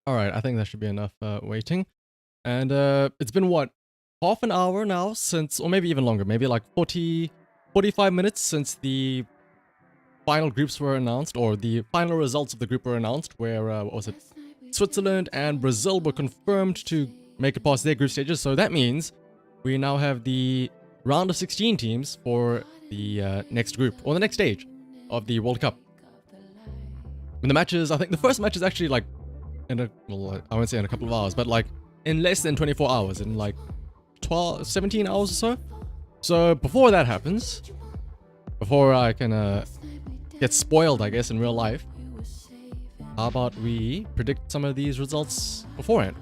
All right, I think that should be enough waiting. And it's been what, half an hour now since, or maybe even longer, maybe like 45 minutes since the final groups were announced, or the final results of the group were announced, where, what was it? Switzerland and Brazil were confirmed to make it past their group stages. So that means we now have the round of 16 teams for the next group, or the next stage of the World Cup. And the matches, I think the first match is actually like well, I won't say in a couple of hours, but like in less than 24 hours, in like 17 hours or so. So before that happens, before I can get spoiled, I guess, in real life, how about we predict some of these results beforehand?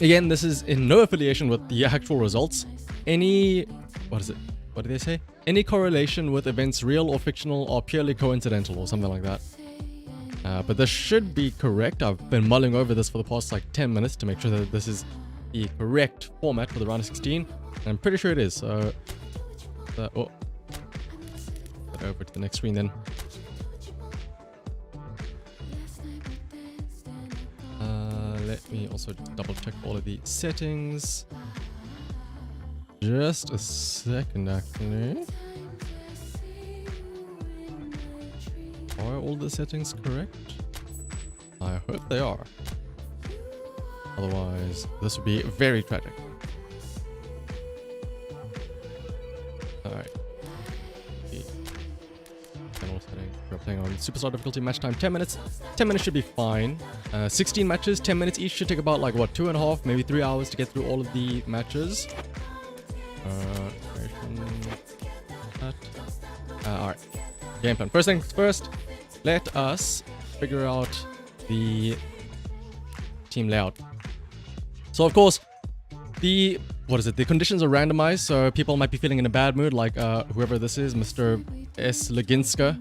Again, this is in no affiliation with the actual results. What is it? What do they say? Any correlation with events real or fictional or purely coincidental or something like that. But this should be correct. I've been mulling over this for the past like 10 minutes to make sure that this is the correct format for the round of 16. And I'm pretty sure it is. So, oh, get over to the next screen then. Let me also double check all of the settings. Just a second, actually. Are all the settings correct? I hope they are. Otherwise, this would be very tragic. Alright. General settings. We're playing on Superstar difficulty, match time 10 minutes. 10 minutes should be fine. 16 matches, 10 minutes each, should take about like what, 2.5, maybe 3 hours to get through all of the matches. Alright. Game plan. First things first, let us figure out the team layout. So of course, the conditions are randomized, so people might be feeling in a bad mood, like whoever this is, Mr. S. Leginska.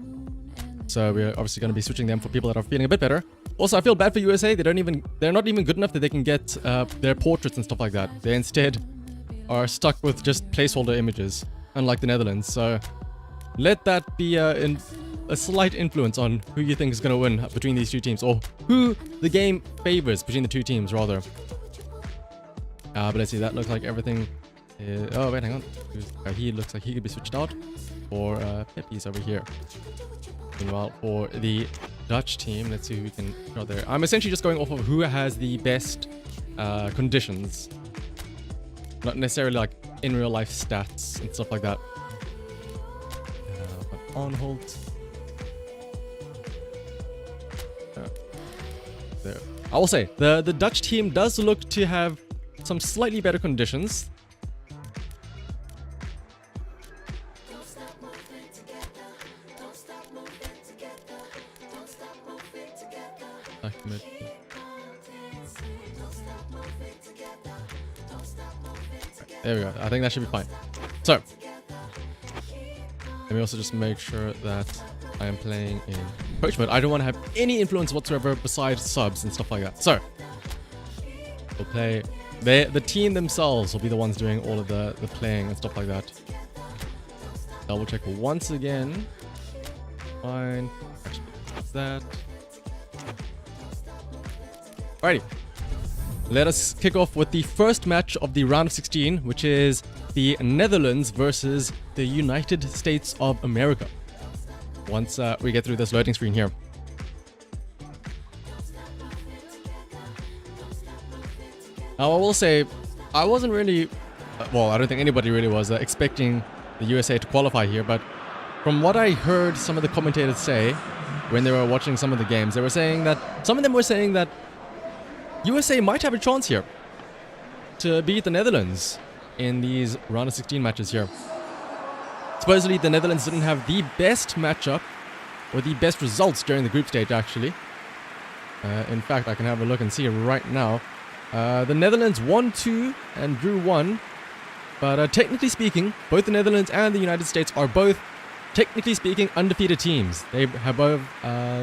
So we're obviously going to be switching them for people that are feeling a bit better. Also, I feel bad for USA. They're not even good enough that they can get their portraits and stuff like that. They instead are stuck with just placeholder images, unlike the Netherlands. So let that be a slight influence on who you think is going to win between these two teams, or who the game favors between the two teams, rather. But let's see, that looks like everything is... Oh, wait, hang on. He looks like he could be switched out for Pepe's over here. Meanwhile, for the Dutch team, let's see who we can out there. I'm essentially just going off of who has the best conditions. Not necessarily like in real life stats and stuff like that. But on hold. There. I will say, the Dutch team does look to have some slightly better conditions. There we go. I think that should be fine. So, let me also just make sure that I am playing in coach mode. I don't want to have any influence whatsoever besides subs and stuff like that. So, we'll play... The team themselves will be the ones doing all of the playing and stuff like that. Double check once again. Fine. Actually, that. Alrighty. Let us kick off with the first match of the round of 16, which is the Netherlands versus the United States of America. Once we get through this loading screen here. Now, I will say, I wasn't really, well, I don't think anybody really was expecting the USA to qualify here, but from what I heard some of the commentators say when they were watching some of the games, they were saying that, some of them were saying that USA might have a chance here to beat the Netherlands in these round of 16 matches here. Supposedly, the Netherlands didn't have the best matchup, or the best results during the group stage, actually. In fact, I can have a look and see right now. The Netherlands won 2 and drew 1, but technically speaking, both the Netherlands and the United States are both, technically speaking, undefeated teams. They have both,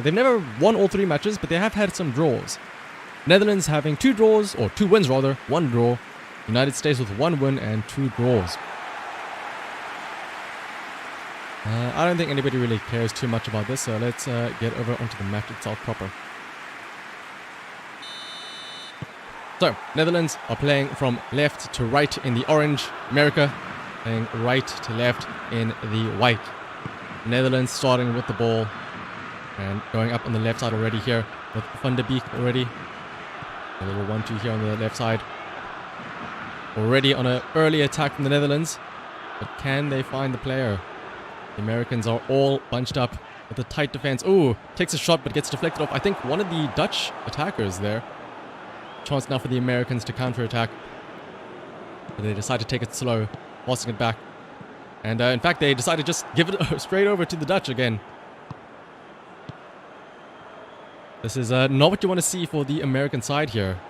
they've never won all 3 matches, but they have had some draws. Netherlands having 2 draws, or 2 wins rather, 1 draw. United States with 1 win and 2 draws. I don't think anybody really cares too much about this, so let's get over onto the match itself proper. So, Netherlands are playing from left to right in the orange. America playing right to left in the white. Netherlands starting with the ball and going up on the left side already here with Van de Beek already. A little 1-2 here on the left side. Already on an early attack from the Netherlands. But can they find the player? The Americans are all bunched up with a tight defense. Ooh, takes a shot but gets deflected off. I think one of the Dutch attackers there. Chance now for the Americans to counter-attack. But they decide to take it slow, passing it back. And in fact, they decided to just give it straight over to the Dutch again. This is not what you want to see for the American side here.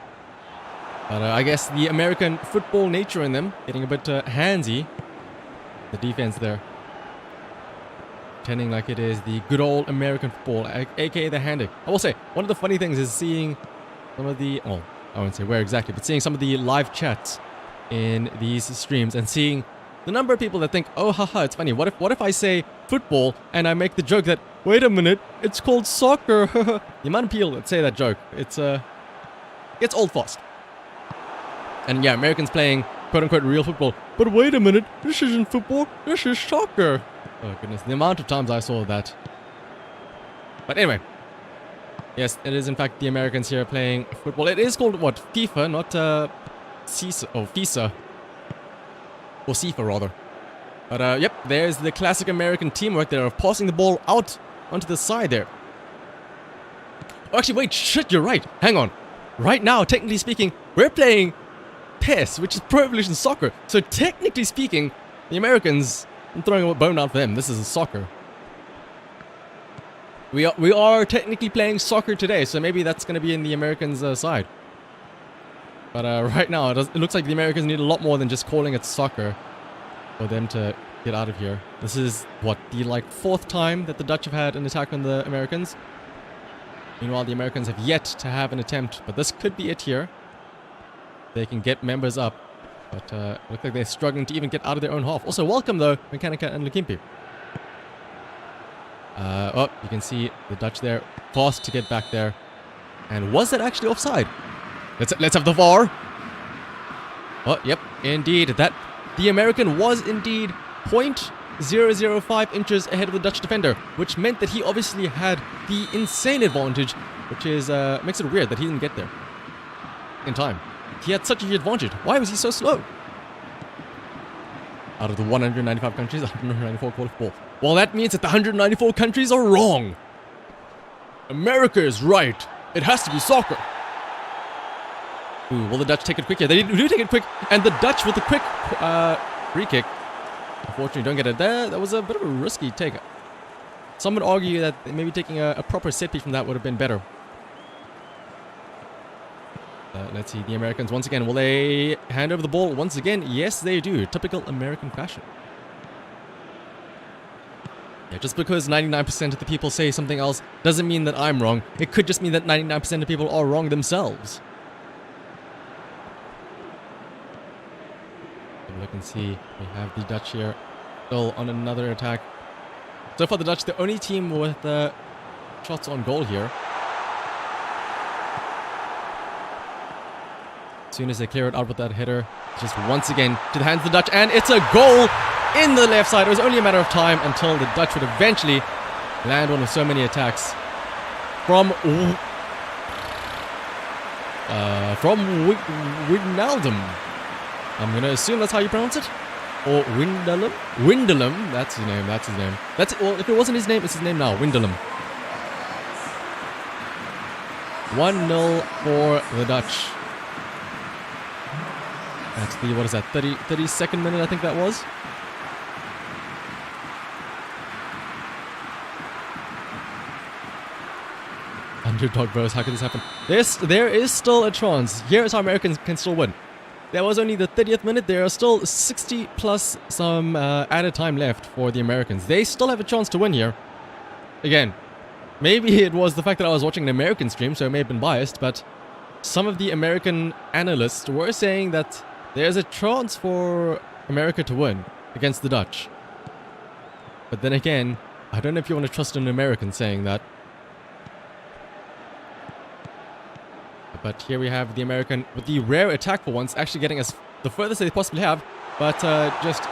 But I guess the American football nature in them getting a bit handsy. The defense there. Pretending like it is the good old American football, aka the Handic. I will say, one of the funny things is seeing some of the... Oh, I won't say where exactly, but seeing some of the live chats in these streams and seeing the number of people that think, oh, haha, it's funny. What if I say football and I make the joke that, wait a minute, it's called soccer. The amount of people that say that joke, it's old fast. And yeah, Americans playing quote-unquote real football. But wait a minute, this isn't football, this is soccer. Oh goodness, the amount of times I saw that. But anyway. Yes, it is in fact the Americans here playing football. It is called, what, FIFA, not FIFA. Or FIFA rather. But yep, there's the classic American teamwork there of passing the ball out onto the side there. Oh, actually, wait, shit, you're right. Hang on. Right now, technically speaking, we're playing PES, which is Pro Evolution Soccer. So technically speaking, the Americans, I'm throwing a bone out for them. This is soccer. We are technically playing soccer today, so maybe that's going to be in the Americans' side. But right now, it looks like the Americans need a lot more than just calling it soccer for them to get out of here. This is, what, the like 4th time that the Dutch have had an attack on the Americans. Meanwhile, the Americans have yet to have an attempt, but this could be it here. They can get members up, but look like they're struggling to even get out of their own half. Also, welcome though, Mechanica and Lukimpi. Oh, you can see the Dutch there, fast to get back there. And was that actually offside? Let's have the VAR. Oh, yep, indeed. That the American was indeed 0.005 inches ahead of the Dutch defender, which meant that he obviously had the insane advantage, which is makes it weird that he didn't get there in time. He had such a huge advantage. Why was he so slow? Out of the 195 countries, 194 call for ball. Well, that means that the 194 countries are wrong. America is right. It has to be soccer. Ooh, will the Dutch take it quick here? They do take it quick, and the Dutch with the quick free kick. Unfortunately, don't get it there. That was a bit of a risky take. Some would argue that maybe taking a proper set piece from that would have been better. Let's see, the Americans once again. Will they hand over the ball once again? Yes, they do. Typical American fashion. Yeah, just because 99% of the people say something else doesn't mean that I'm wrong. It could just mean that 99% of people are wrong themselves. Look and see. We have the Dutch here still on another attack. So far, the Dutch, the only team with shots on goal here. As soon as they clear it out with that header, just once again to the hands of the Dutch, and it's a goal in the left side. It was only a matter of time until the Dutch would eventually land one of so many attacks from Wijnaldum. I'm gonna assume that's how you pronounce it, or Wijnaldum. Wijnaldum, that's his name. That's his name. That's it. Well, if it wasn't his name, it's his name now. Wijnaldum. 1-0 for the Dutch. That's the, what is that, 32nd minute, I think that was. Underdog bros, how could this happen? There is still a chance. Here is how Americans can still win. That was only the 30th minute. There are still 60 plus some added time left for the Americans. They still have a chance to win here. Again, maybe it was the fact that I was watching an American stream, so I may have been biased, but some of the American analysts were saying that there's a chance for America to win against the Dutch. But then again, I don't know if you want to trust an American saying that. But here we have the American with the rare attack for once, actually getting us the furthest they possibly have, but just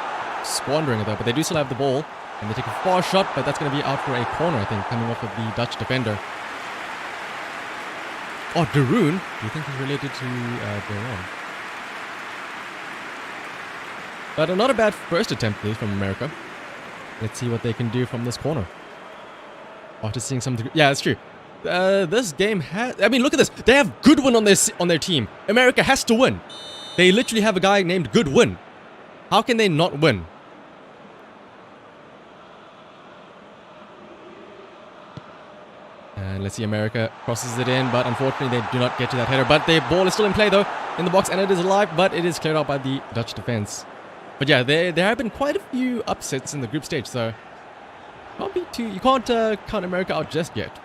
squandering it though. But they do still have the ball, and they take a far shot, but that's going to be out for a corner, I think, coming off of the Dutch defender. Oh, Deroon? Do you think he's related to Deron? But not a bad first attempt, please, from America. Let's see what they can do from this corner. After seeing something... Yeah, that's true. This game has... I mean, look at this. They have Goodwin on their team. America has to win. They literally have a guy named Goodwin. How can they not win? And let's see, America crosses it in, but unfortunately they do not get to that header. But the ball is still in play though, in the box, and it is alive, but it is cleared out by the Dutch defense. But yeah, there have been quite a few upsets in the group stage, so you can't count America out just yet.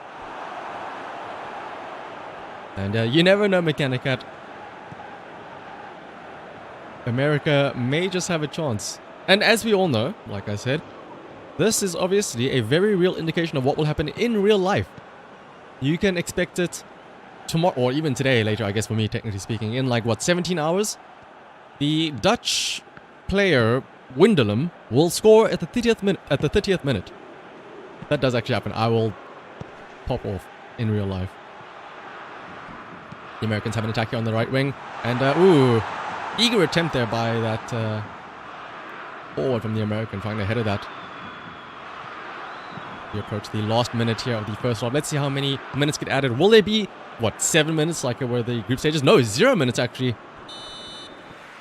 And you never know, Mechanicat. America may just have a chance. And as we all know, like I said, this is obviously a very real indication of what will happen in real life. You can expect it tomorrow, or even today, later, I guess, for me, technically speaking, in like, what, 17 hours? The Dutch player, Windelum, will score at the 30th minute. That does actually happen. I will pop off in real life. The Americans have an attack here on the right wing. And, ooh, eager attempt there by that forward from the American, trying to header that. We approach the last minute here of the first half. Let's see how many minutes get added. Will there be, what, 7 minutes like were the group stages? No, 0 minutes actually.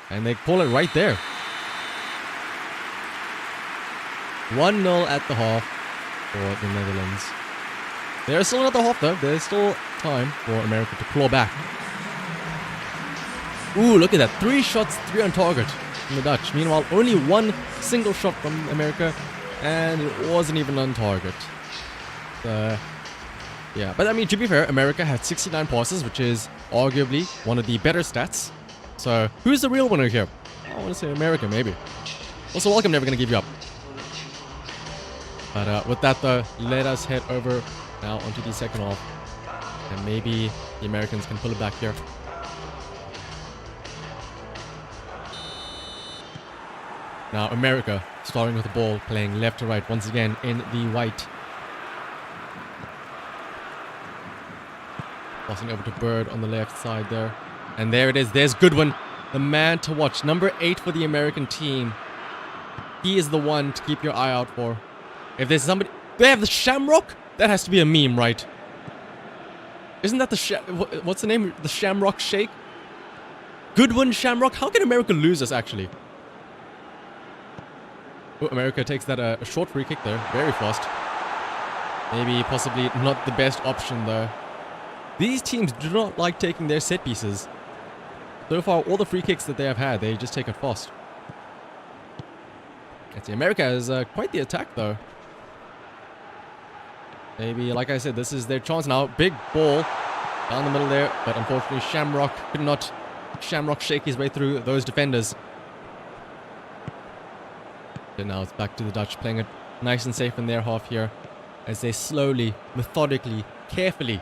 And they call it right there. 1-0 at the half for the Netherlands. There's still another half though. There's still time for America to claw back. Ooh, look at that. 3 shots, 3 on target from the Dutch. Meanwhile, only 1 single shot from America. And it wasn't even on target. Yeah, but I mean, to be fair, America had 69 passes, which is arguably one of the better stats. So, who's the real winner here? I want to say America, maybe. Also, welcome, never gonna give you up. But with that though, let us head over now onto the second half. And maybe the Americans can pull it back here. Now, America starting with the ball, playing left to right once again in the white. Passing over to Bird on the left side there. And there it is. There's Goodwin, the man to watch. Number 8 for the American team. He is the one to keep your eye out for. If there's somebody... They have the Shamrock? That has to be a meme, right? Isn't that the... What's the name? The Shamrock Shake? Goodwin Shamrock? How can America lose this, actually? Oh, America takes that a short free kick there. Very fast. Maybe possibly not the best option though. These teams do not like taking their set pieces. So far, all the free kicks that they have had, they just take it fast. Let's see, America has quite the attack though. Maybe, like I said, this is their chance now. Big ball down the middle there. But unfortunately, Shamrock could not shake his way through those defenders. And now it's back to the Dutch, playing it nice and safe in their half here, as they slowly, methodically, carefully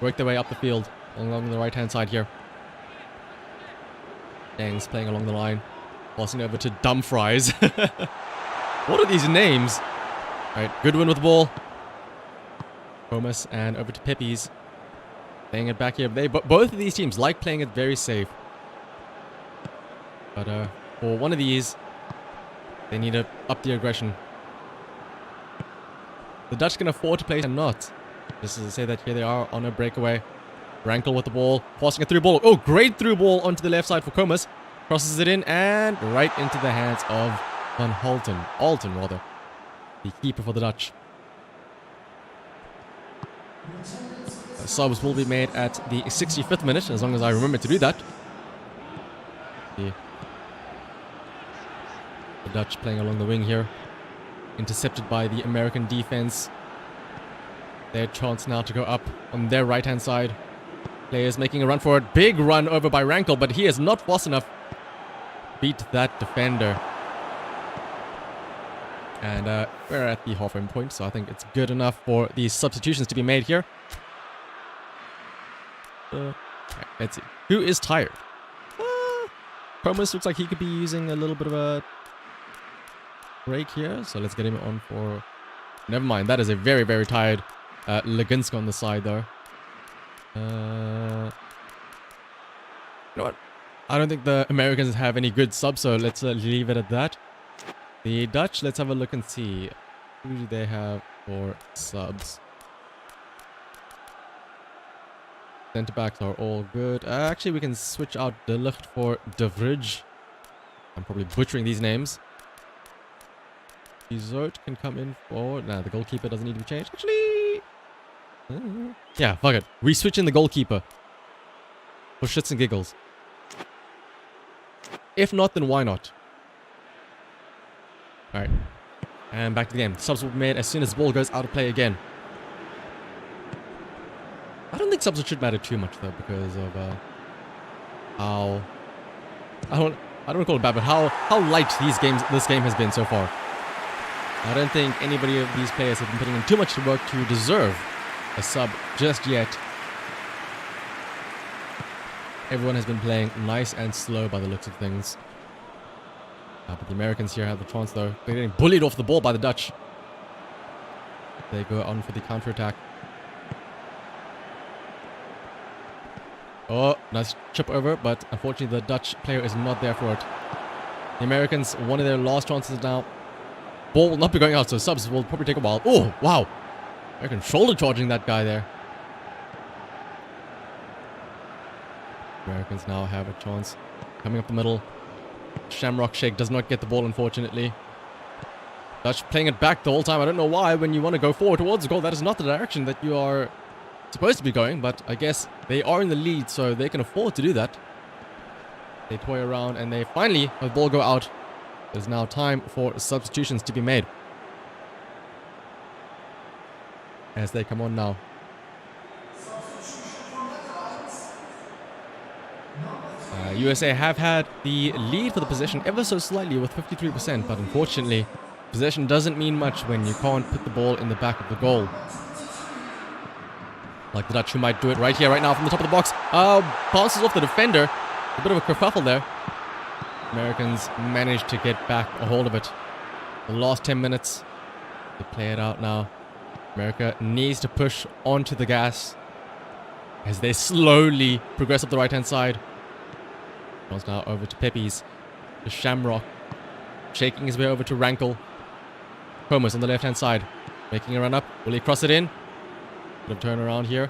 work their way up the field along the right-hand side here. Dang's playing along the line, passing over to Dumfries. What are these names? Alright, Goodwin with the ball. Comas and over to Peppies. Playing it back here. Both of these teams like playing it very safe. But for one of these, they need to up the aggression. The Dutch can afford to play and not. Just to say that here they are on a breakaway. Rankel with the ball, passing a through ball. Oh, great through ball onto the left side for Comas. Crosses it in and right into the hands of Van Halten. Alten, rather. The keeper for the Dutch. Subs will be made at the 65th minute, as long as I remember to do that. The Dutch playing along the wing here. Intercepted by the American defense. Their chance now to go up on their right-hand side. Players making a run for it. Big run over by Rankel, but he is not fast enough. Beat that defender. And we're at the halfway point, so I think it's good enough for these substitutions to be made here. Right. Let's see. Who is tired? Promus looks like he could be using a little bit of a break here. So let's get him on for... Never mind. That is a very, very tired Leginska on the side, though. You know what? I don't think the Americans have any good subs, so let's leave it at that. The Dutch, let's have a look and see. Who do they have for subs? Centre backs are all good. Actually, we can switch out De Ligt for De Vrij. I'm probably butchering these names. Dessert can come in for... Nah, the goalkeeper doesn't need to be changed. Actually... yeah, fuck it. We switch in the goalkeeper. For shits and giggles. If not, then why not? Alright. And back to the game. Subs will be made as soon as the ball goes out of play again. I don't think subs should matter too much, though, because of how... I don't want to call it bad, but how light this game has been so far. I don't think anybody of these players have been putting in too much work to deserve a sub just yet. Everyone has been playing nice and slow by the looks of things. But the Americans here have the chance, though. They're getting bullied off the ball by the Dutch. They go on for the counter-attack. Oh, nice chip over, but unfortunately the Dutch player is not there for it. The Americans, one of their last chances now. Ball will not be going out, so subs will probably take a while. Oh, wow. American shoulder charging that guy there. Americans now have a chance. Coming up the middle. Shamrock Shake does not get the ball, unfortunately. Dutch playing it back the whole time. I don't know why. When you want to go forward towards the goal, that is not the direction that you are supposed to be going. But I guess they are in the lead, so they can afford to do that. They toy around, and they finally have the ball go out. There's now time for substitutions to be made. As they come on now. USA have had the lead for the possession ever so slightly with 53%, but unfortunately, possession doesn't mean much when you can't put the ball in the back of the goal. Like the Dutch, who might do it right here, right now from the top of the box. Passes off the defender. A bit of a kerfuffle there. Americans managed to get back a hold of it. The last 10 minutes. They play it out now. America needs to push onto the gas as they slowly progress up the right-hand side. Goes now over to Peppies. To Shamrock. Shaking his way over to Rankle. Comas on the left-hand side. Making a run up. Will he cross it in? Bit of turn around here.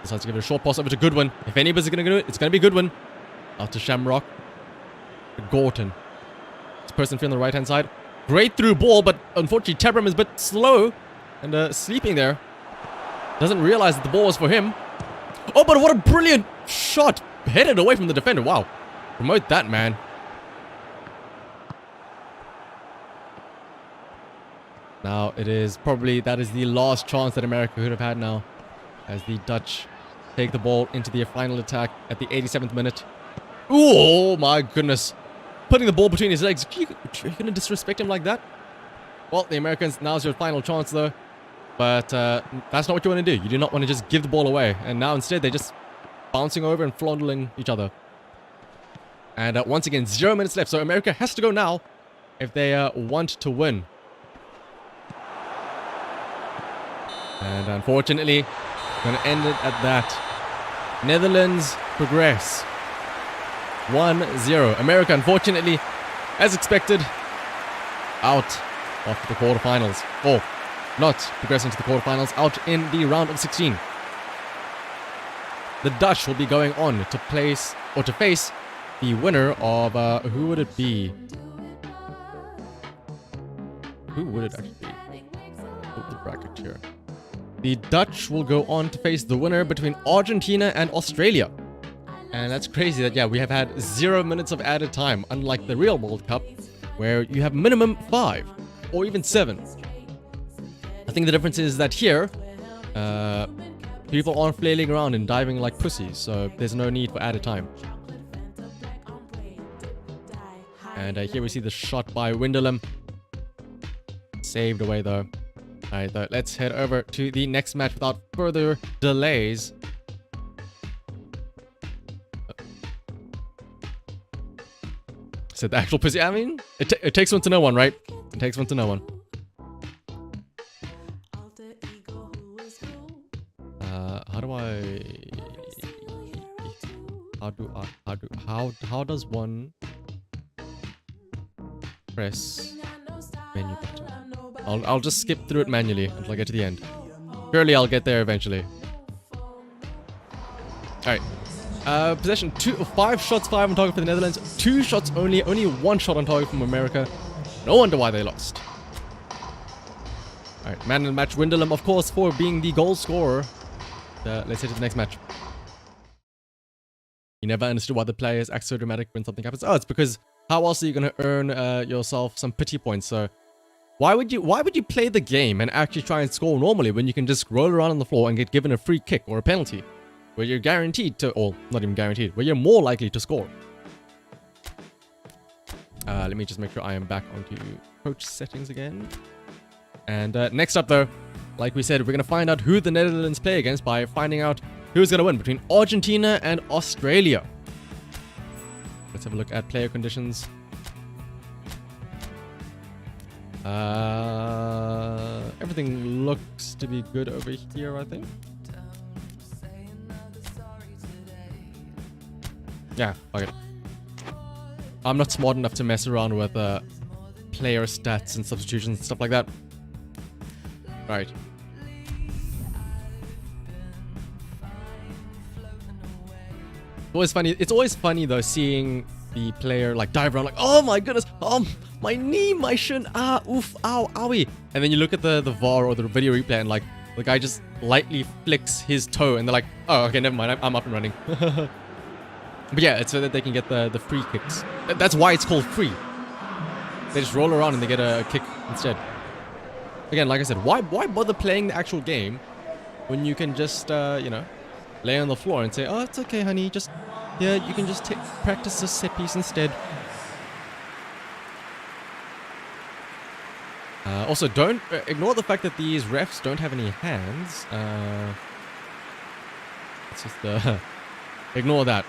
Decides to give it a short pass over to Goodwin. If anybody's going to do it, it's going to be Goodwin. Out to Shamrock. Gorton. This person on the right-hand side. Great through ball, but unfortunately Tebram is a bit slow and sleeping there. Doesn't realize that the ball was for him. Oh, but what a brilliant shot. Headed away from the defender. Wow. Promote that, man. Now it is probably, that is the last chance that America could have had now. As the Dutch take the ball into their final attack at the 87th minute. Ooh, oh my goodness. Putting the ball between his legs. You're going to disrespect him like that? Well, the Americans, now's your final chance though. But that's not what you want to do. You do not want to just give the ball away. And now instead they're just bouncing over and fondling each other. And once again, 0 minutes left. So America has to go now if they want to win. And unfortunately, going to end it at that. Netherlands progress. 1-0. America, unfortunately, as expected, out of the quarterfinals. Or not progressing to the quarterfinals, out in the round of 16. The Dutch will be going on to face the winner of, who would it be? Who would it actually be? Put the bracket here. The Dutch will go on to face the winner between Argentina and Australia. And that's crazy that, yeah, we have had 0 minutes of added time, unlike the real World Cup, where you have minimum 5 or even 7. I think the difference is that here, people aren't flailing around and diving like pussies, so there's no need for added time. And here we see the shot by Windelum. Saved away though. Alright, let's head over to the next match without further delays. said the actual pussy. I mean, it takes one to know one, right? It takes one to know one. How does one press menu button? I'll just skip through it manually until I get to the end. Surely I'll get there eventually. Alright. Possession 5 shots, 5 on target for the Netherlands, 2 shots only 1 shot on target from America. No wonder why they lost. Alright, man of the match, Windelum, of course, for being the goal scorer. Let's head to the next match. You never understood why the players act so dramatic when something happens. Oh, it's because how else are you going to earn yourself some pity points? So why would you play the game and actually try and score normally when you can just roll around on the floor and get given a free kick or a penalty? Where you're guaranteed to, or not even guaranteed, where you're more likely to score. Let me just make sure I am back onto coach settings again. And next up though, like we said, we're going to find out who the Netherlands play against by finding out who's going to win between Argentina and Australia. Let's have a look at player conditions. Everything looks to be good over here, I think. Yeah, fuck it. I'm not smart enough to mess around with player stats and substitutions and stuff like that. Right. It's always funny though seeing the player like dive around like, oh my goodness, my knee, my shin, oof, ow, owie. And then you look at the VAR or the video replay and like the guy just lightly flicks his toe and they're like, oh, okay, never mind, I'm up and running. But yeah, it's so that they can get the free kicks. That's why it's called free. They just roll around and they get a kick instead. Again, like I said, why bother playing the actual game when you can just, you know, lay on the floor and say, oh, it's okay, honey, just, yeah, you can just practice this set piece instead. Also, don't ignore the fact that these refs don't have any hands. Let's just ignore that.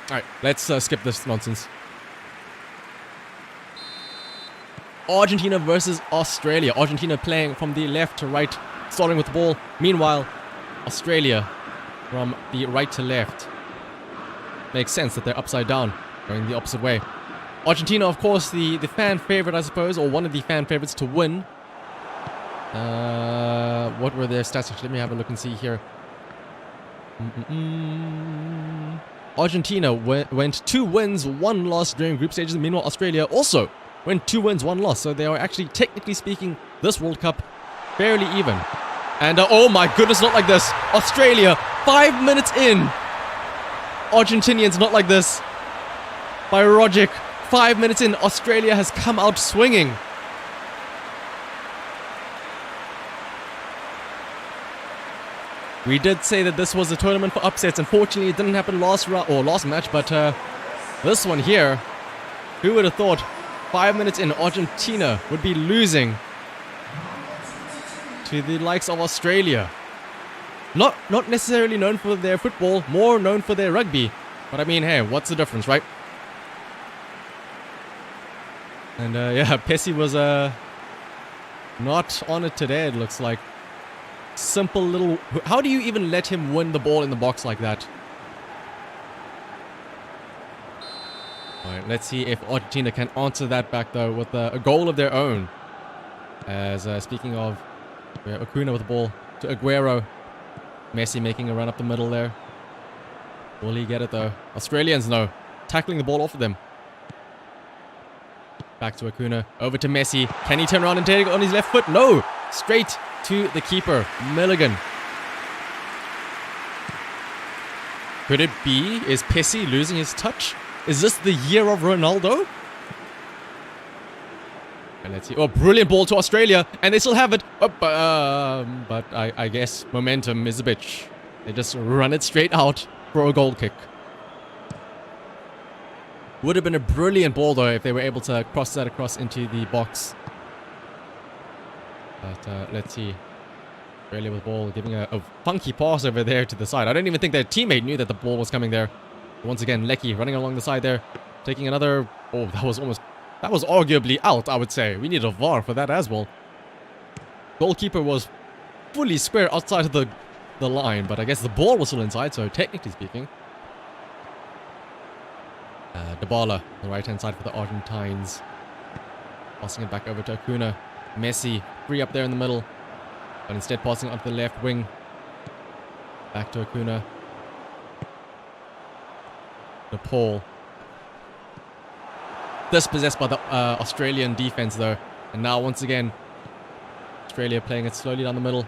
Alright, let's skip this nonsense. Argentina versus Australia. Argentina playing from the left to right, starting with the ball. Meanwhile, Australia from the right to left. Makes sense that they're upside down, going the opposite way. Argentina, of course, the fan favorite, I suppose, or one of the fan favorites to win. What were their stats? Actually, let me have a look and see here. Argentina went 2 wins, 1 loss during group stages. Meanwhile, Australia also went 2 wins, 1 loss. So they are actually, technically speaking, this World Cup fairly even. And oh my goodness, not like this. Australia, 5 minutes in. Argentinians, not like this. By Rogic, 5 minutes in, Australia has come out swinging. We did say that this was a tournament for upsets. Unfortunately, it didn't happen last match, but this one here, who would have thought 5 minutes in, Argentina would be losing to the likes of Australia. Not necessarily known for their football, more known for their rugby. But I mean, hey, what's the difference, right? And yeah, Pessi was not on it today, it looks like. Simple little... How do you even let him win the ball in the box like that? Alright, let's see if Argentina can answer that back though with a goal of their own. As speaking of Acuna with the ball to Aguero. Messi making a run up the middle there. Will he get it though? Australians, no. Tackling the ball off of them. Back to Acuna. Over to Messi. Can he turn around and take it on his left foot? No! Straight to the keeper, Milligan. Could it be? Is Pessi losing his touch? Is this the year of Ronaldo? And let's see. Oh, brilliant ball to Australia. And they still have it. Oh, but I guess momentum is a bitch. They just run it straight out for a goal kick. Would have been a brilliant ball though if they were able to cross that across into the box. But let's see. Australia with the ball, giving a funky pass over there to the side. I don't even think their teammate knew that the ball was coming there. Once again, Lecky running along the side there, taking another... Oh, that was arguably out, I would say. We need a VAR for that as well. Goalkeeper was fully square outside of the line, but I guess the ball was still inside, so technically speaking. Dybala, on the right-hand side for the Argentines. Passing it back over to Acuna. Messi, free up there in the middle, but instead passing onto the left wing. Back to Acuna. Nepal. Dispossessed by the Australian defense though. And now once again, Australia playing it slowly down the middle.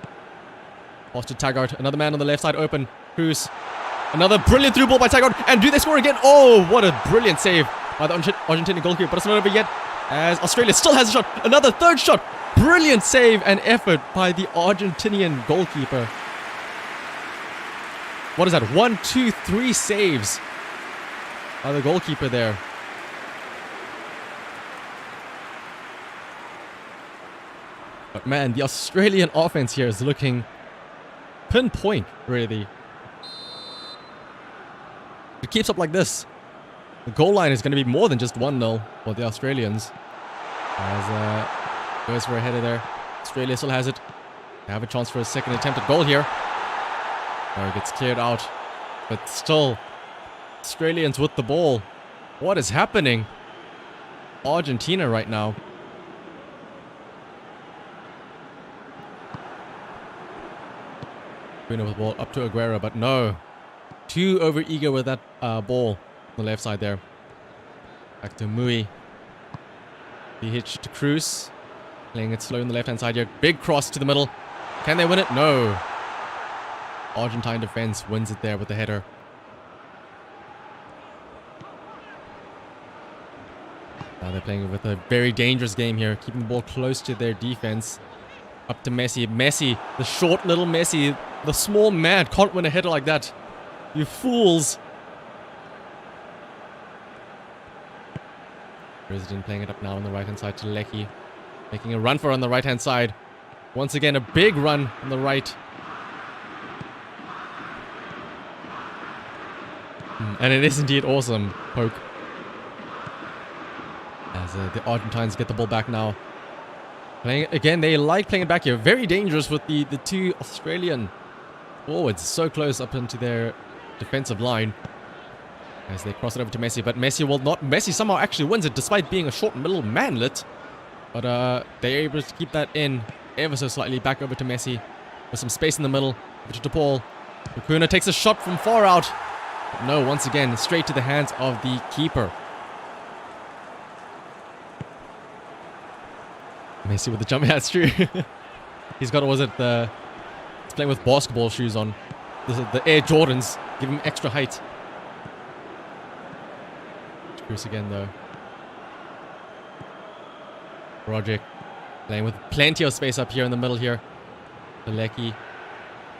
Pass to Taggart. Another man on the left side open. Cruz. Another brilliant through ball by Taggart. And do they score again? Oh, what a brilliant save by the Argentinian goalkeeper. But it's not over yet, as Australia still has a shot. Another third shot. Brilliant save and effort by the Argentinian goalkeeper. What is that? 1, 2, 3 saves by the goalkeeper there. But man, the Australian offense here is looking pinpoint, really. If it keeps up like this, the goal line is going to be more than just 1-0 for the Australians. As goes for a header there. Australia still has it. They have a chance for a second attempt at goal here. Oh, it gets cleared out. But still, Australians with the ball. What is happening? Argentina right now. With the ball up to Aguero, but no. Too over-eager with that ball on the left side there. Back to Mui. He hitched to Cruz. Playing it slow on the left-hand side here. Big cross to the middle. Can they win it? No. Argentine defense wins it there with the header. Now they're playing with a very dangerous game here. Keeping the ball close to their defense. Up to Messi. Messi, the short little Messi. The small man can't win a header like that. You fools. President playing it up now on the right-hand side to Lecky. Making a run for on the right-hand side. Once again, a big run on the right. And it is indeed awesome. Poke. As the Argentines get the ball back now. Playing it again, they like playing it back here. Very dangerous with the two Australian forwards so close up into their defensive line. As they cross it over to Messi, but Messi will not. Messi somehow actually wins it despite being a short middle manlet. But they're able to keep that in ever so slightly. Back over to Messi with some space in the middle. Over to Paul. Acuna takes a shot from far out. But no, once again, straight to the hands of the keeper. Messi with the jump. Yeah, it's true. He's got, was it the... He's playing with basketball shoes on. The Air Jordans give him extra height. Cruz again though. Rogic playing with plenty of space up here in the middle here. Lecky.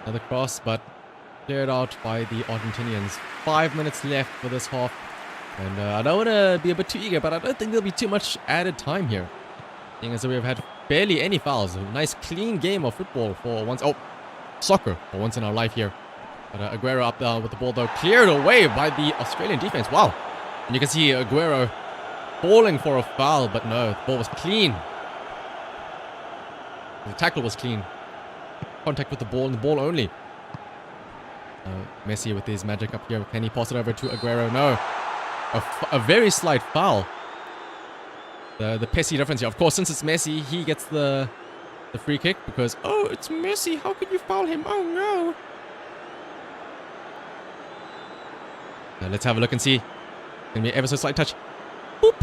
Another cross, but cleared out by the Argentinians. 5 minutes left for this half. And I don't want to be a bit too eager, but I don't think there'll be too much added time here. Seeing as we've had barely any fouls. A nice clean game of football for once. Oh, soccer for once in our life here. But Aguero up there with the ball though. Cleared away by the Australian defense. Wow. And you can see Aguero falling for a foul, but no, the ball was clean. The tackle was clean. Contact with the ball and the ball only. Messi with his magic up here. Can he pass it over to Aguero? No. A very slight foul. The Pessi difference here. Of course, since it's Messi, he gets the free kick because, oh, it's Messi. How could you foul him? Oh, no. Now, let's have a look and see. Gonna be ever so slight touch. Boop.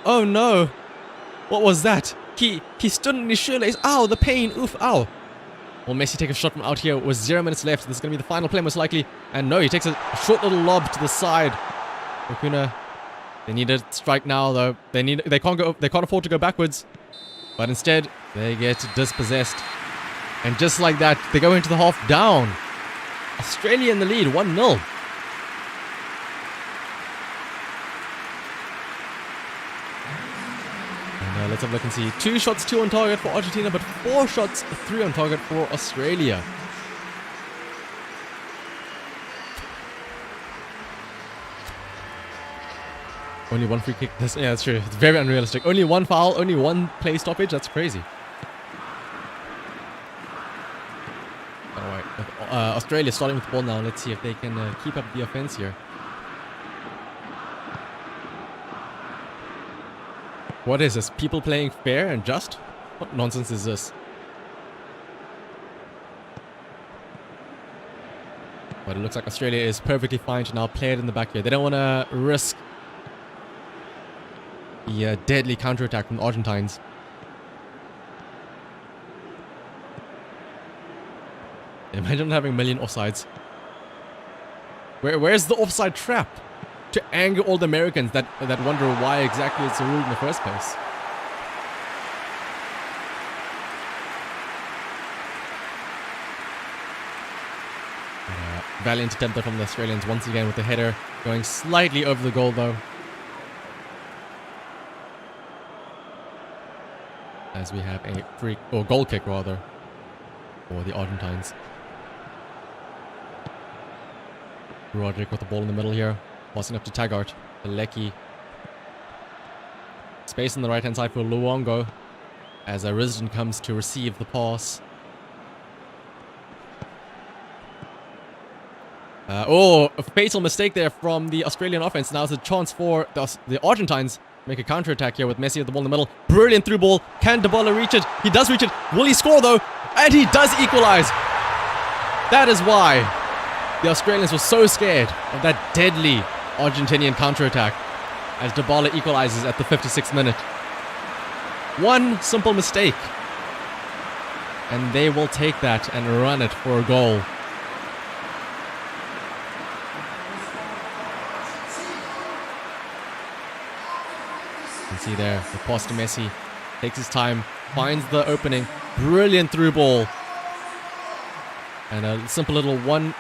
Oh, no. What was that? He stood on his shoelace. Ow, the pain. Oof, ow. Will Messi take a shot from out here with 0 minutes left? This is going to be the final play most likely. And no, he takes a short little lob to the side. Acuna. They need a strike now though. They can't afford to go backwards. But instead, they get dispossessed. And just like that, they go into the half down. Australia in the lead, 1-0. And let's have a look and see. 2 shots, 2 on target for Argentina, but 4 shots, 3 on target for Australia. Only one free kick. Yeah, that's true. It's very unrealistic. Only one foul, only one play stoppage. That's crazy. Alright, Australia starting with the ball now. Let's see if they can keep up the offense here. What is this? People playing fair and just? What nonsense is this? But it looks like Australia is perfectly fine to now play it in the back here. They don't want to risk the deadly counterattack from the Argentines. Imagine having a million offsides. Where's the offside trap? To anger all the Americans that wonder why exactly it's a rule in the first place. Valiant attempt from the Australians once again with the header going slightly over the goal though. As we have a free or goal kick rather for the Argentines. Roderick with the ball in the middle here. Passing up to Taggart. Lecky. Space on the right hand side for Luongo. As Risden comes to receive the pass. A fatal mistake there from the Australian offense. Now it's a chance for the Argentines to make a counter-attack here with Messi with the ball in the middle. Brilliant through ball. Can Dybala reach it? He does reach it. Will he score though? And he does equalize. That is why the Australians were so scared of that deadly Argentinian counter-attack as Dybala equalizes at the 56th minute. One simple mistake. And they will take that and run it for a goal. You can see there, the pass to Messi. Takes his time, finds the opening. Brilliant through ball. And a simple little one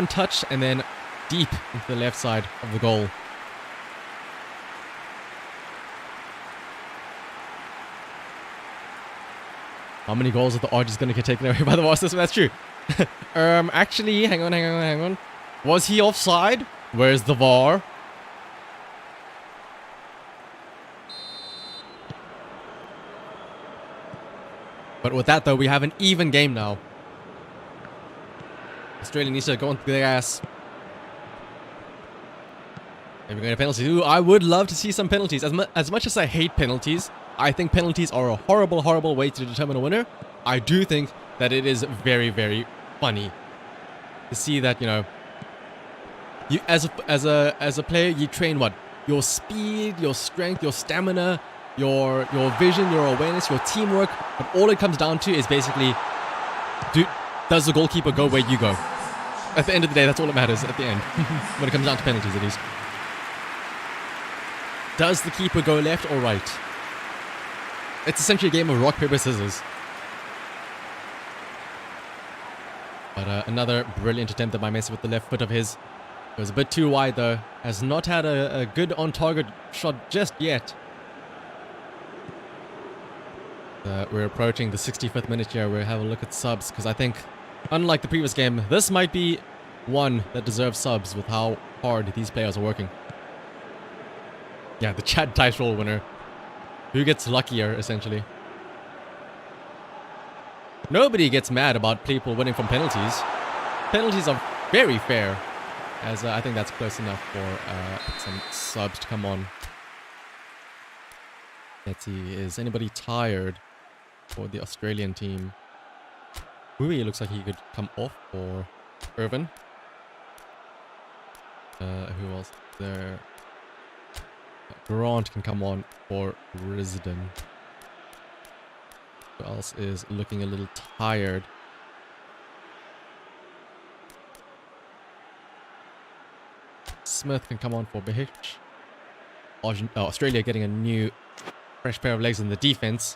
touch and then deep into the left side of the goal. How many goals are the Argies going to get taken away by the Wasps? That's true. Actually, hang on. Was he offside? Where's the VAR? But with that though, we have an even game now. Australia needs to go on the gas. Maybe we're going to penalties. Ooh, I would love to see some penalties. As much as I hate penalties, I think penalties are a horrible, horrible way to determine a winner. I do think that it is very, very funny to see that, you know, you as a player, you train what? Your speed, your strength, your stamina, your vision, your awareness, your teamwork. But all it comes down to is basically, does the goalkeeper go where you go? At the end of the day, that's all that matters at the end. When it comes down to penalties, at least. Does the keeper go left or right? It's essentially a game of rock, paper, scissors. But another brilliant attempt by Messi with the left foot of his. It was a bit too wide though. Has not had a good on-target shot just yet. We're approaching the 65th minute here. We'll have a look at subs because I think, unlike the previous game, this might be one that deserves subs with how hard these players are working. Yeah, the Chad Tyrell winner. Who gets luckier, essentially? Nobody gets mad about people winning from penalties. Penalties are very fair. As I think that's close enough for some subs to come on. Let's see, is anybody tired for the Australian team? Hui looks like he could come off for Irvin. Who else there? Grant can come on for Risden. Who else is looking a little tired? Smith can come on for Behich. Australia getting a new fresh pair of legs in the defense.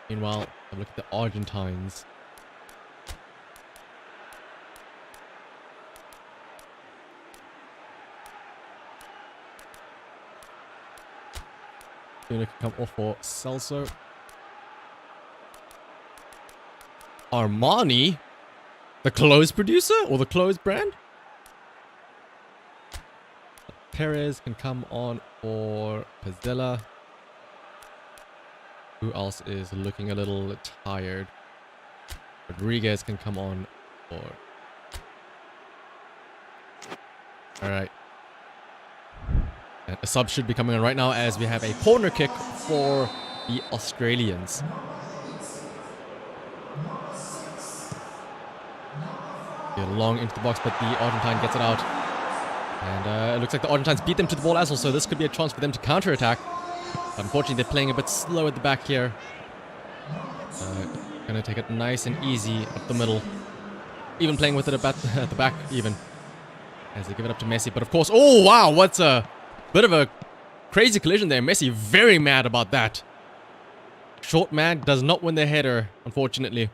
Meanwhile, have a look at the Argentines. Tuna can come off for Celso. Armani? The clothes producer? Or the clothes brand? Perez can come on for Pizzella. Who else is looking a little tired? Rodriguez can come on for... Alright. And a sub should be coming on right now as we have a corner kick for the Australians. Get long into the box, but the Argentine gets it out. And it looks like the Argentines beat them to the ball as well, so this could be a chance for them to counter-attack. But unfortunately, they're playing a bit slow at the back here. Gonna take it nice and easy up the middle. Even playing with it at the back, even. As they give it up to Messi. But of course, oh wow, what's a bit of a crazy collision there. Messi very mad about that. Short man does not win the header, unfortunately.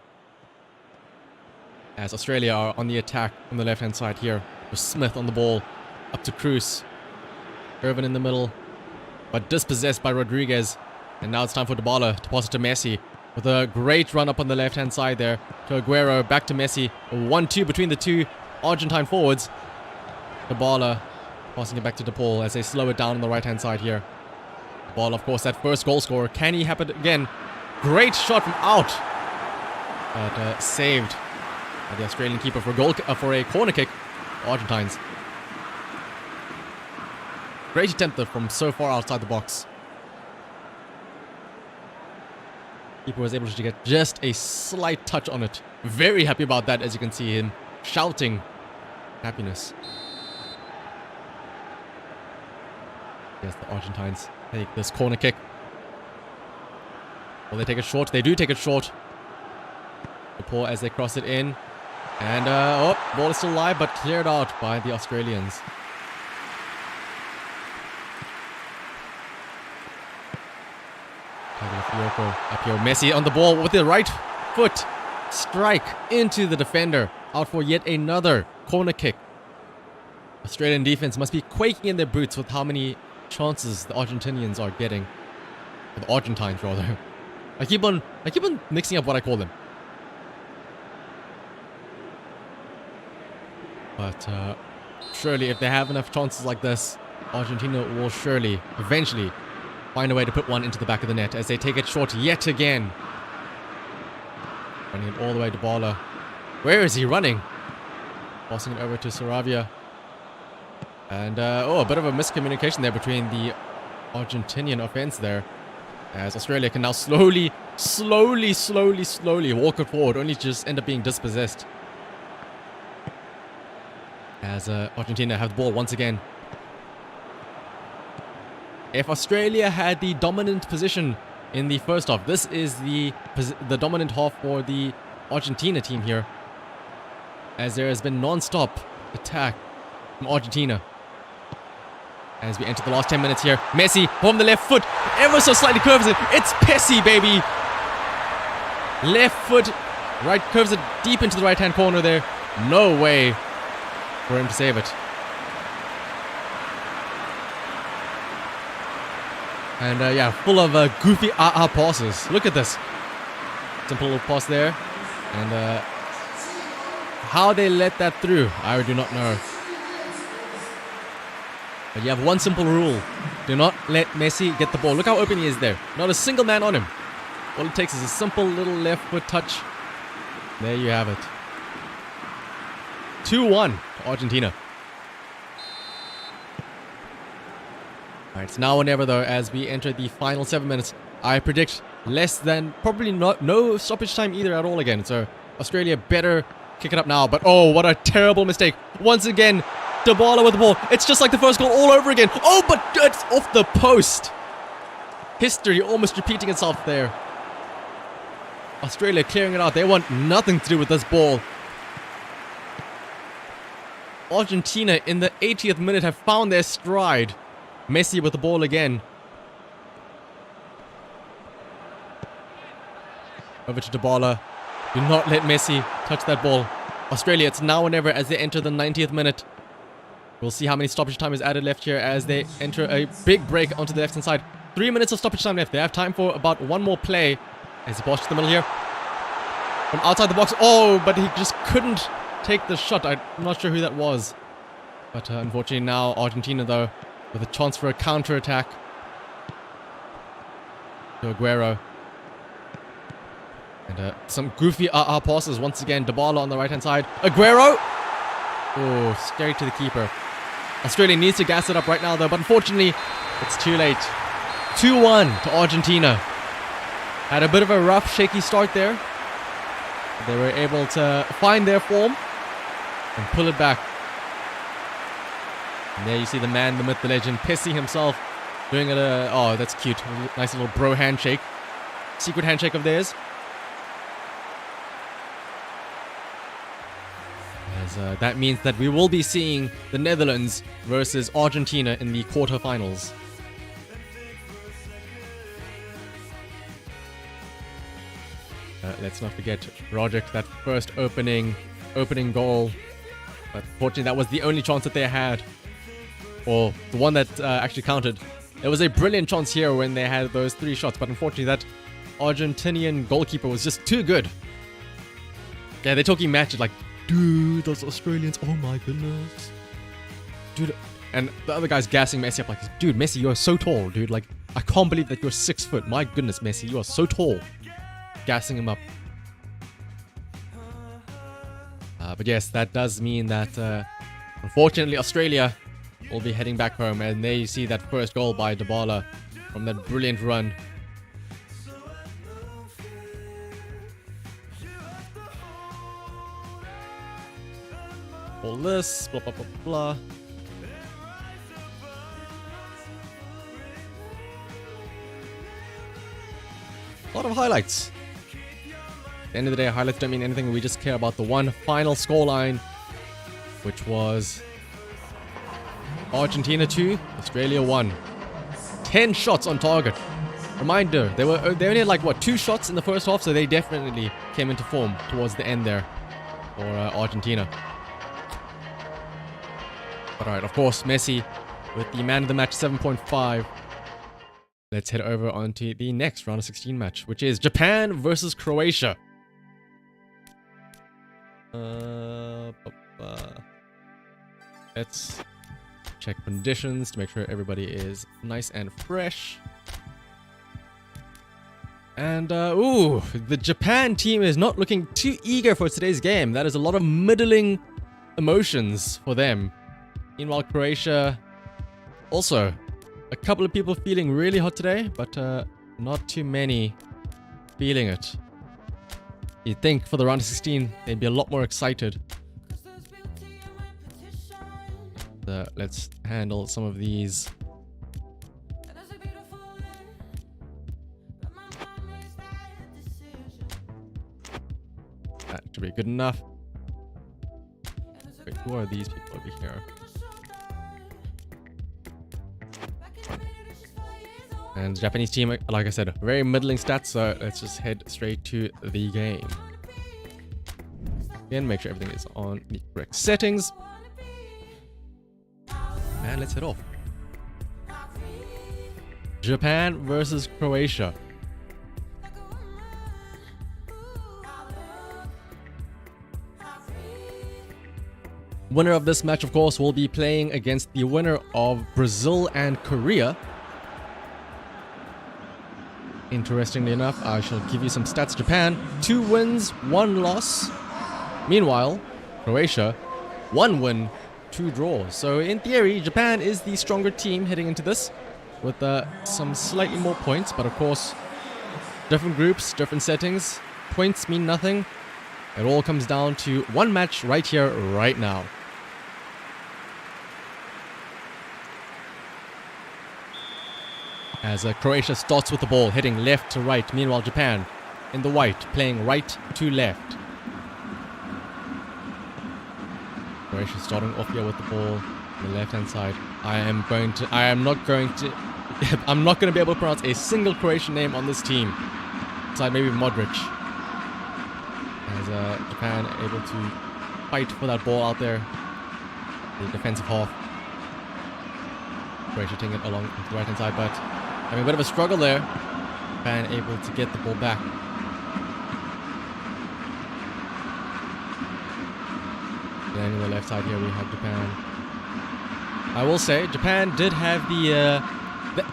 As Australia are on the attack on the left-hand side here. With Smith on the ball. Up to Cruz. Irvin in the middle. But dispossessed by Rodriguez. And now it's time for Dybala to pass it to Messi. With a great run up on the left-hand side there. To Aguero, back to Messi. A 1-2 between the two Argentine forwards. Dybala passing it back to De Paul as they slow it down on the right-hand side here. Dybala, of course, that first goal scorer. Can he happen again? Great shot from out. But saved by the Australian keeper for a corner kick. Argentines. Great attempt though from so far outside the box. Keeper was able to get just a slight touch on it. Very happy about that, as you can see him shouting happiness. Yes, the Argentines take this corner kick. Will they take it short? They do take it short. De Paul as they cross it in. And, oh, ball is still live, but cleared out by the Australians. Up here, Messi on the ball with the right foot. Strike into the defender. Out for yet another corner kick. Australian defense must be quaking in their boots with how many chances the Argentinians are getting. Or the Argentines, rather. I keep on mixing up what I call them. But surely if they have enough chances like this, Argentina will surely, eventually, find a way to put one into the back of the net as they take it short yet again. Running it all the way to Dybala. Where is he running? Passing it over to Saravia. And, a bit of a miscommunication there between the Argentinian offense there. As Australia can now slowly walk it forward, only to just end up being dispossessed. As Argentina have the ball once again. If Australia had the dominant position in the first half, this is the dominant half for the Argentina team here. As there has been non-stop attack from Argentina. As we enter the last 10 minutes here. Messi from the left foot. Ever so slightly curves it. It's Pessi, baby. Left foot. Right curves it deep into the right-hand corner there. No way for him to save it. And yeah, full of goofy passes. Look at this. Simple little pass there. And how they let that through, I do not know. But you have one simple rule. Do not let Messi get the ball. Look how open he is there. Not a single man on him. All it takes is a simple little left foot touch. There you have it. 2-1 to Argentina. Alright, it's now or never though as we enter the final 7 minutes. I predict less than, probably no stoppage time either at all again. So Australia better kick it up now. But oh, what a terrible mistake. Once again, Dybala with the ball. It's just like the first goal all over again. Oh, but it's off the post. History almost repeating itself there. Australia clearing it out. They want nothing to do with this ball. Argentina in the 80th minute have found their stride. Messi with the ball again. Over to Dybala. Do not let Messi touch that ball. Australia, it's now or never as they enter the 90th minute. We'll see how many stoppage time is added left here as they enter a big break onto the left-hand side. 3 minutes of stoppage time left. They have time for about one more play. As he passes to the middle here. From outside the box. Oh, but he just couldn't take the shot. I'm not sure who that was. But unfortunately now, Argentina, though, with a chance for a counter-attack. To Aguero. And some goofy passes once again. Dybala on the right-hand side. Aguero! Oh, straight to the keeper. Australia needs to gas it up right now though, but unfortunately, it's too late. 2-1 to Argentina. Had a bit of a rough, shaky start there. They were able to find their form and pull it back. And there you see the man, the myth, the legend, Pessy himself doing it. Oh, that's cute. Nice little bro handshake. Secret handshake of theirs. As that means that we will be seeing the Netherlands versus Argentina in the quarterfinals. Let's not forget Rogic, that first opening goal. But fortunately, that was the only chance that they had. Or the one that actually counted. It was a brilliant chance here when they had those 3 shots. But unfortunately, that Argentinian goalkeeper was just too good. Yeah, they're talking matches like, dude, those Australians, oh my goodness. Dude, and the other guy's gassing Messi up like, dude, Messi, you are so tall, dude. Like, I can't believe that you're 6 foot. My goodness, Messi, you are so tall. Gassing him up. But yes, that does mean that unfortunately Australia will be heading back home. And there you see that first goal by Dybala from that brilliant run. All this, blah blah blah blah. A lot of highlights. At the end of the day, highlights don't mean anything. We just care about the one final scoreline, which was Argentina 2, Australia 1. 10 shots on target. Reminder, they only had like, what, 2 shots in the first half, so they definitely came into form towards the end there for Argentina. But alright, of course, Messi with the man of the match 7.5. Let's head over onto the next round of 16 match, which is Japan versus Croatia. Let's check conditions to make sure everybody is nice and fresh. And, ooh, the Japan team is not looking too eager for today's game. That is a lot of middling emotions for them. Meanwhile, Croatia, also, a couple of people feeling really hot today, but not too many feeling it. You'd think for the round of 16, they'd be a lot more excited. Let's handle some of these. That should be good enough. Wait, who are these people over here? And the Japanese team, like I said, very middling stats, so let's just head straight to the game. Again, make sure everything is on the correct settings. And let's head off. Japan versus Croatia. Winner of this match, of course, will be playing against the winner of Brazil and Korea. Interestingly enough, I shall give you some stats. Japan, 2 wins, 1 loss. Meanwhile, Croatia, 1 win, 2 draws. So in theory, Japan is the stronger team heading into this with some slightly more points. But of course, different groups, different settings. Points mean nothing. It all comes down to one match right here, right now. As Croatia starts with the ball, heading left to right. Meanwhile, Japan in the white, playing right to left. Croatia starting off here with the ball on the left-hand side. I'm not going to be able to pronounce a single Croatian name on this team. Besides maybe Modric. As Japan able to fight for that ball out there. The defensive half. Croatia taking it along to the right-hand side, but having a bit of a struggle there. Japan able to get the ball back. Then on the left side here we have Japan I will say, Japan did have the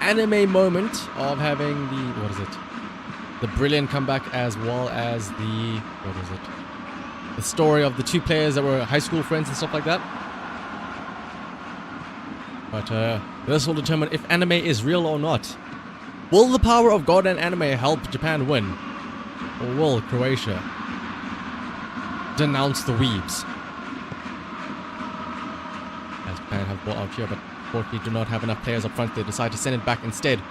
anime moment of having the brilliant comeback, as well as the story of the two players that were high school friends and stuff like that. But this will determine if anime is real or not. Will the power of God and anime help Japan win? Or will Croatia denounce the weebs? As Japan have ball out here, but unfortunately do not have enough players up front. They decide to send it back instead.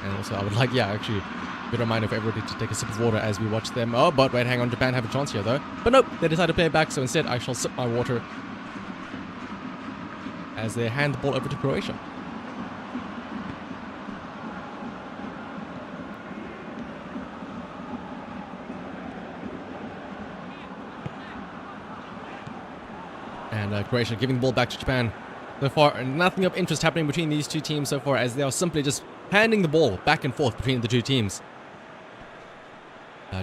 And also I would like, actually, good reminder for everybody to take a sip of water as we watch them. Oh, but wait, hang on, Japan have a chance here though. But nope, they decide to play it back, so instead I shall sip my water as they hand the ball over to Croatia. And Croatia giving the ball back to Japan. So far, nothing of interest happening between these two teams so far, as they are simply just handing the ball back and forth between the two teams.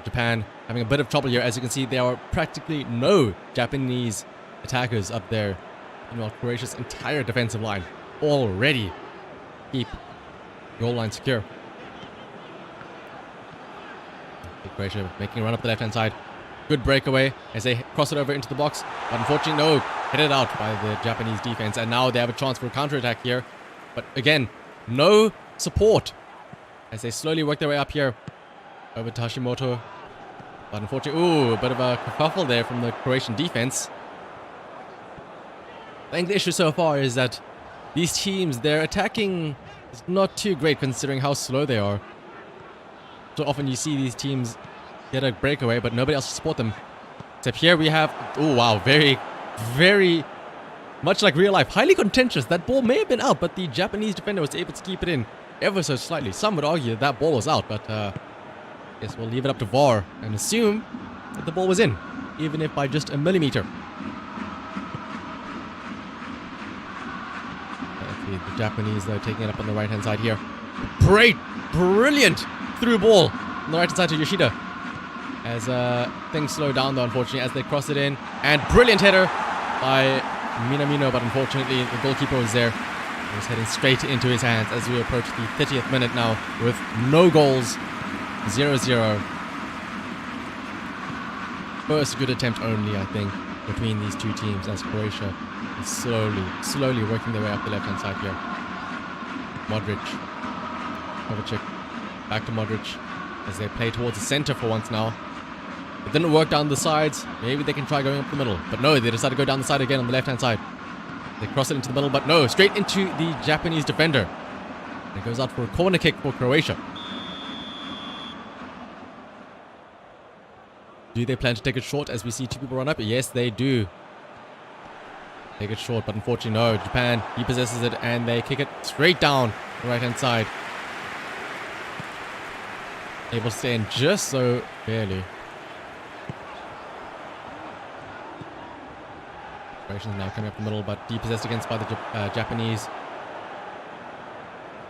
Japan having a bit of trouble here. As you can see, there are practically no Japanese attackers up there. Meanwhile, Croatia's entire defensive line already keep goal line secure. Croatia making a run up the left-hand side. Good breakaway as they cross it over into the box. But unfortunately, no. Headed out by the Japanese defense. And now they have a chance for a counter-attack here. But again, no support as they slowly work their way up here. Over to Hashimoto. But unfortunately, ooh, a bit of a kerfuffle there from the Croatian defense. I think the issue so far is that these teams, their attacking is not too great considering how slow they are. So often you see these teams get a breakaway, but nobody else to support them. Except here we have, oh wow, very, very much like real life, highly contentious. That ball may have been out, but the Japanese defender was able to keep it in ever so slightly. Some would argue that ball was out, but yes, we'll leave it up to VAR and assume that the ball was in, even if by just a millimeter. The Japanese, though, taking it up on the right-hand side here. Great, brilliant through ball on the right-hand side to Yoshida. As things slow down, though, unfortunately, as they cross it in. And brilliant header by Minamino, but unfortunately, the goalkeeper was there. It was heading straight into his hands as we approach the 30th minute now with no goals. 0-0. First good attempt only, I think, between these two teams as Croatia is slowly working their way up the left-hand side here. Modric. Kovacic. Back to Modric as they play towards the center for once now. It didn't work down the sides. Maybe they can try going up the middle. But no, they decide to go down the side again on the left-hand side. They cross it into the middle, but no, straight into the Japanese defender. And it goes out for a corner kick for Croatia. Do they plan to take it short as we see two people run up? Yes, they do. Take it short, but unfortunately, no. Japan repossesses it and they kick it straight down the right-hand side. Able to stay in just so barely. Croatians now coming up the middle, but depossessed against by the Japanese.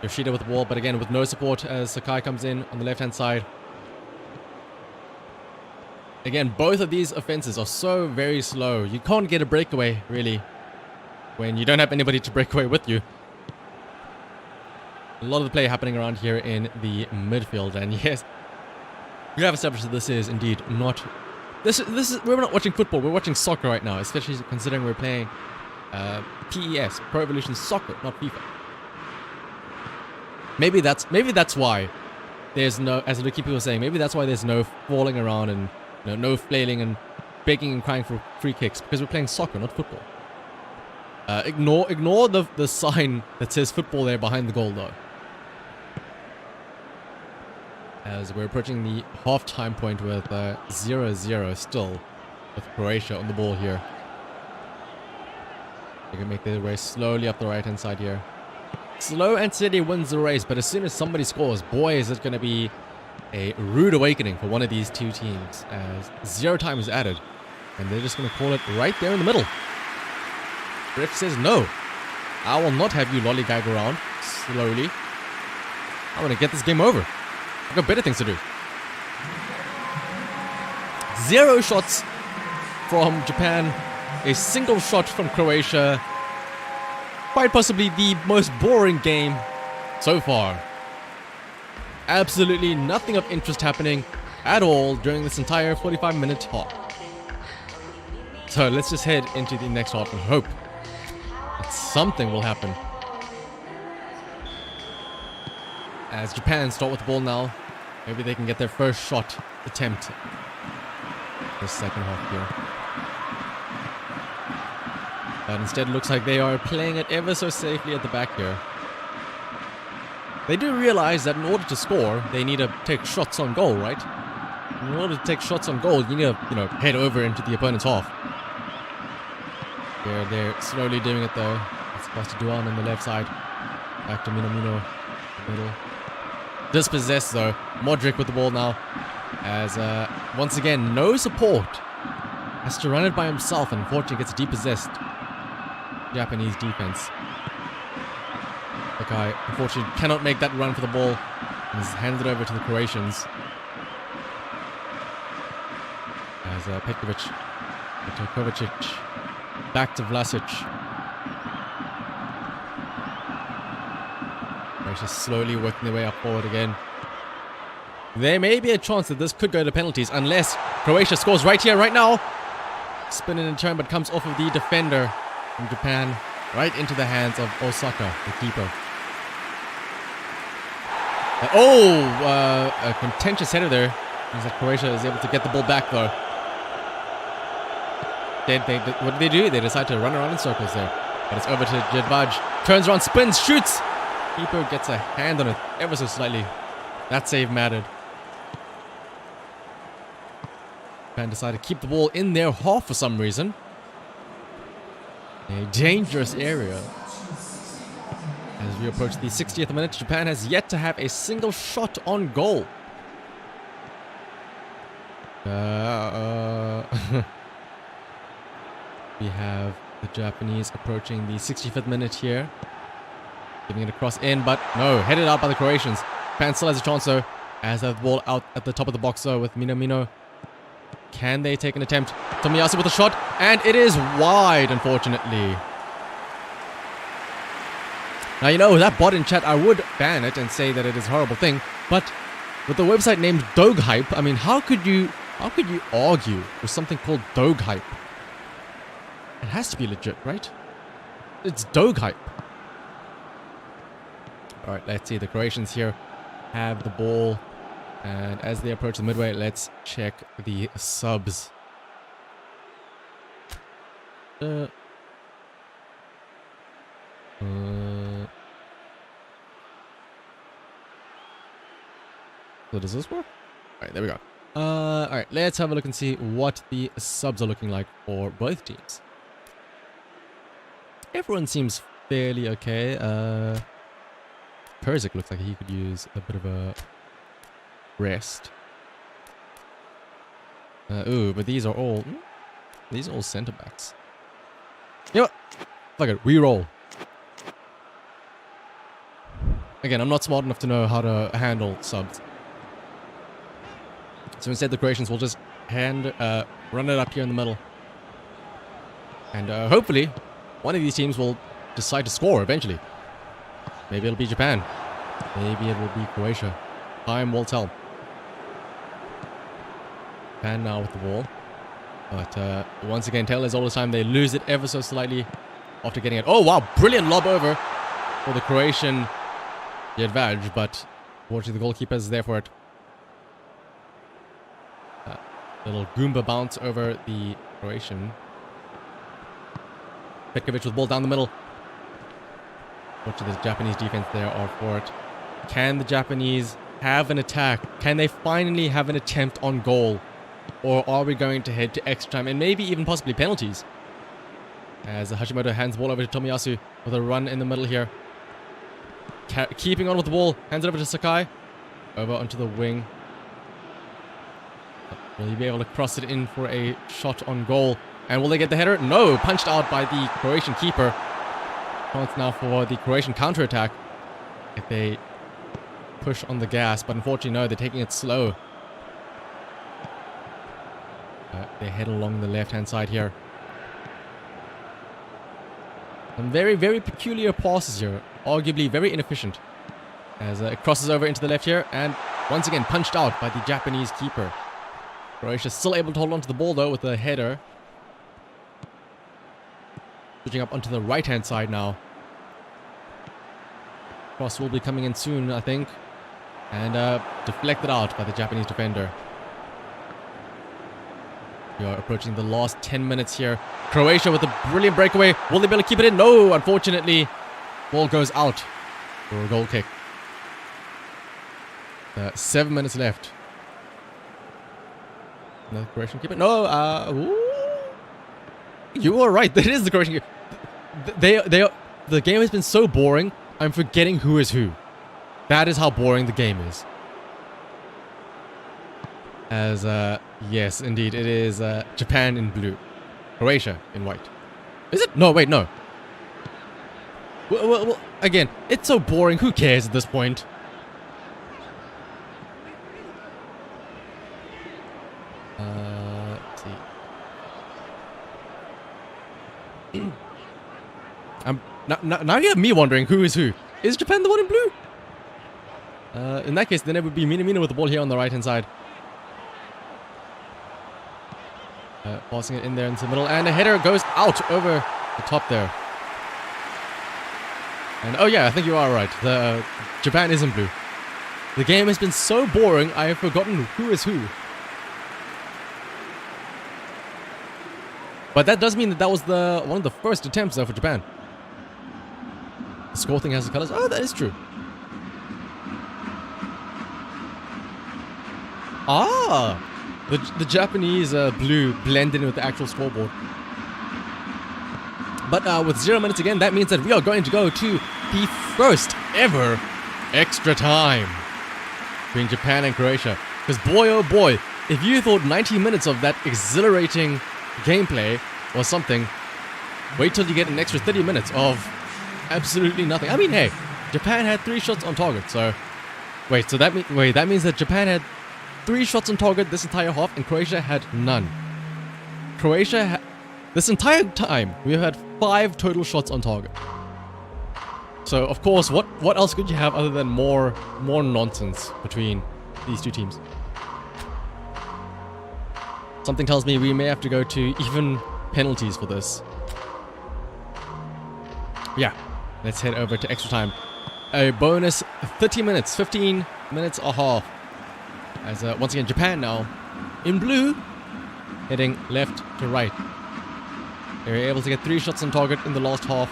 Yoshida with the ball, but again with no support as Sakai comes in on the left-hand side. Again, both of these offenses are so very slow. You can't get a breakaway, really, when you don't have anybody to break away with you. A lot of the play happening around here in the midfield, and yes, we have established that this is indeed not... we're not watching football, we're watching soccer right now, especially considering we're playing PES, Pro Evolution Soccer, not FIFA. Maybe that's why there's no, as the keeper was saying, maybe that's why there's no falling around and no flailing and begging and crying for free kicks, because we're playing soccer, not football. Ignore the sign that says football there behind the goal, though. As we're approaching the half-time point with 0-0 still, with Croatia on the ball here. They can make their way slowly up the right-hand side here. Slow and steady wins the race, but as soon as somebody scores, boy, is it going to be a rude awakening for one of these two teams, as 0 time is added, and they're just going to call it right there in the middle. Ref says, no, I will not have you lollygag around slowly. I'm going to get this game over. I've got better things to do. 0 shots from Japan, a single shot from Croatia. quite possibly the most boring game so far. Absolutely nothing of interest happening at all during this entire 45-minute half. So let's just head into the next half and hope that something will happen. As Japan start with the ball now, maybe they can get their first shot attempt this second half here. But instead it looks like they are playing it ever so safely at the back here. They do realize that in order to score, they need to take shots on goal, right? In order to take shots on goal, you need to, head over into the opponent's half. They're slowly doing it though. It's past Duan on the left side. Back to Mino in the middle. Dispossessed though. Modric with the ball now. As once again, no support. Has to run it by himself and unfortunately gets depossessed. Japanese defense. The guy unfortunately cannot make that run for the ball. And is handed over to the Croatians. As Petkovic. Back to Vlasic. Croatia slowly working their way up forward again. There may be a chance that this could go to penalties unless Croatia scores right here, right now. Spinning in turn, but comes off of the defender from Japan right into the hands of Osaka, the keeper. A contentious header there. Means that Croatia is able to get the ball back though. What do they do? They decide to run around in circles there. But it's over to Jedvaj. Turns around, spins, shoots. Keeper gets a hand on it ever so slightly. That save mattered. Japan decided to keep the ball in their half for some reason. A dangerous area. As we approach the 60th minute, Japan has yet to have a single shot on goal. We have the Japanese approaching the 65th minute here. Giving it a cross in, but no, headed out by the Croatians. Japan still has a chance though, as they have the ball out at the top of the box though with Minamino. Can they take an attempt? Tomiyasu with a shot, and it is wide, unfortunately. Now, with that bot in chat, I would ban it and say that it is a horrible thing, but with the website named Dog Hype, I mean, how could you argue with something called Dog Hype? It has to be legit, right? It's Dog Hype. Alright, let's see. The Croatians here have the ball. And as they approach the midway, let's check the subs. So does this work? Alright, there we go. Alright, let's have a look and see what the subs are looking like for both teams. Everyone seems fairly okay. Persic looks like he could use a bit of a rest. But these are all centre backs. You know what? Fuck it, re-roll. Again, I'm not smart enough to know how to handle subs. So instead, the Croatians will just run it up here in the middle. And hopefully, one of these teams will decide to score eventually. Maybe it'll be Japan. Maybe it will be Croatia. Time will tell. Japan now with the ball. But once again, tail is all the time. They lose it ever so slightly after getting it. Oh, wow. Brilliant lob over for the Croatian Jedvaj. But fortunately, the goalkeeper is there for it. Little Goomba bounce over the Croatian. Petkovic with the ball down the middle. Fortunately, the Japanese defense there are for it. Can the Japanese have an attack? Can they finally have an attempt on goal? Or are we going to head to extra time and maybe even possibly penalties? As Hashimoto hands the ball over to Tomiyasu with a run in the middle here. Keeping on with the ball. Hands it over to Sakai. Over onto the wing. Will he be able to cross it in for a shot on goal? And will they get the header? No! Punched out by the Croatian keeper. Chance now for the Croatian counter-attack. If they push on the gas. But unfortunately, no. They're taking it slow. They head along the left-hand side here. Some very, very peculiar passes here. Arguably very inefficient. As it crosses over into the left here. And once again punched out by the Japanese keeper. Croatia still able to hold on to the ball though with a header. Switching up onto the right-hand side now. Cross will be coming in soon, I think. And deflected out by the Japanese defender. We are approaching the last 10 minutes here. Croatia with a brilliant breakaway. Will they be able to keep it in? No, unfortunately. Ball goes out for a goal kick. 7 minutes left. Another Croatian keeper. No, you are right. That is the Croatian keeper. The game has been so boring, I'm forgetting who is who. That is how boring the game is. As, yes, indeed, it is Japan in blue. Croatia in white. Is it? No, wait, no. Well, again, it's so boring. Who cares at this point? Let's see. Now you have me wondering who is who. Is Japan the one in blue? In that case, then it would be Minamino with the ball here on the right-hand side. Passing it in there into the middle, and a header goes out over the top there. And oh yeah, I think you are right. The Japan is in blue. The game has been so boring, I have forgotten who is who. But that does mean that was one of the first attempts though for Japan. The score thing has the colors. Oh, that is true. Ah! The Japanese blue blended in with the actual scoreboard. But with 0 minutes again, that means that we are going to go to the first ever extra time between Japan and Croatia. Because boy oh boy, if you thought 90 minutes of that exhilarating gameplay was something, wait till you get an extra 30 minutes of absolutely nothing. I mean, hey, Japan had 3 shots on target, so... Wait, so that means that Japan had 3 shots on target this entire half, and Croatia had none. This entire time, we have had 5 total shots on target. So, of course, what else could you have other than more nonsense between these two teams? Something tells me we may have to go to even penalties for this. Yeah, let's head over to extra time. A bonus 30 minutes, 15 minutes a half. As once again, Japan now in blue, heading left to right. They were able to get 3 shots on target in the last half.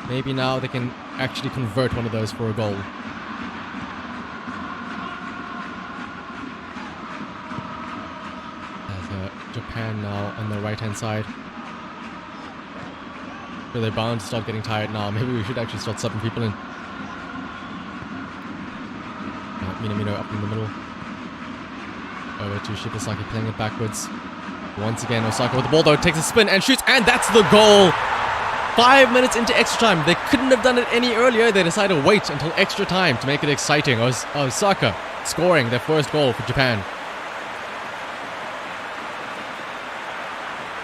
Maybe now they can actually convert one of those for a goal. As Japan now on the right-hand side. So they're bound to start getting tired now. Maybe we should actually start subbing people in. Minamino up in the middle. Over to Shibasaki playing it backwards. Once again, Osaka with the ball though, takes a spin and shoots, and that's the goal! 5 minutes into extra time. They couldn't have done it any earlier. They decided to wait until extra time to make it exciting. Osaka scoring their first goal for Japan.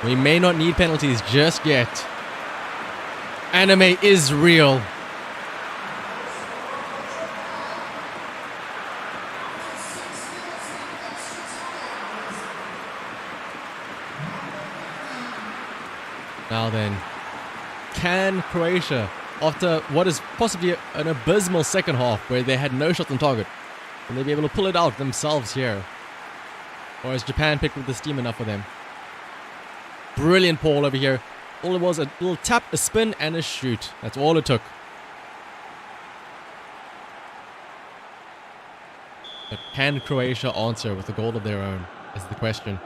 We may not need penalties just yet. Anime is real. Now then, can Croatia, after what is possibly an abysmal second half where they had no shots on target, will they be able to pull it out themselves here? Or has Japan picked up the steam enough for them? Brilliant ball over here. All it was, a little tap, a spin, and a shoot. That's all it took. But can Croatia answer with a goal of their own, is the question.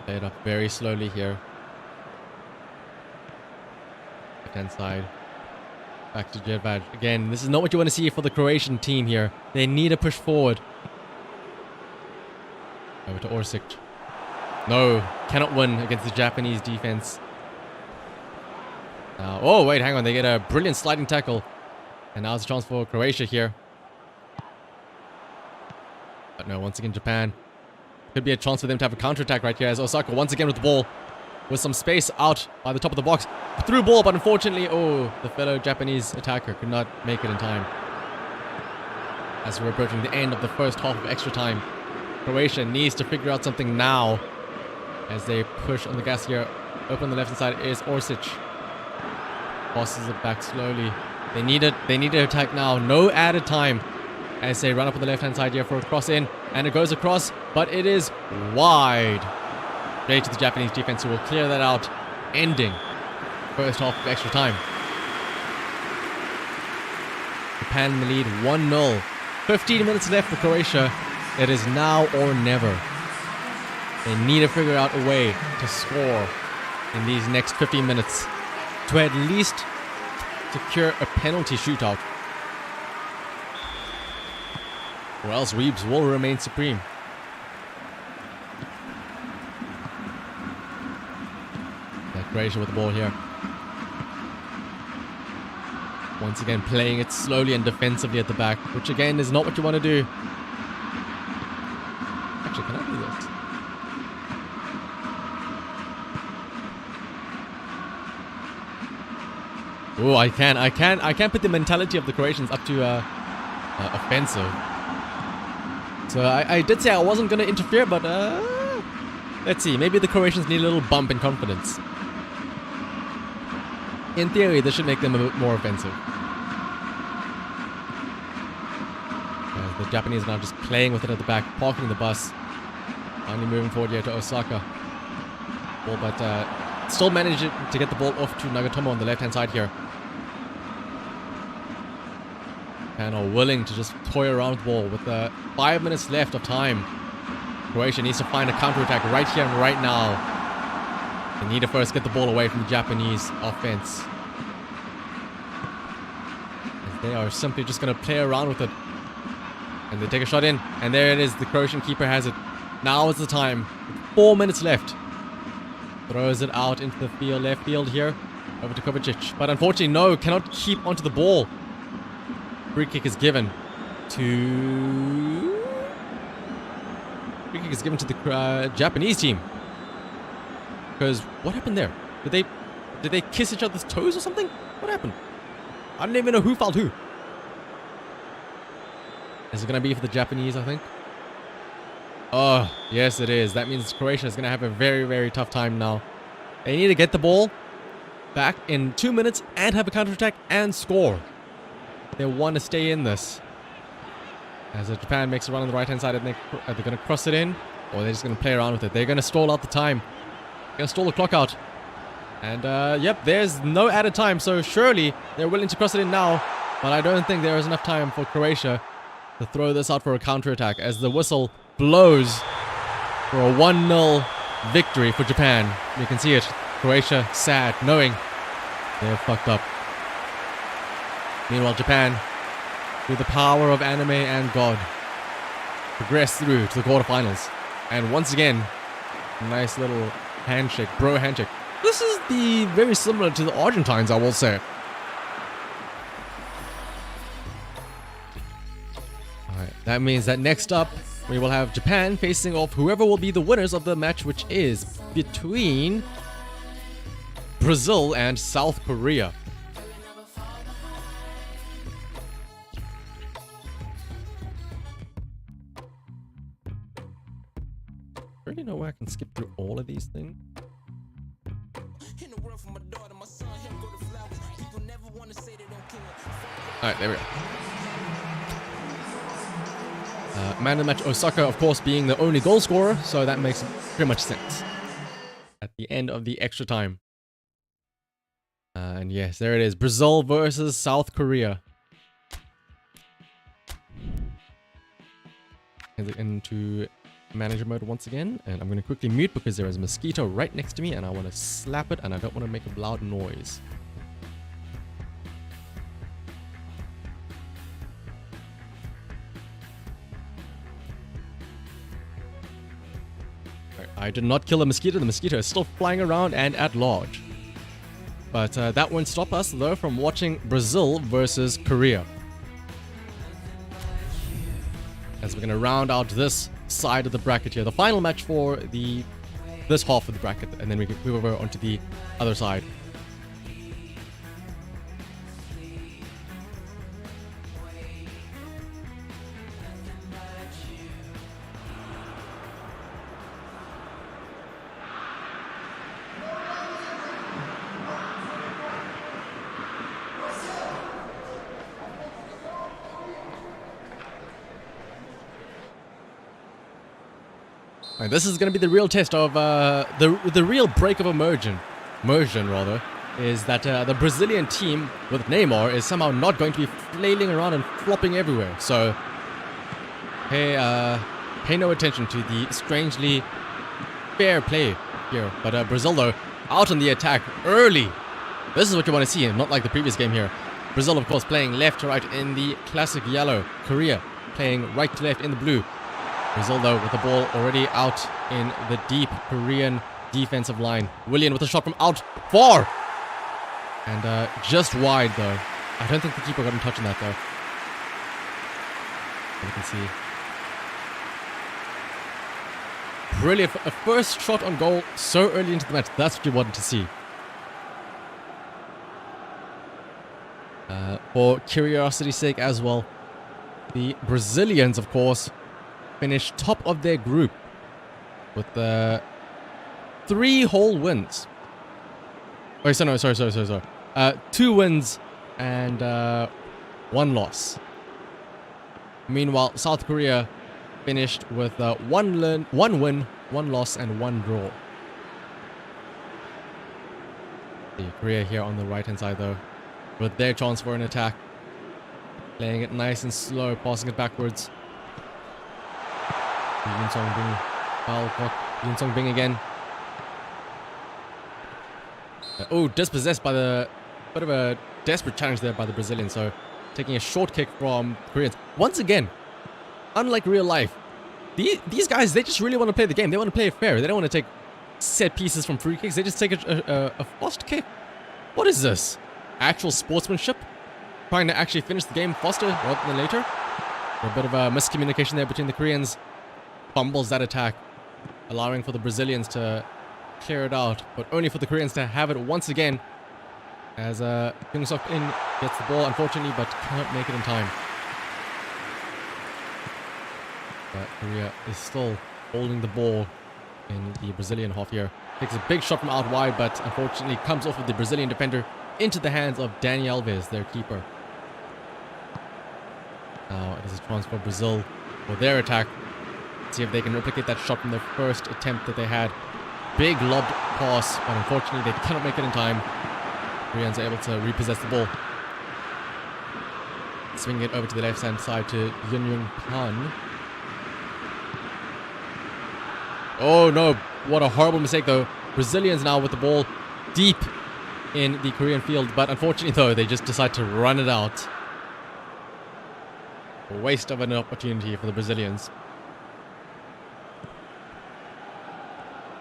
Play it up very slowly here. Left-hand side. Back to Jedvaj. Again, this is not what you want to see for the Croatian team here. They need to push forward. Over to Orsic. No, cannot win against the Japanese defense. Now, oh wait, hang on. They get a brilliant sliding tackle. And now it's a chance for Croatia here. But no, once again, Japan Could be a chance for them to have a counter-attack right here as Osaka once again with the ball. With some space out by the top of the box. Through ball, but unfortunately, the fellow Japanese attacker could not make it in time. As we're approaching the end of the first half of extra time, Croatia needs to figure out something now as they push on the gas here. Open on the left-hand side is Orsic. Passes it back slowly. They need it. They need to attack now. No added time as they run up on the left-hand side here for a cross in. And it goes across, but it is wide. Straight to the Japanese defense who will clear that out, ending first half of extra time. Japan in the lead 1-0. 15 minutes left for Croatia. It is now or never. They need to figure out a way to score in these next 15 minutes to at least secure a penalty shootout. Or else Weebs will remain supreme. Croatia with the ball here. Once again playing it slowly and defensively at the back, which again is not what you want to do. Actually, can I do that? Oh, I can put the mentality of the Croatians up to offensive. So I did say I wasn't going to interfere, but let's see. Maybe the Croatians need a little bump in confidence. In theory, this should make them a bit more offensive. The Japanese are now just playing with it at the back, parking the bus. Finally moving forward here to Osaka. Ball, but still managed to get the ball off to Nagatomo on the left-hand side here. And are willing to just toy around with the ball with 5 minutes left of time. Croatia needs to find a counter-attack right here and right now. They need to first get the ball away from the Japanese offense. As they are simply just going to play around with it. And they take a shot in. And there it is. The Croatian keeper has it. Now is the time. 4 minutes left. Throws it out into the field, left field here. Over to Kovacic. But unfortunately, no. Cannot keep onto the ball. Free kick is given to... Free kick is given to the Japanese team. Because what happened there? Did they kiss each other's toes or something? What happened? I don't even know who fouled who. Is it going to be for the Japanese, I think? Oh, yes it is. That means Croatia is going to have a very, very tough time now. They need to get the ball back in 2 minutes and have a counter-attack and score. They want to stay in this. As Japan makes a run on the right-hand side, they're going to cross it in, or they're just going to play around with it. They're going to stall out the time. Gonna stall the clock out. And yep, there's no added time, so surely they're willing to cross it in now. But I don't think there is enough time for Croatia to throw this out for a counter-attack as the whistle blows for a 1-0 victory for Japan. You can see it. Croatia sad, knowing they're fucked up. Meanwhile, Japan, through the power of anime and God, progress through to the quarterfinals. And once again, nice little handshake, bro handshake. This is very similar to the Argentines, I will say. Alright, that means that next up, we will have Japan facing off whoever will be the winners of the match, which is between Brazil and South Korea. I already know where I can skip through all of these things. Alright, there we go. Man of the match, Osaka, of course, being the only goal scorer, so that makes pretty much sense. At the end of the extra time. And yes, there it is. Brazil versus South Korea. Into manager mode once again, and I'm going to quickly mute because there is a mosquito right next to me and I want to slap it and I don't want to make a loud noise. I did not kill the mosquito is still flying around and at large. But that won't stop us though from watching Brazil versus Korea. As we're going to round out this side of the bracket here. The final match for this half of the bracket, and then we move over onto the other side. And this is going to be the real test of the real break of immersion rather, is that the Brazilian team with Neymar is somehow not going to be flailing around and flopping everywhere. So pay no attention to the strangely fair play here. But Brazil, though, out on the attack early. This is what you want to see, not like the previous game here. Brazil, of course, playing left to right in the classic yellow. Korea playing right to left in the blue. Brazil, though, with the ball already out in the deep Korean defensive line. Willian with a shot from out far. And just wide, though. I don't think the keeper got in touch on that, though. You can see. Brilliant. A first shot on goal so early into the match. That's what you wanted to see. For curiosity's sake as well, the Brazilians, of course, finished top of their group with 3 whole wins. Oh, sorry. 2 wins and 1 loss. Meanwhile, South Korea finished with 1 win, 1 loss, and 1 draw. The Korea here on the right-hand side, though, with their chance for an attack. Playing it nice and slow, passing it backwards. Yoon Song-bin, foul caught. Yoon Song-bin again. Dispossessed by the bit of a desperate challenge there by the Brazilians. So taking a short kick from Koreans. Once again, unlike real life, these guys, they just really want to play the game. They want to play it fair. They don't want to take set pieces from free kicks. They just take a fast kick. What is this? Actual sportsmanship? Trying to actually finish the game faster rather than later? A bit of a miscommunication there between the Koreans. Fumbles that attack, allowing for the Brazilians to clear it out, but only for the Koreans to have it once again, as Kyung Sok In gets the ball, unfortunately, but cannot make it in time. But Korea is still holding the ball in the Brazilian half here. Takes a big shot from out wide, but unfortunately comes off of the Brazilian defender into the hands of Dani Alves, their keeper. Now it is a chance for Brazil for their attack. See if they can replicate that shot from their first attempt that they had. Big lobbed pass, but unfortunately they cannot make it in time. Koreans are able to repossess the ball. Swinging it over to the left-hand side to Yun Young Pan. Oh no, what a horrible mistake though. Brazilians now with the ball deep in the Korean field, but unfortunately though, they just decide to run it out. A waste of an opportunity for the Brazilians.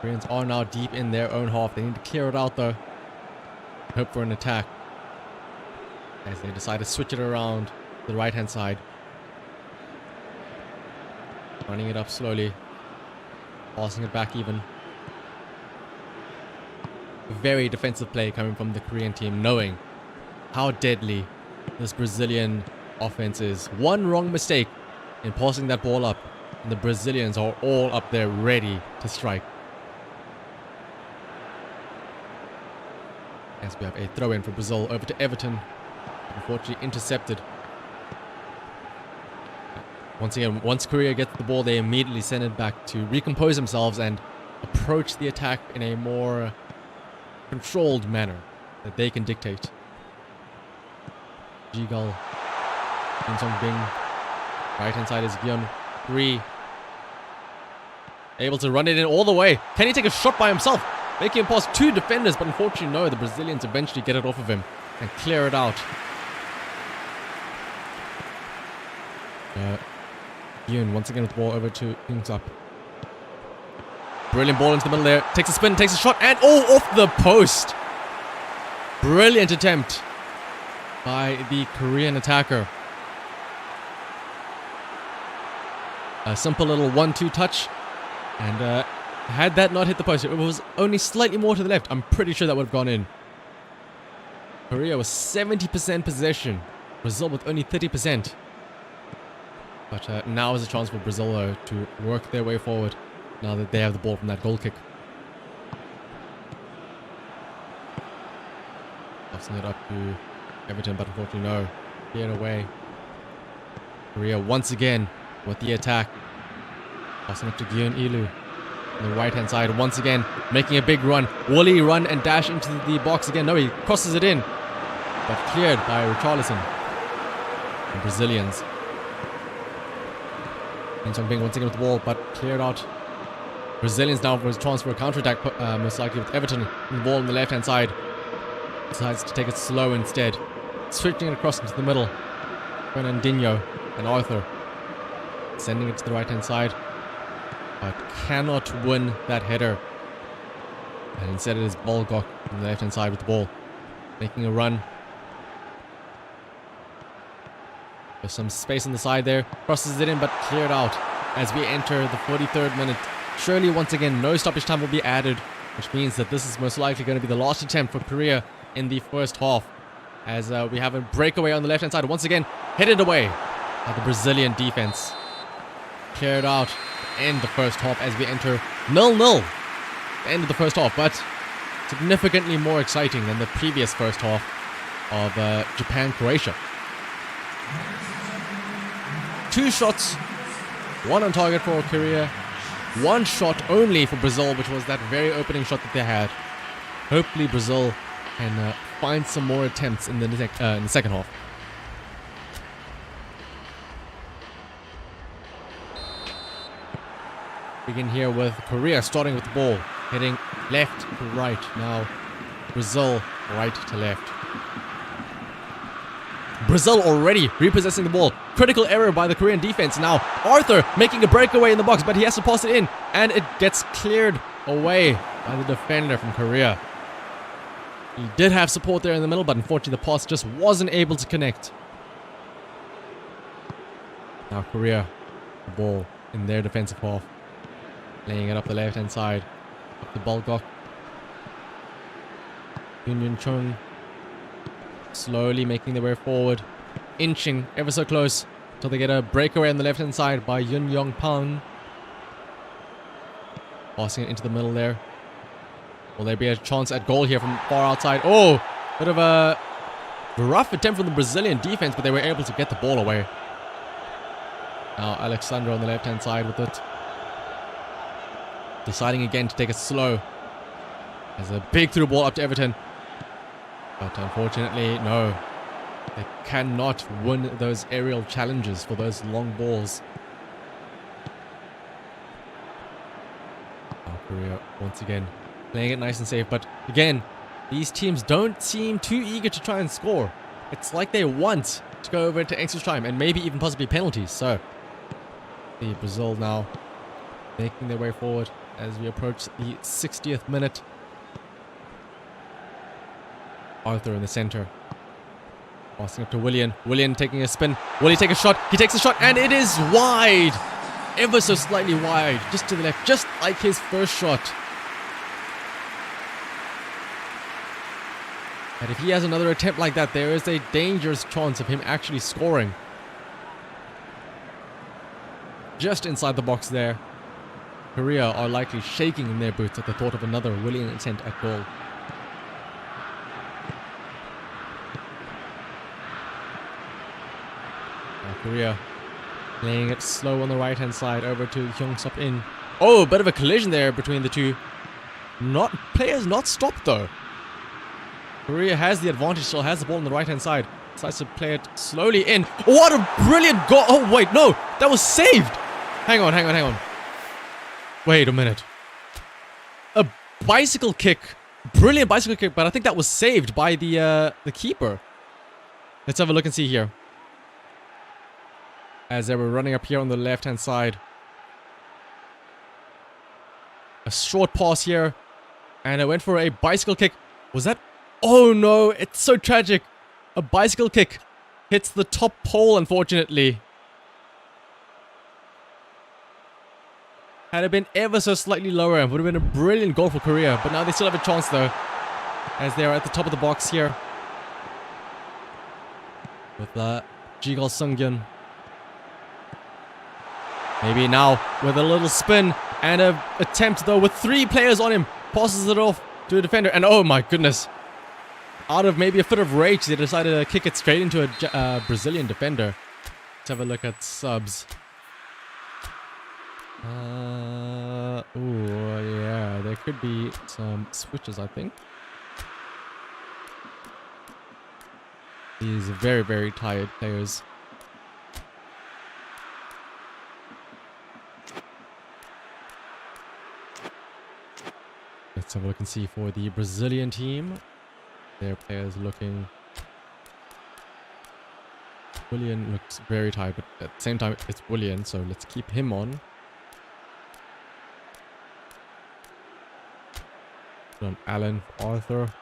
Koreans are now deep in their own half. They need to clear it out though. Hope for an attack. As they decide to switch it around to the right-hand side. Running it up slowly. Passing it back even. Very defensive play coming from the Korean team, knowing how deadly this Brazilian offense is. One wrong mistake in passing that ball up, and the Brazilians are all up there ready to strike. As we have a throw-in for Brazil over to Everton. Unfortunately intercepted. Once again, once Korea gets the ball, they immediately send it back to recompose themselves and approach the attack in a more controlled manner that they can dictate. Jigal, Kim Song-bin, right-hand side is Gyun, 3. Able to run it in all the way. Can he take a shot by himself? Making him pass 2 defenders, but unfortunately no, the Brazilians eventually get it off of him and clear it out. Yoon once again with the ball over to Kyung-Sup. Brilliant ball into the middle there. Takes a spin, takes a shot, and off the post. Brilliant attempt by the Korean attacker. A simple little 1-2 touch. And had that not hit the post, it was only slightly more to the left. I'm pretty sure that would have gone in. Korea was 70% possession. Brazil with only 30%. But now is a chance for Brazil, though, to work their way forward now that they have the ball from that goal kick. Passing it up to Everton, but unfortunately no. Cleared away. Korea once again with the attack. Passing up to Gyun Ilu on the right hand side once again, making a big run. Will he run and dash into the box again? No, he crosses it in, but cleared by Richarlison. The Brazilians. And Song Bing once again with the ball, but cleared out. Brazilians now for his transfer counter-attack, most likely with Everton in the ball on the left hand side. Decides to take it slow instead. Switching it across into the middle. Fernandinho and Arthur. Sending it to the right hand side. But cannot win that header. And instead it is Bolgok on the left hand side with the ball. Making a run. There's some space on the side there. Crosses it in but cleared out as we enter the 43rd minute. Surely once again no stoppage time will be added, which means that this is most likely going to be the last attempt for Korea in the first half. As we have a breakaway on the left hand side. Once again headed away by the Brazilian defense. Cleared out to end the first half as we enter 0-0. The end of the first half, but significantly more exciting than the previous first half of Japan-Croatia. 2 shots, 1 on target for Korea, 1 shot only for Brazil, which was that very opening shot that they had. Hopefully Brazil can find some more attempts in the second half. Begin here with Korea starting with the ball, heading left to right. Now Brazil right to left. Brazil already repossessing the ball. Critical error by the Korean defense. Now Arthur making a breakaway in the box, but he has to pass it in, and it gets cleared away by the defender from Korea. He did have support there in the middle, but unfortunately the pass just wasn't able to connect. Now Korea, the ball in their defensive half. Laying it up the left hand side. Up to Bolgok. Yun Chung slowly making their way forward. Inching ever so close until they get a breakaway on the left hand side by Yun Yong Pan. Passing it into the middle there. Will there be a chance at goal here from far outside? Oh, bit of a rough attempt from the Brazilian defense, but they were able to get the ball away. Now Alexandra on the left hand side with it. Deciding again to take it slow. There's a big through ball up to Everton. But unfortunately, no. They cannot win those aerial challenges for those long balls. South Korea once again playing it nice and safe. But again, these teams don't seem too eager to try and score. It's like they want to go over to extra time and maybe even possibly penalties. So, the Brazil now making their way forward as we approach the 60th minute. Arthur in the center. Passing up to Willian. Willian taking a spin. Will he take a shot? He takes a shot and it is wide. Ever so slightly wide. Just to the left. Just like his first shot. But if he has another attempt like that, there is a dangerous chance of him actually scoring. Just inside the box there. Korea are likely shaking in their boots at the thought of another Willian attempt at goal. Now Korea playing it slow on the right hand side over to Hyung-Sop In. Oh, a bit of a collision there between the two. Players not stopped though. Korea has the advantage, still has the ball on the right hand side. Decides to play it slowly in. What a brilliant goal! Oh wait, no, that was saved. Hang on. Wait a minute. A bicycle kick. Brilliant bicycle kick, but I think that was saved by the keeper. Let's have a look and see here. As they were running up here on the left-hand side. A short pass here. And I went for a bicycle kick. Was that... Oh no, it's so tragic. A bicycle kick hits the top pole, unfortunately. Had it been ever so slightly lower, it would have been a brilliant goal for Korea. But now they still have a chance though, as they are at the top of the box here. With Jigal Sungyeon. Maybe now with a little spin and an attempt though with 3 players on him. Passes it off to a defender, and oh my goodness. Out of maybe a fit of rage, they decided to kick it straight into a Brazilian defender. Let's have a look at subs. Yeah, there could be some switches, I think. These very, very tired players. Let's have a look and see for the Brazilian team. Their players looking... Willian looks very tired, but at the same time, it's Willian, so let's keep him on. On Alan, Arthur.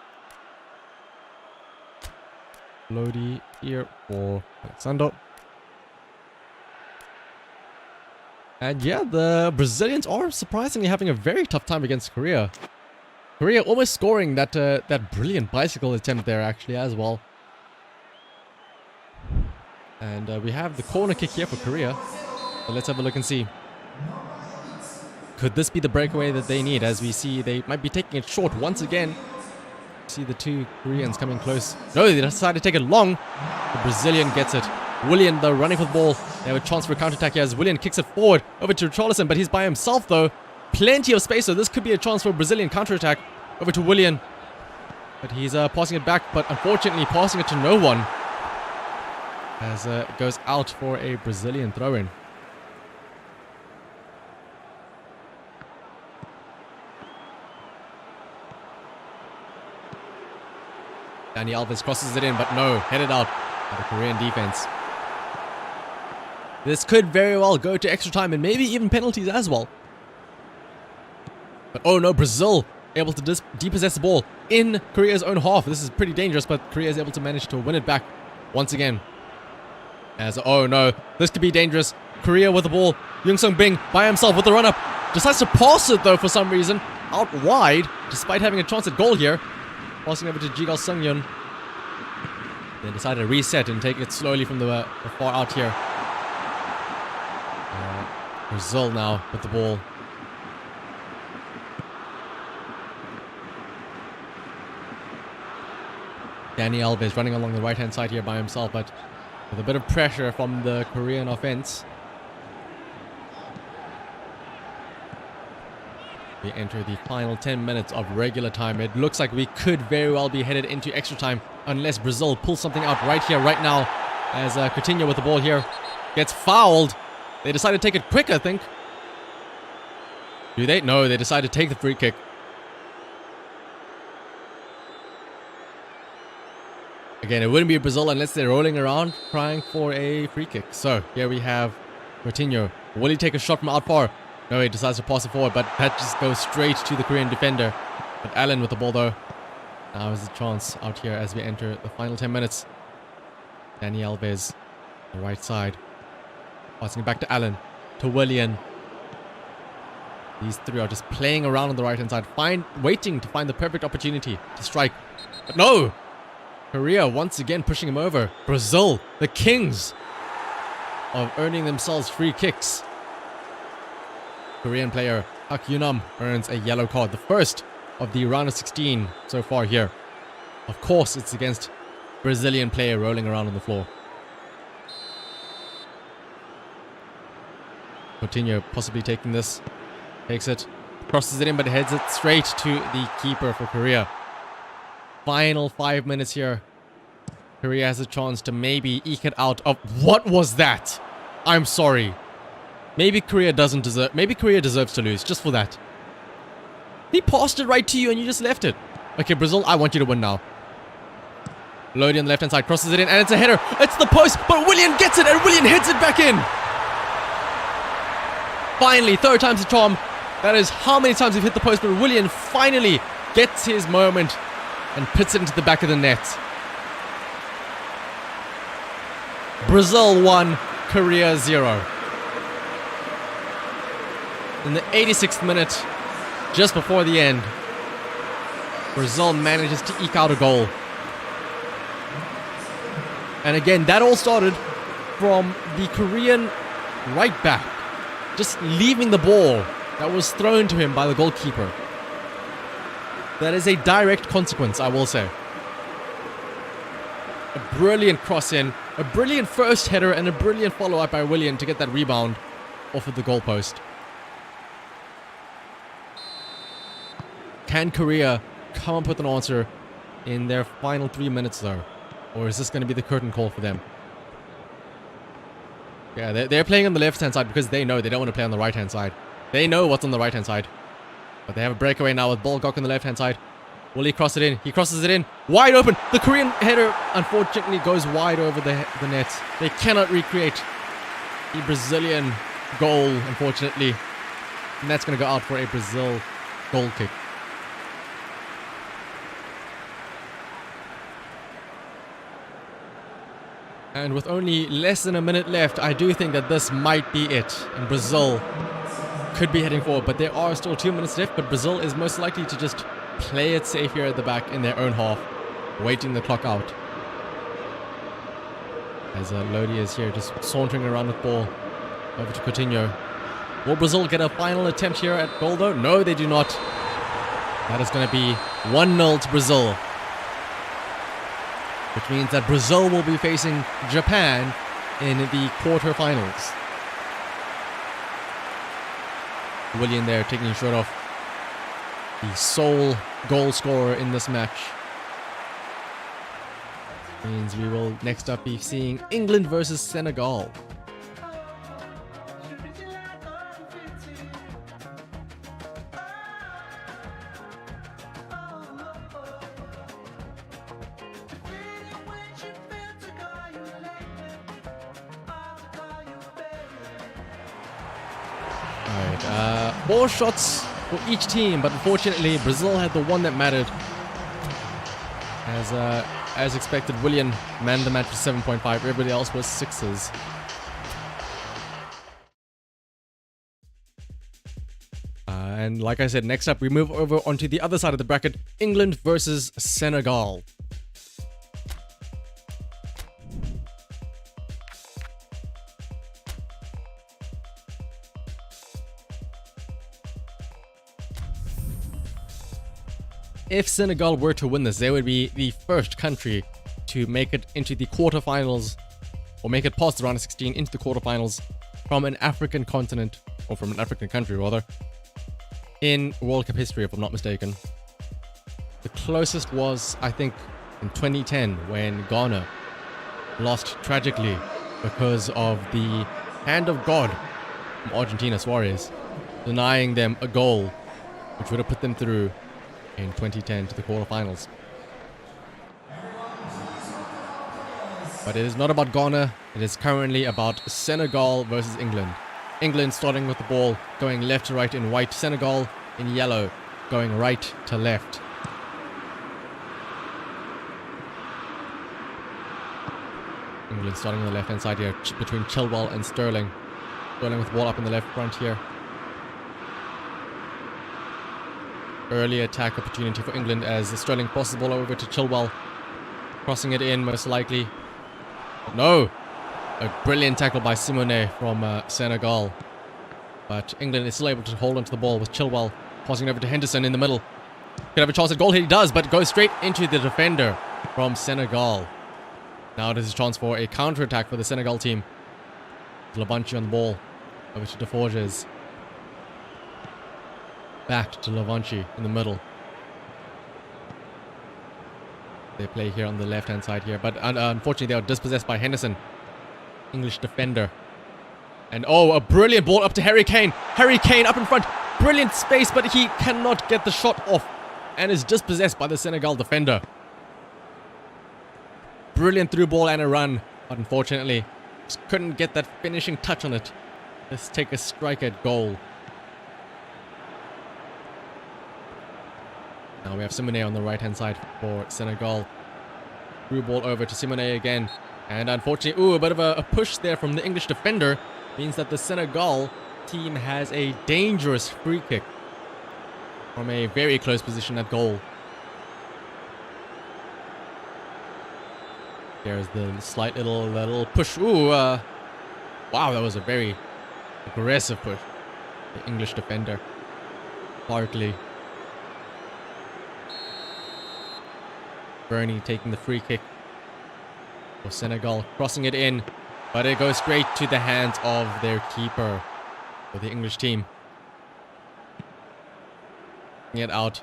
Lodi here for Alexander. And yeah, the Brazilians are surprisingly having a very tough time against Korea. Korea almost scoring that that brilliant bicycle attempt there actually as well. And we have the corner kick here for Korea. So let's have a look and see. Could this be the breakaway that they need? As we see, they might be taking it short once again. See the 2 Koreans coming close. No, they decided to take it long. The Brazilian gets it. Willian, though, running for the ball. They have a chance for a counter-attack here as Willian kicks it forward over to Richarlison, but he's by himself, though. Plenty of space, so this could be a chance for a Brazilian counter-attack over to Willian. But he's passing it back, but unfortunately passing it to no one. As it goes out for a Brazilian throw-in. Dani Alves crosses it in, but no, headed out by the Korean defense. This could very well go to extra time and maybe even penalties as well. But oh no, Brazil able to depossess the ball in Korea's own half. This is pretty dangerous, but Korea is able to manage to win it back once again. As oh no, this could be dangerous. Korea with the ball. Young Sung Bin by himself with the run-up. Decides to pass it though for some reason. Out wide, despite having a chance at goal here. Passing over to Jigal Sungyeon. Then decided to reset and take it slowly from the far out here. Brazil now with the ball. Dani Alves running along the right-hand side here by himself, but with a bit of pressure from the Korean offense. We enter the final 10 minutes of regular time. It looks like we could very well be headed into extra time unless Brazil pulls something out right here, right now. As Coutinho with the ball here gets fouled. They decide to take it quick, I think. Do they? No, they decide to take the free kick. Again, it wouldn't be Brazil unless they're rolling around trying for a free kick. So, here we have Coutinho. Will he take a shot from out far? No, he decides to pass it forward, but that just goes straight to the Korean defender. But Allen with the ball, though. Now is the chance out here as we enter the final 10 minutes. Dani Alves, the right side. Passing it back to Allen. To Willian. These 3 are just playing around on the right-hand side. Waiting to find the perfect opportunity to strike. But no! Korea once again pushing him over. Brazil, the kings of earning themselves free kicks. Korean player Hak Yunam earns a yellow card. The first of the round of 16 so far here. Of course, it's against Brazilian player rolling around on the floor. Coutinho possibly taking this. Takes it. Crosses it in, but heads it straight to the keeper for Korea. Final 5 minutes here. Korea has a chance to maybe eke it out of... What was that? I'm sorry. Maybe Korea deserves to lose, just for that. He passed it right to you and you just left it. Okay, Brazil, I want you to win now. Lodi on the left-hand side, crosses it in, and it's a header. It's the post, but Willian gets it, and Willian hits it back in. Finally, 3rd time's the charm. That is how many times we've hit the post, but Willian finally gets his moment and puts it into the back of the net. Brazil 1, Korea 0. In the 86th minute, just before the end, Brazil manages to eke out a goal. And again, that all started from the Korean right back, just leaving the ball that was thrown to him by the goalkeeper. That is a direct consequence, I will say. A brilliant cross in, a brilliant first header, and a brilliant follow-up by Willian to get that rebound off of the goalpost. Can Korea come up with an answer in their final 3 minutes though? Or is this going to be the curtain call for them? Yeah, they're playing on the left-hand side because they know they don't want to play on the right-hand side. They know what's on the right-hand side. But they have a breakaway now with Bulgok on the left-hand side. Will he cross it in? He crosses it in. Wide open. The Korean header, unfortunately, goes wide over the net. They cannot recreate the Brazilian goal, unfortunately. And that's going to go out for a Brazil goal kick. And with only less than a minute left, I do think that this might be it. And Brazil could be heading forward. But there are still 2 minutes left. But Brazil is most likely to just play it safe here at the back in their own half, waiting the clock out. As Lodi is here just sauntering around with ball over to Coutinho. Will Brazil get a final attempt here at goal though? No, they do not. That is going to be 1-0 to Brazil. Which means that Brazil will be facing Japan in the quarterfinals. Willian there taking his shirt off. The sole goal scorer in this match. Means we will next up be seeing England versus Senegal. Alright, 4 shots for each team, but unfortunately Brazil had the one that mattered. As expected, Willian manned the match with 7.5. Everybody else was 6s. And like I said, next up we move over onto the other side of the bracket. England versus Senegal. If Senegal were to win this, they would be the first country to make it into the quarterfinals, or make it past the round of 16 into the quarterfinals from an African continent, or from an African country rather, in World Cup history, if I'm not mistaken. The closest was, I think, in 2010 when Ghana lost tragically because of the hand of God from Argentina, Suarez, denying them a goal which would have put them through in 2010 to the quarterfinals. But it is not about Ghana, it is currently about Senegal versus England. England starting with the ball, going left to right in white. Senegal in yellow, going right to left. England starting on the left hand side here, between Chilwell and Sterling. Sterling with the ball up in the left front here. Early attack opportunity for England as Sterling crosses the ball over to Chilwell. Crossing it in, most likely. No! A brilliant tackle by Simone from Senegal. But England is still able to hold onto the ball with Chilwell passing over to Henderson in the middle. Could have a chance at goal here, he does, but goes straight into the defender from Senegal. Now this is a chance for a counter-attack for the Senegal team. Lavanchi on the ball. Over to Deforges. Back to Lavanchi in the middle. They play here on the left-hand side here, but unfortunately they are dispossessed by Henderson. English defender. And oh, a brilliant ball up to Harry Kane. Harry Kane up in front. Brilliant space, but he cannot get the shot off and is dispossessed by the Senegal defender. Brilliant through ball and a run, but unfortunately just couldn't get that finishing touch on it. Let's take a strike at goal. Now we have Simone on the right-hand side for Senegal. Through ball over to Simone again. And unfortunately, a bit of a push there from the English defender means that the Senegal team has a dangerous free kick from a very close position at goal. There's the slight little push. Ooh, wow, that was a very aggressive push. The English defender, Barkley. Bernie taking the free kick for Senegal, crossing it in, but it goes straight to the hands of their keeper for the English team. It out.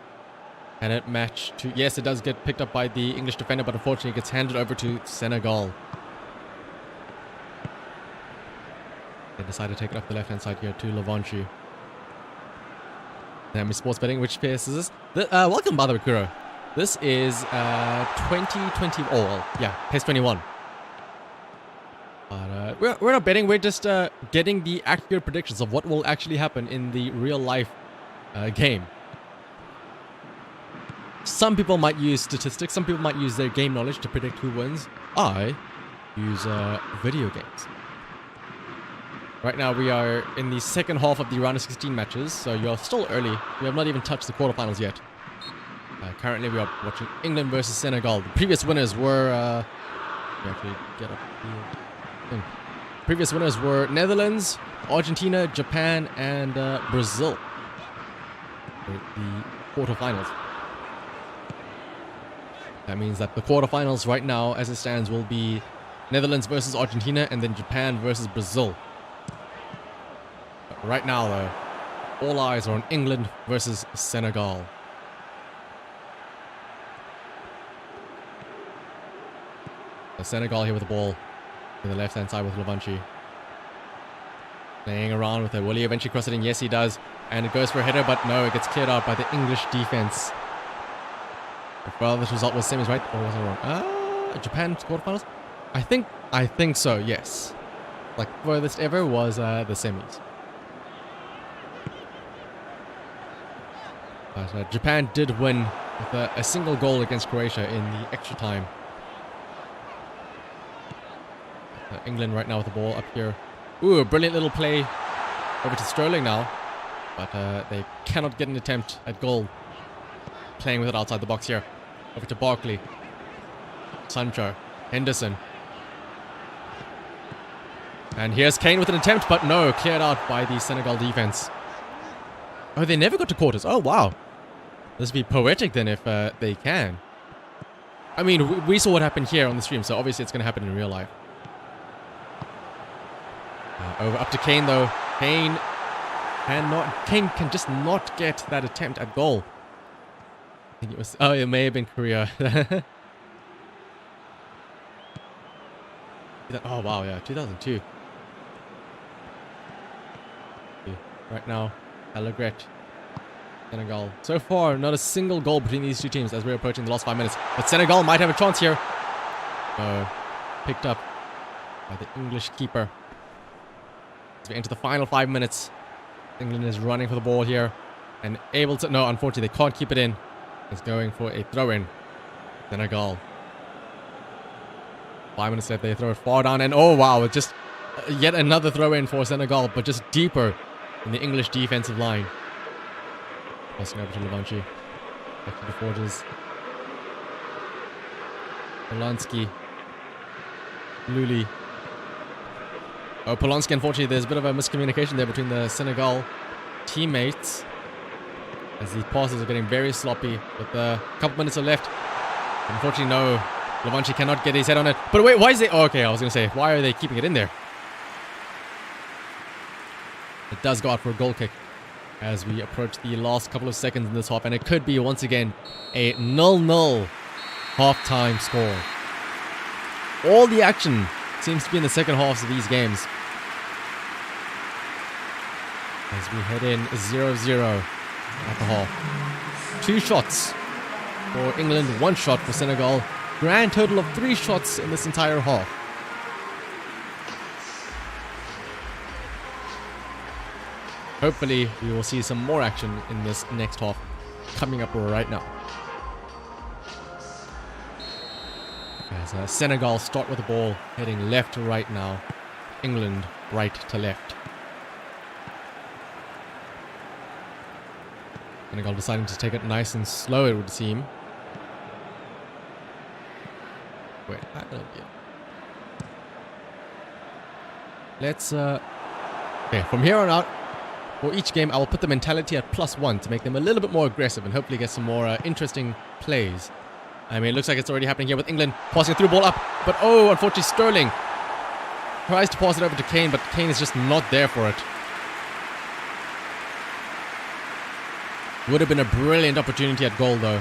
And it matched to... Yes, it does get picked up by the English defender, but unfortunately it gets handed over to Senegal. They decide to take it off the left-hand side here to Lavanchi. Dynamic Sports Betting, which PS is this? Welcome, by the way, Kuro. This is 2020... Oh, well, yeah, PES 21. But we're not betting, we're just getting the accurate predictions of what will actually happen in the real-life game. Some people might use statistics, some people might use their game knowledge to predict who wins. I use video games. Right now we are in the second half of the round of 16 matches, so you're still early. We have not even touched the quarterfinals yet. Currently we are watching England versus Senegal. The previous winners were... Previous winners were Netherlands, Argentina, Japan, and Brazil. For the quarterfinals. That means that the quarterfinals right now, as it stands, will be Netherlands versus Argentina and then Japan versus Brazil. But right now, though, all eyes are on England versus Senegal. So Senegal here with the ball to the left-hand side with Lavanchi. Playing around with it. Will he eventually cross it in? Yes, he does. And it goes for a header, but no, it gets cleared out by the English defense. Well, this result was semis, right? Or was I wrong? Japan quarterfinals? I think so, yes. Like, furthest ever was the semis. But Japan did win with a single goal against Croatia in the extra time. England right now with the ball up here. Ooh, a brilliant little play over to Sterling now. But they cannot get an attempt at goal. Playing with it outside the box here. Over to Barkley. Sancho. Henderson. And here's Kane with an attempt, but no, cleared out by the Senegal defense. Oh, they never got to quarters. Oh, wow. This would be poetic then if they can. I mean, we saw what happened here on the stream, so obviously it's going to happen in real life. Over up to Kane, though. Kane can just not get that attempt at goal. I think it was... Oh, it may have been Korea. Oh, wow, yeah. 2002. Right now, Allegret, Senegal. So far, not a single goal between these two teams as we're approaching the last 5 minutes. But Senegal might have a chance here. Picked up by the English keeper. As we enter the final 5 minutes. England is running for the ball here. And able to... No, unfortunately, they can't keep it in. It's going for a throw-in. Senegal. 5 minutes left. They throw it far down. And oh, wow. It's just yet another throw-in for Senegal. But just deeper in the English defensive line. Passing over to Lavanchi. Back to the forges. Polanski. Luli. Oh, Polanski, unfortunately, there's a bit of a miscommunication there between the Senegal teammates. As these passes are getting very sloppy with a couple minutes left. Unfortunately, no. Lavanchi cannot get his head on it. But wait, why is it... Oh, okay, I was going to say, why are they keeping it in there? It does go out for a goal kick as we approach the last couple of seconds in this half. And it could be, once again, a 0-0 half-time score. All the action seems to be in the second halves of these games. As we head in 0-0 at the half. 2 shots for England, 1 shot for Senegal. Grand total of 3 shots in this entire half. Hopefully, we will see some more action in this next half coming up right now. As Senegal start with the ball, heading left to right now. England right to left. Senegal deciding to take it nice and slow, it would seem. Wait, I don't know. Let's, okay, from here on out, for each game, I will put the mentality at +1 to make them a little bit more aggressive and hopefully get some more interesting plays. I mean, it looks like it's already happening here with England. Passing a through ball up, but oh, unfortunately, Sterling tries to pass it over to Kane, but Kane is just not there for it. Would have been a brilliant opportunity at goal, though.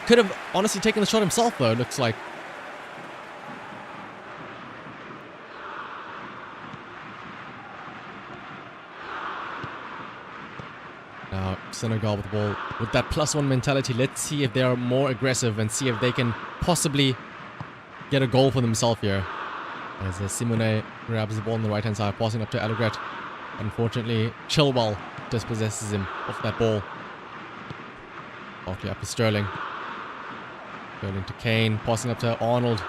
Could have honestly taken the shot himself, though, it looks like. Now, Senegal with the ball. With that +1 mentality, let's see if they are more aggressive and see if they can possibly get a goal for themselves here. As Simone grabs the ball on the right-hand side, passing up to Allegret. Unfortunately, Chilwell dispossesses him of that ball. Barkley up to Sterling. Sterling to Kane, passing up to Arnold.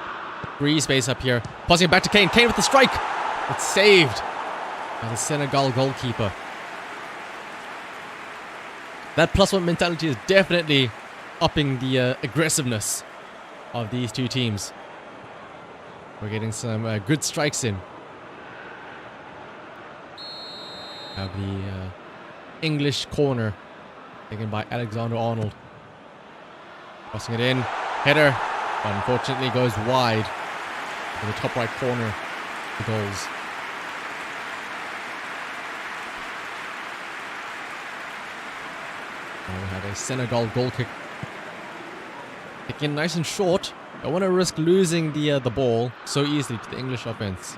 Free space up here. Passing it back to Kane. Kane with the strike! It's saved by the Senegal goalkeeper. That +1 mentality is definitely upping the aggressiveness of these two teams. We're getting some good strikes in. Have the English corner taken by Alexander-Arnold. Crossing it in. Header. But unfortunately goes wide. In the top right corner. The goals. Now we have a Senegal goal kick. Kicking nice and short. Don't want to risk losing the ball so easily to the English offense.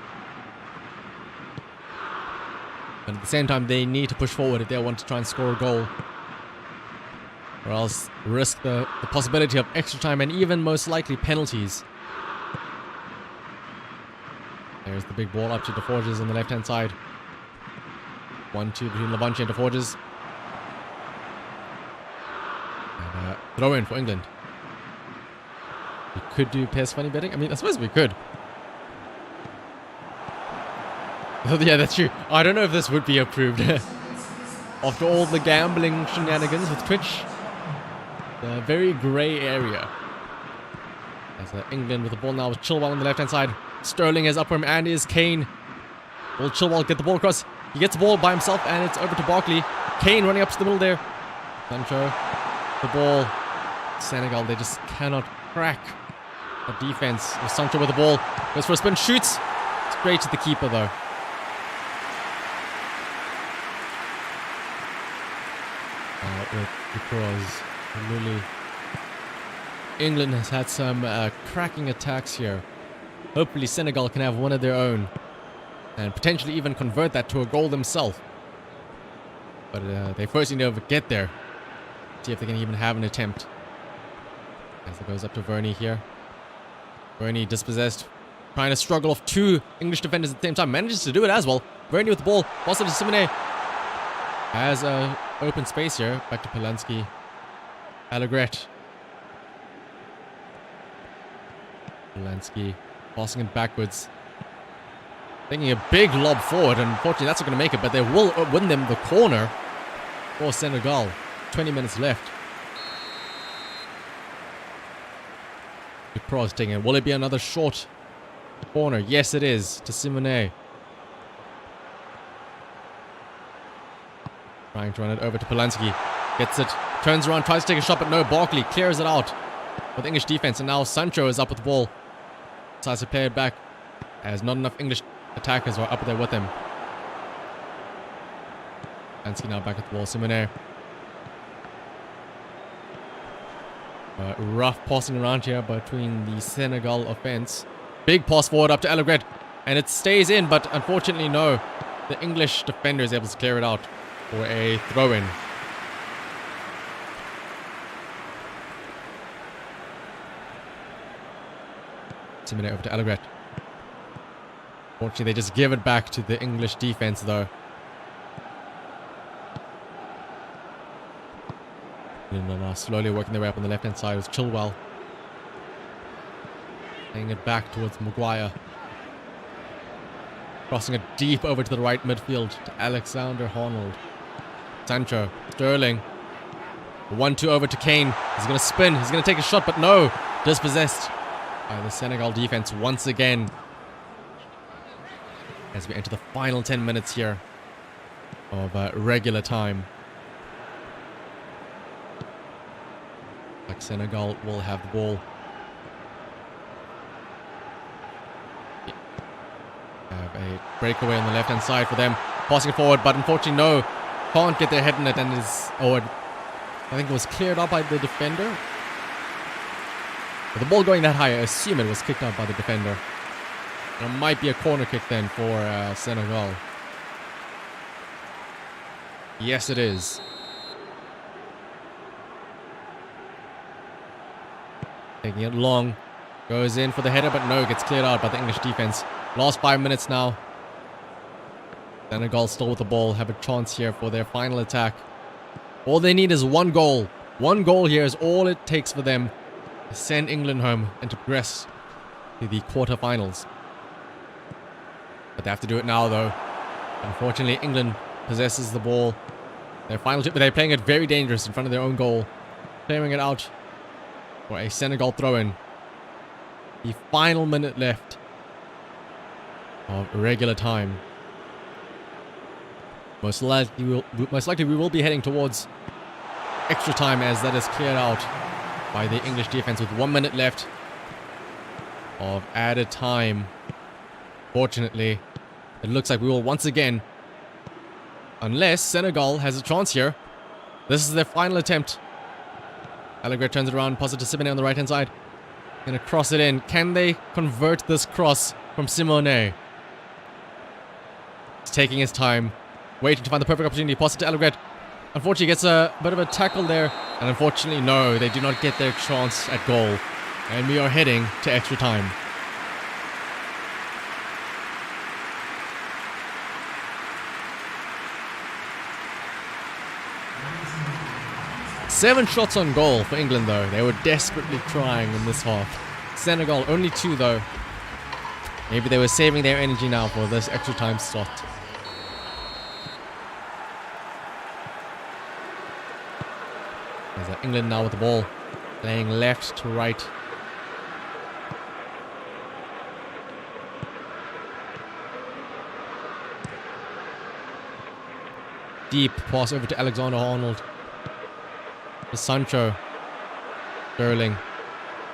But at the same time, they need to push forward if they want to try and score a goal. Or else risk the possibility of extra time and even most likely penalties. There's the big ball up to De Forges on the left-hand side. 1-2 between Levante and De Forges. And throw in for England. We could do PES funny betting. I mean, I suppose we could. Oh, yeah, that's true. I don't know if this would be approved. After all the gambling shenanigans with Twitch. The very grey area. As England with the ball now with Chilwell on the left-hand side. Sterling is up for him and is Kane. Will Chilwell get the ball across? He gets the ball by himself and it's over to Barkley. Kane running up to the middle there. Sancho. The ball. Senegal, they just cannot crack a defense. Sancho with the ball. Goes for a spin. Shoots. Straight to the keeper though. Because really England has had some cracking attacks here. Hopefully Senegal can have one of their own and potentially even convert that to a goal themselves. But they first need to get there. See if they can even have an attempt. As it goes up to Verney here. Verney dispossessed. Trying to struggle off two English defenders at the same time. Manages to do it as well. Verney with the ball. Pass it to Simone. Has open space here. Back to Polanski. Allegret. Polanski passing it backwards. Taking a big lob forward. And unfortunately, that's not going to make it. But they will win them the corner for Senegal. 20 minutes left. Cross taking it. Will it be another short corner? Yes, it is. To Simone. Trying to run it over to Polanski. Gets it. Turns around. Tries to take a shot, but no. Barkley clears it out with English defense. And now Sancho is up with the ball. Decides to play it back. As not enough English attackers are up there with him. Polanski now back at the ball. Simone. Rough passing around here between the Senegal offense. Big pass forward up to Allegret. And it stays in, but unfortunately no. The English defender is able to clear it out for a throw-in. Simone over to Allegret. Unfortunately, they just give it back to the English defense though. And slowly working their way up on the left-hand side was Chilwell. Playing it back towards Maguire. Crossing it deep over to the right midfield to Alexander-Arnold. Sancho, Sterling. 1-2 over to Kane. He's going to spin. He's going to take a shot, but no. Dispossessed by the Senegal defense once again. As we enter the final 10 minutes here of regular time. Like Senegal will have the ball. Have a breakaway on the left-hand side for them. Passing it forward, but unfortunately no. Can't get their head in it and is... Oh, I think it was cleared out by the defender. With the ball going that high, I assume it was kicked out by the defender. And it might be a corner kick then for Senegal. Yes, it is. Taking it long. Goes in for the header, but no, gets cleared out by the English defense. Last 5 minutes now. Senegal still with the ball. Have a chance here for their final attack. All they need is one goal. One goal here is all it takes for them to send England home and to progress to the quarterfinals. But they have to do it now, though. Unfortunately, England possesses the ball. Their final tip, but they're playing it very dangerous in front of their own goal. Clearing it out for a Senegal throw-in. The final minute left of regular time. Most likely we will be heading towards extra time as that is cleared out by the English defense with 1 minute left of added time. Fortunately, it looks like we will once again, unless Senegal has a chance here. This is their final attempt. Allegret turns it around, passes it to Simone on the right hand side. Gonna cross it in. Can they convert this cross from Simone? He's taking his time, waiting to find the perfect opportunity. Pass it to Allegret. Unfortunately, gets a bit of a tackle there. And unfortunately, no, they do not get their chance at goal. And we are heading to extra time. Seven shots on goal for England, though. They were desperately trying in this half. Senegal, only 2, though. Maybe they were saving their energy now for this extra time slot. There's England now with the ball. Playing left to right. Deep pass over to Alexander-Arnold. To Sancho. Sterling.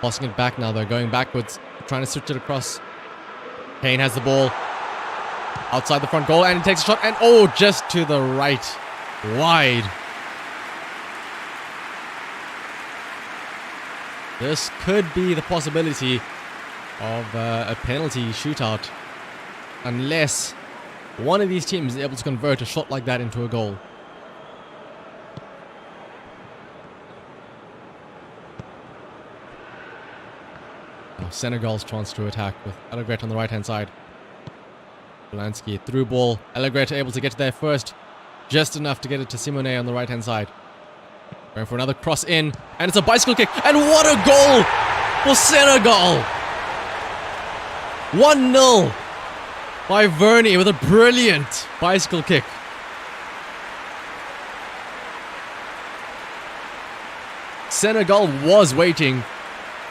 Passing it back now, though. Going backwards. Trying to switch it across. Kane has the ball. Outside the front goal. And he takes a shot. And oh, just to the right. Wide. This could be the possibility of a penalty shootout. Unless one of these teams is able to convert a shot like that into a goal. Senegal's chance to attack with Allegret on the right hand side. Polanski through ball. Allegret able to get there first. Just enough to get it to Simone on the right hand side. Going for another cross in. And it's a bicycle kick. And what a goal for Senegal! 1-0 by Vernie with a brilliant bicycle kick. Senegal was waiting,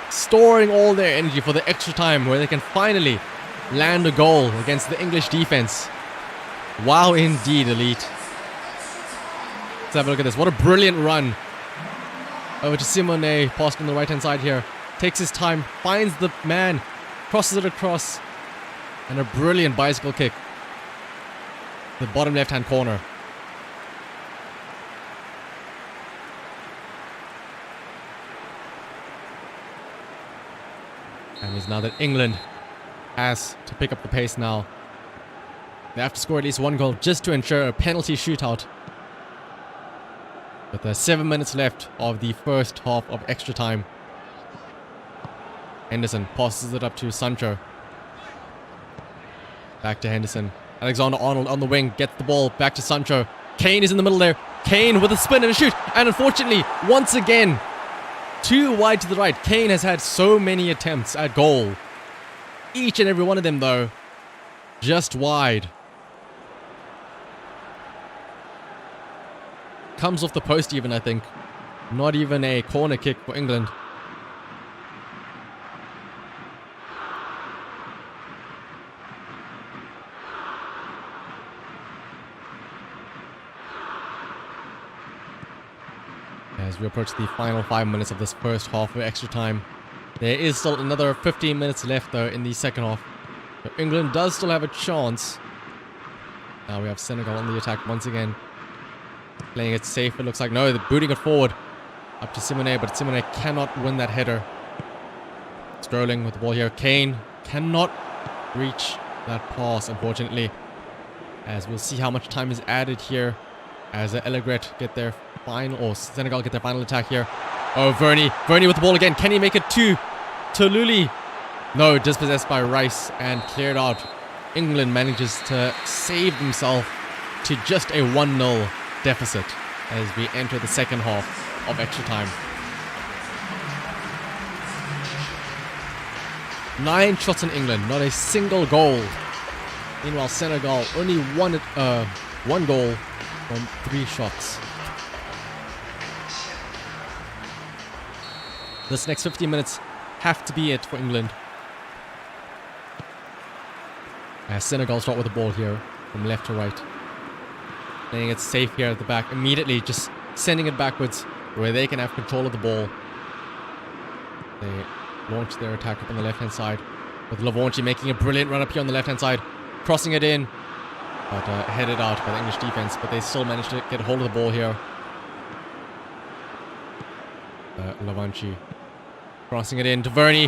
storing all their energy for the extra time where they can finally land a goal against the English defense. Wow, indeed, Elite. Let's have a look at this. What a brilliant run. Over to Simone, passed on the right-hand side here. Takes his time, finds the man, crosses it across. And a brilliant bicycle kick. The bottom left-hand corner. And it's now that England has to pick up the pace now. They have to score at least one goal just to ensure a penalty shootout. With 7 minutes left of the first half of extra time. Henderson passes it up to Sancho. Back to Henderson. Alexander-Arnold on the wing gets the ball back to Sancho. Kane is in the middle there. Kane with a spin and a shoot. And unfortunately, once again, too wide to the right. Kane has had so many attempts at goal. Each and every one of them, though, just wide. comes off the post even, I think. Not even a corner kick for England. As we approach the final 5 minutes of this first half of extra time. There is still another 15 minutes left though in the second half. So England does still have a chance. Now we have Senegal on the attack once again. Playing it safe, it looks like. No, they're booting it forward. Up to Simone, but Simone cannot win that header. Sterling with the ball here. Kane cannot reach that pass, unfortunately. As we'll see how much time is added here. As Elegret get their final, or Senegal get their final attack here. Oh, Verney with the ball again. Can he make it to Luli? No, dispossessed by Rice and cleared out. England manages to save themselves to just a 1-0 deficit as we enter the second half of extra time. 9 shots in England, not a single goal. Meanwhile, Senegal only one goal from 3 shots. This next 15 minutes have to be it for England. As Senegal start with the ball here from left to right. Playing it safe here at the back. Immediately just sending it backwards where they can have control of the ball. They launch their attack up on the left-hand side. With Lavanchi making a brilliant run up here on the left-hand side. Crossing it in. But headed out by the English defense. But they still managed to get hold of the ball here. Lavanchi. Crossing it in to Verney.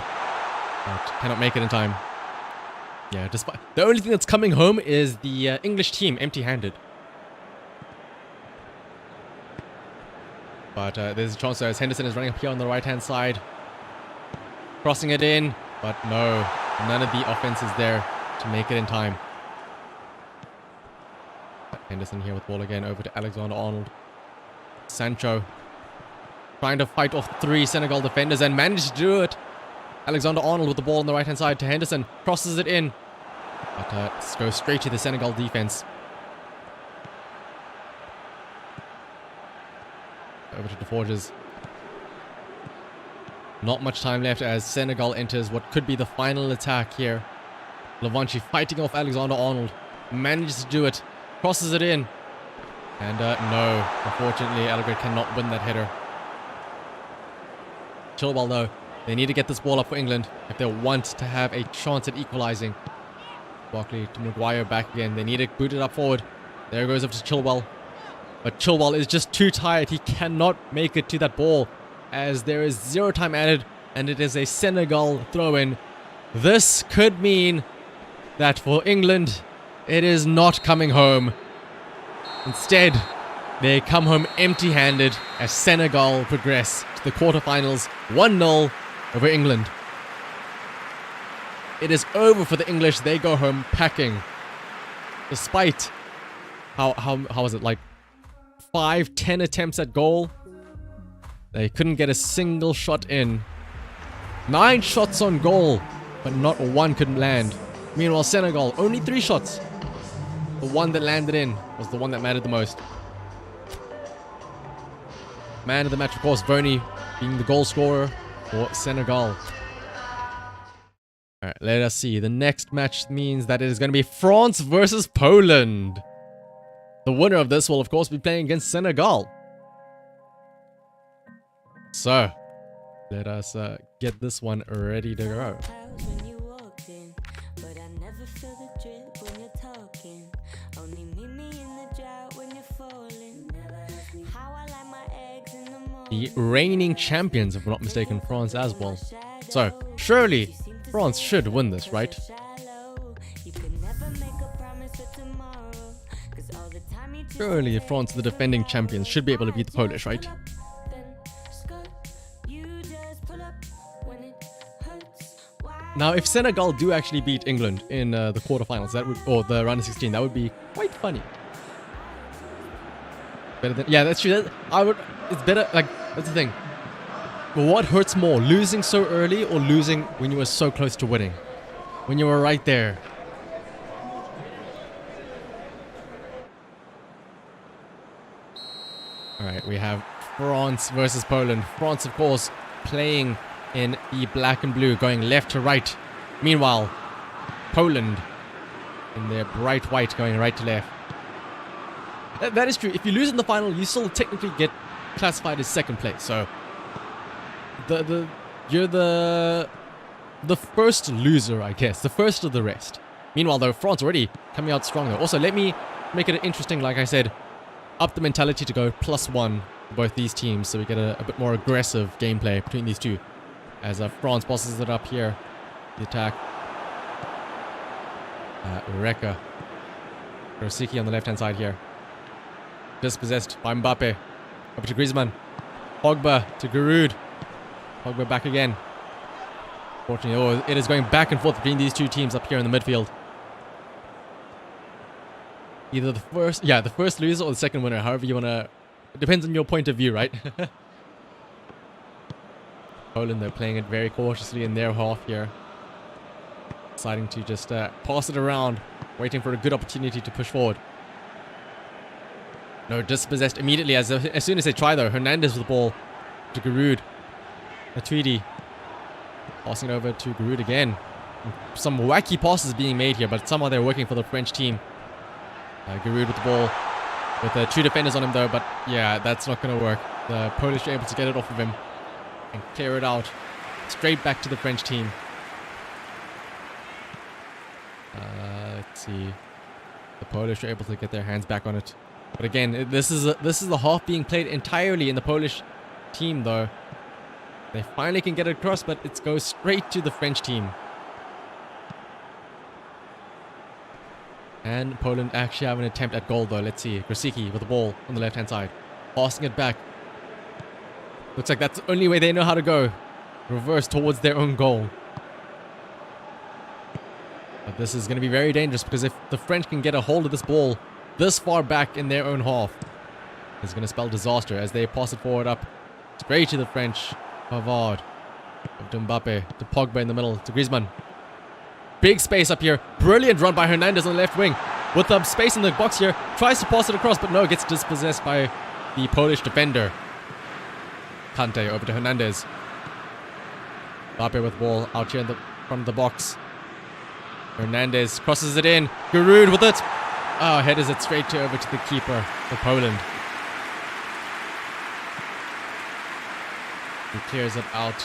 But cannot make it in time. Yeah, despite the only thing that's coming home is the English team empty-handed. But there's a chance there as Henderson is running up here on the right-hand side. Crossing it in. But no, none of the offense is there to make it in time. Henderson here with ball again over to Alexander-Arnold. Sancho trying to fight off 3 Senegal defenders and managed to do it. Alexander-Arnold with the ball on the right-hand side to Henderson. Crosses it in. But goes straight to the Senegal defense. Over to the Forges. Not much time left as Senegal enters what could be the final attack here. Lavanchi fighting off Alexander-Arnold. Manages to do it. Crosses it in. And no. Unfortunately, Allegret cannot win that header. Chilwell though. They need to get this ball up for England if they want to have a chance at equalizing. Barkley to Maguire back again. They need to boot it up forward. There goes up to Chilwell. But Chilwell is just too tired. He cannot make it to that ball as there is 0 time added and it is a Senegal throw-in. This could mean that for England, it is not coming home. Instead, they come home empty-handed as Senegal progress to the quarterfinals 1-0 over England. It is over for the English. They go home packing. Despite how was it, like 5-10 attempts at goal, they couldn't get a single shot in. 9 shots on goal, but not one could land. Meanwhile, Senegal, only 3 shots. The one that landed in was the one that mattered the most. Man of the match, of course, Verney being the goal scorer for Senegal. Alright, let us see. The next match means that it is going to be France versus Poland. The winner of this will, of course, be playing against Senegal. So, let us get this one ready to go. The reigning champions, if I'm not mistaken, France as well. So, surely France should win this, right? Surely France, the defending champions, should be able to beat the Polish, right? Now, if Senegal do actually beat England in the quarterfinals, that would, or the round of 16, that would be quite funny. Better than, yeah, that's true. It's better, like, that's the thing. But what hurts more, losing so early or losing when you were so close to winning? When you were right there. Alright, we have France versus Poland. France, of course, playing in the black and blue, going left to right. Meanwhile, Poland in their bright white, going right to left. That is true. If you lose in the final, you still technically get classified as second place. So, you're the first loser, I guess. The first of the rest. Meanwhile, though, France already coming out strong, though. Also, let me make it interesting, like I said. Up the mentality to go +1 for both these teams, so we get a bit more aggressive gameplay between these two. As France bosses it up here. The attack. Reka. Rosicki on the left-hand side here. Dispossessed by Mbappe. Over to Griezmann. Pogba to Giroud. Pogba back again. Fortunately, it is going back and forth between these two teams up here in the midfield. Either the first loser or the second winner, however you want to... It depends on your point of view, right? Poland, they're playing it very cautiously in their half here. Deciding to just pass it around, waiting for a good opportunity to push forward. No, dispossessed immediately as soon as they try, though. Hernandez with the ball to Giroud. Matuidi passing it over to Giroud again. Some wacky passes being made here, but somehow they're working for the French team. Giroud with the ball, with 2 defenders on him though, but yeah, that's not going to work. The Polish are able to get it off of him and clear it out straight back to the French team. Let's see. The Polish are able to get their hands back on it, but again, this is the half being played entirely in the Polish team though. They finally can get it across, but it goes straight to the French team. And Poland actually have an attempt at goal though. Let's see. Grosicki with the ball on the left-hand side. Passing it back. Looks like that's the only way they know how to go. Reverse towards their own goal. But this is going to be very dangerous, because if the French can get a hold of this ball this far back in their own half, it's going to spell disaster as they pass it forward up straight to the French. Pavard. To Mbappe. To Pogba in the middle. To Griezmann. Big space up here. Brilliant run by Hernandez on the left wing. With the space in the box here. Tries to pass it across, but no, gets dispossessed by the Polish defender. Kante over to Hernandez. Mbappe with the ball out here in the front of the box. Hernandez crosses it in. Giroud with it. Oh, headers it straight over to the keeper for Poland. He clears it out.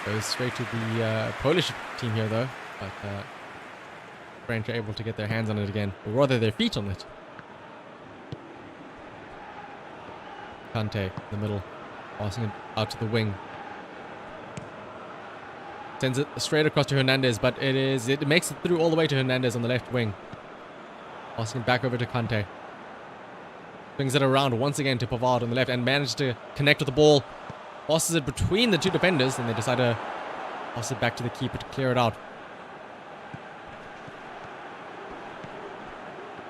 Goes straight to the Polish team here though. But French are able to get their hands on it again. Or rather their feet on it. Kante in the middle. Passing it out to the wing. Sends it straight across to Hernandez, but it makes it through all the way to Hernandez on the left wing. Passing it back over to Kante. Brings it around once again to Pavard on the left and manages to connect with the ball. Passes it between the two defenders, and they decide to pass it back to the keeper to clear it out.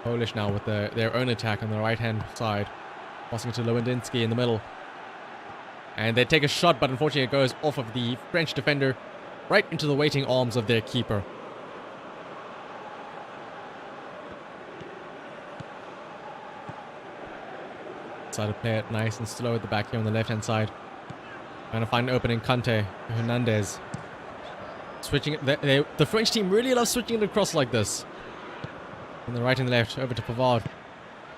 Polish now with their own attack on the right-hand side. Passing it to Lewandowski in the middle. And they take a shot, but unfortunately it goes off of the French defender right into the waiting arms of their keeper. Decide to play it nice and slow at the back here on the left-hand side. Trying to find an opening. Kante, Hernandez. Switching it. The French team really loves switching it across like this. On the right and the left, over to Pavard.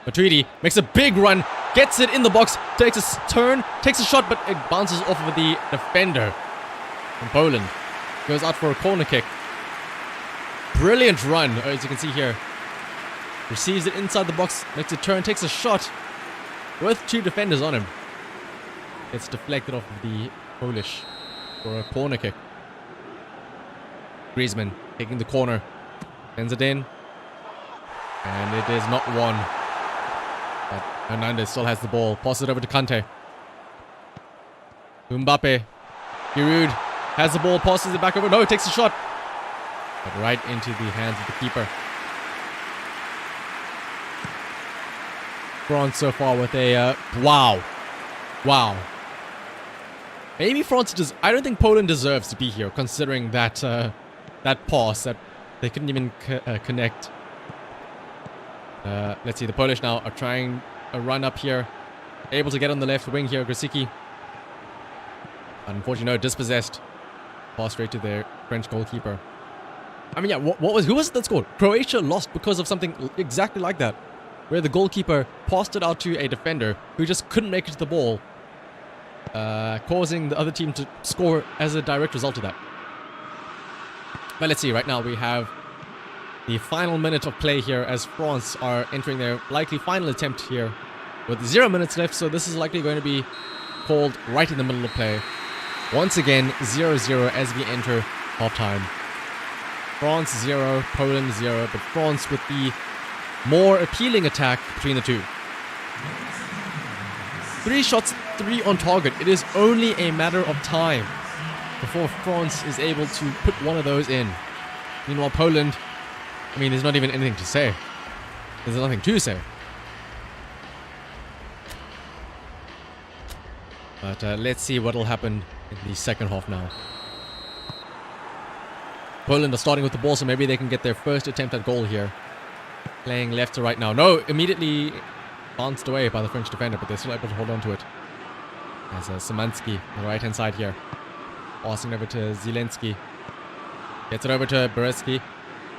Matuidi makes a big run, gets it in the box, takes a turn, takes a shot, but it bounces off of the defender from Poland. Goes out for a corner kick. Brilliant run, as you can see here. Receives it inside the box, makes a turn, takes a shot with 2 defenders on him. It's deflected off of the Polish for a corner kick. Griezmann taking the corner. Sends it in. And it is not one. But Hernandez still has the ball. Passes it over to Kante. Mbappe. Giroud has the ball. Passes it back over. No, it takes a shot. But right into the hands of the keeper. France so far with a... wow. Wow. Maybe France does. I don't think Poland deserves to be here, considering that that pass that they couldn't even connect. Let's see. The Polish now are trying a run up here. able to get on the left wing here, Grosicki. Unfortunately, no, dispossessed. Pass straight to their French goalkeeper. I mean, yeah, who was it that scored? Croatia lost because of something exactly like that, where the goalkeeper passed it out to a defender who just couldn't make it to the ball, causing the other team to score as a direct result of that. But let's see, right now we have the final minute of play here as France are entering their likely final attempt here with 0 minutes left, so this is likely going to be called right in the middle of play. Once again, 0-0 as we enter halftime. France 0, Poland 0, but France with the more appealing attack between the two. 3 shots, 3 on target. It is only a matter of time before France is able to put one of those in. Meanwhile, Poland, I mean, there's not even anything to say. There's nothing to say. But let's see what will happen in the second half now. Poland are starting with the ball, so maybe they can get their first attempt at goal here. Playing left to right now. No, immediately bounced away by the French defender, but they're still able to hold on to it. As Szymanski on the right-hand side here. Passing over to Zielinski. Gets it over to Bereski.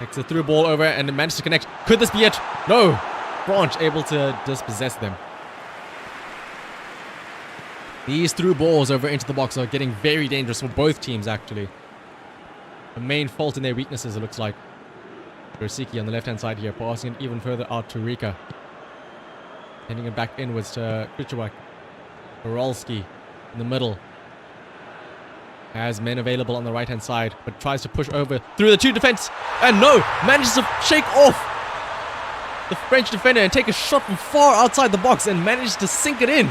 Takes a through ball over and manages to connect. Could this be it? No! France able to dispossess them. These through balls over into the box are getting very dangerous for both teams, actually. The main fault in their weaknesses, it looks like. Bereski on the left-hand side here, passing it even further out to Rika. Sending it back inwards to Krichowak. Boralski in the middle. Has men available on the right-hand side, but tries to push over through the two defense. And no! Manages to shake off the French defender and take a shot from far outside the box and manages to sink it in.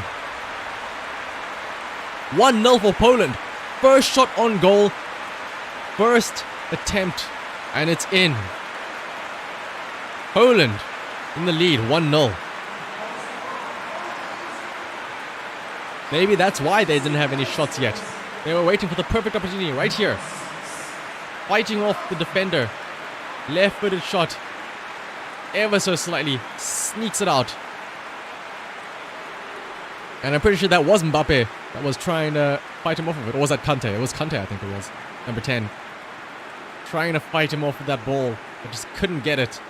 1-0 for Poland. First shot on goal. First attempt. And it's in. Poland in the lead, 1-0. Maybe that's why they didn't have any shots yet. They were waiting for the perfect opportunity right here. Fighting off the defender. Left-footed shot. Ever so slightly. Sneaks it out. And I'm pretty sure that was Mbappe that was trying to fight him off of it. Or was that Kante? It was Kante, I think it was. Number 10. Trying to fight him off with that ball. But just couldn't get it.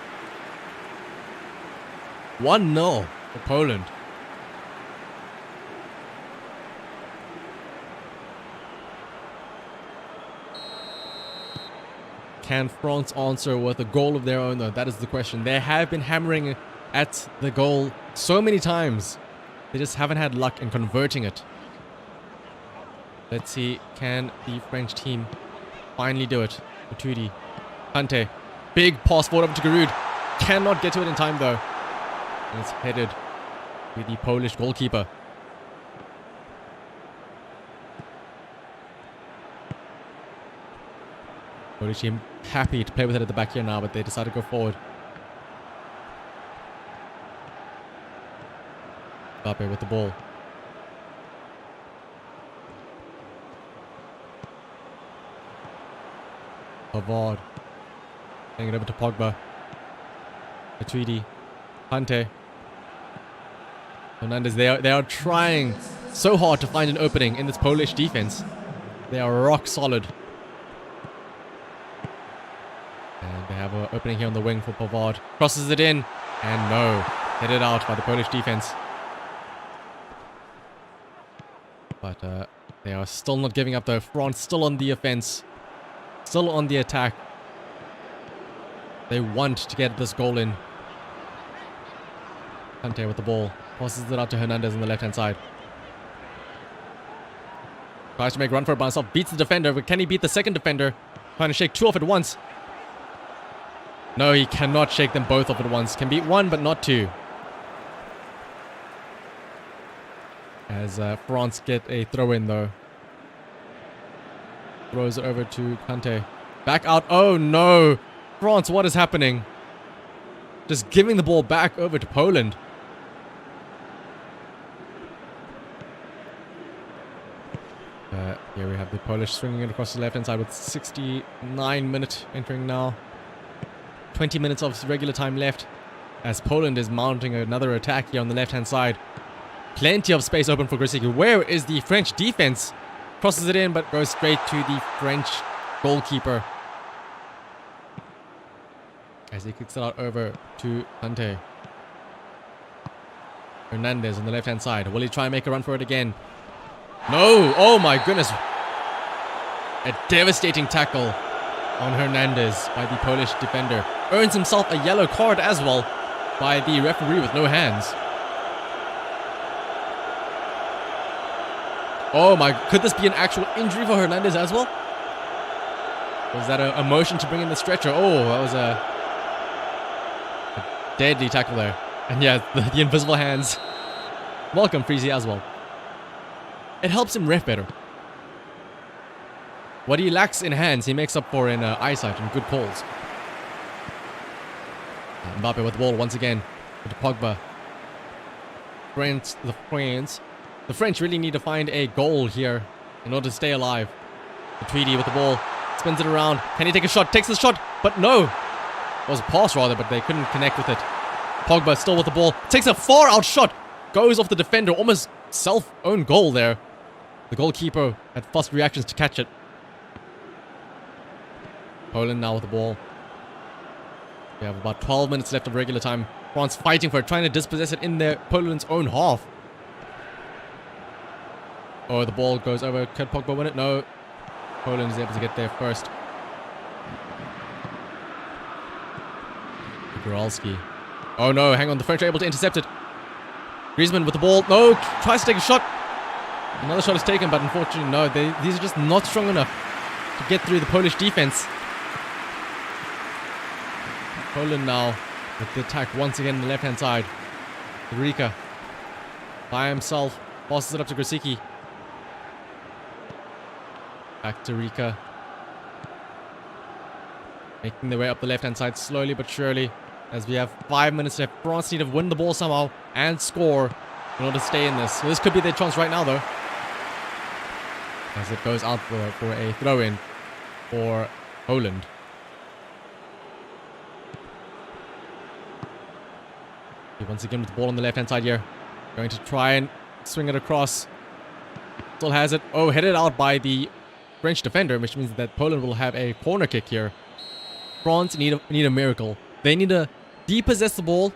1-0 for Poland. Can France answer with a goal of their own, though? That is the question. They have been hammering at the goal so many times. They just haven't had luck in converting it. Let's see, can the French team finally do it? Matuidi, Kante, big pass forward up to Giroud. Cannot get to it in time, though. And it's headed with the Polish goalkeeper. Polish team happy to play with it at the back here now, but they decide to go forward. Mbappe with the ball. Pavard. Playing it over to Pogba. Matuidi. Kante. Hernandez. They are trying so hard to find an opening in this Polish defense. They are rock solid. And they have an opening here on the wing for Pavard. Crosses it in. And no. Headed out by the Polish defense. But they are still not giving up though. France still on the offense. Still on the attack. They want to get this goal in. Kante with the ball. Passes it out to Hernandez on the left-hand side. Tries to make a run for it by himself. Beats the defender, but can he beat the second defender? Trying to shake two off at once. No, he cannot shake them both off at once. Can beat one, but not two. As France get a throw-in, though. Throws it over to Kante. Back out. Oh, no. France, what is happening? Just giving the ball back over to Poland. Here we have the Polish swinging it across the left-hand side with 69 minutes entering now. 20 minutes of regular time left as Poland is mounting another attack here on the left-hand side. Plenty of space open for Grosicki. Where is the French defense? Crosses it in, but goes straight to the French goalkeeper. As he kicks it out over to Kante. Hernandez on the left-hand side. Will he try and make a run for it again? No! Oh my goodness! A devastating tackle on Hernandez by the Polish defender. Earns himself a yellow card as well by the referee with no hands. Oh my, could this be an actual injury for Hernandez as well? Was that a motion to bring in the stretcher? Oh, that was a deadly tackle there. And yeah, the invisible hands. Welcome, Freezy, as well. It helps him ref better. What he lacks in hands, he makes up for in eyesight and good calls. Mbappe with the ball once again. To Pogba. The French really need to find a goal here in order to stay alive. The Tweedy with the ball. Spins it around. Can he take a shot? Takes the shot, but no. It was a pass rather, but they couldn't connect with it. Pogba still with the ball. Takes a far out shot. Goes off the defender. Almost self-owned goal there. The goalkeeper had fast reactions to catch it. Poland now with the ball. We have about 12 minutes left of regular time. France fighting for it, trying to dispossess it in their Poland's own half. Oh, the ball goes over. Could Pogba win it? No. Poland is able to get there first. Goralski. Oh no, hang on. The French are able to intercept it. Griezmann with the ball. No, tries to take a shot. Another shot is taken, but unfortunately, no. These are just not strong enough to get through the Polish defense. Poland now with the attack once again on the left-hand side. Rika by himself. Passes it up to Grosicki. Back to Rika. Making their way up the left-hand side slowly but surely. As we have 5 minutes left. France need to win the ball somehow and score in order to stay in this. So this could be their chance right now though. As it goes out for a throw-in for Poland. Once again with the ball on the left-hand side here. Going to try and swing it across. Still has it. Oh, headed out by the French defender, which means that Poland will have a corner kick here. France need a miracle. They need to depossess the ball,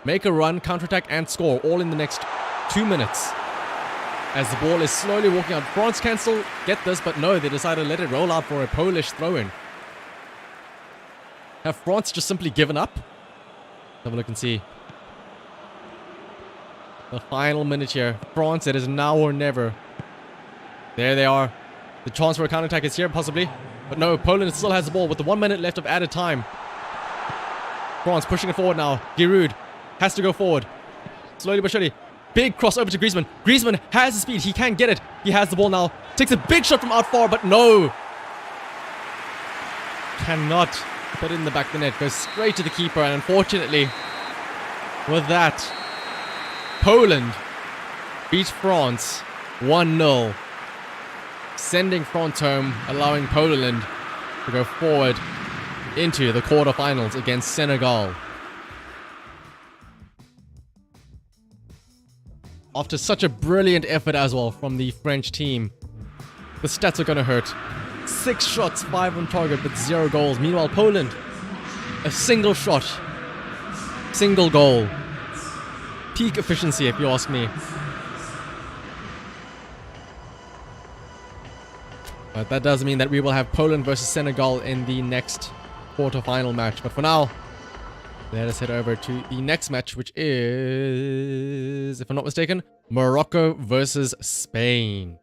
make a run, counterattack, and score all in the next 2 minutes. As the ball is slowly walking out. France can still get this, but no, they decided to let it roll out for a Polish throw-in. Have France just simply given up? Have a look and see. The final minute here. France, it is now or never. There they are. The chance for a counterattack is here, possibly. But no, Poland still has the ball with the 1 minute left of added time. France pushing it forward now. Giroud has to go forward. Slowly but surely. Big cross over to Griezmann. Griezmann has the speed. He can get it. He has the ball now. Takes a big shot from out far, but no. Cannot put it in the back of the net. Goes straight to the keeper, and unfortunately, with that, Poland beat France 1-0. Sending France home, allowing Poland to go forward into the quarterfinals against Senegal. After such a brilliant effort as well from the French team, the stats are going to hurt. 6 shots, 5 on target, but 0 goals. Meanwhile, Poland, a single shot, single goal. Peak efficiency, if you ask me. But that does mean that we will have Poland versus Senegal in the next quarterfinal match. But for now, let us head over to the next match, which is, if I'm not mistaken, Morocco versus Spain.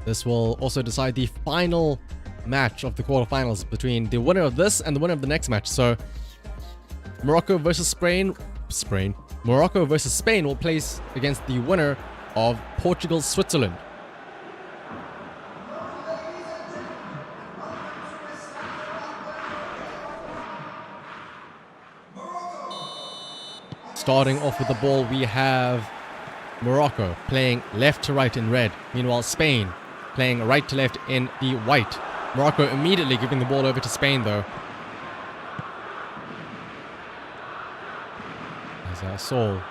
This will also decide the final match of the quarterfinals between the winner of this and the winner of the next match. So Morocco versus Spain. Morocco versus Spain will place against the winner of Portugal-Switzerland. Starting off with the ball, we have Morocco playing left to right in red. Meanwhile, Spain playing right to left in the white. Morocco immediately giving the ball over to Spain, though. There's Saul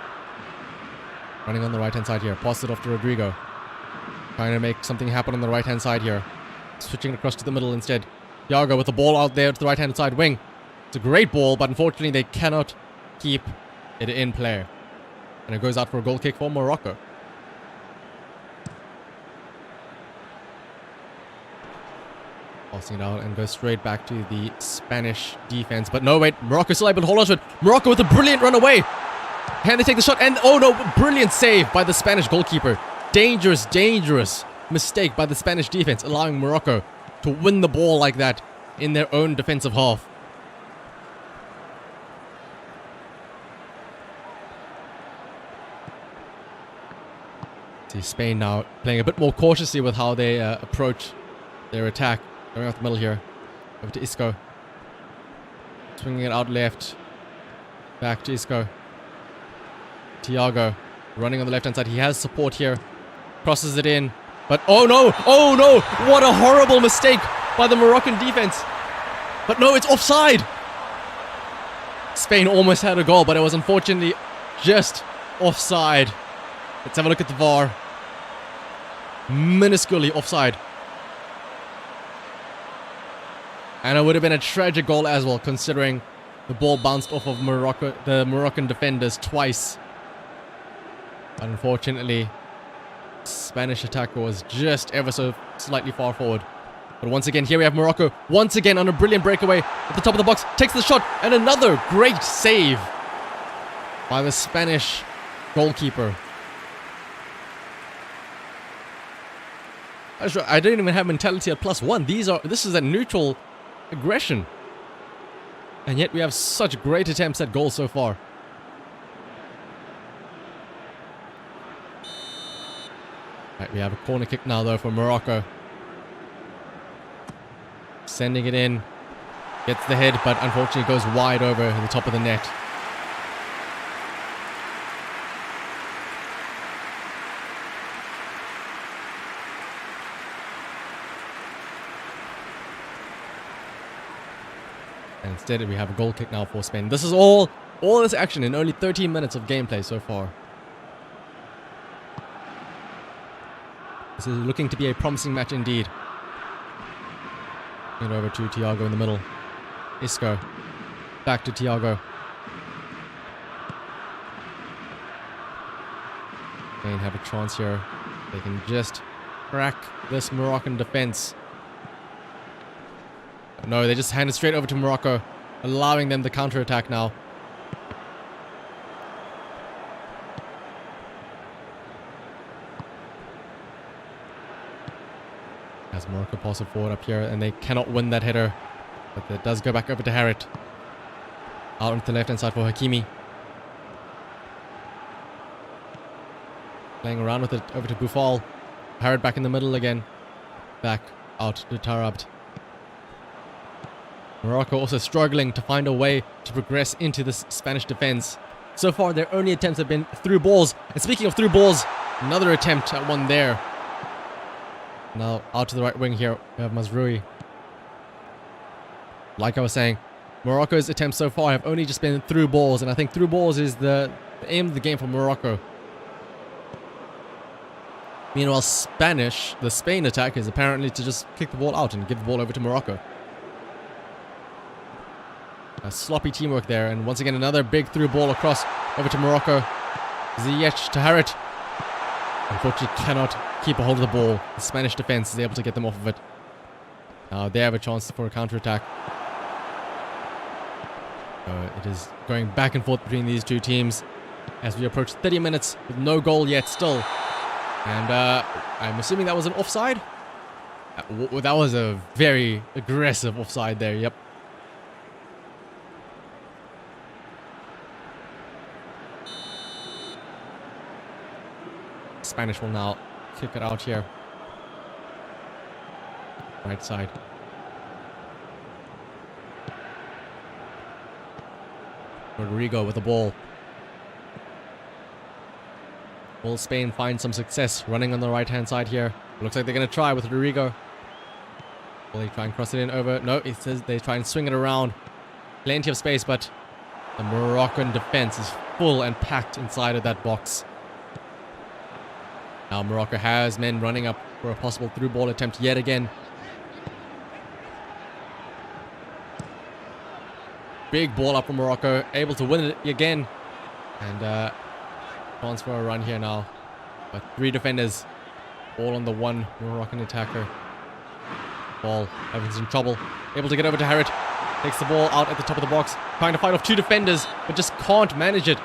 running on the right-hand side here. Pass it off to Rodrigo. Trying to make something happen on the right-hand side here. Switching across to the middle instead. Thiago with the ball out there to the right-hand side wing. It's a great ball, but unfortunately they cannot keep it in play. And it goes out for a goal kick for Morocco. Passing it out and goes straight back to the Spanish defense. But no, wait, Morocco still able to hold on to it. Morocco with a brilliant run away. Can they take the shot? And oh no, brilliant save by the Spanish goalkeeper. Dangerous, dangerous mistake by the Spanish defense, allowing Morocco to win the ball like that in their own defensive half. See Spain now playing a bit more cautiously with how they approach their attack. Going out the middle here. Over to Isco. Swinging it out left. Back to Isco. Thiago running on the left-hand side. He has support here. Crosses it in. But oh no! Oh no! What a horrible mistake by the Moroccan defense. But no, it's offside! Spain almost had a goal, but it was unfortunately just offside. Let's have a look at the VAR. Minusculely offside. And it would have been a tragic goal as well, considering the ball bounced off of the Moroccan defenders twice. But unfortunately, Spanish attacker was just ever so slightly far forward. But once again, here we have Morocco, once again on a brilliant breakaway at the top of the box, takes the shot, and another great save by the Spanish goalkeeper. I don't even have mentality at +1. This is a neutral aggression. And yet we have such great attempts at goals so far. Right, we have a corner kick now though for Morocco. Sending it in. Gets the head, but unfortunately goes wide over the top of the net. And instead we have a goal kick now for Spain. This is all this action in only 13 minutes of gameplay so far. This is looking to be a promising match indeed. And over to Thiago in the middle. Isco. Back to Thiago. Spain have a chance here. They can just crack this Moroccan defense. No, they just hand it straight over to Morocco, allowing them the counter-attack now. As Morocco pass it forward up here, and they cannot win that header. But it does go back over to Harit. Out onto the left-hand side for Hakimi. Playing around with it over to Boufal. Harit back in the middle again. Back out to Tarabt. Morocco also struggling to find a way to progress into this Spanish defense. So far, their only attempts have been through balls. And speaking of through balls, another attempt at one there. Now out to the right wing here, we have Mazraoui. Like I was saying, Morocco's attempts so far have only just been through balls, and I think through balls is the aim of the game for Morocco. Meanwhile, the Spain attack is apparently to just kick the ball out and give the ball over to Morocco. A sloppy teamwork there, and once again another big through ball across over to Morocco. Ziyech to Harit. Unfortunately cannot keep a hold of the ball. The Spanish defense is able to get them off of it. Now they have a chance for a counter-attack. It is going back and forth between these two teams as we approach 30 minutes with no goal yet still. And I'm assuming that was an offside? That was a very aggressive offside there, yep. Spanish will now kick it out here. Right side. Rodrigo with the ball. Will Spain find some success running on the right-hand side here? Looks like they're going to try with Rodrigo. Will they try and cross it in over? No, it says they try and swing it around. Plenty of space, but the Moroccan defense is full and packed inside of that box. Now Morocco has men running up for a possible through ball attempt yet again. Big ball up from Morocco, able to win it again. And chance for a run here now. But 3 defenders, all on the one Moroccan attacker. Ball, Evans in trouble. Able to get over to Harrit. Takes the ball out at the top of the box. Trying to fight off 2 defenders, but just can't manage it.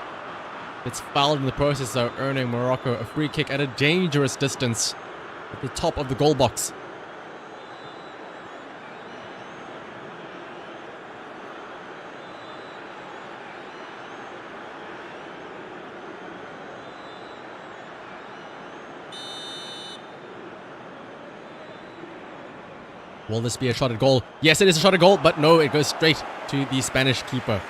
It's fouled in the process though, earning Morocco a free kick at a dangerous distance at the top of the goal box. Will this be a shot at goal? Yes, it is a shot at goal, but no, it goes straight to the Spanish keeper.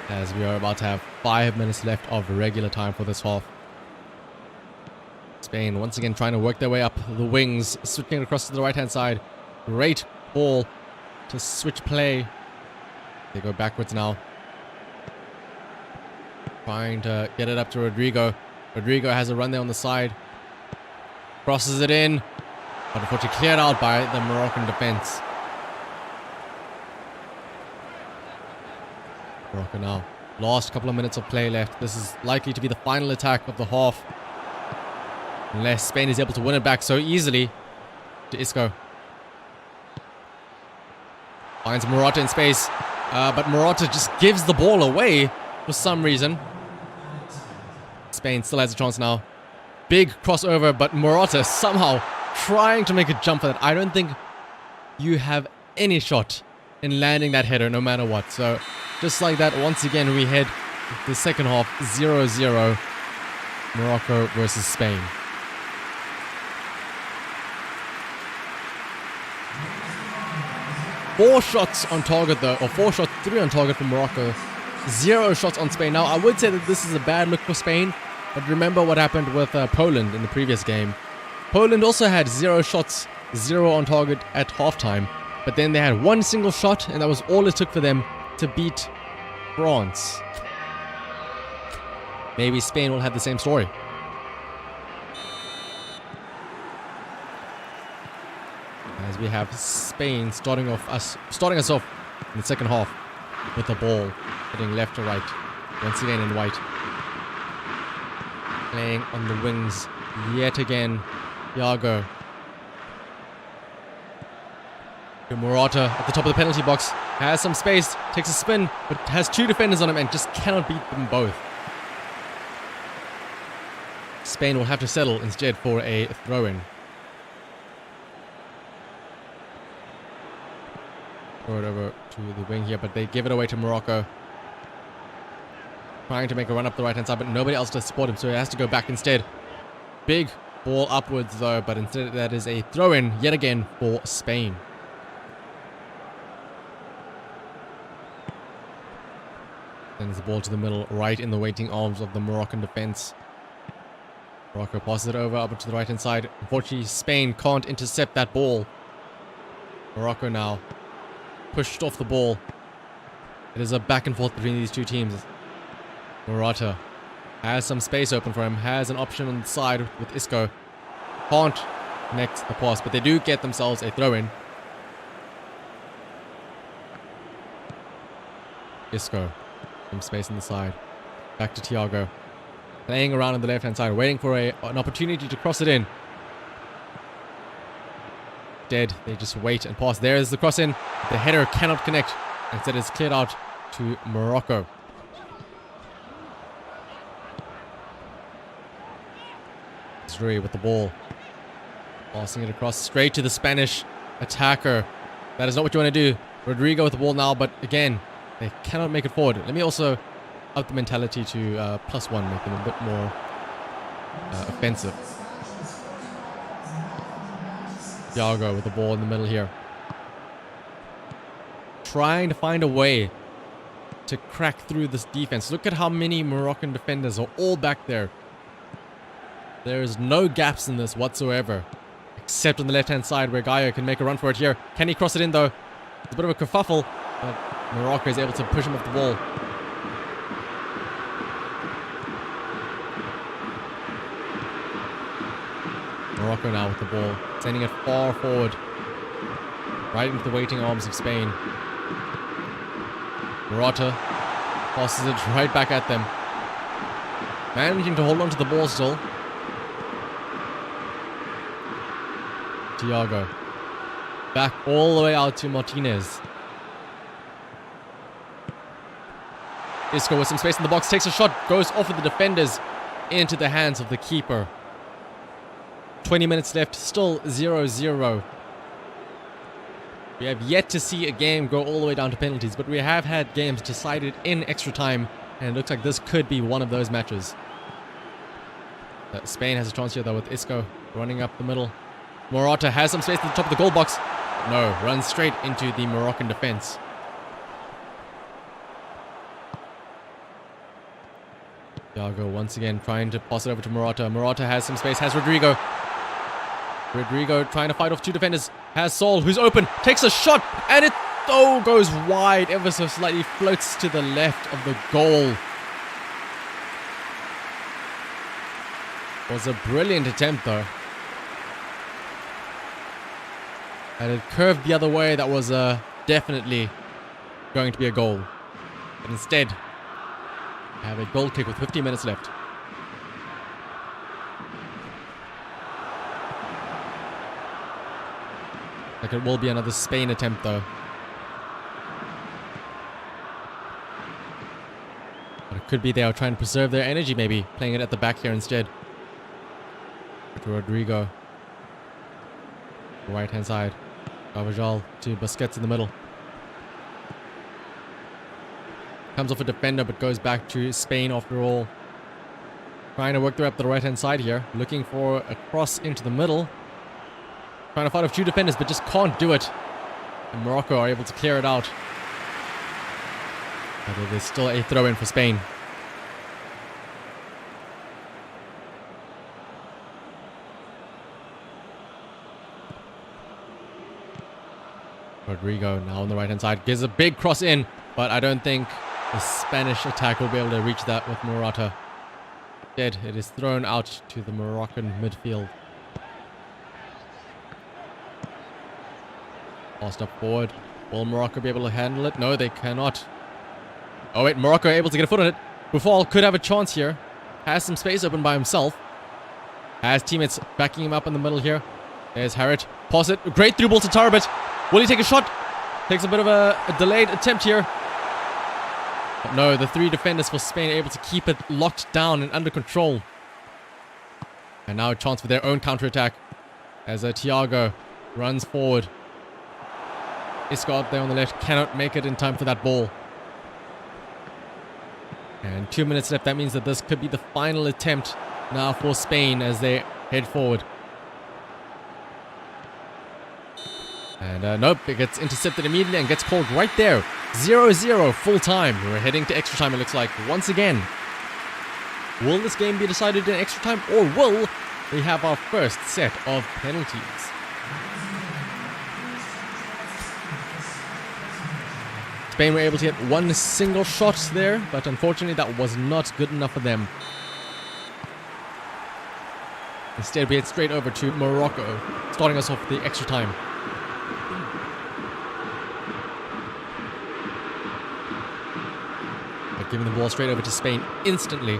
As we are about to have 5 minutes left of regular time for this half. Spain once again trying to work their way up the wings, switching across to the right-hand side. Great ball to switch play. They go backwards now. Trying to get it up to Rodrigo. Rodrigo has a run there on the side. Crosses it in, but unfortunately cleared out by the Moroccan defense. Morocco now. Last couple of minutes of play left. This is likely to be the final attack of the half. Unless Spain is able to win it back so easily to Isco. Finds Morata in space. But Morata just gives the ball away for some reason. Spain still has a chance now. Big crossover, but Morata somehow trying to make a jump for that. I don't think you have any shot in landing that header no matter what. So just like that, once again we head the second half 0-0 Morocco versus Spain. Four shots on target though, or 4 shots, 3 on target for Morocco. 0 shots on Spain. Now I would say that this is a bad look for Spain. But remember what happened with Poland in the previous game. Poland also had 0 shots, 0 on target at halftime. But then they had 1 single shot, and that was all it took for them to beat France. Maybe Spain will have the same story. As we have Spain starting us off in the second half with the ball heading left to right. Once again in white. Playing on the wings yet again. Iago. Morata at the top of the penalty box. Has some space. Takes a spin. But has 2 defenders on him and just cannot beat them both. Spain will have to settle instead for a throw-in. Throw it over to the wing here. But they give it away to Morocco. Trying to make a run up the right-hand side, but nobody else does support him, so he has to go back instead. Big ball upwards, though, but instead that is a throw-in, yet again, for Spain. Sends the ball to the middle, right in the waiting arms of the Moroccan defense. Morocco passes it over, up to the right-hand side. Unfortunately, Spain can't intercept that ball. Morocco now pushed off the ball. It is a back and forth between these 2 teams. Morata has some space open for him, has an option on the side with Isco. Can't connect the pass, but they do get themselves a throw-in. Isco, some space on the side. Back to Thiago. Playing around on the left-hand side, waiting for an opportunity to cross it in. Dead, they just wait and pass. There is the cross in. The header cannot connect. Instead it's cleared out to Morocco. With the ball, passing it across straight to the Spanish attacker. That is not what you want to do. Rodrigo with the ball now, but again, they cannot make it forward. Let me also up the mentality to +1, make them a bit more offensive. Thiago with the ball in the middle here, trying to find a way to crack through this defense. Look at how many Moroccan defenders are all back there. There is no gaps in this whatsoever, except on the left-hand side where Gaia can make a run for it here. Can he cross it in though? It's a bit of a kerfuffle, but Morocco is able to push him off the ball. Morocco now with the ball, sending it far forward, right into the waiting arms of Spain. Morata passes it right back at them, managing to hold on to the ball still. Thiago back all the way out to Martinez. Isco with some space in the box, takes a shot, goes off of the defenders into the hands of the keeper. 20 minutes left, still 0-0. We have yet to see a game go all the way down to penalties, but we have had games decided in extra time, and it looks like this could be one of those matches. Spain has a chance here though with Isco running up the middle. Morata has some space at the top of the goal box. No, runs straight into the Moroccan defense. Thiago once again trying to pass it over to Morata. Morata has some space, has Rodrigo. Rodrigo trying to fight off two defenders. Has Saul, who's open, takes a shot, and it goes wide ever so slightly, floats to the left of the goal. Was a brilliant attempt though. And it curved the other way. That was definitely going to be a goal. But instead, I have a goal kick with 15 minutes left. Like it will be another Spain attempt though. But it could be they are trying to preserve their energy, maybe playing it at the back here instead. To Rodrigo. Right hand side. Carvajal to Busquets in the middle. Comes off a defender but goes back to Spain after all. Trying to work their way up the right hand side here. Looking for a cross into the middle. Trying to fight off two defenders but just can't do it. And Morocco are able to clear it out. But it is still a throw in for Spain. Rodrigo now on the right hand side gives a big cross in, but I don't think the Spanish attack will be able to reach that with Morata. Instead, it is thrown out to the Moroccan midfield. Passed up forward. Will Morocco be able to handle it? No, they cannot. Oh wait, Morocco able to get a foot on it. Buffal could have a chance here. Has some space open by himself. Has teammates backing him up in the middle here. There's Harrit. Pass it. Great through ball to Tarabit. Will he take a shot? Takes a bit of a delayed attempt here. But no, the three defenders for Spain are able to keep it locked down and under control. And now a chance for their own counter-attack as Thiago runs forward. Isco up there on the left cannot make it in time for that ball. And 2 minutes left. That means that this could be the final attempt now for Spain as they head forward. And nope, it gets intercepted immediately and gets called right there. 0-0 full time. We're heading to extra time, it looks like, once again. Will this game be decided in extra time, or will we have our first set of penalties? Spain were able to get one single shot there, but unfortunately that was not good enough for them. Instead, we head straight over to Morocco, starting us off the extra time. But giving the ball straight over to Spain instantly.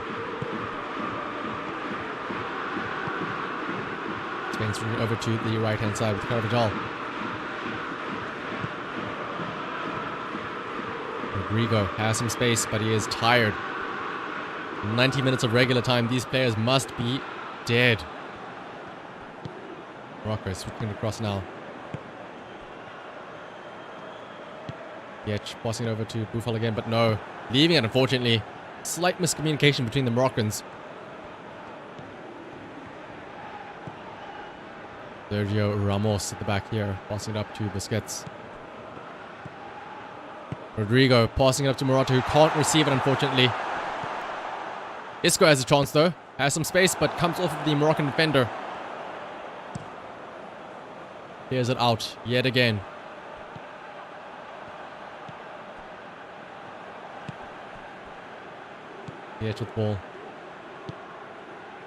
Spain swinging over to the right-hand side with Carvajal. Rodrigo has some space, but he is tired. 90 minutes of regular time. These players must be dead. Morocco is switching across now. Yech passing it over to Buffal again, but no. Leaving it, unfortunately. Slight miscommunication between the Moroccans. Sergio Ramos at the back here, passing it up to Busquets. Rodrigo passing it up to Morata, who can't receive it, unfortunately. Isco has a chance, though. Has some space, but comes off of the Moroccan defender. Here's it out, yet again. Yet with ball.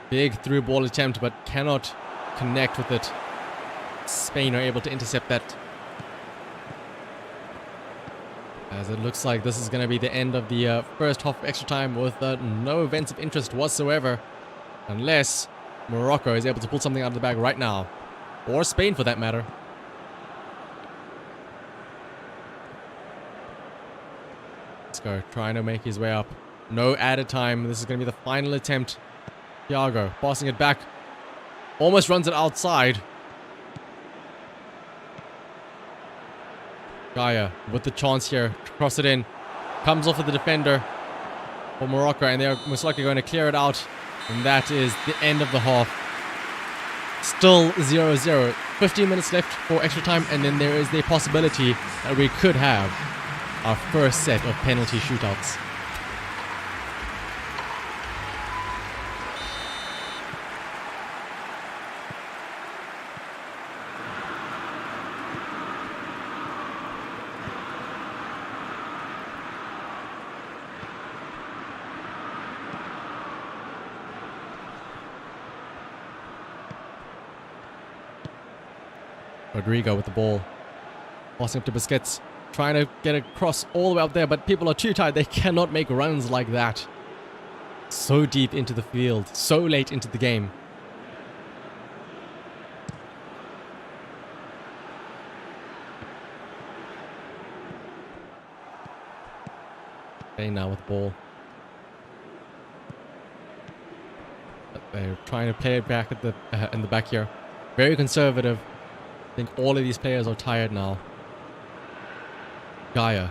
Big through ball attempt, but cannot connect with it. Spain are able to intercept that. As it looks like this is going to be the end of the first half of extra time with no events of interest whatsoever. Unless Morocco is able to pull something out of the bag right now. Or Spain, for that matter. Let's go. Trying to make his way up. No added time. This is going to be the final attempt. Thiago passing it back. Almost runs it outside. Gaia with the chance here to cross it in. Comes off of the defender for Morocco, and they're most likely going to clear it out. And that is the end of the half. Still 0-0. 15 minutes left for extra time, and then there is the possibility that we could have our first set of penalty shootouts. Rodrigo with the ball. Passing up to Busquets. Trying to get across all the way up there, but people are too tired. They cannot make runs like that. So deep into the field. So late into the game. Okay, now with the ball. But they're trying to play it back at the in the back here. Very conservative. I think all of these players are tired now. Gaia.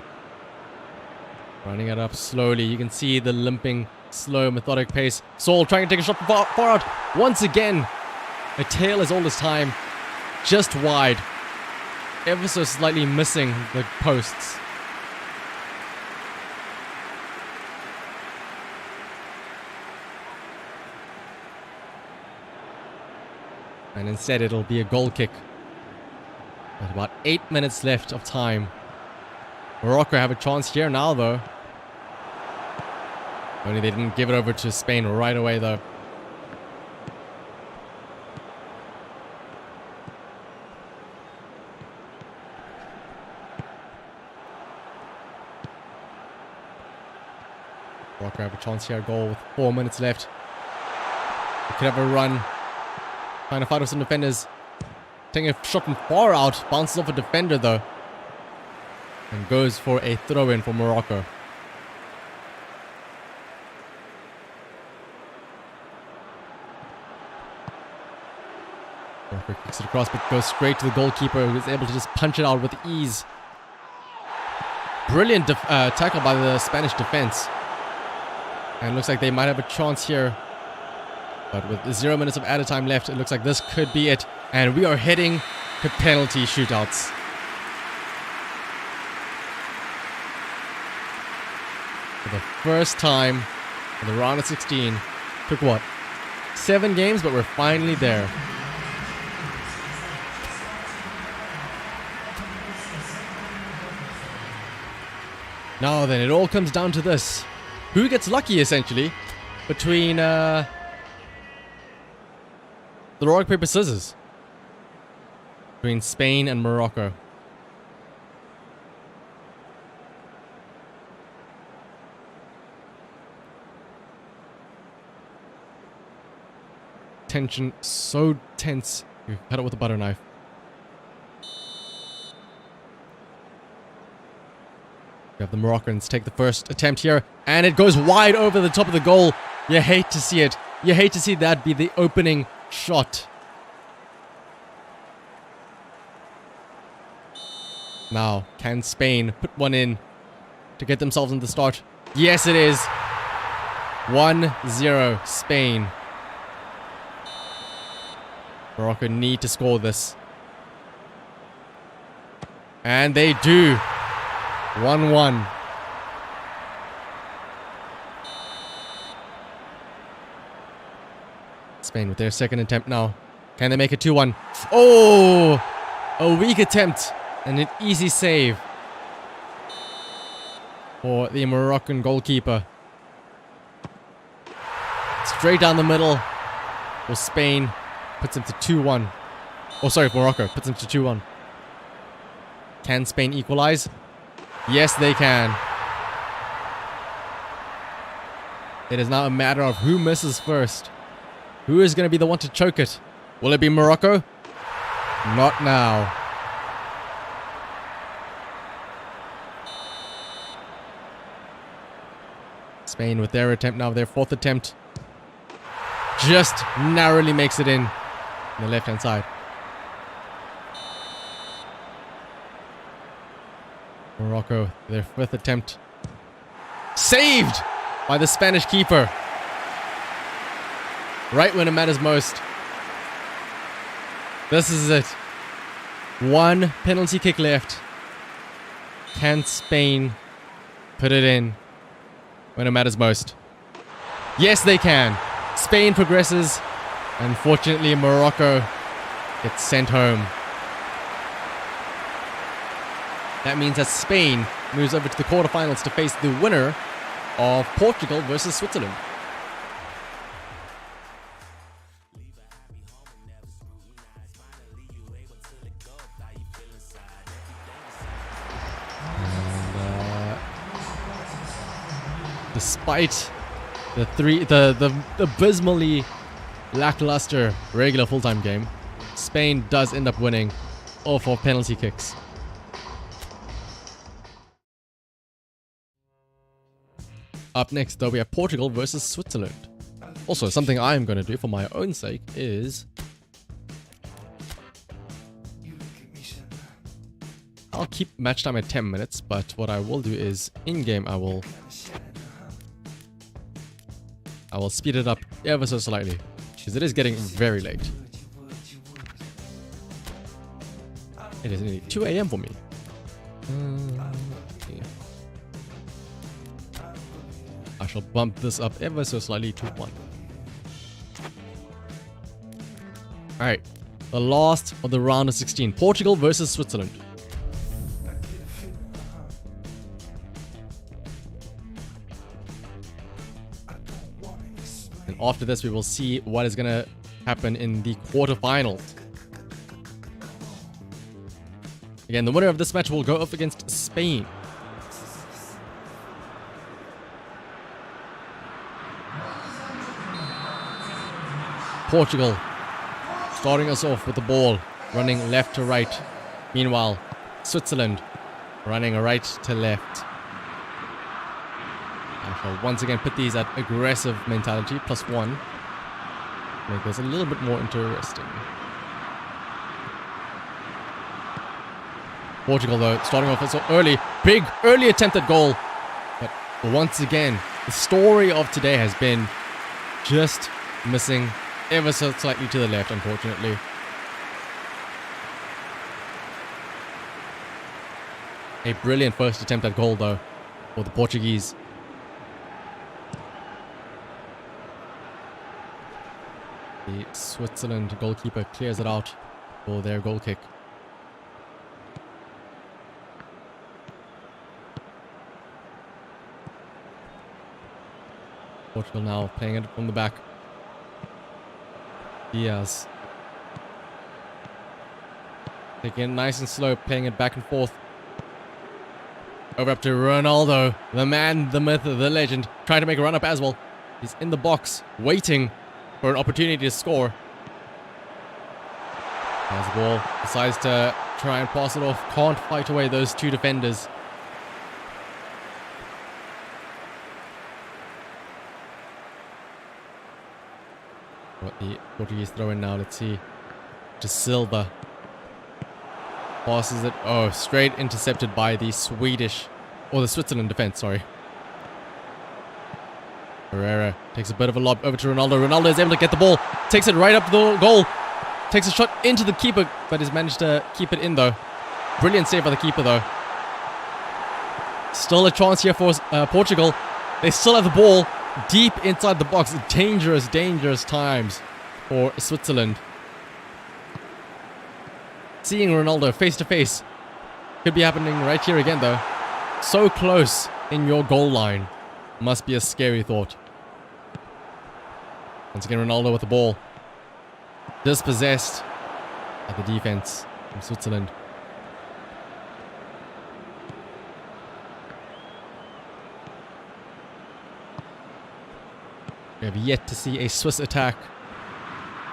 Running it up slowly. You can see the limping, slow, methodic pace. Saul trying to take a shot far out. Once again, a tail is all this time. Just wide. Ever so slightly missing the posts. And instead it'll be a goal kick. With about 8 minutes left of time. Morocco have a chance here now, though. Only they didn't give it over to Spain right away, though. Morocco have a chance here, goal with 4 minutes left. They could have a run. Trying to fight with some defenders. Taking a shot from far out. Bounces off a defender, though. And goes for a throw-in for Morocco. Morocco kicks it across, but goes straight to the goalkeeper, who is able to just punch it out with ease. Brilliant tackle by the Spanish defense. And looks like they might have a chance here. But with 0 minutes of added time left, it looks like this could be it. And we are heading to penalty shootouts. For the first time in the round of 16. Took what? 7 games, but we're finally there. Now then, it all comes down to this. Who gets lucky, essentially, between the rock, paper, scissors? Between Spain and Morocco. Tension so tense. You cut it with a butter knife. We have the Moroccans take the first attempt here, and it goes wide over the top of the goal. You hate to see it. You hate to see that be the opening shot. Now, can Spain put one in to get themselves in the start? Yes, it is. 1-0 Spain. Morocco need to score this. And they do. 1-1. Spain with their second attempt now. Can they make it 2-1? Oh! A weak attempt and an easy save for the Moroccan goalkeeper. Straight down the middle for Spain. Puts him to 2-1. Oh, sorry, Morocco puts him to 2-1. Can Spain equalize? Yes, they can. It is now a matter of who misses first. Who is going to be the one to choke it? Will it be Morocco? Not now. Spain with their attempt now, their fourth attempt. Just narrowly makes it in on the left-hand side. Morocco, their fifth attempt. Saved by the Spanish keeper. Right when it matters most. This is it. One penalty kick left. Can Spain put it in when it matters most? Yes, they can. Spain progresses. Unfortunately, Morocco gets sent home. That means that Spain moves over to the quarterfinals to face the winner of Portugal versus Switzerland. And, despite the abysmally lackluster regular full-time game, Spain does end up winning all 4 penalty kicks. Up next, though, we have Portugal versus Switzerland. Also, something I am going to do for my own sake is I'll keep match time at 10 minutes, but what I will do is in-game I will speed it up ever so slightly, because it is getting very late. It is nearly 2 a.m. for me. Okay. I shall bump this up ever so slightly to 1. Alright, the last of the round of 16. Portugal versus Switzerland. And after this, we will see what is going to happen in the quarterfinals. Again, the winner of this match will go up against Spain. Portugal starting us off with the ball, running left to right. Meanwhile, Switzerland running right to left. I shall once again put these at aggressive mentality, +1. Make this a little bit more interesting. Portugal, though, starting off so early. Big, early attempt at goal. But once again, the story of today has been just missing ever so slightly to the left, unfortunately. A brilliant first attempt at goal, though, for the Portuguese. The Switzerland goalkeeper clears it out for their goal kick. Portugal now playing it from the back. Diaz. Taking it nice and slow, playing it back and forth. Over up to Ronaldo, the man, the myth, the legend, trying to make a run up as well. He's in the box, waiting for an opportunity to score. Has the ball, decides to try and pass it off, can't fight away those 2 defenders. What the Portuguese throw in now, let's see. To Silva. Passes it, oh, straight intercepted by the Swedish, or the Switzerland defense, sorry. Herrera takes a bit of a lob over to Ronaldo. Ronaldo is able to get the ball, takes it right up the goal, takes a shot into the keeper, but has managed to keep it in though. Brilliant save by the keeper though. Still a chance here for Portugal. They still have the ball deep inside the box. Dangerous, dangerous times for Switzerland. Seeing Ronaldo face to face could be happening right here again though. So close in your goal line. Must be a scary thought. Once again, Ronaldo with the ball. Dispossessed at the defense from Switzerland. We have yet to see a Swiss attack.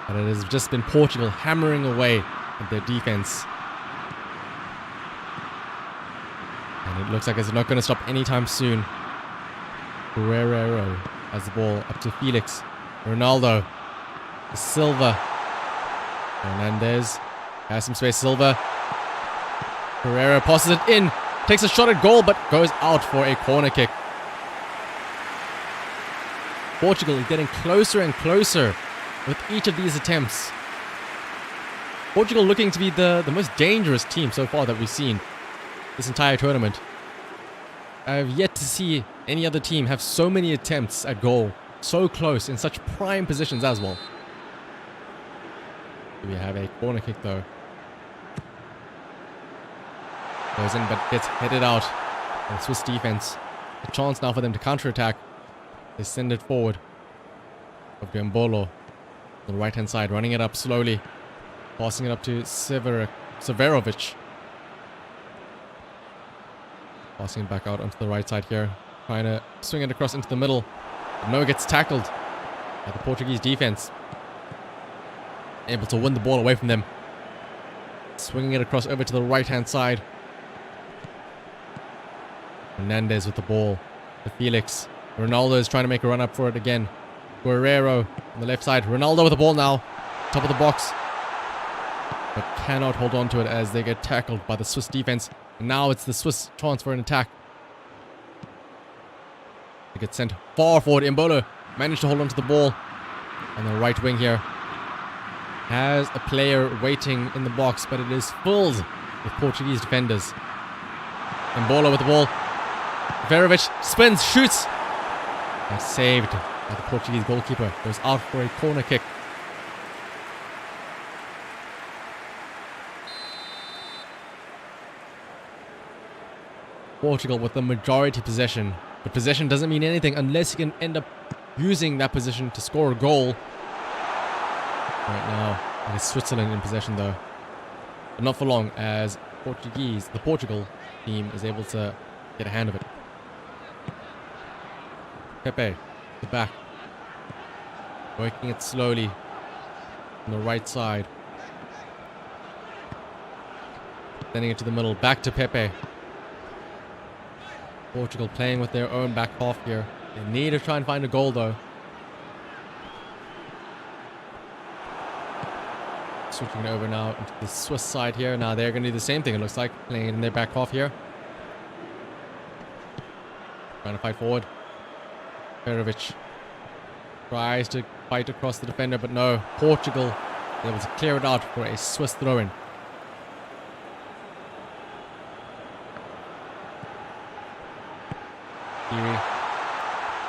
And it has just been Portugal hammering away at their defense. And it looks like it's not going to stop anytime soon. Guerrero has the ball up to Felix. Ronaldo. Silva. Hernandez has some space. Silva. Guerrero passes it in. Takes a shot at goal but goes out for a corner kick. Portugal is getting closer and closer with each of these attempts. Portugal looking to be the most dangerous team so far that we've seen this entire tournament. I have yet to see any other team have so many attempts at goal, so close, in such prime positions as well. We have a corner kick though. Goes in but gets headed out by the Swiss defense. A chance now for them to counter-attack. They send it forward. Of Mbolo on the right hand side, running it up slowly. Passing it up to Severovic. Passing it back out onto the right side here. Trying to swing it across into the middle. But no, it gets tackled by the Portuguese defense. Able to win the ball away from them. Swinging it across over to the right hand side. Hernandez with the ball. To Felix. Ronaldo is trying to make a run up for it again. Guerrero on the left side. Ronaldo with the ball now. Top of the box. But cannot hold on to it as they get tackled by the Swiss defense. And now it's the Swiss chance for an attack. They get sent far forward. Mbolo managed to hold on to the ball on the right wing here. Has a player waiting in the box, but it is filled with Portuguese defenders. Mbolo with the ball. Verovic spins, shoots. And saved by the Portuguese goalkeeper. Goes out for a corner kick. Portugal with the majority possession. But possession doesn't mean anything unless you can end up using that position to score a goal. Right now, it is Switzerland in possession though. But not for long as the Portugal team is able to get a hand of it. Pepe, the back. Working it slowly on the right side. Sending it to the middle. Back to Pepe. Portugal playing with their own back half here. They need to try and find a goal though. Switching it over now into the Swiss side here. Now they're going to do the same thing, it looks like. Playing it in their back half here. Trying to fight forward. Perovic tries to fight across the defender, but no. Portugal able to clear it out for a Swiss throw-in. Kiri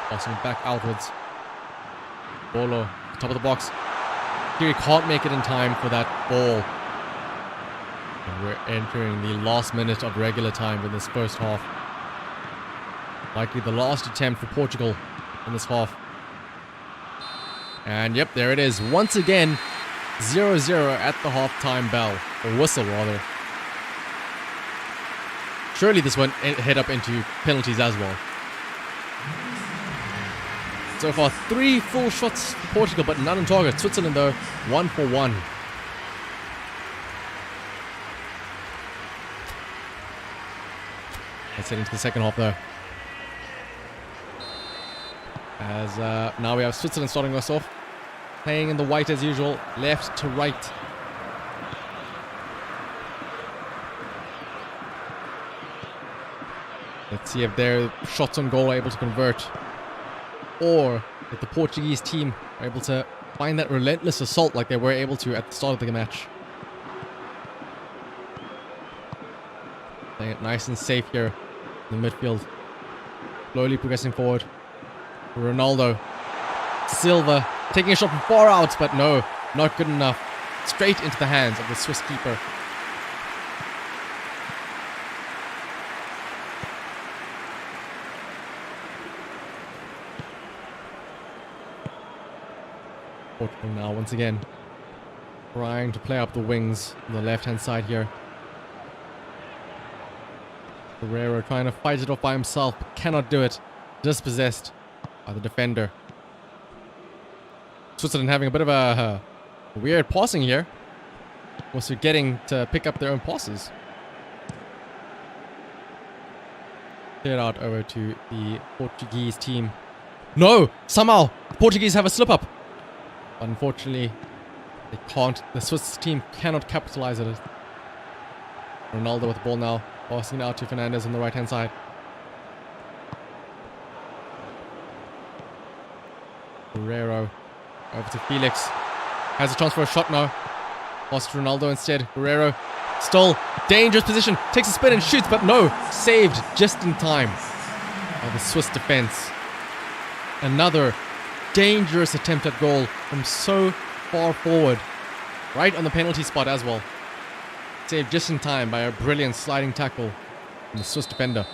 passing it back outwards. Bolo, top of the box. Kiri can't make it in time for that ball. And we're entering the last minute of regular time in this first half. Likely the last attempt for Portugal in this half. And yep, there it is. Once again, 0-0 at the half-time bell. Or whistle, rather. Surely this went head up into penalties as well. So far, 3 full shots for Portugal, but none on target. Switzerland, though, 1 for 1. Let's head into the second half, though. As now we have Switzerland starting us off. Playing in the white as usual, left to right. Let's see if their shots on goal are able to convert. Or if the Portuguese team are able to find that relentless assault like they were able to at the start of the match. Playing it nice and safe here. in the midfield. Slowly progressing forward. Ronaldo. Silva taking a shot from far out, but no, not good enough. Straight into the hands of the Swiss keeper. Portugal now once again trying to play up the wings on the left-hand side here. Guerrero trying to fight it off by himself, but cannot do it. Dispossessed by the defender. Switzerland having a bit of a weird passing here. Also getting to pick up their own passes. Cleared out over to the Portuguese team. No! Somehow, the Portuguese have a slip-up. But unfortunately, they can't. The Swiss team cannot capitalize on it. Ronaldo with the ball now. Passing it out to Fernandes on the right-hand side. Guerrero over to Felix. Has a chance for a shot now. Pass to Ronaldo instead. Guerrero still dangerous position. Takes a spin and shoots, but no. Saved just in time by the Swiss defense. Another dangerous attempt at goal from so far forward. Right on the penalty spot as well. Saved just in time by a brilliant sliding tackle from the Swiss defender.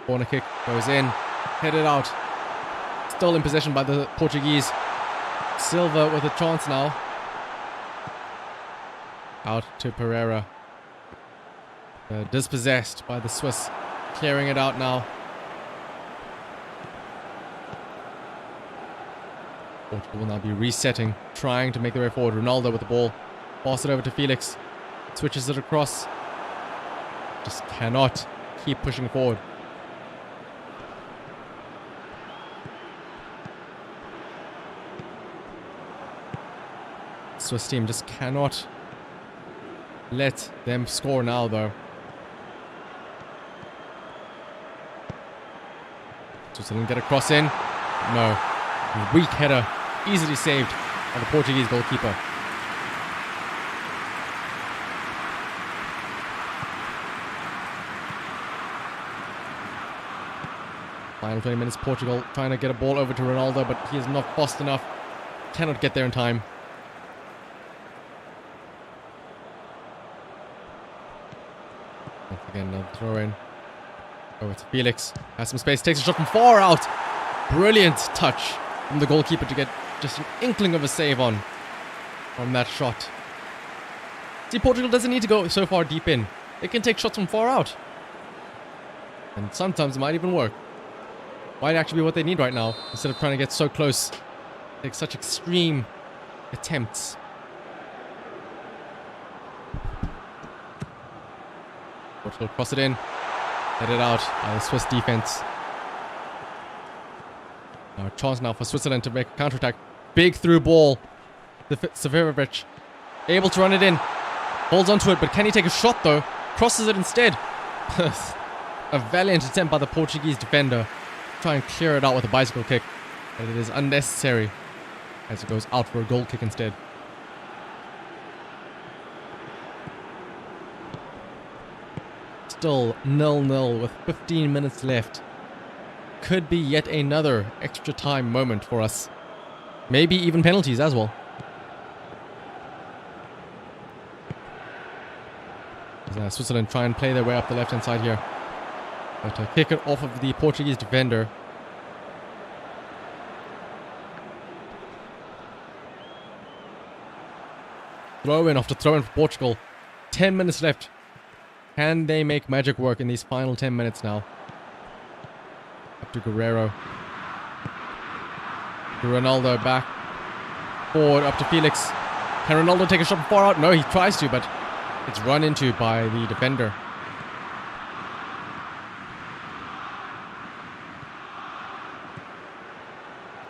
Corner kick goes in. Headed out. Still in possession by the Portuguese. Silva with a chance now. Out to Pereira. Dispossessed by the Swiss. Clearing it out now. Portugal will now be resetting, trying to make their way forward. Ronaldo with the ball. Pass it over to Felix. Switches it across. Just cannot keep pushing forward. Swiss team just cannot let them score now, though. Switzerland get a cross in. No. Weak header. Easily saved by the Portuguese goalkeeper. Final 20 minutes. Portugal trying to get a ball over to Ronaldo, but he is not fast enough. Cannot get there in time. Once again, another throw in. Over to Felix. Has some space. Takes a shot from far out. Brilliant touch from the goalkeeper to get just an inkling of a save on from that shot. See, Portugal doesn't need to go so far deep in. They can take shots from far out. And sometimes it might even work. Might actually be what they need right now. Instead of trying to get so close. Take such extreme attempts. Portugal cross it in. Headed out by the Swiss defense. Now a chance now for Switzerland to make a counterattack. Big through ball. Severovic able to run it in. Holds onto it, but can he take a shot though? Crosses it instead. A valiant attempt by the Portuguese defender. Try and clear it out with a bicycle kick. But it is unnecessary as it goes out for a goal kick instead. Still 0-0 with 15 minutes left. Could be yet another extra time moment for us. Maybe even penalties as well. Switzerland try and play their way up the left-hand side here. But to kick it off of the Portuguese defender. Throw in after throw in for Portugal. 10 minutes left. Can they make magic work in these final 10 minutes now? Up to Guerrero. To Ronaldo back. Forward up to Felix. Can Ronaldo take a shot from far out? No, he tries to, but it's run into by the defender.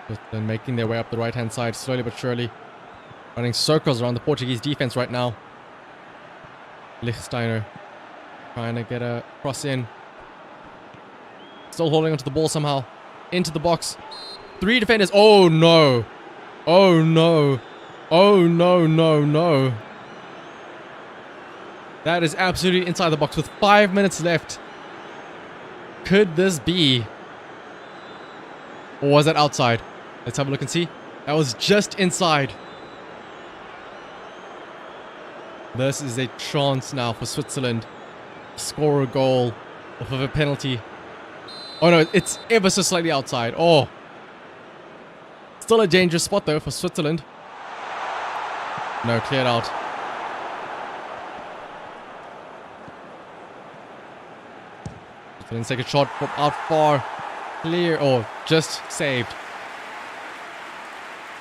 Just then making their way up the right-hand side slowly but surely. Running circles around the Portuguese defense right now. Lichtsteiner trying to get a cross in. Still holding onto the ball somehow. Into the box. 3 defenders. Oh no. Oh no. Oh no, no, no. That is absolutely inside the box with 5 minutes left. Could this be? Or was that outside? Let's have a look and see. That was just inside. This is a chance now for Switzerland to score a goal off of a penalty. Oh no, it's ever so slightly outside. Oh. Still a dangerous spot though for Switzerland. No, cleared out. Switzerland take a shot from out far. Clear. Oh, just saved.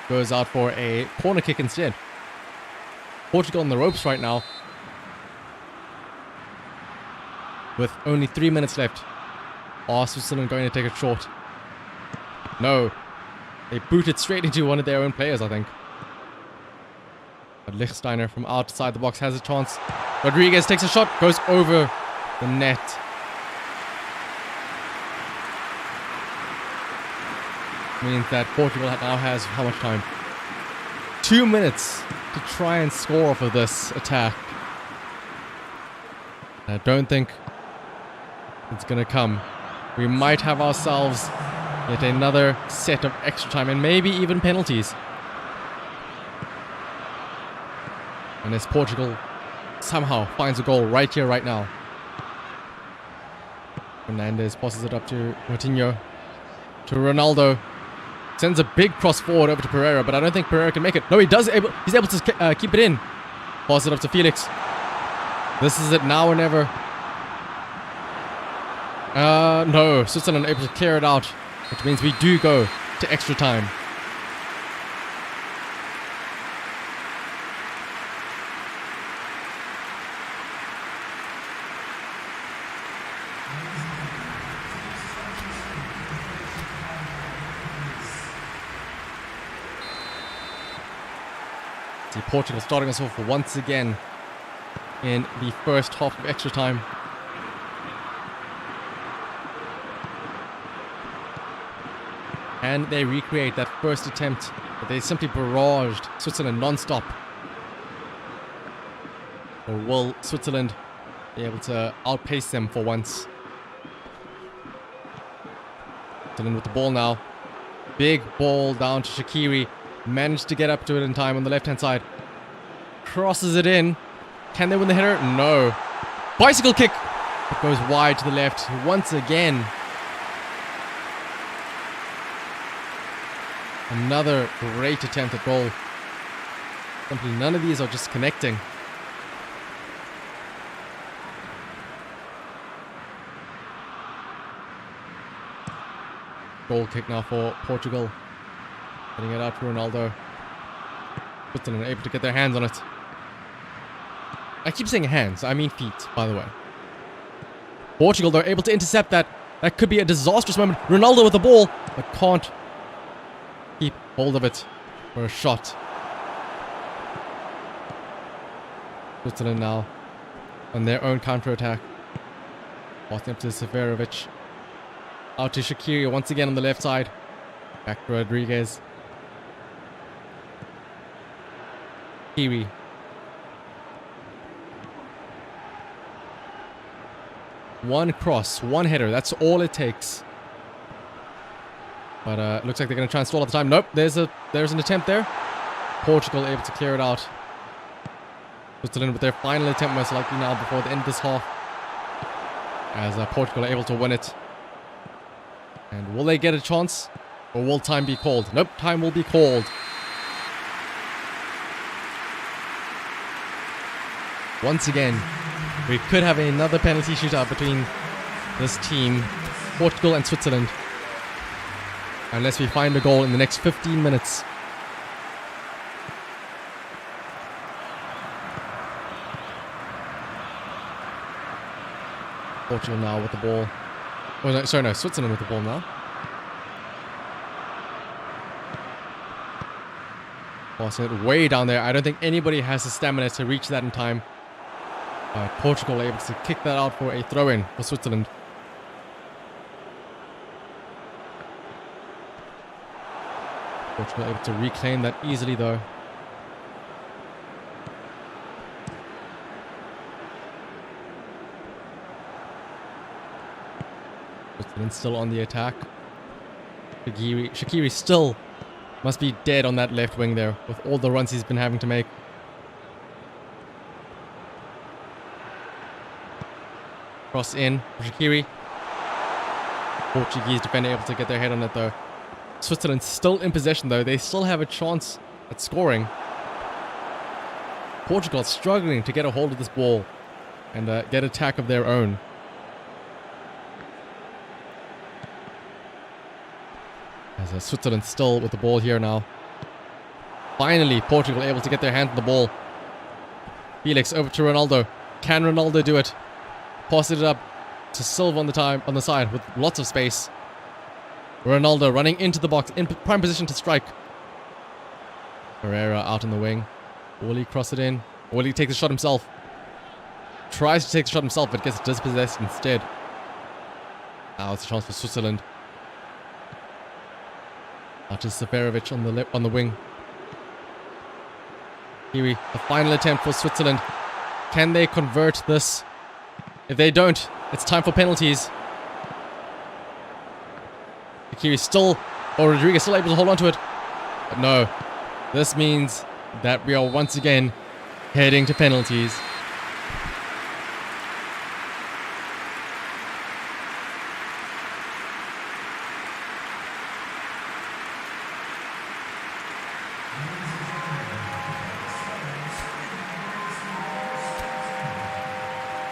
Goes out for a corner kick instead. Portugal on the ropes right now. With only 3 minutes left. Oh, Switzerland going to take a shot. No. They booted straight into one of their own players, I think. But Lichtsteiner from outside the box has a chance. Rodriguez takes a shot. Goes over the net. Means that Portugal now has how much time? 2 minutes to try and score off of this attack. I don't think it's going to come. We might have ourselves yet another set of extra time and maybe even penalties. Unless Portugal somehow finds a goal right here, right now. Fernandes passes it up to Coutinho. To Ronaldo. Sends a big cross forward over to Pereira, but I don't think Pereira can make it. No, he does. He's able to keep it in. Pass it up to Felix. This is it now or never. No. Switzerland able to clear it out, which means we do go to extra time. Portugal starting us off once again in the first half of extra time. And they recreate that first attempt, but they simply barraged Switzerland non-stop. Or will Switzerland be able to outpace them for once? Switzerland with the ball now. Big ball down to Shaqiri. Managed to get up to it in time on the left-hand side. Crosses it in. Can they win the header? No. Bicycle kick. It goes wide to the left once again. Another great attempt at goal. Simply none of these are just connecting. Goal kick now for Portugal. Getting it out to Ronaldo. Switzerland able to get their hands on it. I keep saying hands, I mean feet, by the way. Portugal, they're able to intercept that. That could be a disastrous moment. Ronaldo with the ball, but can't keep hold of it for a shot. Switzerland now on their own counter-attack. Passing up to Severovic. Out to Shaqiri once again on the left side. Back to Rodriguez. Shaqiri. One cross, one header. That's all it takes. But looks like they're going to try and stall all the time. Nope, there's an attempt there. Portugal able to clear it out. Switzerland with their final attempt most likely now before the end of this half. As Portugal are able to win it. And will they get a chance? Or will time be called? Nope, time will be called. Once again, we could have another penalty shootout between this team, Portugal and Switzerland. Unless we find a goal in the next 15 minutes. Portugal now with the ball. Oh, no, sorry, no, Switzerland with the ball now. Passing it way down there. I don't think anybody has the stamina to reach that in time. Portugal able to kick that out for a throw-in for Switzerland. Portugal able to reclaim that easily though. And still on the attack. Shaqiri still must be dead on that left wing there with all the runs he's been having to make. Cross in for Shaqiri. Portuguese defender able to get their head on it though. Switzerland still in possession though. They still have a chance at scoring. Portugal struggling to get a hold of this ball and get attack of their own. As Switzerland still with the ball here now. Finally, Portugal able to get their hand on the ball. Felix over to Ronaldo. Can Ronaldo do it? Passes it up to Silva on the side with lots of space. Ronaldo running into the box in prime position to strike. Herrera out on the wing. Will he cross it in? Or will he take the shot himself? Tries to take the shot himself but gets dispossessed instead. Now it's a chance for Switzerland. Out to Seferovic on the wing. Here the final attempt for Switzerland. Can they convert this? If they don't, it's time for penalties. Rodriguez still able to hold on to it. But no, this means that we are once again heading to penalties.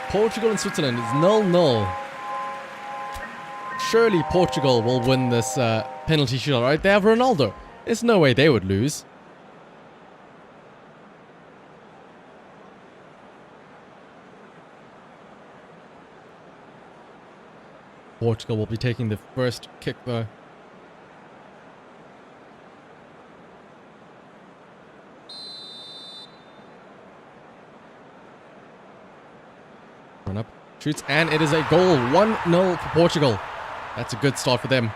Portugal and Switzerland is 0-0. Surely Portugal will win this penalty shootout, right? They have Ronaldo. There's no way they would lose. Portugal will be taking the first kick though. Run up, shoots, and it is a goal. 1-0 for Portugal. That's a good start for them.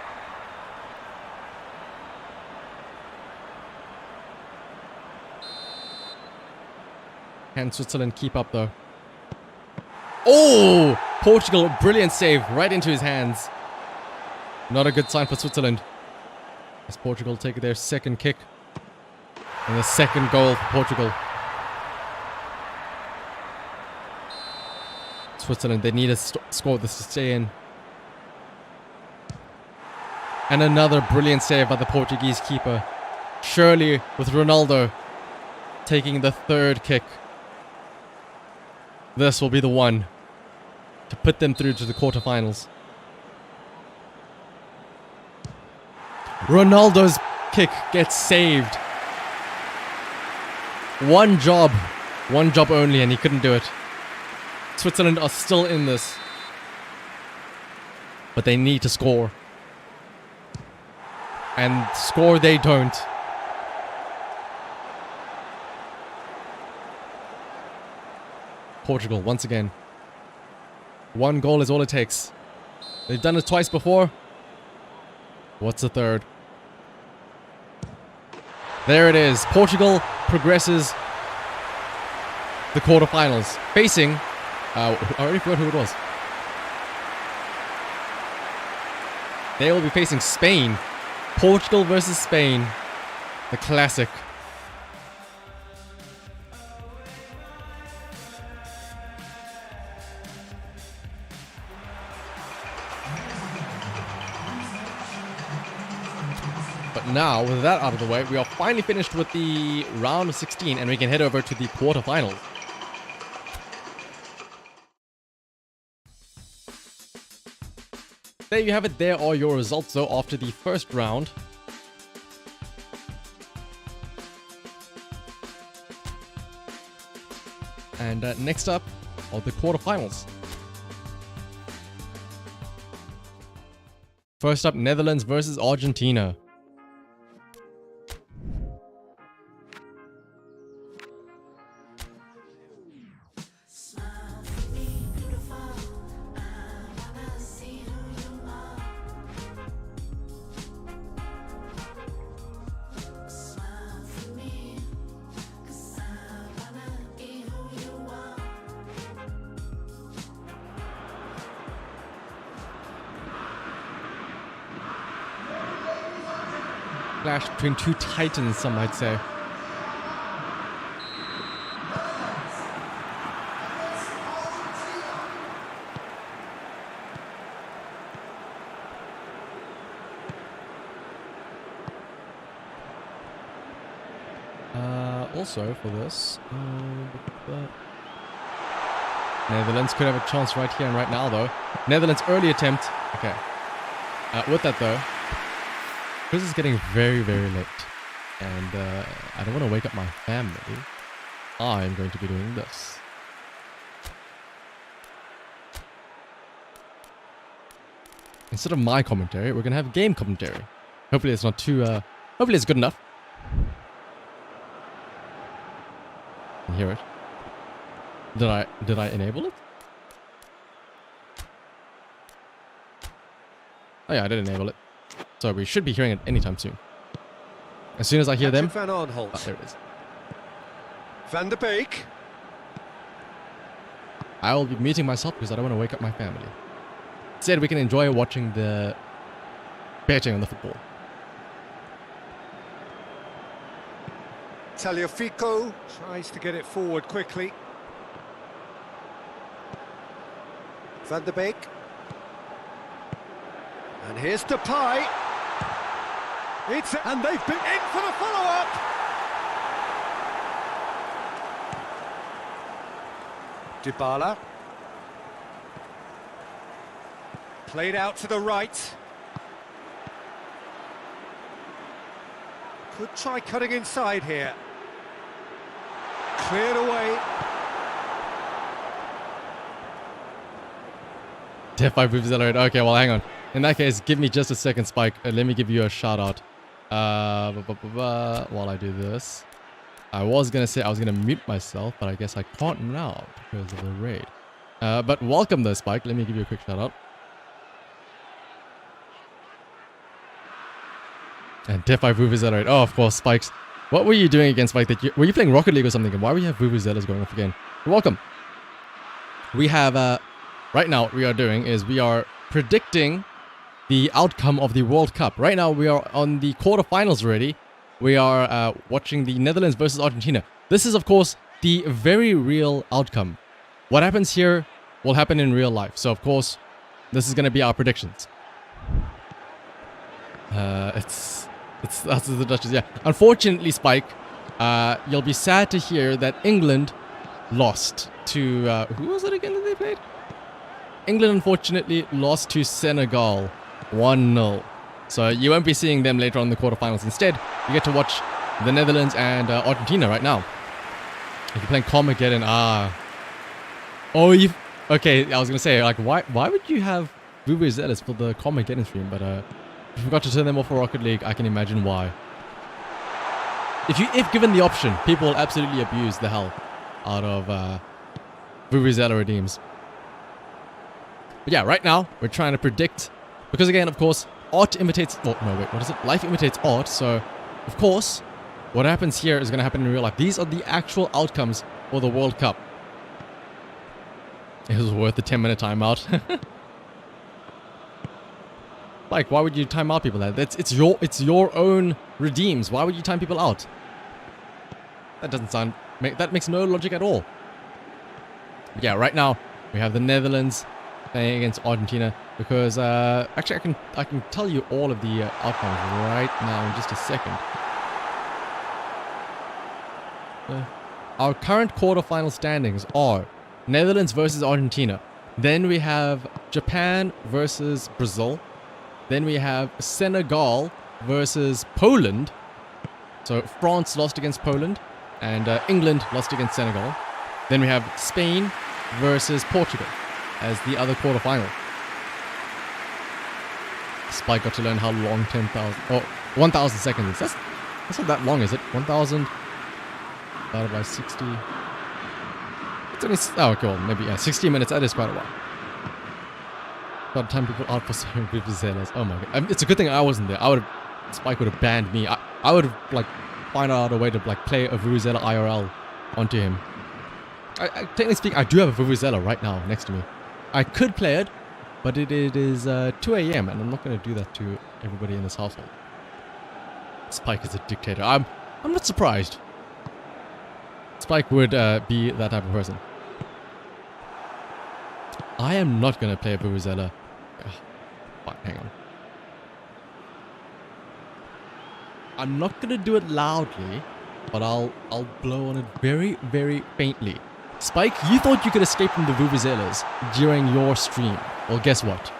Can Switzerland keep up though? Oh! Portugal, brilliant save right into his hands. Not a good sign for Switzerland. As Portugal take their second kick. And the second goal for Portugal. Switzerland, they need a score this to stay in. And another brilliant save by the Portuguese keeper. Surely with Ronaldo taking the third kick. This will be the one to put them through to the quarterfinals. Ronaldo's kick gets saved. One job only, and he couldn't do it. Switzerland are still in this. But they need to score. And score they don't. Portugal, once again. One goal is all it takes. They've done it twice before. What's the third? There it is. Portugal progresses the quarterfinals. Facing... I already forgot who it was. They will be facing Spain. Portugal versus Spain. The classic. But now, with that out of the way, we are finally finished with the round of 16 and we can head over to the quarterfinals. There you have it. There are your results though after the first round. And next up are the quarterfinals. First up, Netherlands versus Argentina. clash between two titans, some might say. Also, for this, Netherlands could have a chance right here and right now, though. Netherlands' early attempt. Okay. With that, though, this is getting very, very late. And I don't want to wake up my family. I'm going to be doing this. Instead of my commentary, we're going to have game commentary. Hopefully it's not too... hopefully it's good enough. I can hear it. Did I enable it? Oh yeah, I did enable it. So we should be hearing it anytime soon. As soon as I hear them... Van Arnholt. Oh, there it is. Van der Beek. I will be muting myself because I don't want to wake up my family. Instead, we can enjoy watching the betting on the football. Tagliafico tries to get it forward quickly. Van der Beek. And here's Depay. And they've been in for the follow-up. Dybala. Played out to the right. Could try cutting inside here. Cleared away. Def5 moves accelerate. Okay, well, hang on. In that case, give me just a second, Spike. Let me give you a shout out. While I do this. I was going to say I was going to mute myself, but I guess I can't now because of the raid. But welcome though, Spike. Let me give you a quick shout out. And Def5 Vuvuzelas. Oh, of course, Spikes. What were you doing against Spike? Were you playing Rocket League or something? And why were you have Vuvuzelas going off again? You're welcome. We have, right now what we are doing is we are predicting the outcome of the World Cup. Right now we are on the quarterfinals already. We are watching the Netherlands versus Argentina. This is, of course, the very real outcome. What happens here will happen in real life. So, of course, this is going to be our predictions. That's the Dutchess, yeah. Unfortunately, Spike, you'll be sad to hear that England lost to... who was it again that they played? England, unfortunately, lost to Senegal 1-0. So you won't be seeing them later on in the quarterfinals. Instead, you get to watch the Netherlands and Argentina right now. If you're playing Carmageddon, oh, you... Okay, I was going to say, like, why would you have Vuvuzelas for the Carmageddon stream? But, if you forgot to turn them off for Rocket League, I can imagine why. If given the option, people will absolutely abuse the hell out of Vuvuzela redeems. But yeah, right now, we're trying to predict... Because again, of course, art imitates... Oh, no, wait, what is it? Life imitates art, so... Of course, what happens here is going to happen in real life. These are the actual outcomes for the World Cup. It was worth the 10-minute timeout. Like, why would you time out people? It's your own redeems. Why would you time people out? That doesn't sound... That makes no logic at all. But yeah, right now, we have the Netherlands playing against Argentina. Because, actually, I can tell you all of the outcomes right now in just a second. Our current quarterfinal standings are Netherlands versus Argentina. Then we have Japan versus Brazil. Then we have Senegal versus Poland. So France lost against Poland. And England lost against Senegal. Then we have Spain versus Portugal as the other quarterfinal. Spike got to learn how long 10,000... Oh, 1,000 seconds is. That's not that long, is it? 1,000 divided by 60... It's only... Oh, okay, well, maybe, yeah, 60 minutes. That is quite a while. By the time people out for saying Vuvuzelas. Oh my god. It's a good thing I wasn't there. Spike would have banned me. I would have, like, find out a way to, like, play a Vuvuzela IRL onto him. Technically speaking, I do have a Vuvuzela right now next to me. I could play it, but it is 2 a.m. and I'm not going to do that to everybody in this household. Spike is a dictator. I'm not surprised. Spike would be that type of person. I am not gonna play a Vuvuzela. Fine, hang on. I'm not gonna do it loudly, but I'll blow on it very, very faintly. Spike, you thought you could escape from the Vuvuzelas during your stream. Well, guess what?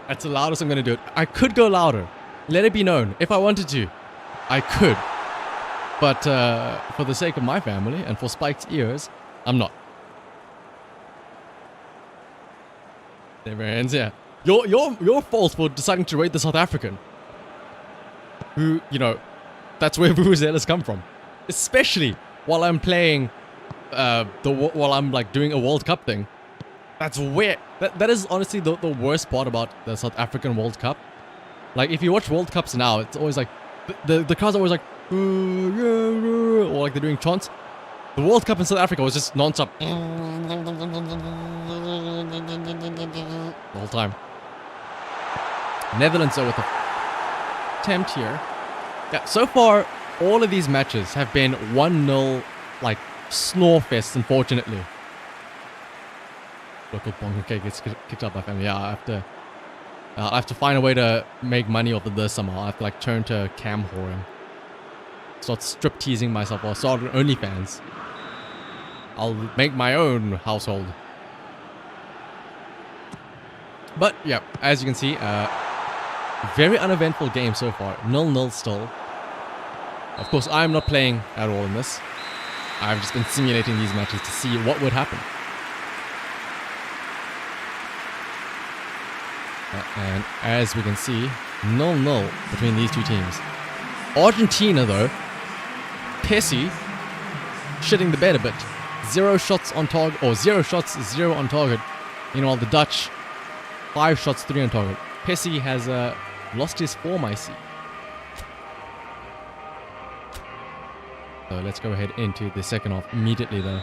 That's the loudest I'm gonna do it. I could go louder. Let it be known. If I wanted to, I could. But for the sake of my family and for Spike's ears, I'm not. Never ends, yeah. Your fault for deciding to raid the South African. Who, you know, that's where Vuvuzelas come from. Especially while I'm playing, while I'm like doing a World Cup thing. That's where, that is honestly the worst part about the South African World Cup. Like, if you watch World Cups now, it's always like, the crowds are always like, or like they're doing chants. The World Cup in South Africa was just non-stop. The whole time. Netherlands are with a attempt here. Yeah, so far, all of these matches have been 1-0, like, snore fest, unfortunately. Local Bongo K gets kicked out by family. Yeah, I have to find a way to make money off of this somehow. I have to like turn to cam whoring. Start strip teasing myself or start an OnlyFans. I'll make my own household. But yeah, as you can see, very uneventful game so far. 0-0 still. Of course, I'm not playing at all in this. I've just been simulating these matches to see what would happen. And as we can see, 0-0 between these two teams. Argentina, though, Pessi, shitting the bed a bit. 0 shots on target, or 0 shots, 0 on target. Meanwhile, the Dutch, 5 shots, 3 on target. Pessi has lost his form, I see. So let's go ahead into the second half immediately, though.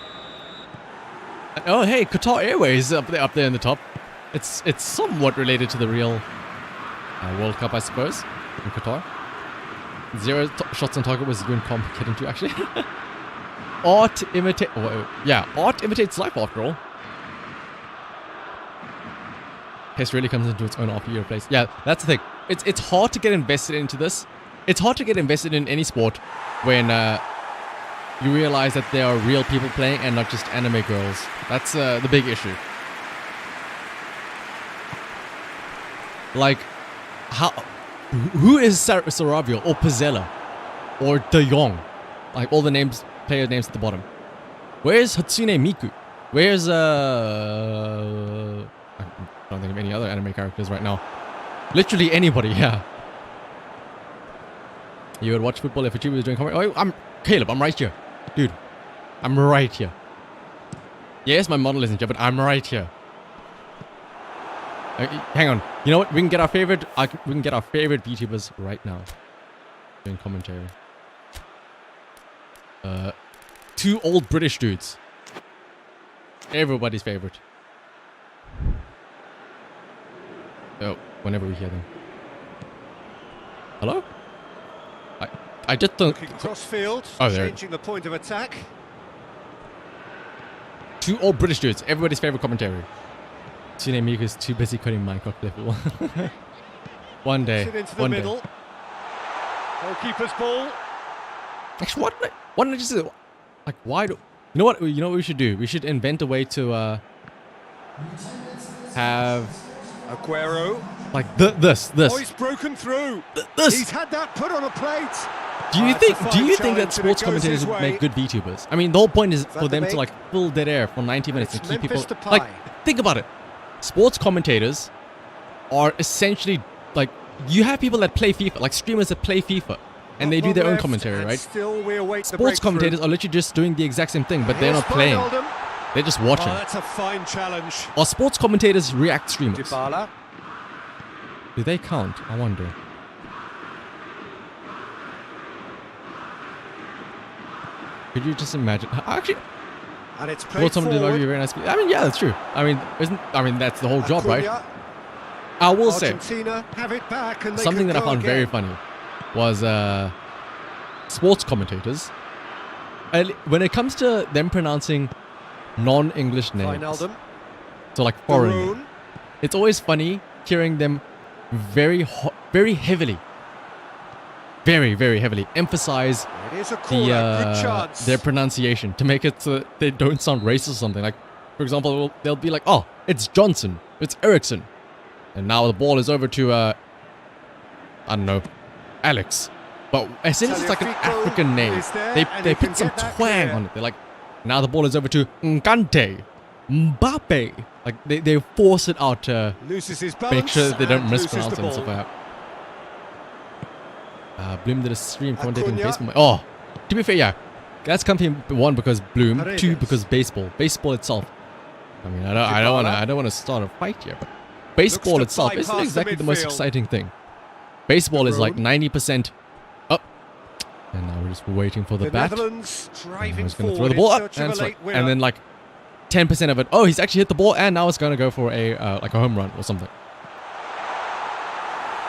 Oh, hey, Qatar Airways up there in the top. It's somewhat related to the real World Cup, I suppose, in Qatar. 0 shots on target was even complicated too, actually. Art imitates life after all. PES really comes into its own after you replace. Yeah, that's the thing. It's hard to get invested into this. It's hard to get invested in any sport when you realize that there are real people playing and not just anime girls. That's the big issue. Like, who is Sarabia or Pizzella or De Jong? Like all the player names at the bottom. Where's Hatsune Miku? Where's I don't think of any other anime characters right now. Literally anybody, yeah. You would watch football if a team was doing commentary. Oh, Caleb, I'm right here. Dude, I'm right here. Yes, my model isn't here, but I'm right here. Hang on. You know what? We can get our favorite VTubers right now. Doing commentary. 2 old British dudes. Everybody's favorite. Oh, whenever we hear them. Hello? I just don't. Looking cross-field, changing the point of attack. 2 old British dudes. Everybody's favorite commentary. Hatsune Miku is too busy cutting Minecraft level. One day. Into the middle. Goalkeeper's ball. Actually, why don't I just like why do you know what we should do? We should invent a way to have Aguero. Like this. Oh, he's broken through. This. He's had that put on a plate. Do you think that sports commentators would make good VTubers? I mean, the whole point is for them to like fill dead air for 90 minutes and keep people like. Think about it. Sports commentators are essentially like you have people that play FIFA, like streamers that play FIFA, and they do their own commentary, right? Sports commentators are literally just doing the exact same thing, but they're not playing. They're just watching. Oh, that's a fine challenge. Are sports commentators react streamers? Dybala. Do they count? I wonder. Could you just imagine? Actually, And it's well, played someone did forward. very nice. I mean, yeah, that's true. I mean, that's the whole job, right? Acuna. I will say Argentina have it back and they something can that I go found very again. funny was sports commentators. And when it comes to them pronouncing non-English names, Wijnaldum. so like foreign, Maroon. it's always funny hearing them very heavily, very heavily emphasize It is a corner. Good chance. their pronunciation to make it so that they don't sound racist or something. Like, for example, they'll be like, "Oh, it's Johnson, it's Ericsson," and now the ball is over to I don't know, Alex. But as soon as it's like an Tagliafico African name, is there, they and he put can some get that twang clear. on it. They're like, now the ball is over to Nkante, Mbappe. Like they force it out to Loses his balance. make sure that they don't and loses mispronounce the it and stuff ball. like that. Bloom did a stream commentating Acuna. baseball. Oh, to be fair, yeah, that's company one because Bloom, two Paredes. because baseball itself. I mean, I don't want to start a fight here, but Looks baseball to itself bypass isn't the exactly the most midfield. exciting thing. Baseball is like Maroon. 90% up, and now we're just waiting for the The bat. Netherlands And driving he's going to forward throw the ball in up search and of a late strike. winner. And then like 10% of it. Oh, he's actually hit the ball and now it's going to go for a like a home run or something.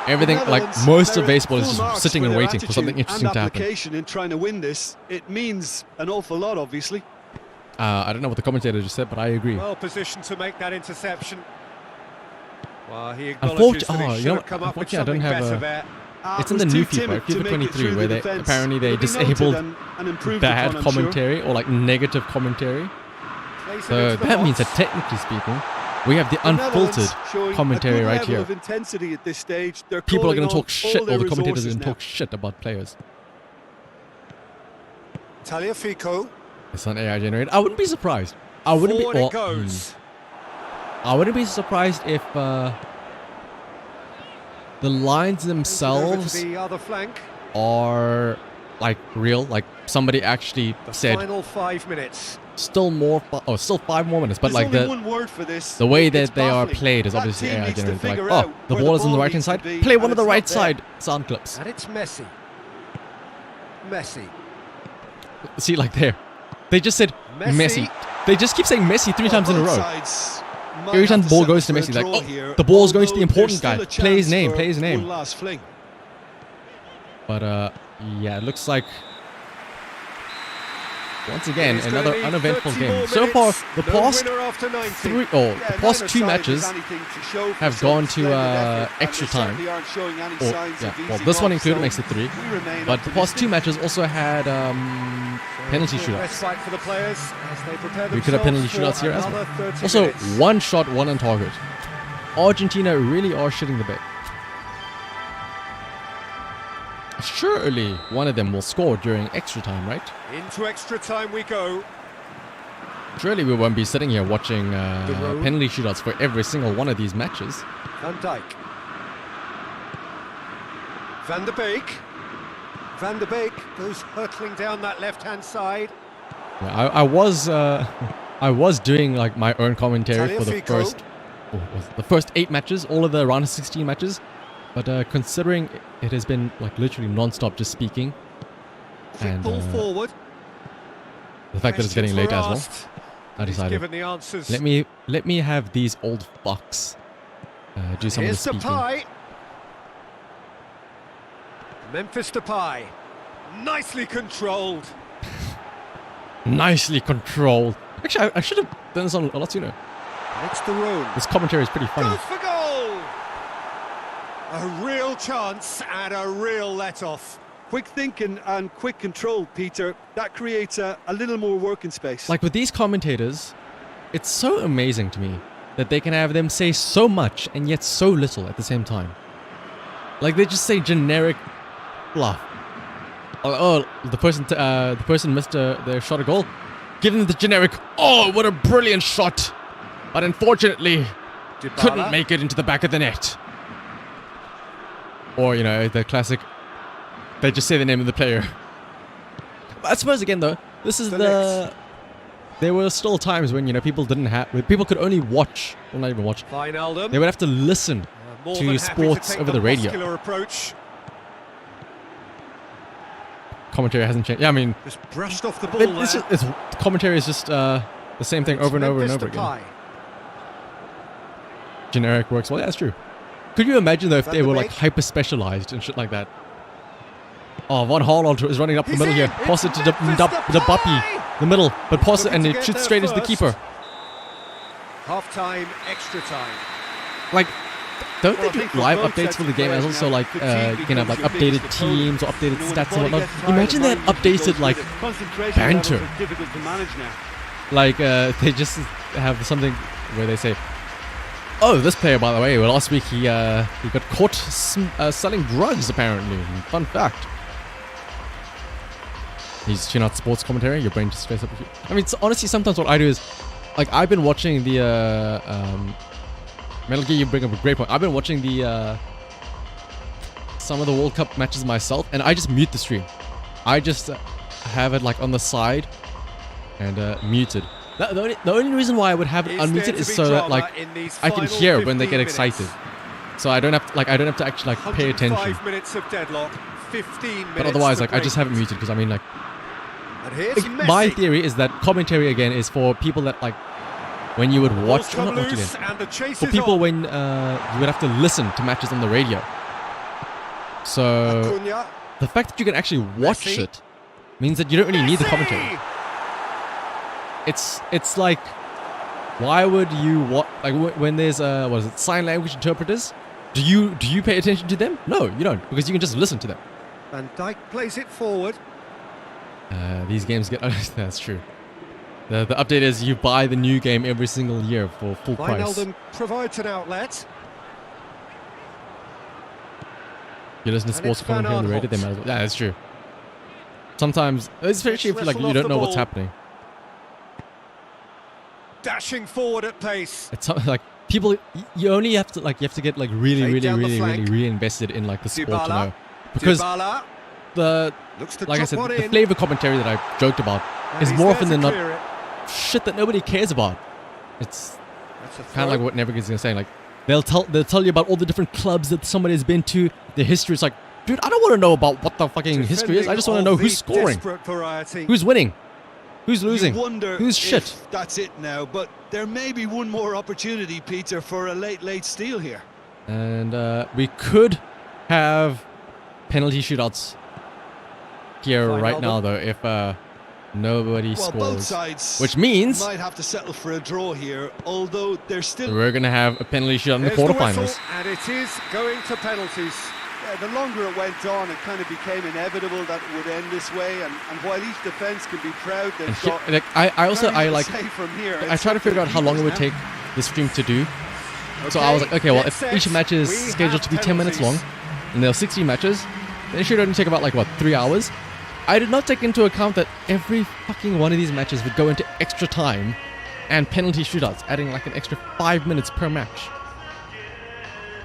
Everything, like Netherlands, most they're of baseball is full just marks sitting for and their waiting for something attitude interesting and to happen. application in trying to win this. It means an awful lot, obviously. I don't know what the commentator just said, but I agree. Well positioned to make that interception. Well, he acknowledges that he should have come up with Unfortunately, something I don't have better a... there. It's It in the was new too FIFA, right? timid to FIFA make it 23, through where the they defence. apparently they It'll be noted disabled and improved bad upon, I'm sure. commentary or like negative commentary. Plays it So into the that means that box. technically speaking, we have the The Netherlands unfiltered showing commentary a good right level here. of intensity at this stage. They're People are calling going to on talk shit, all their or the commentators are resources going to now. talk shit about players. Tagliafico. It's not AI generated. I wouldn't be surprised. I wouldn't Forward be. it Well, goes. I wouldn't be surprised if the lines Over themselves to the other flank. are like real. Like somebody actually The said final 5 minutes. still 5 more minutes. But There's like only the one word for this. the way It's that they are baffling. played is That obviously team AI needs to generated. Like, figure oh, out the where ball is on the ball right hand needs to side. be, Play one and on the it's right not there. side. Sound clips. And it's Messi. Messi. See, like there, they just said Messi. They just keep saying Messi 3 times in a Both row. sides might Every time have the ball settle goes to for a Messi, like, draw oh, here, the ball's going to the although there's important guy. still a Play his chance name, for play his name. one last fling. But yeah, it looks like once again It's another gonna need uneventful 30 game. more So far, minutes. the No past winner after 90. the Yeah, past neither 2 side matches has anything to show for have some gone to splendid effort, and extra they time. certainly aren't showing any Or, signs yeah, of well, easing this one off, included so makes it 3. we remain But the past 2 optimistic. matches also had penalty Full shootouts. respite for the players as they prepare We could have penalty themselves shootouts for here as another well. 30 Also, minutes. 1 shot, 1 on target. Argentina really are shitting the bed. Surely one of them will score during extra time, right? Into extra time we go. Surely we won't be sitting here watching Road. penalty shootouts for every single one of these matches. Van Dijk. Van de Beek. Van de Beek goes hurtling down that left-hand side. Yeah, I was doing like my own commentary for the Tagliafico. first 8 matches, all of the round of 16 matches. But considering it has been like literally non-stop just speaking, Quick and ball forward. the fact that it's getting late as well, Questions I were asked. He's decided given the answers. let me have these old fucks do some of the Here's speaking. Depay. Memphis Depay. Nicely controlled. Nicely controlled. Actually, I should have done this on a lot sooner. It's the room. This commentary is pretty funny. Goes for goal. A real chance and a real let-off. Quick thinking and quick control, Peter. That creates a little more working space. Like with these commentators, it's so amazing to me that they can have them say so much and yet so little at the same time. Like they just say generic fluff. Oh, the person missed their shot a goal. Give them the generic. Oh, what a brilliant shot! But unfortunately, Dybala. couldn't make it into the back of the net. Or you know the classic. They just say the name of the player. I suppose again though, this is The there were still times when people didn't have, people could only watch, or not even watch. Wijnaldum. They would have to listen More to than happy sports to take over the radio. muscular approach. commentary hasn't changed. Yeah, I mean, Just brushed off the ball there. it's commentary is just the same thing over and over and over again. Generic works well. Yeah, that's true. Could you imagine though if they were like hyper specialized and shit like that? Oh, Von Haaland is running up the middle here. Pass it to the Bappy, the middle, but pass it and it shoots straight into the keeper. Half-time, extra time. Like, don't they do live updates for the game as well? So like, you can have like updated teams or updated stats and whatnot. Imagine that updated like banter. Like, they just have something where they say, "Oh, this player, by the way, well, last week he got caught selling drugs, apparently. Fun fact." He's tuning out sports commentary. Your brain just straight up. I mean, honestly, sometimes what I do is, like, I've been watching the Metal Gear. You bring up a great point. I've been watching the some of the World Cup matches myself, and I just mute the stream. I just have it like on the side and muted. The only reason why I would have it unmuted is so that like I can hear when they get excited. So I don't have to actually like pay attention. 5 minutes of deadlock, 15 minutes. But otherwise, like I just have it muted because I mean like my theory is that commentary again is for people that like when you would watch, not watch again, for people when you would have to listen to matches on the radio. So the fact that you can actually watch it means that you don't really need the commentary. It's like, why would you when there's what is it, sign language interpreters? Do you pay attention to them? No, you don't, because you can just listen to them. Van Dijk plays it forward. These games get that's true. The update is you buy the new game every single year for full price. Wijnaldum provides an outlet. You listen to sports commentary on the radio, they might as well. Yeah, that's true. Sometimes, especially if like you don't know what's happening. Dashing forward at pace. It's like people, you only have to get like really invested in like the sport to know, because like I said, the flavor commentary that I joked about is more often than not shit that nobody cares about. It's kind of like what Nevergate's gonna say. Like they'll tell you about all the different clubs that somebody has been to, the history. It's like, dude, I don't want to know about what the fucking history is. I just want to know who's scoring, who's winning, who's losing, who's shit. That's it now, but there may be one more opportunity, Peter, for a late steal here. And we could have penalty shootouts here right now, though, if nobody scores. Both sides, which means might have to settle for a draw here, although there's still. We're gonna have a penalty shootout in the quarterfinals. And it is going to penalties. The longer it went on, it kind of became inevitable that it would end this way. And while each defense can be proud, they've got. Like, I try to figure out how long it would take the stream to do. Okay, so I was like, okay, well, if each match is scheduled to be 10 minutes long, and there are 60 matches, then it should only take about like what, 3 hours. I did not take into account that every fucking one of these matches would go into extra time and penalty shootouts, adding like an extra 5 minutes per match.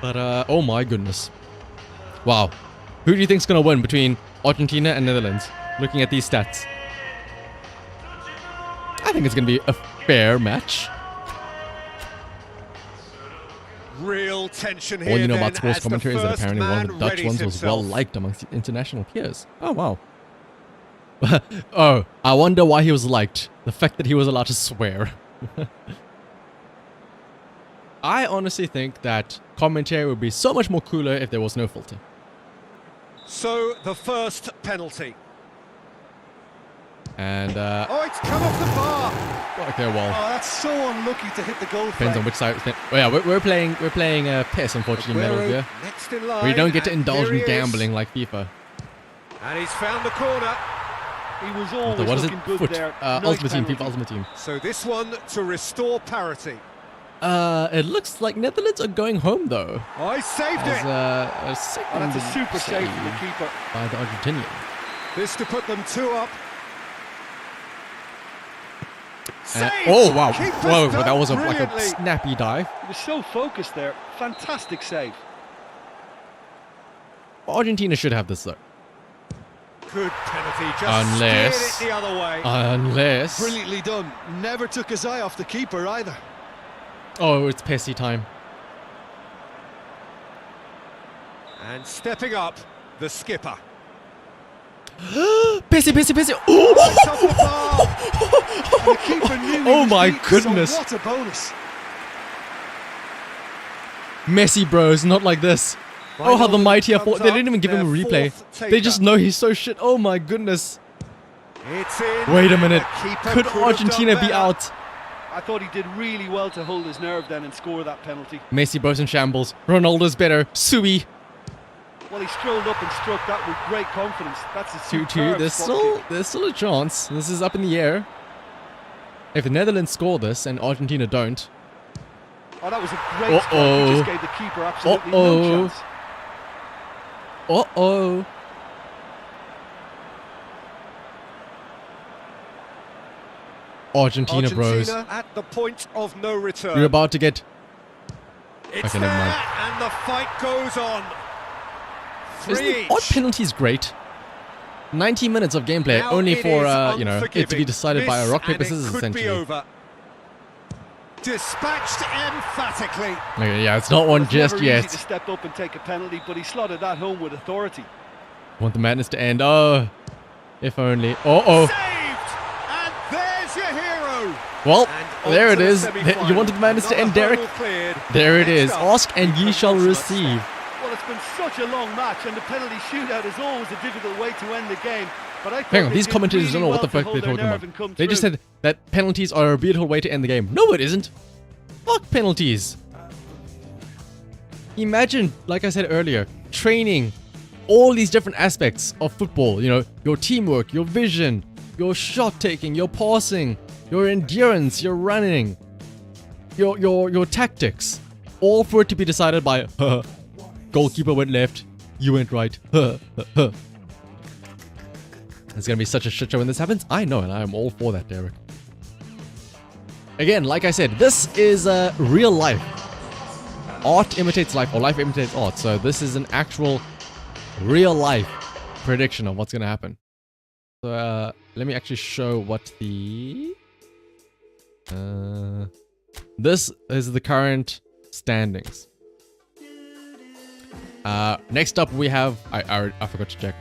But oh my goodness. Wow. Who do you think's gonna win between Argentina and Netherlands? Looking at these stats. I think it's gonna be a fair match. Real tension here. All you know about sports commentary is that apparently one of the Dutch ones was well liked amongst international peers. Oh wow. Oh, I wonder why he was liked. The fact that he was allowed to swear. I honestly think that commentary would be so much more cooler if there was no filter. So, the first penalty. And, oh, it's come off the bar! Okay, well. Oh, that's so unlucky to hit the goal. Depends on which side. Oh, yeah, we're playing PES, unfortunately, Metal Gear. Next in line, we don't get to indulge in gambling like FIFA. And he's found the corner. He was always what is it? looking good Foot. there. Ultimate Team, FIFA Ultimate Team. So this one to restore parity. It looks like Netherlands are going home though. Oh, he saved it. That's a super save from the keeper by the Argentinian. This to put them 2 up. Oh wow! Whoa, that was like a snappy dive. He was so focused there. Fantastic save. Argentina should have this though. Good penalty, just steered it the other way. Unless... Brilliantly done. Never took his eye off the keeper either. Oh, it's Pessi time. And stepping up, the skipper. Pissy. Right off the bar. And the keeper knew he Oh was my beat, goodness. So what a bonus. Messi, bros, not like this. Oh, how the mighty are fought. They didn't even give him a replay. They just know he's so shit. Oh my goodness. It's in. Wait a minute. The keeper Could have Argentina done be better. out? I thought he did really well to hold his nerve then and score that penalty. Messi, bros, in shambles. Ronaldo's better. Sui. Well, he strolled up and struck that with great confidence. That's a 2-2. superb There's spot kick. there's still a chance. This is up in the air. If the Netherlands score this and Argentina don't. Oh, that was a great strike. He just gave the keeper absolutely no chance. Uh-oh. Argentina, bros. at the point of no return. You're about to get... It's Okay, never there, mind. and the fight goes on. Isn't Three the odd each. penalties great? 90 minutes of gameplay, Now only it for, is you know, it to unforgiving. be decided by a This rock, paper, and it scissors, could be essentially. over. Dispatched emphatically. Okay, yeah, it's not one It's just never yet. easy to step up and take a penalty, but he slotted that home with authority. Want the madness to end. Oh, if only. Uh-oh. Saved! And there's your hero. Well, And there on it to the is. semi-final. You wanted the madness to Another end, Derek? hurdle cleared. There it Next is. up, Ask and ye the shall penultimate receive. Well, it's been such a long match, and the penalty shootout is always a difficult way to end the game. But I Hang on, thought these they did commentators really don't know what well the to fuck hold they're their talking nerve about. and come They just through. said that penalties are a beautiful way to end the game. No, it isn't. Fuck penalties. Imagine, like I said earlier, training all these different aspects of football. You know, your teamwork, your vision, your shot taking, your passing, your endurance, your running, your tactics. All for it to be decided by goalkeeper went left, you went right. It's gonna be such a shit show when this happens. I know, and I am all for that, Derek. Again, like I said, this is real life. Art imitates life, or life imitates art. So this is an actual, real life prediction of what's gonna happen. So let me actually show what the... this is the current standings. Next up we have... I forgot to check.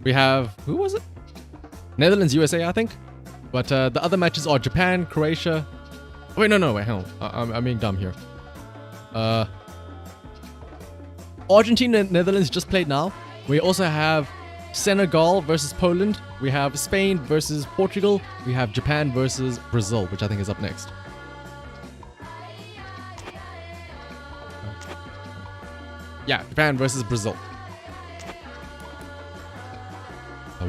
We have... Who was it? Netherlands, USA, I think. But the other matches are Japan, Croatia... Wait, no, wait, hang on. I'm being dumb here. Argentina and Netherlands just played now. We also have Senegal versus Poland. We have Spain versus Portugal. We have Japan versus Brazil, which I think is up next. Yeah, Japan versus Brazil.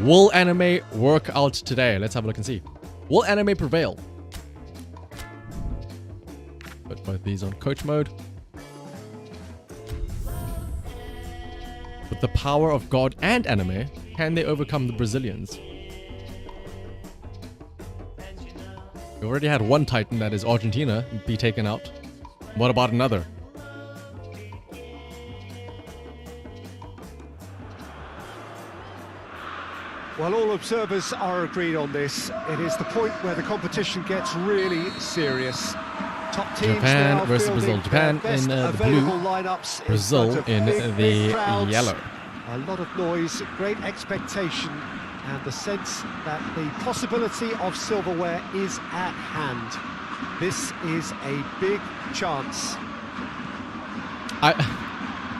Will anime work out today? Let's have a look and see. Will anime prevail? Put both these on coach mode. With the power of God and anime, can they overcome the Brazilians? We already had one Titan, that is Argentina, be taken out. What about another? Well, all observers are agreed on this. It is the point where the competition gets really serious. Top teams Japan now versus fielding Brazil. Japan their best in the available blue, lineups in Brazil front of in big the crowds. yellow. A lot of noise, great expectation, and the sense that the possibility of silverware is at hand. This is a big chance.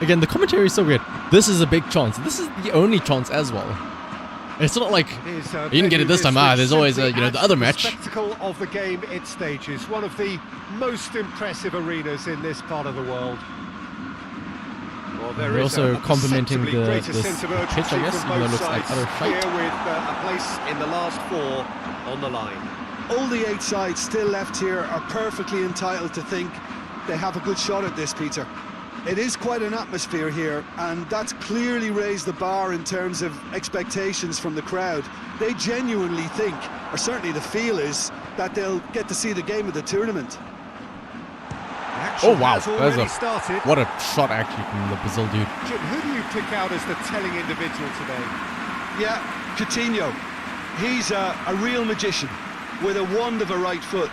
Again, the commentary is so weird. This is a big chance. This is the only chance as well. It's not like you didn't get it this time. There's always you know, the other match. The spectacle of the game it stages, one of the most impressive arenas in this part of the world. Well, there We're is also a complimenting perceptibly the greater sense of pitch, I urgency guess, from even though it both looks like sides utter shite. here with a place in the last four on the line. All the 8 sides still left here are perfectly entitled to think they have a good shot at this, Peter. It is quite an atmosphere here, and that's clearly raised the bar in terms of expectations from the crowd. They genuinely think, or certainly the feel is, that they'll get to see the game of the tournament. Action Oh wow, has already that's started. what a shot actually from the Brazil dude. Jim, who do you pick out as the telling individual today? Yeah, Coutinho. He's a real magician with a wand of a right foot.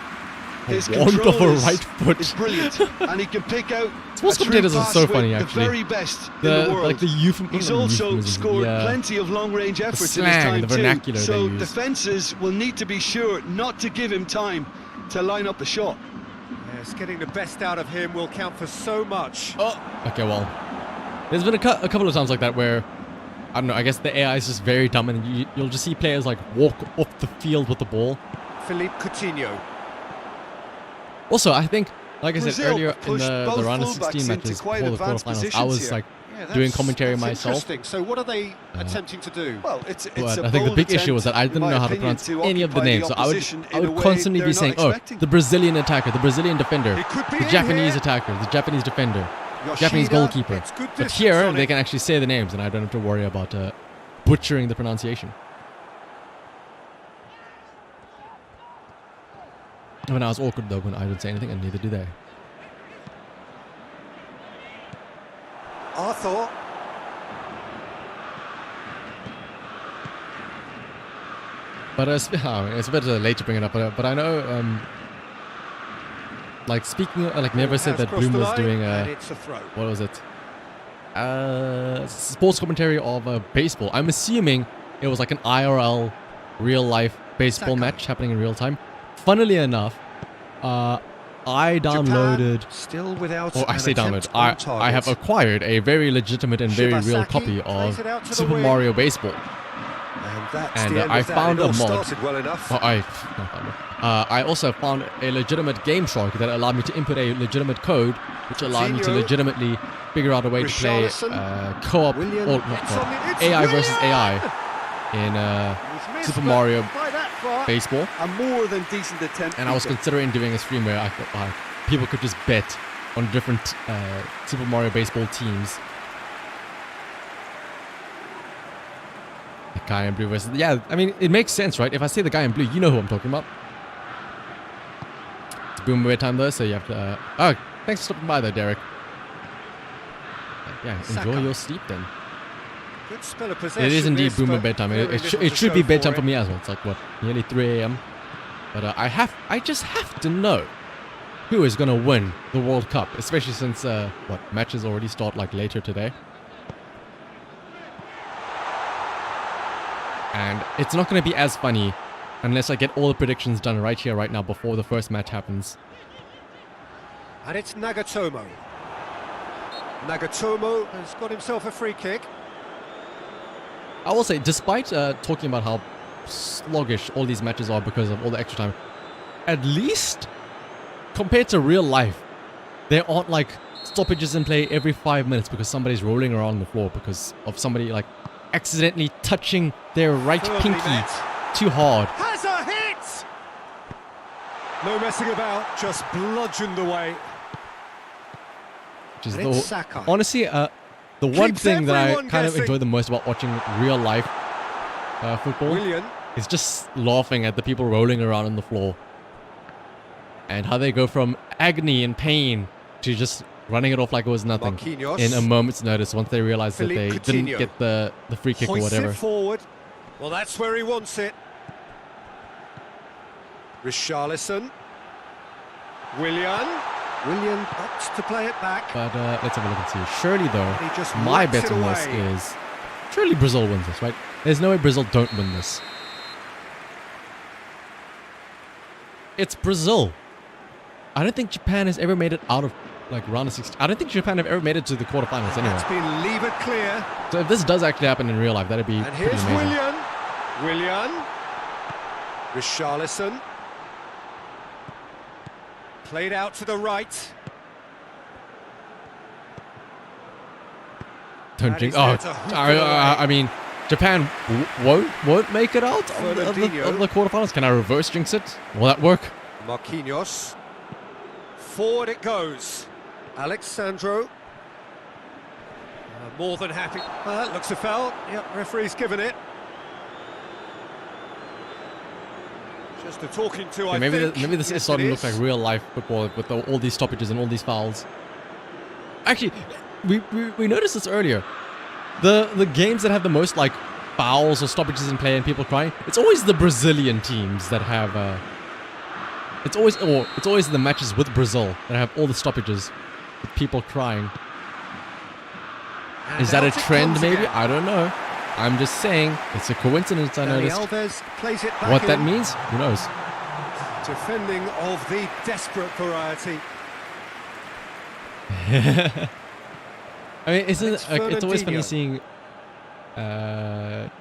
His wand of a control right foot. is brilliant, and he can pick out Sports a true commentators are pass so with funny, the actually. very best in the world. Like the He's also scored plenty of long-range efforts in his slang, time the too. vernacular they So use. defences will need to be sure not to give him time to line up the shot. Yes, getting the best out of him will count for so much. Oh, okay, well, there's been a couple of times like that where, I don't know, I guess the AI is just very dumb, and you'll just see players like walk off the field with the ball. Philippe Coutinho. Also, I think, like I said Brazil earlier in pushed the both round of fullbacks 16 into matches quite before the advanced quarterfinals, I positions was here. like Yeah, doing commentary that's myself. interesting. So what are they attempting to do? Well, it's But a I think the bold big issue was attempt, that I in didn't my know how to opinion, pronounce any of the occupy names, so I opposition in a would way constantly they're be not saying, oh, expecting. the Brazilian attacker, the Brazilian defender, It could be the in Japanese here. attacker, the Japanese defender, Yoshida Japanese goalkeeper. gets good But distance here, on they it. can actually say the names, and I don't have to worry about butchering the pronunciation. When I was awkward, though, when I didn't say anything, and neither do they. Arthur. But it's a bit late to bring it up, but I know, like speaking, like Never said that Bloom was doing and it's a throw. what was it? Sports commentary of baseball. I'm assuming it was like an IRL, real life baseball Saka. match happening in real time. Funnily enough, I downloaded. Japan still without Or I an say attempt download. on I have target. acquired a very legitimate and very real Shibasaki copy plays of it out to the Super wing. Mario Baseball. And that's And the end I of that. found It all a mod. started well enough. Oh, I also found a legitimate game shark that allowed me to input a legitimate code, which allowed me to Coutinho. legitimately figure out a way to play Richarlison. co-op, Willian. or not It's co-op, on the- it's AI versus Willian! AI in He's missed, Super but Mario by that far. Baseball. A more than decent attempt. And I was Peter. considering doing a stream where I thought people could just bet on different Super Mario Baseball teams. The guy in blue versus... Yeah, I mean, it makes sense, right? If I say the guy in blue, you know who I'm talking about. It's boom away time, though, so you have to... oh, thanks for stopping by, though, Derek. Yeah, enjoy Saka. your sleep, then. Good spell of possession. It is indeed this, boomer but bedtime. very It little should to should be show bedtime for for me as well. It's like, what, nearly 3 a.m.? But I just have to know who is going to win the World Cup, especially since, matches already start, like, later today. And it's not going to be as funny unless I get all the predictions done right here, right now, before the first match happens. And it's Nagatomo. Nagatomo has got himself a free kick. I will say, despite talking about how sluggish all these matches are because of all the extra time, at least compared to real life, there aren't like stoppages in play every 5 minutes because somebody's rolling around on the floor because of somebody like accidentally touching their right Firmly pinky met. too hard. Has a hit! No messing about, just bludgeoned away. Which is And it's Saka. honestly, the one Keeps thing that I everyone kind of guessing. enjoy the most about watching real life football Willian. is just laughing at the people rolling around on the floor and how they go from agony and pain to just running it off like it was nothing Marquinhos. in a moment's notice once they realize that Philippe they didn't Coutinho. get the free kick or Hoists whatever. it forward. Well, that's where he wants it. Richarlison. Willian. Willian opts to play it back. But let's have a look and see. Surely, though, He just my whacks bet it on this away. is surely Brazil wins this, right? There's no way Brazil don't win this. It's Brazil. I don't think Japan has ever made it out of like round of 16. I don't think Japan have ever made it to the quarterfinals anyway. That's been levered clear. So if this does actually happen in real life, that'd be And pretty here's amazing. Willian. Willian. Richarlison. Played out to the right. Don't And jinx. he's Oh, there to hook it away. I mean, Japan won't make it out of Fernandinho. the quarterfinals. Can I reverse jinx it? Will that work? Marquinhos. Forward it goes. Alexandro. More than happy. Looks a foul. Yep, referee's given it. Just a talking to, I maybe think. maybe this Yes, is starting it to look like real life football with all these stoppages and all these fouls. Actually, we noticed this earlier. The games that have the most like fouls or stoppages in play and people crying, it's always the Brazilian teams that have It's always the matches with Brazil that have all the stoppages, with people crying. And Is that a out it trend comes maybe? again. I don't know. I'm just saying, it's a coincidence I Dani noticed. Alves plays it back What that in. means, who knows? Defending of the desperate variety. I mean, It's it's always funny Fernandinho. seeing.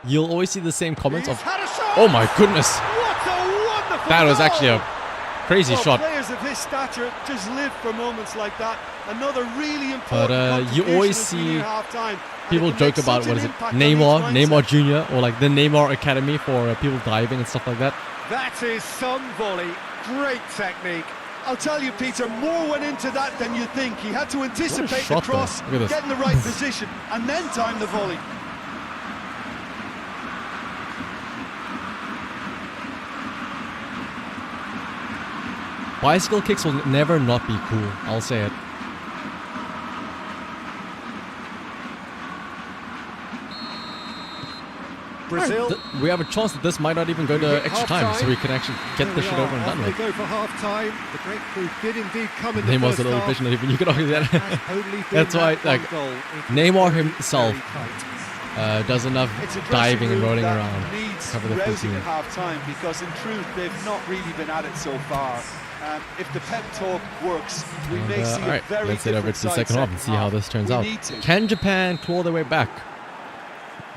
You'll always see the same comments He's of, had a shot! "Oh my goodness, What a wonderful that was goal! actually a crazy Well, shot." players of his stature just live for moments like that. Another really important But you contribution always as we near see half-time. And people it can joke make about such what an is it, impact on each mindset. Neymar Jr. or like the Neymar Academy for people diving and stuff like that. That is some volley. Great technique. I'll tell you, Peter, more went into that than you think. He had to anticipate the shot, though. cross, Look at this. get in the right position, and then time the volley. Bicycle kicks will never not be cool. I'll say it. Brazil. We have a chance that this might not even go to extra time, so we can actually get Here this we shit are, over and done off with. We go for half-time. The breakthrough did indeed come in the Neymar's first a little half. bitch, not even you could argue that. Has only been That's why, that one like, goal. It was Neymar very, himself very tight. does enough It's a dressing diving and room rolling that around. needs Cover the full rousing team. at half-time, because in truth they've not really been at it so far. If the pep talk works, we And, may see all right, a very let's head over different to the side second half and see how this turns We out. need to. Can Japan claw their way back?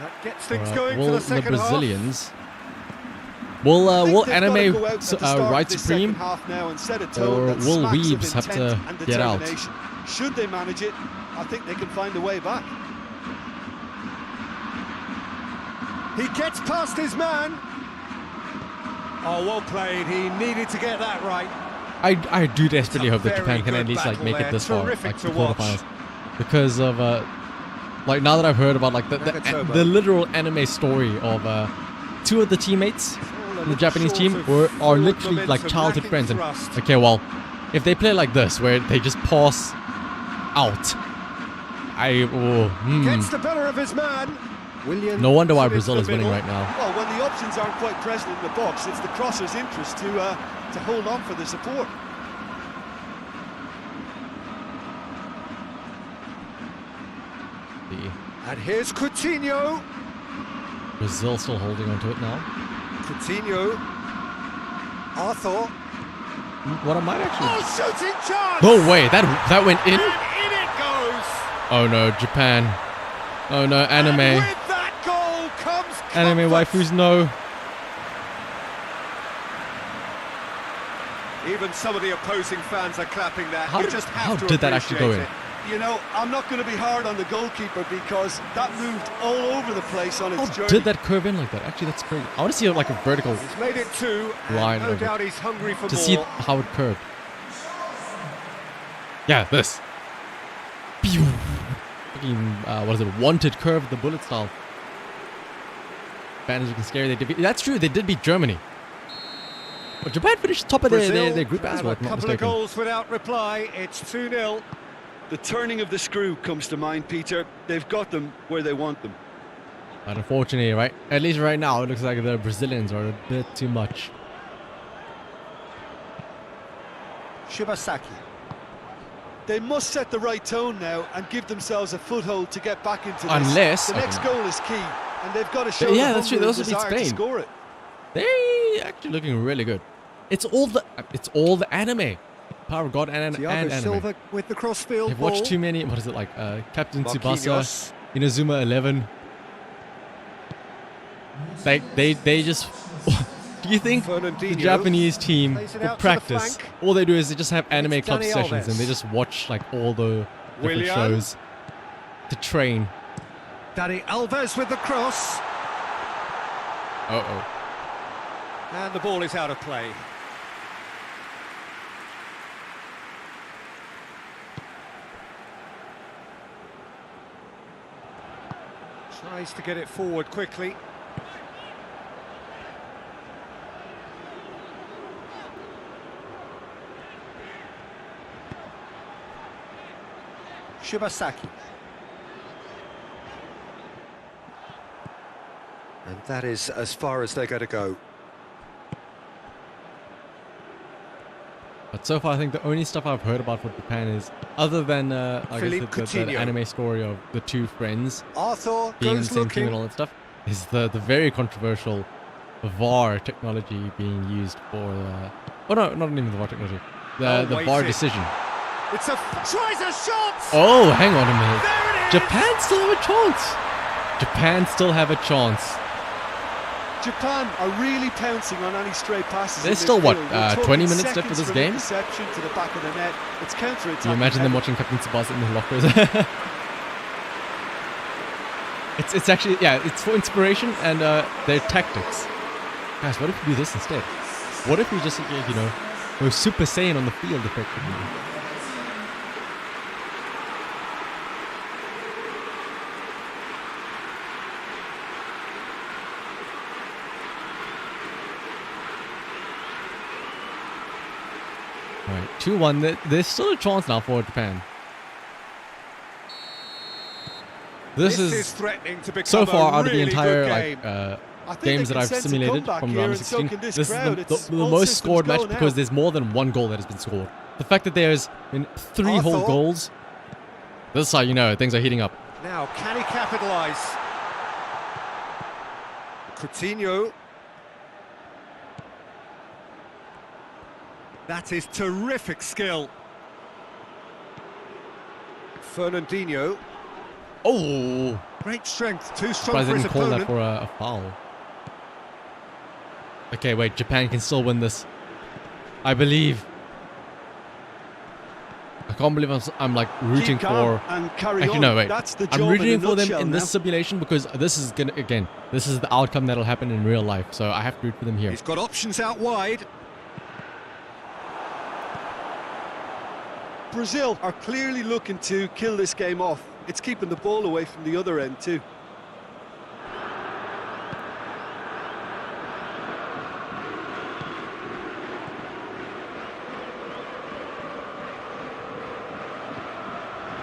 That gets things Or, going for will the the second half. Brazilians? I Will think they've anime gotta go out at the start of ride this supreme? second half now and set a tone Or that will smacks of weebs have intent to and get out? determination. Should they manage it, I think they can find a way back. He gets past his man. Oh, well played. He needed to get that right. I do desperately hope that Very Japan can at good least like battle make it there. this far, Terrific like the to watch. quarterfinals, because of like now that I've heard about like Nagatomo. the literal anime story of two of the teammates in the Japanese team are literally like childhood friends, and okay, well, if they play like this where they just pass out, Gets the better of his man. William. no wonder why into Brazil the is winning middle. right now. Well, when the options aren't quite present in the box, it's the crosser's interest to hold on for the support. And here's Coutinho. Brazil still holding on to it now. Coutinho. Arthur. What I might actually. Oh, shooting chance! No way! That went in. And in it goes. Oh no, Japan. Oh no, And anime. with that goal comes Anime comfort. waifus, no. Even some of the opposing fans are clapping there. How You did- just how have to did that actually go appreciate in? it. You know, I'm not going to be hard on the goalkeeper because that moved all over the place on its How journey. did that curve in like that? Actually, that's crazy. I want to see like a vertical He's made it two, line and no over doubt he's hungry for to more. see how it curved. Yeah, this. Pew! Fucking, what is it? Wanted curve, the bullet style. Fans looking scary. That's true. They did beat Germany. But Japan finished top of their group as well, if a I'm not couple of mistaken. goals without reply. It's 2-0. The turning of the screw comes to mind, Peter. They've got them where they want them. But unfortunately, right? At least right now, it looks like the Brazilians are a bit too much. Shibasaki. They must set the right tone now and give themselves a foothold to get back into this. Unless- the next okay. goal is key, and they've got to show Yeah, the that's true. hunger They and also beat desire to Spain. score it. They actually looking really good. It's all the anime. Power of God and Thiago anime. Silva with the crossfield They've ball. watched too many. What is it like? Captain Tsubasa, Marquinhos. Inazuma 11. They just. Do you think the Fernandinho Japanese team plays it for out to the practice, flank. all they do is they just have anime It's club Dani sessions Alves. and they just watch like all the different Willian. shows to train. Dani Alves with the cross. Oh. And the ball is out of play. Tries to get it forward quickly. Shibasaki. And that is as far as they're going to go. But so far, I think the only stuff I've heard about for Japan is, other than I guess the anime story of the two friends Arthur being in the goes same team looking. and all that stuff, is the very controversial VAR technology being used for. Oh no, not even the VAR technology. The VAR decision. It's a tries a shot. Oh, hang on a minute. There it is. Japan still have a chance. Japan still have a chance. Japan are really pouncing on any stray passes. There's still, what, We're talking 20 minutes left seconds of this from game? interception to the back of the net. It's counter-attack. Can you imagine them watching Captain Tsubasa in the lockers? It's actually, yeah, it's for inspiration and their tactics. Guys, what if we do this instead? What if we just, you know, go Super Saiyan on the field effectively? Alright, 2-1. There's still a chance now for Japan. This is threatening to become so far out of the really entire good like games that I've simulated from round of 16. This is the most scored match because there's more than one goal that has been scored. The fact that there's been 3 whole goals, this is how you know things are heating up. Now, can he capitalise? Coutinho. That is terrific skill. Fernandinho. Oh! Great strength, too strong Surprised for they his didn't call that opponent. for a foul. Okay, wait, Japan can still win this. I believe. I can't believe I'm like rooting Keep calm for. and carry Actually, on. no, wait. That's the I'm job rooting in a for them nutshell in this now. simulation because this is gonna, again, this is the outcome that'll happen in real life. So I have to root for them here. He's got options out wide. Brazil are clearly looking to kill this game off. It's keeping the ball away from the other end too.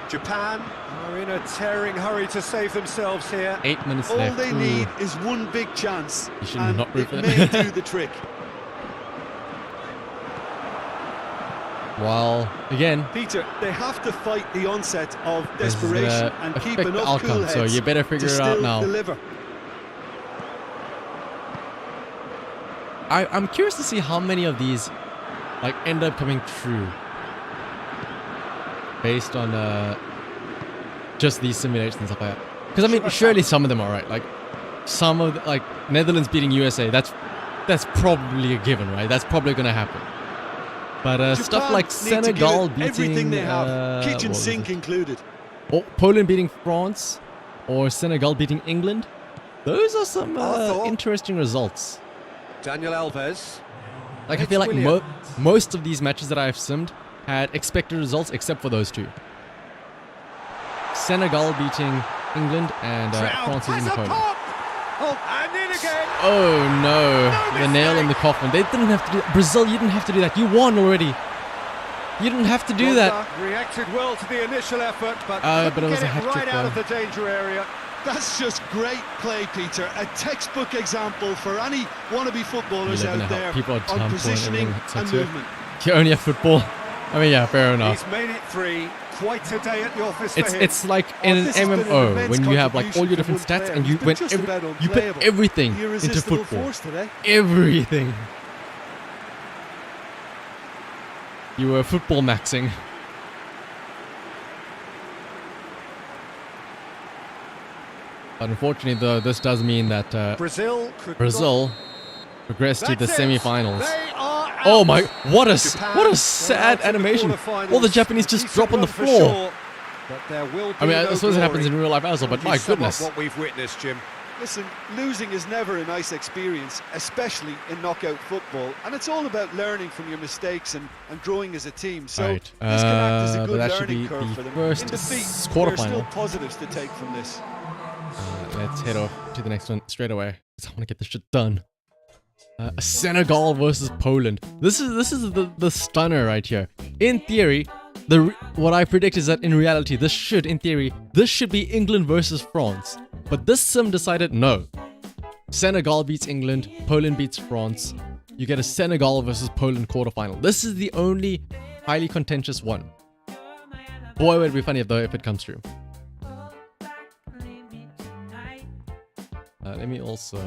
Japan are in a tearing hurry to save themselves here. 8 minutes All left. they Ooh. need is one big chance, You should and not root it for may them. do the trick. Well, again, Peter, they have to fight the onset of this is desperation gonna and keep affect the enough outcome, cool so heads you better figure to it out still now. deliver. I'm curious to see how many of these like end up coming true based on just these simulations and stuff like that. Because I mean, surely some of them are right. Like some of like Netherlands beating USA, that's probably a given, right? That's probably gonna happen. But stuff Japan like need to Senegal give it everything beating they have, what kitchen was sink it? included. Or Poland beating France, or Senegal beating England. Those are some Arthur. interesting results. Daniel Alves. Like I It's feel like William. most of these matches that I've simmed had expected results except for those two. Senegal beating England and France beating Poland. Oh, and in again. Oh no, No the nail in the coffin. They didn't have to do that. Brazil, you didn't have to do that. You won already. You didn't have to do that. Ronda reacted well to the initial effort, but But couldn't it was get a hat right trick out of though. the danger area. That's just great play, Peter. A textbook example for any wannabe footballers You live in out a there hell. People are dumb on for positioning everything, so and too. movement. You only have football. I mean, yeah, fair enough. He's made it 3. Quite a day at the office for him. It's like in an this has been an MMO immense when you have like all your contribution different from one stats player. and you He's been went just about you put unplayable. everything into Irresistible football. force today. Everything. You were football maxing. But unfortunately, though, this does mean that Brazil could Brazil progressed to the That's it. semi-finals. They are out. Oh my! What a Japan what a will sad out in animation! quarterfinals. All the Japanese just Decent drop on the run for floor. sure, but there will be I mean, no I suppose it happens glory. in real life also, but Can you my sum up goodness. what we've witnessed, Jim. Listen, losing is never a nice experience, especially in knockout football. And it's all about learning from your mistakes and growing as a team. So Right, this can act as a but good that should learning be curve the for them. first In defeat, quarterfinal. there are still positives to take from this. Let's head off to the next one straight away because I want to get this shit done. Senegal versus Poland. This is the stunner right here. In theory, what I predict is that in reality, this should be England versus France. But this sim decided no. Senegal beats England, Poland beats France. you get a Senegal versus Poland quarterfinal. This is the only highly contentious one. Boy, would it be funny if it comes true. Let me also...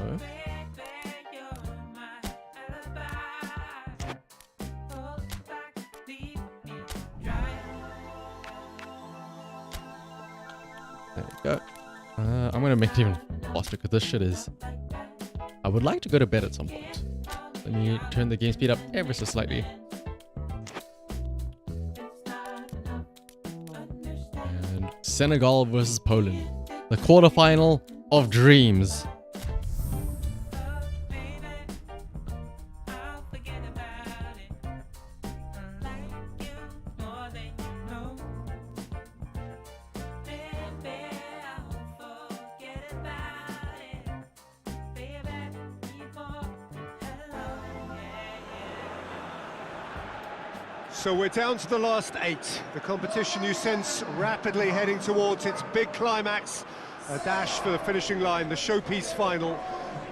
There you go. I'm gonna make it even faster because this shit is... I would like to go to bed at some point. Let me turn the game speed up ever so slightly. And Senegal versus Poland. The quarterfinal of dreams. So we're down to the last 8. The competition you sense rapidly heading towards its big climax. A dash for the finishing line, the showpiece final.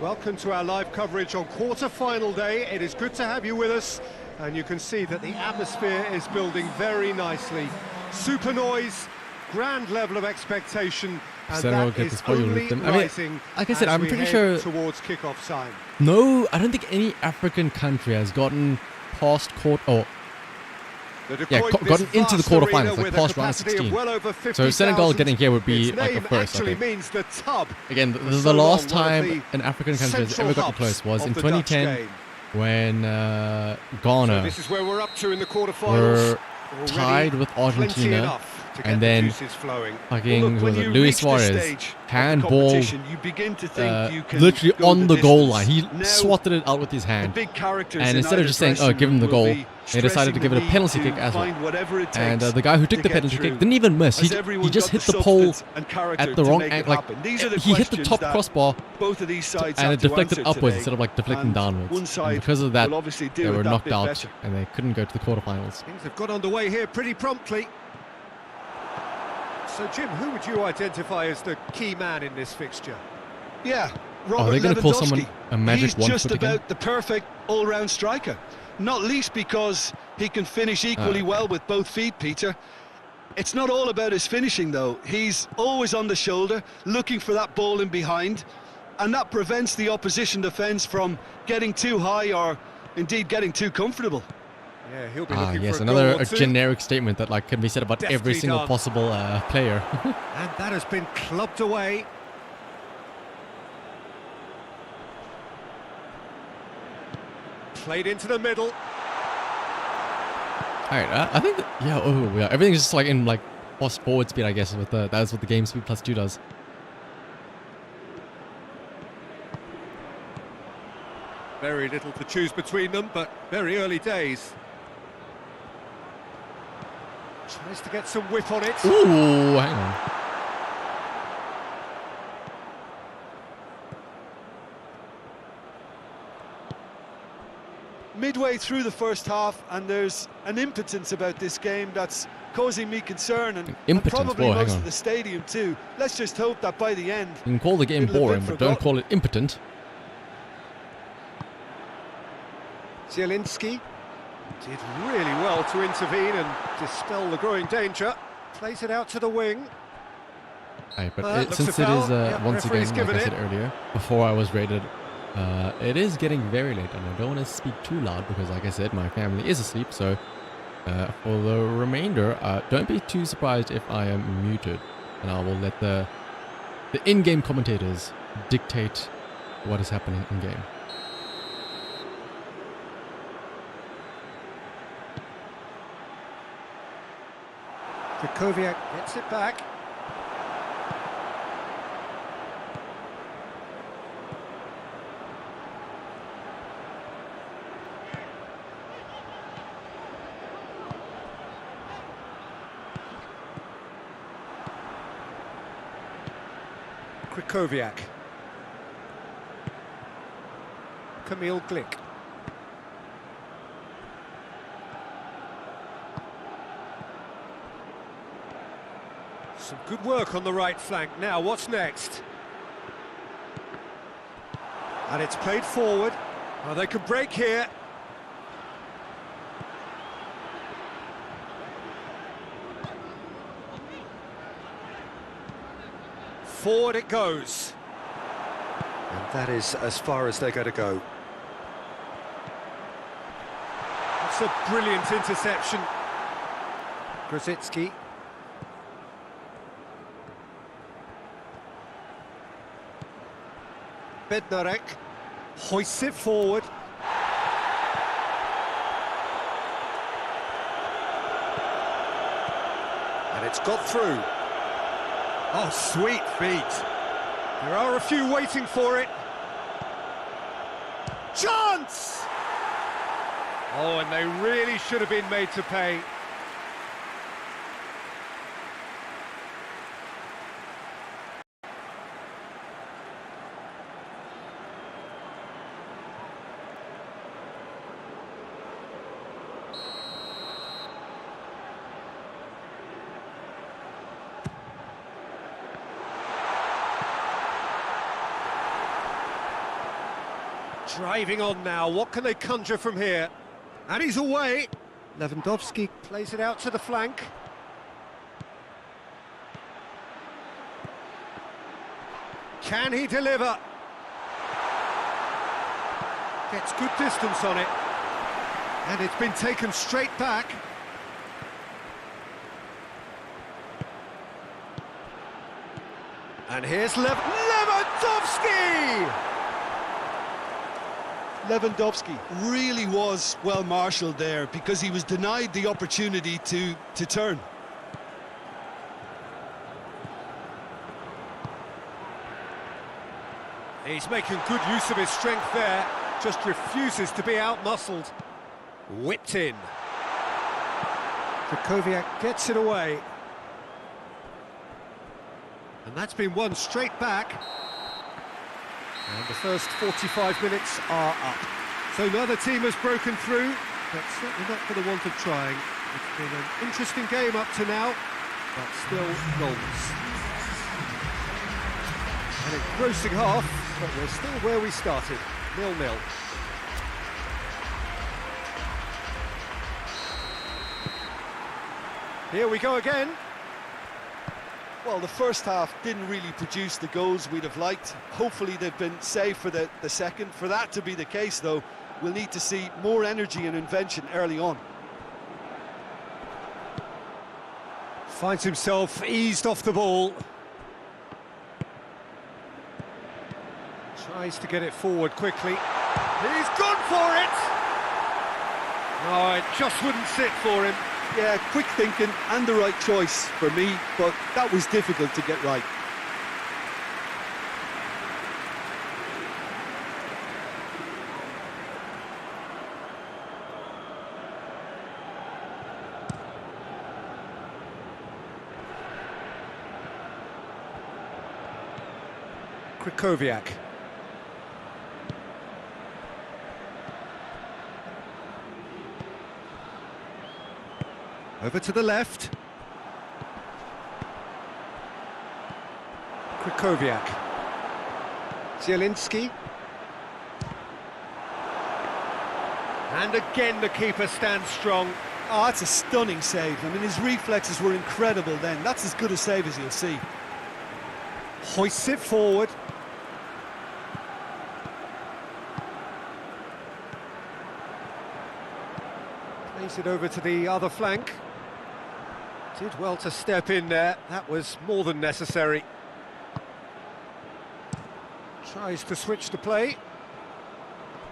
Welcome to our live coverage on quarter-final day. It is good to have you with us. And you can see that the atmosphere is building very nicely. Super noise, grand level of expectation. And Senegal that get is this for you, only Rhythm. I mean, rising like I said, as I'm we pretty head sure... towards kickoff time. No, I don't think any African country has gotten past gotten into the quarterfinals, like past round 16. Well, so Senegal getting here would be like a first, I think. Means the tub. Again, the last time an African country has ever gotten close was in 2010 when Ghana this is where we're up to in the were tied with Argentina. And then fucking Luis Suarez handball literally on the goal line. He swatted it out with his hand. And instead of just saying, oh, give him the goal, they decided to give it a penalty kick as well. And the guy who took the penalty kick didn't even miss. He just hit the pole at the wrong angle. Like, he hit the top crossbar and it deflected upwards instead of like deflecting downwards. And because of that, they were knocked out and they couldn't go to the quarterfinals. Things have got underway here pretty promptly. So, Jim, who would you identify as the key man in this fixture? Yeah, Robert they're going to call someone a magic He's one just foot about again? the perfect all-round striker. Not least because he can finish equally well with both feet, Peter. It's not all about his finishing, though. He's always on the shoulder, looking for that ball in behind, and that prevents the opposition defence from getting too high or, indeed, getting too comfortable. Yeah, he'll be looking yes, for another a generic statement that like can be said about every single possible player. And that has been clubbed away. Played into the middle. Alright, I think yeah, everything's just like in like fast forward speed, I guess. With that's what the game speed plus 2 does. Very little to choose between them, but very early days. Tries to get some whip on it. Ooh, hang on. Midway through the first half, and there's an impotence about this game that's causing me concern, and probably most of the stadium too. Let's just hope that by the end... You can call the game boring, but don't call it impotent. Zielinski did really well to intervene and dispel the growing danger. Plays it out to the wing. Right, but since it is once again, like I said earlier, before I was rated, it is getting very late, and I don't want to speak too loud because, like I said, my family is asleep. So for the remainder, don't be too surprised if I am muted, and I will let the in-game commentators dictate what is happening in-game. Kukoviak gets it back. Kukoviak. Camille Glick. Some good work on the right flank. Now, what's next? And it's played forward. Oh, they could break here. Forward it goes. And that is as far as they're going to go. That's a brilliant interception. Grosicki. Bednarek hoists it forward. And it's got through. Oh, sweet feet. There are a few waiting for it. Chance! Oh, and they really should have been made to pay. Driving on now, what can they conjure from here? And he's away. Lewandowski plays it out to the flank. Can he deliver? Gets good distance on it. And it's been taken straight back. And here's Lewandowski! Lewandowski really was well marshalled there because he was denied the opportunity to turn. He's making good use of his strength there, just refuses to be out-muscled. Whipped in. Krychowiak gets it away. And that's been won straight back. And the first 45 minutes are up. So neither team has broken through, but certainly not for the want of trying. It's been an interesting game up to now, but still goals. An engrossing half, but we're still where we started, 0-0. Here we go again. Well, the first half didn't really produce the goals we'd have liked. Hopefully they've been saved for the second. For that to be the case, though, we'll need to see more energy and invention early on. Finds himself eased off the ball. Tries to get it forward quickly. He's gone for it! No, it just wouldn't sit for him. Yeah, quick thinking and the right choice for me, but that was difficult to get right. Krychowiak. Over to the left. Krychowiak. Zielinski. And again the keeper stands strong. Oh, that's a stunning save. I mean, his reflexes were incredible then. That's as good a save as you'll see. Hoists it forward. Plays it over to the other flank. Did well to step in there. That was more than necessary. Tries to switch the play.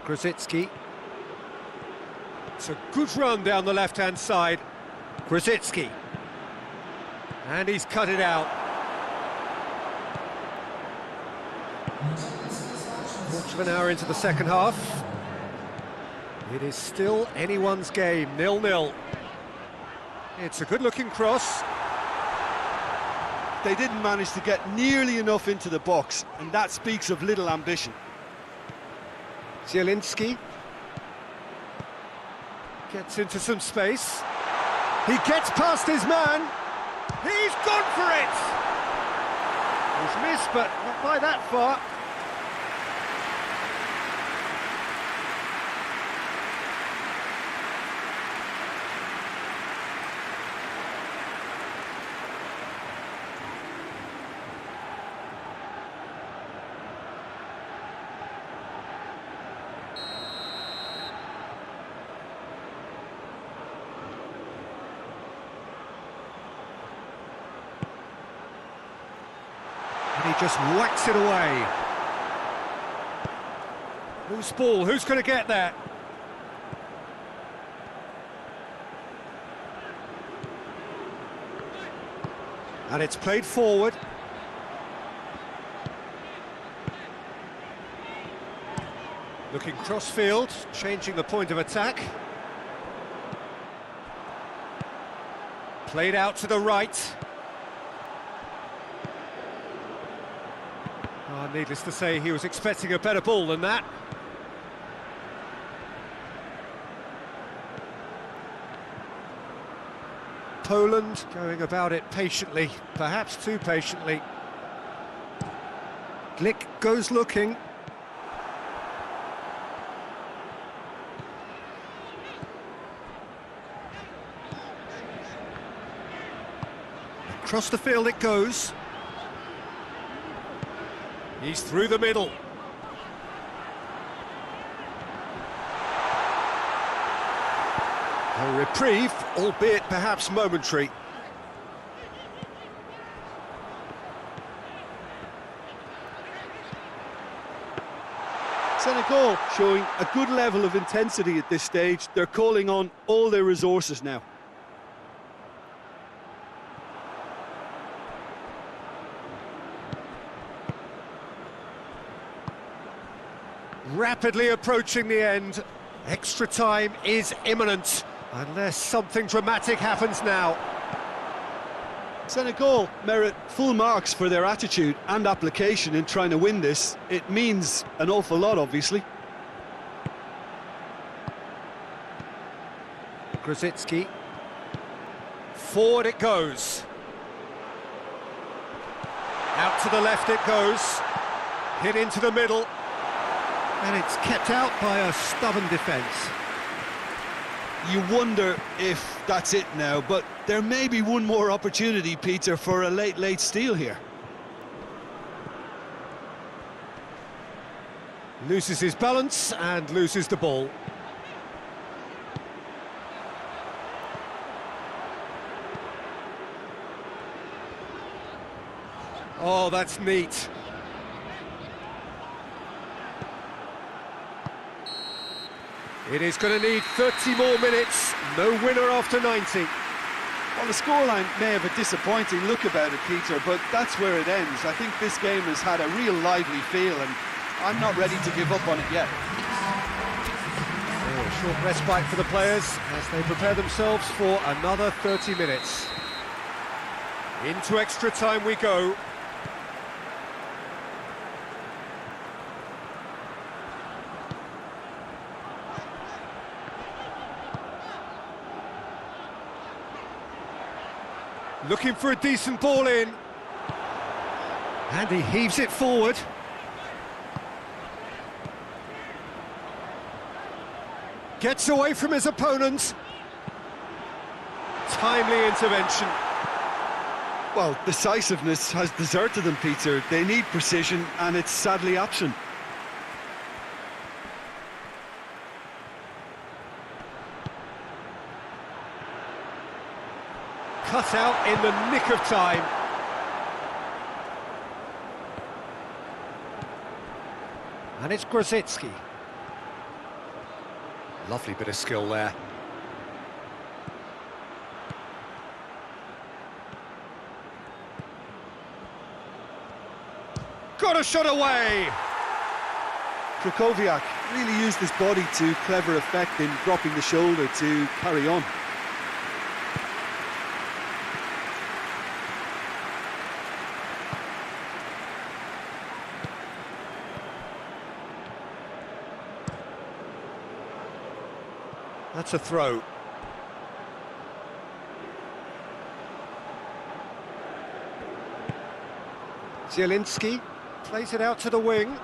Grosicki. It's a good run down the left-hand side. Grosicki. And he's cut it out. Quarter of an hour into the second half. It is still anyone's game, 0-0. It's a good-looking cross. They didn't manage to get nearly enough into the box, and that speaks of little ambition. Zielinski gets into some space. He gets past his man. He's gone for it! He's missed, but not by that far. And he just whacks it away. Loose ball, who's going to get that? And it's played forward. Looking cross-field, changing the point of attack. Played out to the right. Oh, needless to say, he was expecting a better ball than that. Poland going about it patiently, perhaps too patiently. Glick goes looking. Across the field it goes. He's through the middle. A reprieve, albeit perhaps momentary. Senegal showing a good level of intensity at this stage. They're calling on all their resources now. Rapidly approaching the end. Extra time is imminent, unless something dramatic happens now. Senegal merit full marks for their attitude and application in trying to win this. It means an awful lot, obviously. Grosicki. Forward it goes. Out to the left it goes. Hit into the middle. And it's kept out by a stubborn defence. You wonder if that's it now, but there may be one more opportunity, Peter, for a late steal here. Loses his balance and loses the ball. Oh, that's neat. It is going to need 30 more minutes. No winner after 90. Well, the scoreline may have a disappointing look about it, Peter, but that's where it ends. I think this game has had a real lively feel, and I'm not ready to give up on it yet. Oh, a short respite for the players as they prepare themselves for another 30 minutes. Into extra time we go. Looking for a decent ball in. And he heaves it forward. Gets away from his opponent. Timely intervention. Well, decisiveness has deserted them, Peter. They need precision, and it's sadly absent. Cut out in the nick of time. And it's Grosicki. Lovely bit of skill there. Got a shot away! Krychowiak really used his body to clever effect in dropping the shoulder to carry on. That's a throw. Zielinski plays it out to the wing.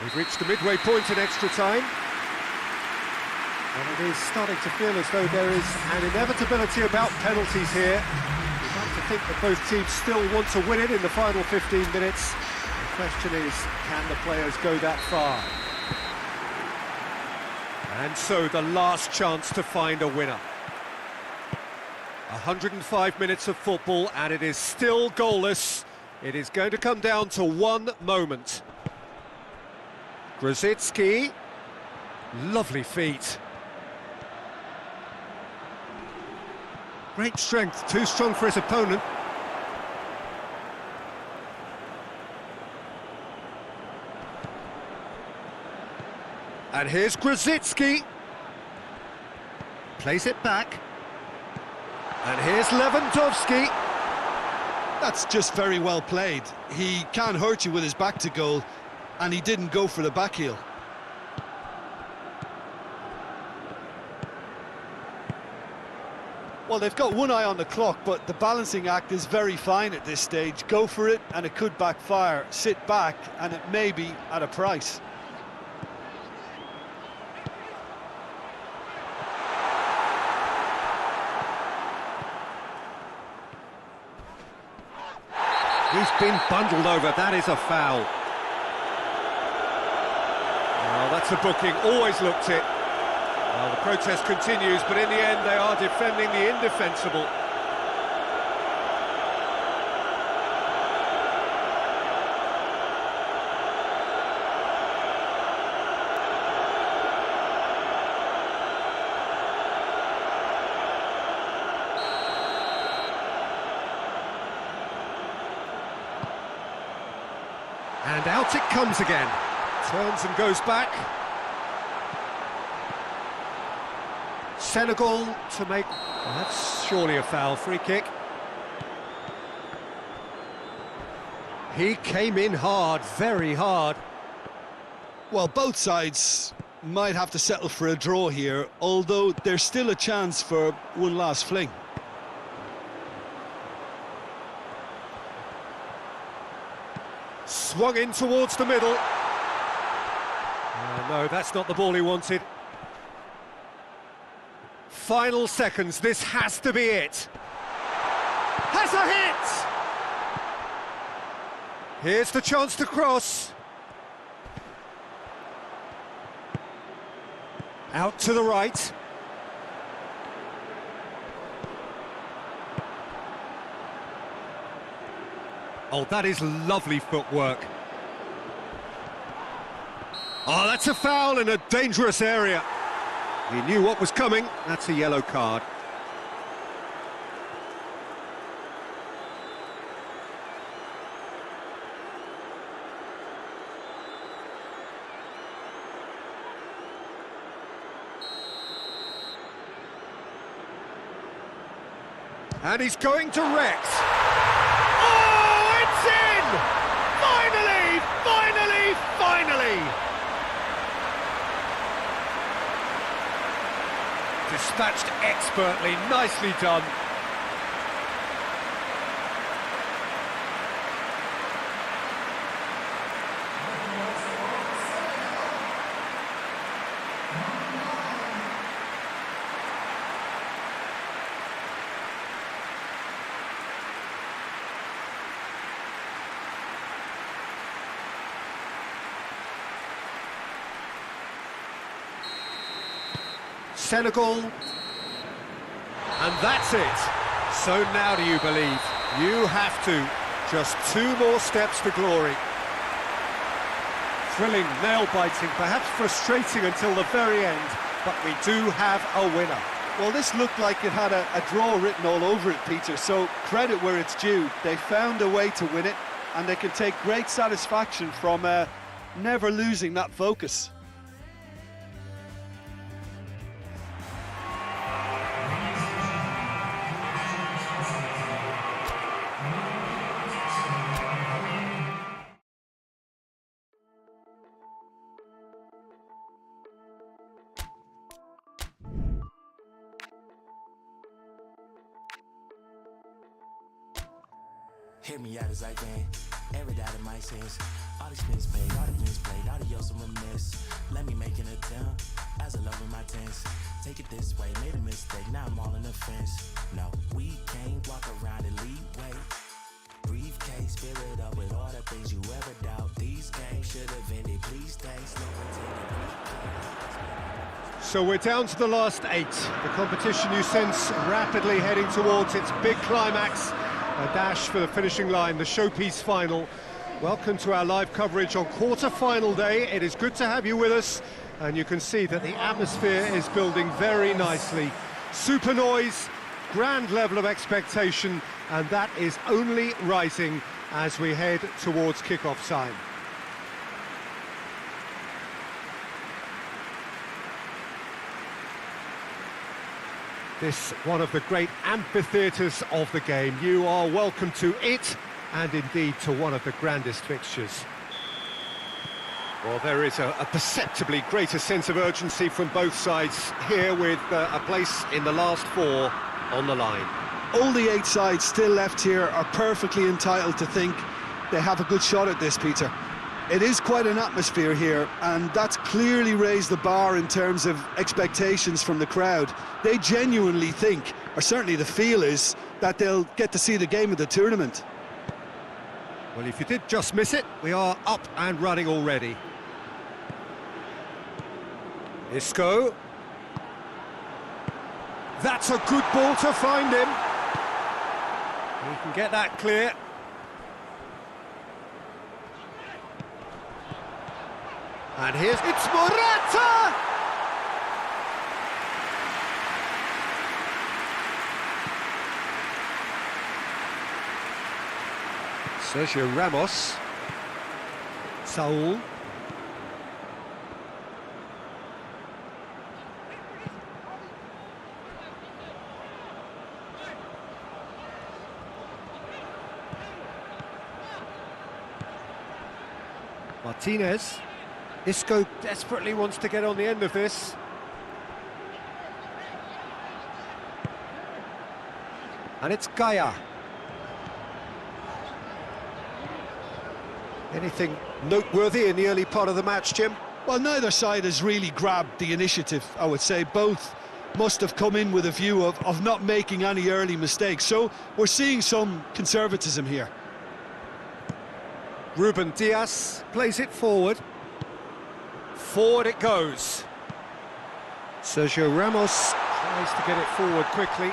We've reached the midway point in extra time. And it is starting to feel as though there is an inevitability about penalties here. We'd like to think that both teams still want to win it in the final 15 minutes. The question is, can the players go that far? And so the last chance to find a winner. 105 minutes of football and it is still goalless. It is going to come down to one moment. Grosicki, lovely feet. Great strength, too strong for his opponent. And here's Grosicki. Plays it back. And here's Lewandowski. That's just very well played. He can't hurt you with his back to goal, and he didn't go for the back heel. Well, they've got one eye on the clock, but the balancing act is very fine at this stage. Go for it, and it could backfire. Sit back, and it may be at a price. He's been bundled over, that is a foul. Oh, that's a booking, always looked it. Well, the protest continues, but in the end they are defending the indefensible. And out it comes again. Turns and goes back. Senegal to make... Well, that's surely a foul. Free kick. He came in hard, very hard. Well, both sides might have to settle for a draw here, although there's still a chance for one last fling. Swung in towards the middle. No, that's not the ball he wanted. Final seconds, this has to be it. Has a hit! Here's the chance to cross. Out to the right. Oh, that is lovely footwork. Oh, that's a foul in a dangerous area. He knew what was coming. That's a yellow card. And he's going to Rex. Finally! Dispatched expertly, nicely done. Senegal, and that's it. So now do you believe? You have to. Just 2 more steps to glory. Thrilling, nail-biting, perhaps frustrating until the very end, but we do have a winner. Well, this looked like it had a draw written all over it, Peter, so credit where it's due. They found a way to win it, and they can take great satisfaction from never losing that focus. Hear me out as I can, every doubt in my sense. All the spins paid, all the wins played, all the yells reminisce. Let me make an attempt, as I love in my tense. Take it this way, made a mistake, now I'm all in the fence. No, we can't walk around and lead way. Briefcase, fill it up with all the things you ever doubt. These games should have ended, please stay slow until the So we're down to the last 8. The competition you sense rapidly heading towards its big climax. A dash for the finishing line, the showpiece final. Welcome to our live coverage on quarter-final day. It is good to have you with us, and you can see that the atmosphere is building very nicely. Super noise, grand level of expectation, and that is only rising as we head towards kick-off time. This one of the great amphitheatres of the game. You are welcome to it, and indeed to one of the grandest fixtures. Well, there is a perceptibly greater sense of urgency from both sides here, with a place in the last 4 on the line. All the 8 sides still left here are perfectly entitled to think they have a good shot at this, Peter. It is quite an atmosphere here, and that's clearly raised the bar in terms of expectations from the crowd. They genuinely think, or certainly the feel is, that they'll get to see the game of the tournament. Well, if you did just miss it, we are up and running already. Isco. That's a good ball to find him. He can get that clear. And it's Morata! Sergio Ramos. Saul. Martinez. Isco desperately wants to get on the end of this. And it's Gaia. Anything noteworthy in the early part of the match, Jim? Well, neither side has really grabbed the initiative, I would say. Both must have come in with a view of not making any early mistakes. So we're seeing some conservatism here. Ruben Diaz plays it forward. Forward it goes. Sergio Ramos tries to get it forward quickly.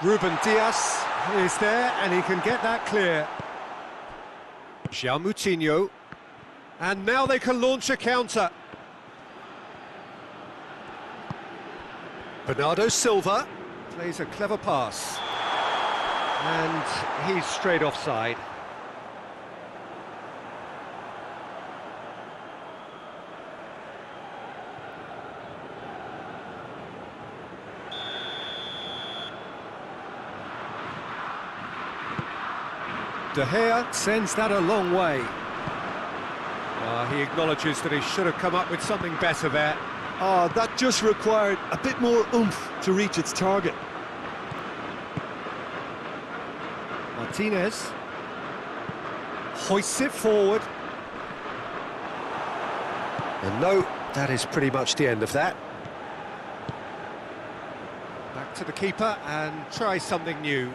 Ruben Diaz is there, and he can get that clear. João Moutinho. And now they can launch a counter. Bernardo Silva plays a clever pass. And he's straight offside. De Gea sends that a long way. He acknowledges that he should have come up with something better there. That just required a bit more oomph to reach its target. Martinez hoists it forward. And no, that is pretty much the end of that. Back to the keeper and try something new.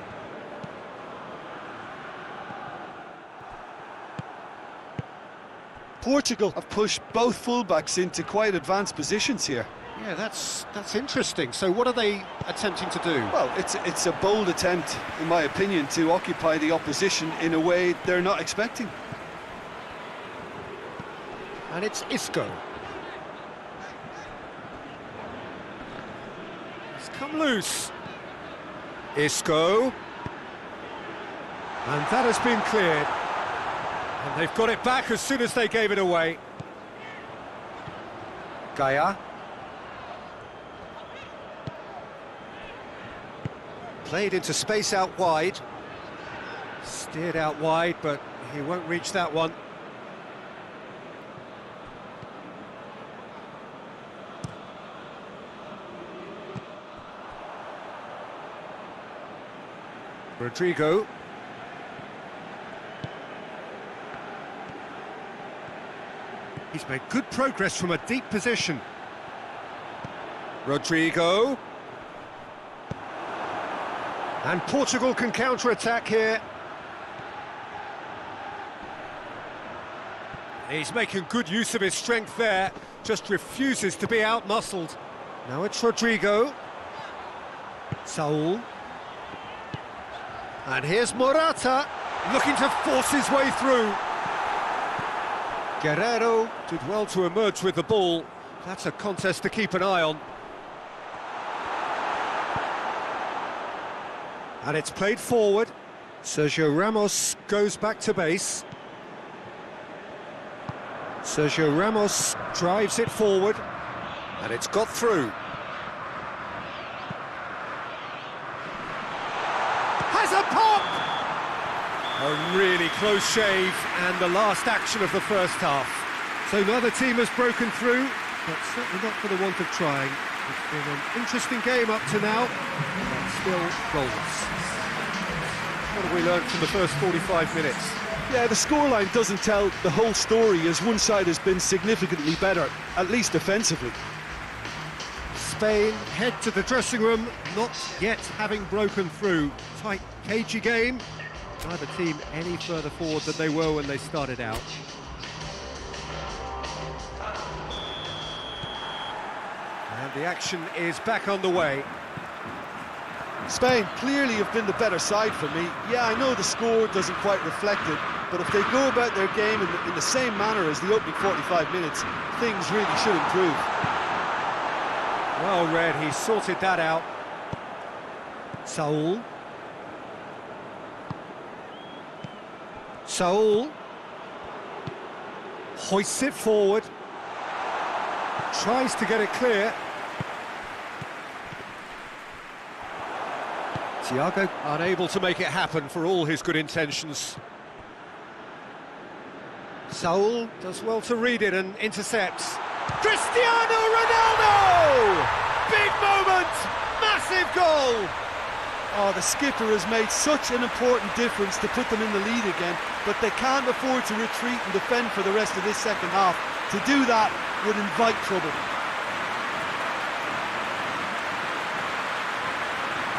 Portugal have pushed both fullbacks into quite advanced positions here. Yeah, that's interesting. So what are they attempting to do? Well, it's a bold attempt, in my opinion, to occupy the opposition in a way they're not expecting. And it's Isco. It's come loose. Isco. And that has been cleared. And they've got it back as soon as they gave it away. Gaia. Played into space out wide. Steered out wide, but he won't reach that one. Rodrigo. He's made good progress from a deep position. Rodrigo. And Portugal can counter-attack here. He's making good use of his strength there. just refuses to be out-muscled. Now it's Rodrigo. Saul. And here's Morata, looking to force his way through. Guerrero did well to emerge with the ball. That's a contest to keep an eye on. And it's played forward. Sergio Ramos goes back to base. Sergio Ramos drives it forward. And it's got through. Has a pop! A really close shave, and the last action of the first half. So neither team has broken through, but certainly not for the want of trying. It's been an interesting game up to now, but still goals. What have we learned from the first 45 minutes? Yeah, the scoreline doesn't tell the whole story, as one side has been significantly better, at least defensively. Spain head to the dressing room, not yet having broken through. Tight, cagey game. Neither team any further forward than they were when they started out. And the action is back on the way. Spain clearly have been the better side for me. Yeah, I know the score doesn't quite reflect it, but if they go about their game in the same manner as the opening 45 minutes, things really should improve. Well read, he sorted that out. Saul. Saul. Hoists it forward. Tries to get it clear. Thiago unable to make it happen for all his good intentions. Saul does well to read it and intercepts. Cristiano Ronaldo! Big moment! Massive goal! Oh, the skipper has made such an important difference to put them in the lead again, but they can't afford to retreat and defend for the rest of this second half. To do that would invite trouble.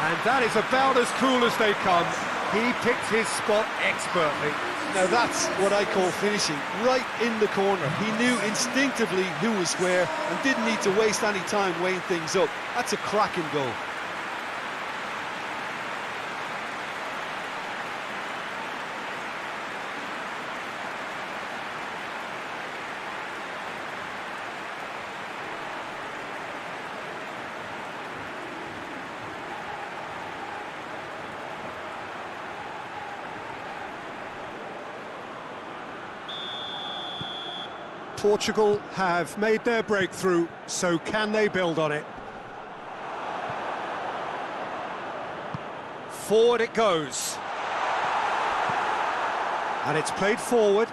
And that is about as cool as they come. He picked his spot expertly. Now that's what I call finishing, right in the corner. He knew instinctively who was where and didn't need to waste any time weighing things up. That's a cracking goal. Portugal have made their breakthrough, so can they build on it? Forward it goes. And it's played forward.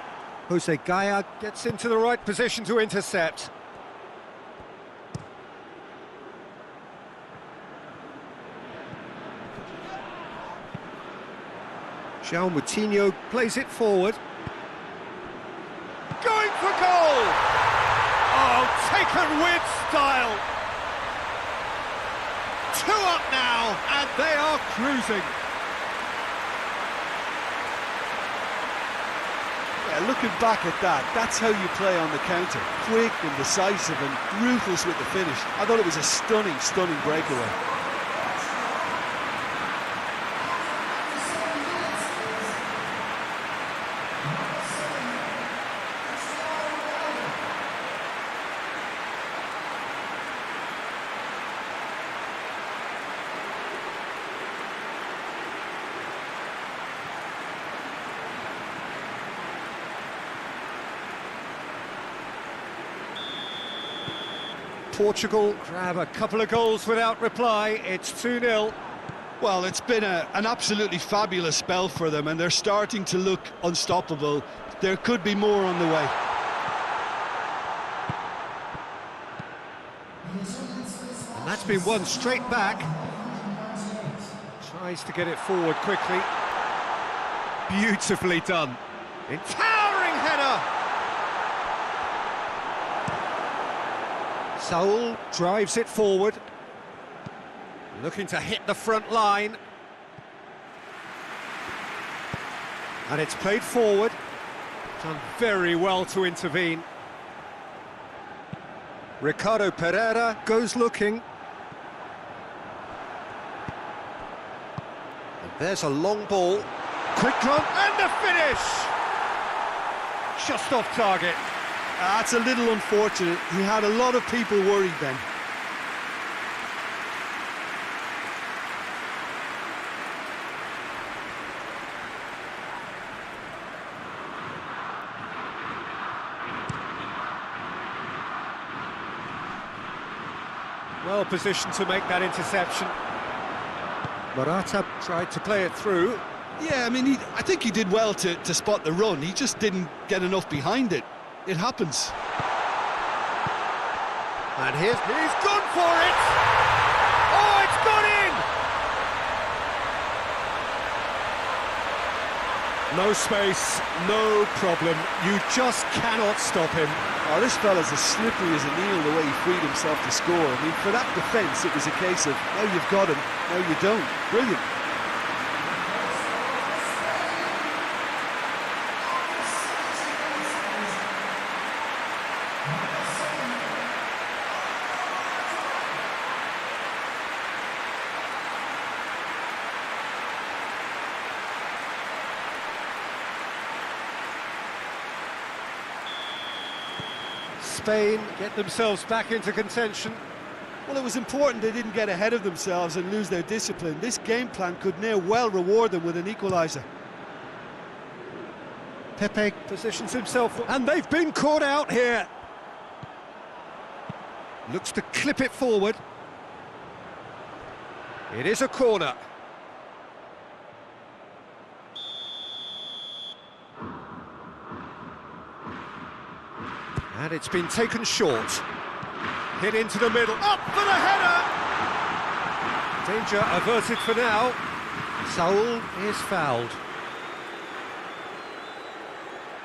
Jose Gaya gets into the right position to intercept. João Moutinho plays it forward. Going for goal! Oh, taken with style! 2 up now, and they are cruising. Yeah, looking back at that, that's how you play on the counter. Quick and decisive and ruthless with the finish. I thought it was a stunning, stunning breakaway. Portugal grab a couple of goals without reply. It's 2-0. Well, it's been an absolutely fabulous spell for them, and they're starting to look unstoppable. There could be more on the way. And that's been won straight back. Tries to get it forward quickly. Beautifully done. In towering header. Saul drives it forward. Looking to hit the front line. And it's played forward. Done very well to intervene. Ricardo Pereira goes looking. And there's a long ball. Quick run and the finish! Just off target. That's a little unfortunate. He had a lot of people worried then. Well positioned to make that interception. Morata tried to play it through. Yeah, I mean, I think he did well to spot the run. He just didn't get enough behind it. It happens. And he's gone for it! Oh, it's gone in! No space, no problem. You just cannot stop him. Oh, this fella's as slippery as an eel the way he freed himself to score. I mean, for that defence, it was a case of, now you've got him, now you don't. Brilliant. Spain get themselves back into contention. Well, it was important they didn't get ahead of themselves and lose their discipline. This game plan could near well reward them with an equaliser. Pepe positions himself, and they've been caught out here. Looks to clip it forward. It is a corner. And it's been taken short. Hit into the middle, up for the header! Danger averted for now. Saul is fouled.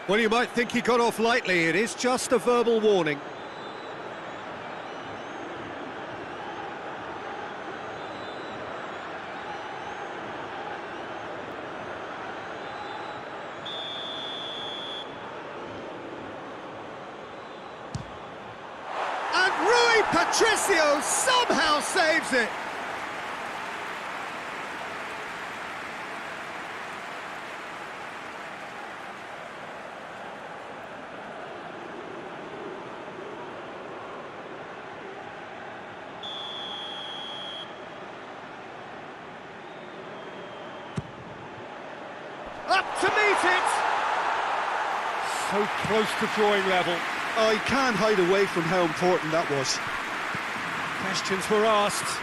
Well, you might think he got off lightly. It is just a verbal warning. Patricio somehow saves it. Up to meet it. So close to drawing level. Oh, he can't hide away from how important that was. Questions were asked,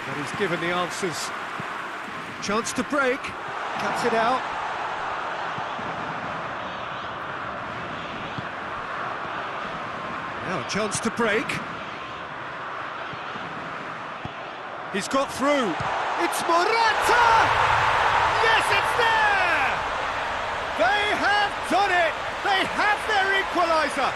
but he's given the answers. Chance to break, cuts it out. Now a chance to break. He's got through. It's Morata! Yes, it's there! They have done it! They have their equaliser!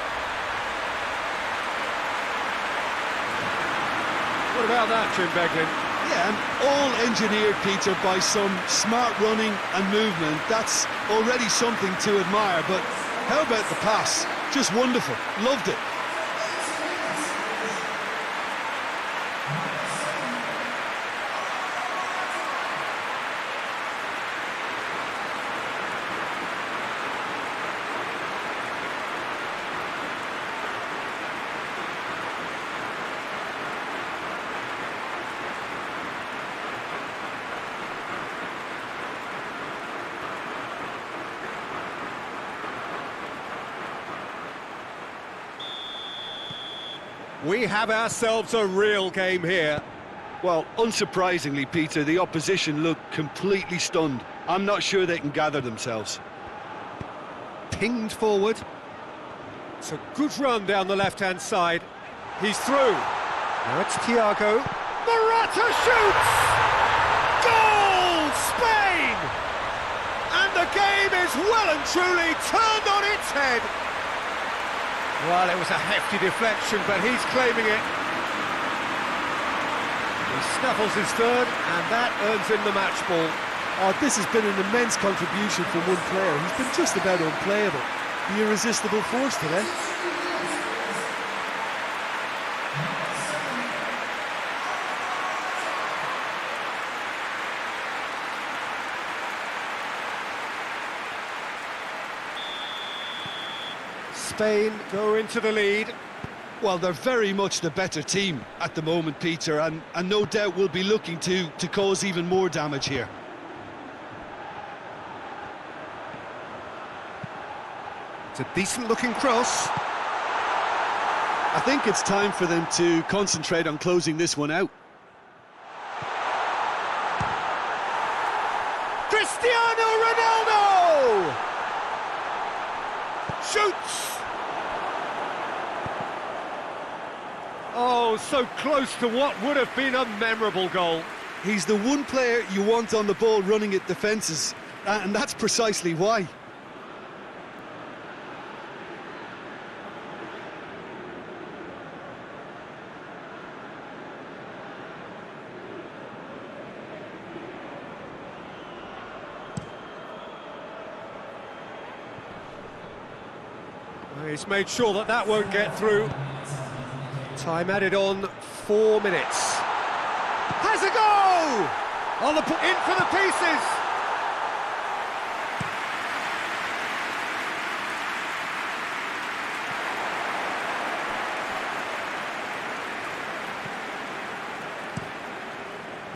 What about that, Jim Beglin? Yeah, and all engineered, Peter, by some smart running and movement. That's already something to admire, but how about the pass? Just wonderful. Loved it. We have ourselves a real game here. Well, unsurprisingly, Peter, the opposition looked completely stunned. I'm not sure they can gather themselves. Pinged forward. It's a good run down the left-hand side. He's through. Now it's Thiago. Morata shoots! Goal! Spain! And the game is well and truly turned on its head. Well, it was a hefty deflection, but he's claiming it. He snuffles his third, and that earns him the match ball. Oh, this has been an immense contribution from one player. He's been just about unplayable. The irresistible force today. Spain go into the lead. Well, they're very much the better team at the moment, Peter, and no doubt will be looking to cause even more damage here. It's a decent-looking cross. I think it's time for them to concentrate on closing this one out. Cristiano Ronaldo! Shoots! Oh, so close to what would have been a memorable goal. He's the one player you want on the ball running at defences, and that's precisely why. He's made sure that that won't get through. Time added on, 4 minutes. Has a go! On the in for the pieces.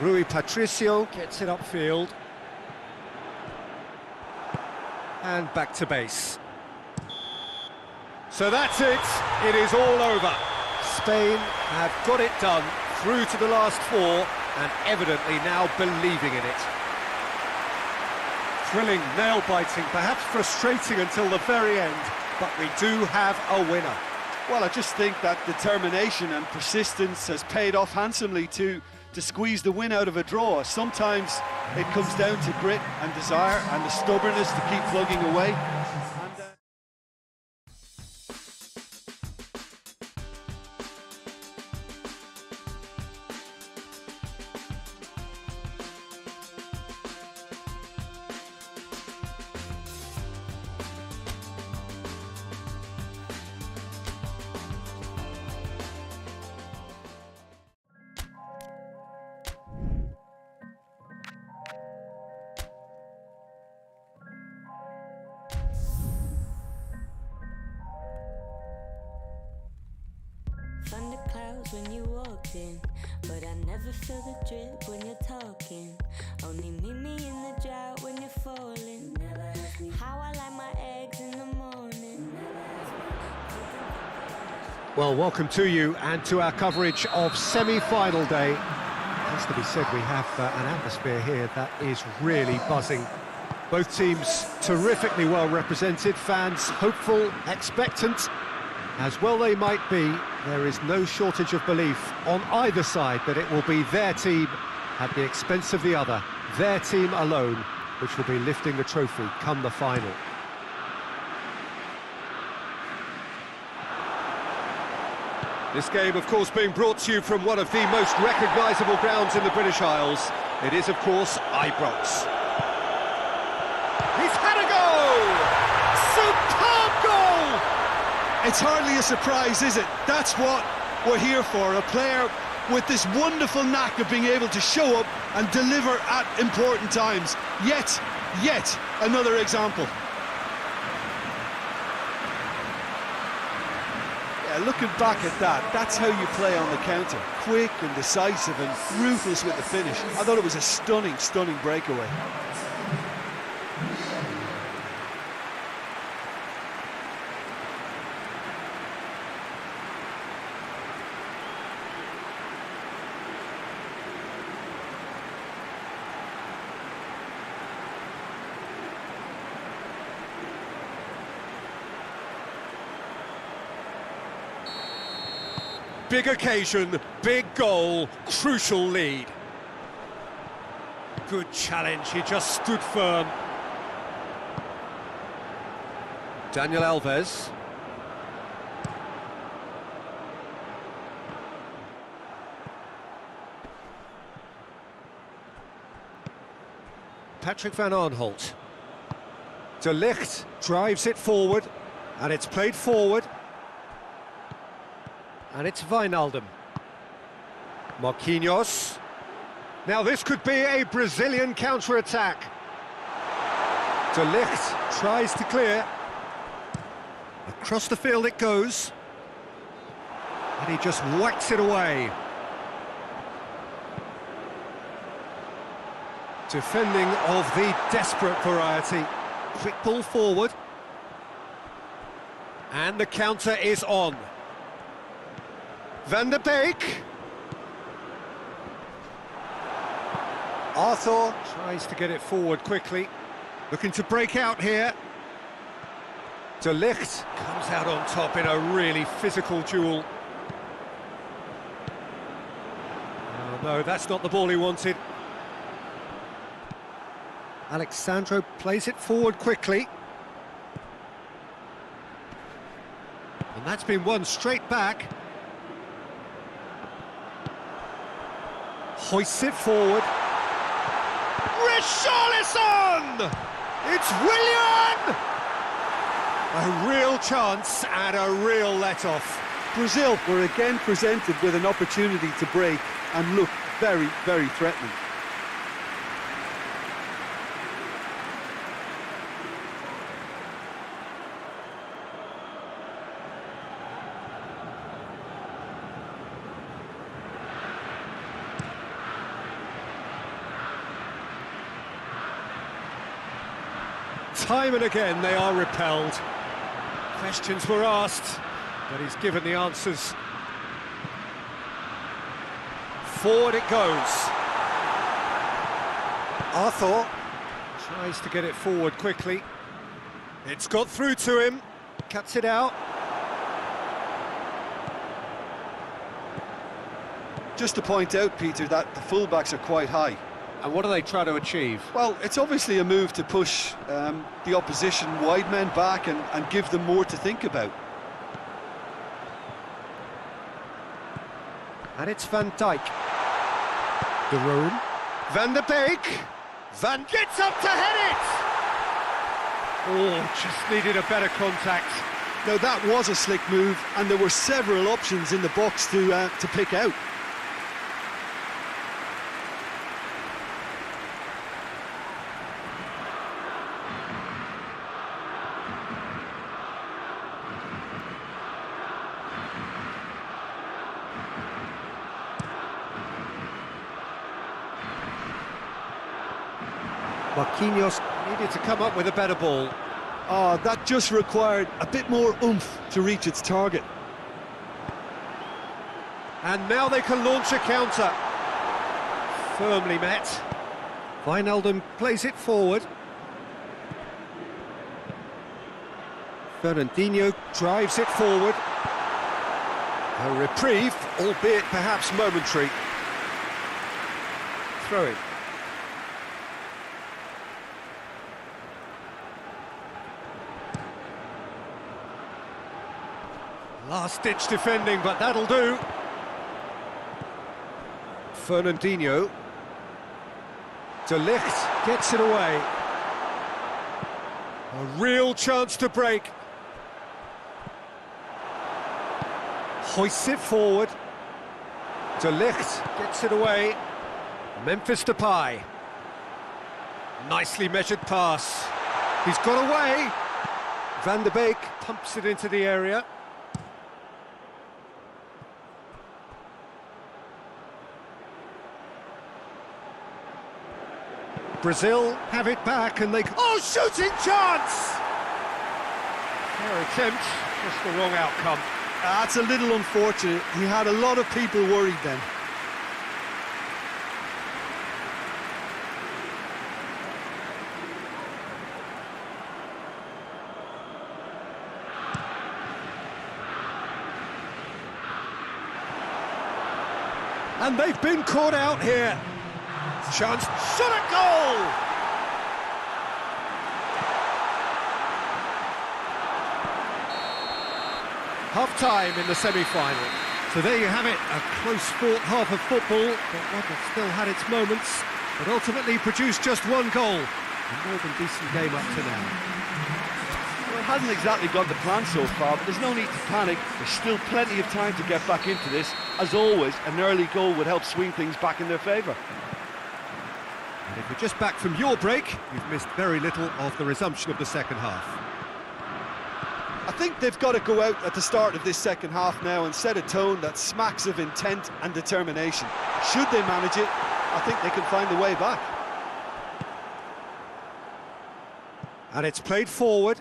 Rui Patricio gets it upfield. And back to base. So that's it. It is all over. Spain have got it done, through to the last 4, and evidently now believing in it. Thrilling, nail-biting, perhaps frustrating until the very end, but we do have a winner. Well, I just think that determination and persistence has paid off handsomely to squeeze the win out of a draw. Sometimes it comes down to grit and desire and the stubbornness to keep plugging away. Thunder clouds when you walked in, but I never feel the drip when you're talking. Only meet me in the drought when you're falling. How I like my eggs in the morning. Well, welcome to you and to our coverage of semi-final day. It has to be said, we have an atmosphere here that is really buzzing. Both teams terrifically well represented, fans hopeful, expectant. As well they might be, there is no shortage of belief on either side that it will be their team at the expense of the other, their team alone, which will be lifting the trophy come the final. This game, of course, being brought to you from one of the most recognisable grounds in the British Isles. It is, of course, Ibrox. He's had a goal! Superb goal! It's hardly a surprise, is it? That's what we're here for, a player with this wonderful knack of being able to show up and deliver at important times. Yet another example. Yeah, looking back at that, that's how you play on the counter. Quick and decisive and ruthless with the finish. I thought it was a stunning breakaway. Big occasion, big goal, crucial lead. Good challenge, he just stood firm. Daniel Alves. Patrick van Aanholt. De Ligt drives it forward, and it's played forward. And it's Wijnaldum. Marquinhos. Now this could be a Brazilian counter-attack. De Ligt tries to clear. Across the field it goes. And he just whacks it away. Defending of the desperate variety. Quick ball forward. And the counter is on. Van der Beek. Arthur tries to get it forward quickly. Looking to break out here. De Ligt comes out on top in a really physical duel. Oh, no, that's not the ball he wanted. Alexandro plays it forward quickly. And that's been won straight back. Hoists it forward. Richarlison! It's Willian! A real chance and a real let-off. Brazil were again presented with an opportunity to break and looked very, very threatening. Time and again they are repelled. Questions were asked, but he's given the answers. Forward it goes. Arthur tries to get it forward quickly. It's got through to him. Cuts it out. Just to point out, Peter, that the fullbacks are quite high. And what do they try to achieve? Well, it's obviously a move to push the opposition wide men back and give them more to think about. And it's Van Dijk. De Roon. Van der Beek. Van gets up to head it! Oh, just needed a better contact. Now, that was a slick move, and there were several options in the box to pick out. Marquinhos needed to come up with a better ball. Oh, that just required a bit more oomph to reach its target. And now they can launch a counter. Firmly met. Wijnaldum plays it forward. Fernandinho drives it forward. A reprieve, albeit perhaps momentary. Throw it. Last-ditch defending, but that'll do. Fernandinho. De Ligt gets it away. A real chance to break. Hoists it forward. De Ligt gets it away. Memphis Depay. Nicely measured pass. He's got away. Van der Beek pumps it into the area. Brazil have it back and they... Oh, shooting chance! Fair attempt, just the wrong outcome. That's a little unfortunate. He had a lot of people worried then. And they've been caught out here. Chance, shot at goal! Half-time in the semi-final. So there you have it, a close-fought half of football, but one that still had its moments, but ultimately produced just one goal. A more than decent game up to now. Well, it hasn't exactly got the plan so far, but there's no need to panic. There's still plenty of time to get back into this. As always, an early goal would help swing things back in their favour. And if you're just back from your break, you've missed very little of the resumption of the second half. I think they've got to go out at the start of this second half now and set a tone that smacks of intent and determination. Should they manage it, I think they can find the way back. And it's played forward.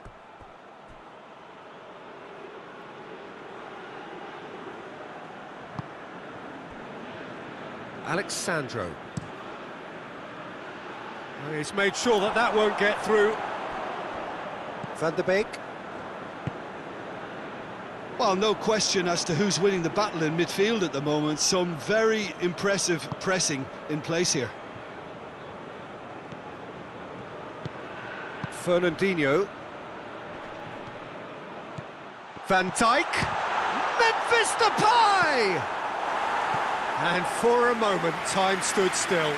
Alexandro. And he's made sure that that won't get through. Van der Beek. Well, no question as to who's winning the battle in midfield at the moment. Some very impressive pressing in place here. Fernandinho. Van Dijk. Memphis Depay! And for a moment, time stood still.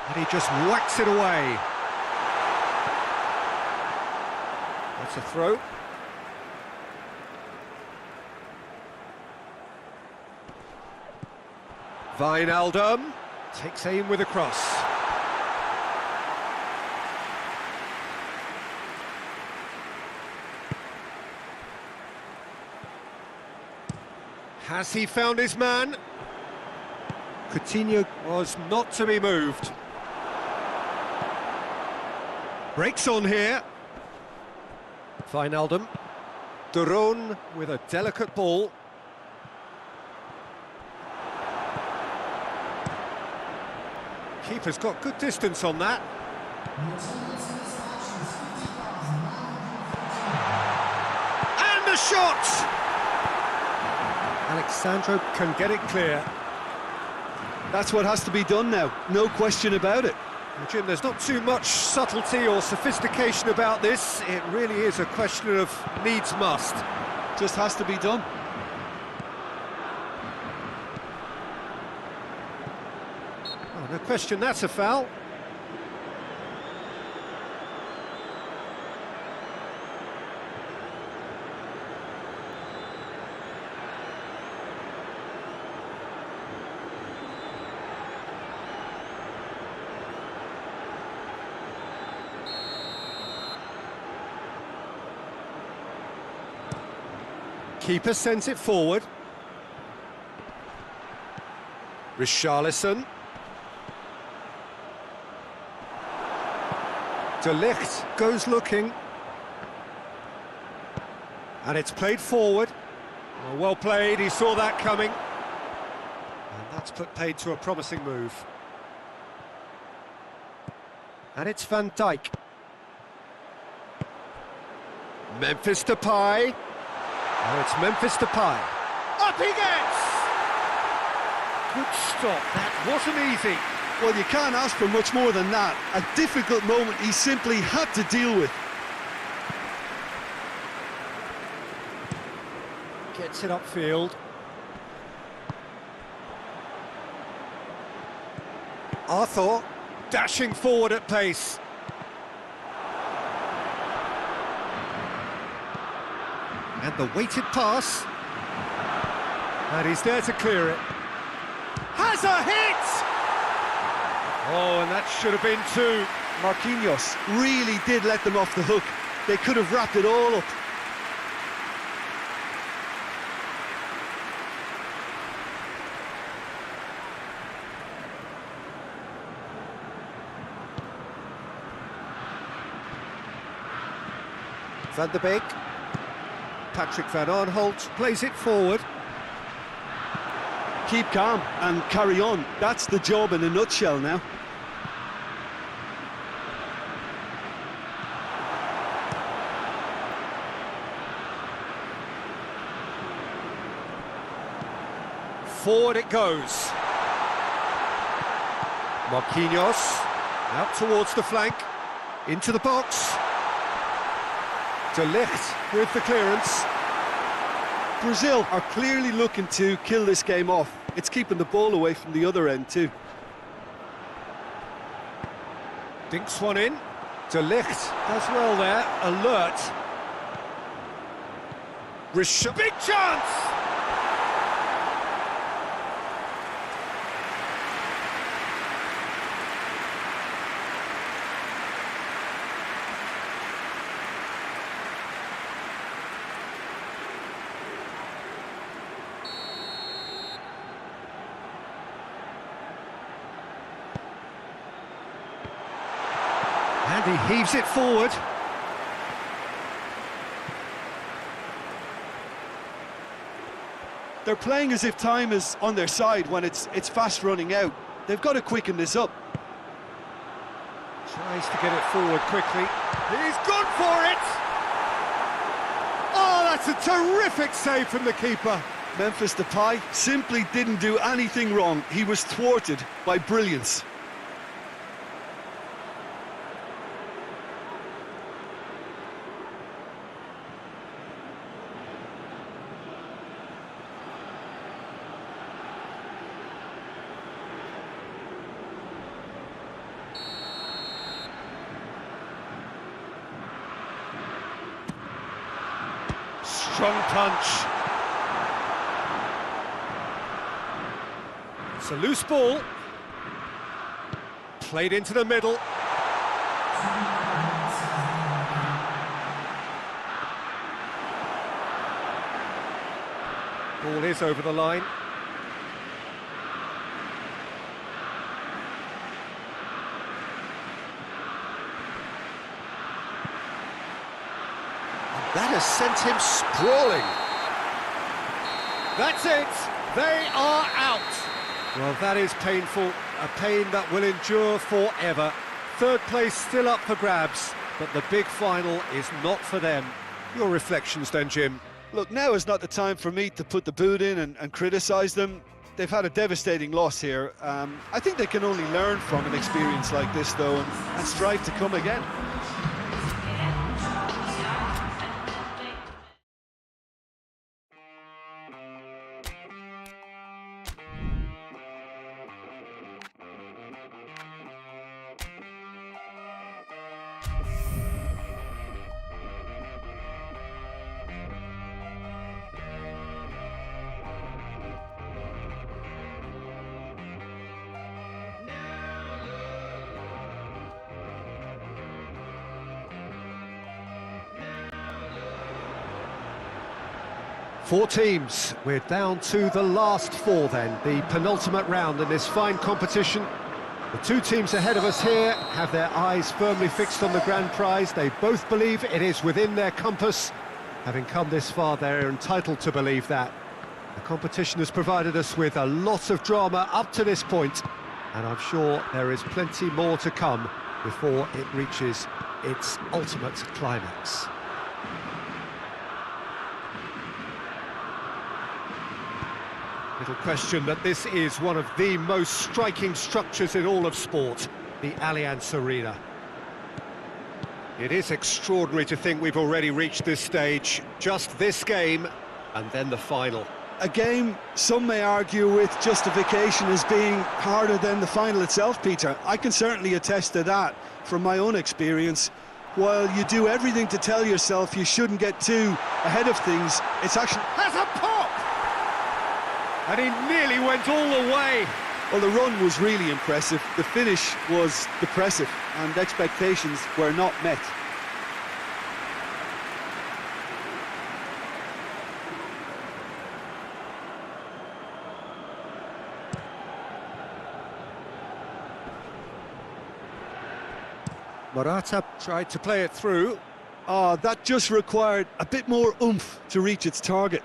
And he just whacks it away. That's a throw. Wijnaldum takes aim with a cross. Has he found his man? Coutinho was not to be moved. Breaks on here. Wijnaldum. De Roon with a delicate ball. Keeper's got good distance on that. And the shot! Alexandro can get it clear. That's what has to be done now, no question about it. Well, Jim, there's not too much subtlety or sophistication about this. It really is a question of needs must. Just has to be done. Oh, no question, that's a foul. Keeper sends it forward. Richarlison. De Ligt goes looking. And it's played forward. Well played, he saw that coming. And that's put paid to a promising move. And it's Van Dijk. Memphis Depay. Oh, it's Memphis Depay. Up he gets! Good stop, that wasn't easy. Well, you can't ask for much more than that. A difficult moment he simply had to deal with. Gets it upfield. Arthur dashing forward at pace. And the weighted pass. And he's there to clear it. Has a hit! Oh, and that should have been two. Marquinhos really did let them off the hook. They could have wrapped it all up. Van der Beek. Patrick van Aanholt plays it forward. Keep calm and carry on. That's the job in a nutshell now. Forward it goes. Marquinhos out towards the flank, into the box. De Ligt with the clearance. Brazil are clearly looking to kill this game off. It's keeping the ball away from the other end too. Dinks one in. De Ligt does well there. Alert. Big chance! And he heaves it forward. They're playing as if time is on their side when it's fast running out. They've got to quicken this up. Tries to get it forward quickly. He's gone for it! Oh, that's a terrific save from the keeper. Memphis Depay simply didn't do anything wrong. He was thwarted by brilliance. Strong punch. It's a loose ball. Played into the middle. Ball is over the line. That has sent him sprawling. That's it. They are out. Well, that is painful. A pain that will endure forever. Third place still up for grabs, but the big final is not for them. Your reflections then, Jim? Look, now is not the time for me to put the boot in and criticise them. They've had a devastating loss here. I think they can only learn from an experience like this, though, and strive to come again. Four teams. We're down to the last four then, the penultimate round in this fine competition. The two teams ahead of us here have their eyes firmly fixed on the grand prize. They both believe it is within their compass. Having come this far, they're entitled to believe that. The competition has provided us with a lot of drama up to this point, and I'm sure there is plenty more to come before it reaches its ultimate climax. Little question that this is one of the most striking structures in all of sport, the Allianz Arena. It is extraordinary to think we've already reached this stage, just this game, and then the final. A game some may argue with justification as being harder than the final itself, Peter. I can certainly attest to that from my own experience. While you do everything to tell yourself you shouldn't get too ahead of things, it's actually... Has a pop! And he nearly went all the way. Well, the run was really impressive. The finish was depressive, and expectations were not met. Morata tried to play it through. That just required a bit more oomph to reach its target.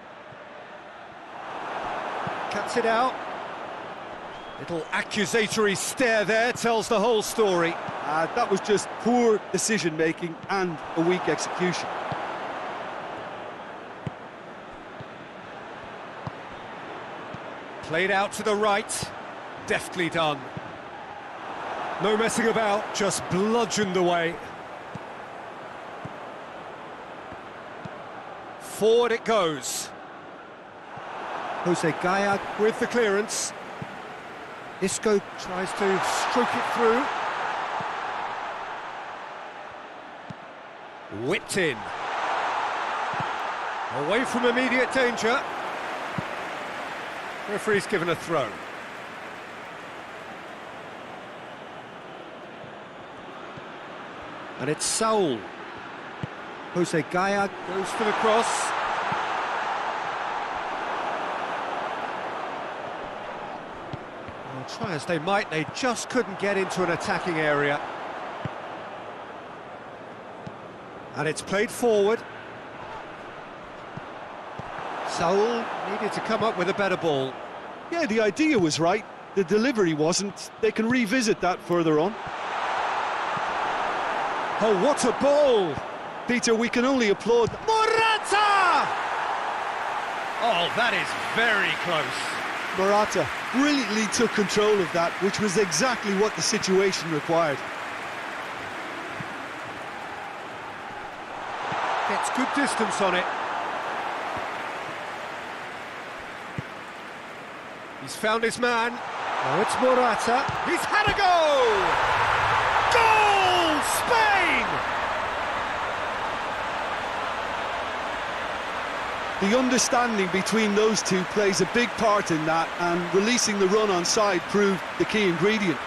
Cuts it out. Little accusatory stare there tells the whole story. That was just poor decision-making and a weak execution. Played out to the right. Deftly done. No messing about, just bludgeoned away. Forward it goes. Jose Gaya with the clearance. Isco tries to stroke it through. Whipped in. Away from immediate danger. Referee's given a throw. And it's Saul. Jose Gaya goes for the cross. Well, try as they might, they just couldn't get into an attacking area. And it's played forward. Saul needed to come up with a better ball. Yeah, the idea was right, the delivery wasn't. They can revisit that further on. Oh, what a ball! Peter, we can only applaud. Morata! Oh, that is very close. Morata brilliantly took control of that, which was exactly what the situation required. Gets good distance on it. He's found his man. Now it's Morata. He's had a go! Goal! Spain! The understanding between those two plays a big part in that, and releasing the run on side proved the key ingredient.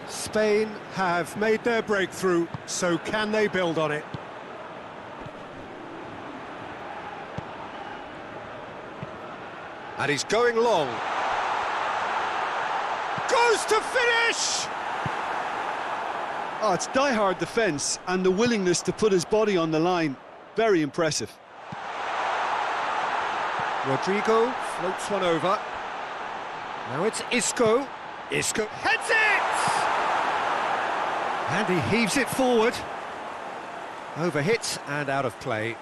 Spain have made their breakthrough, so can they build on it? And he's going long. Goes to finish! Oh, it's die-hard defence and the willingness to put his body on the line. Very impressive. Rodrigo floats one over. Now it's Isco. Isco heads it! And he heaves it forward. Overhit and out of play.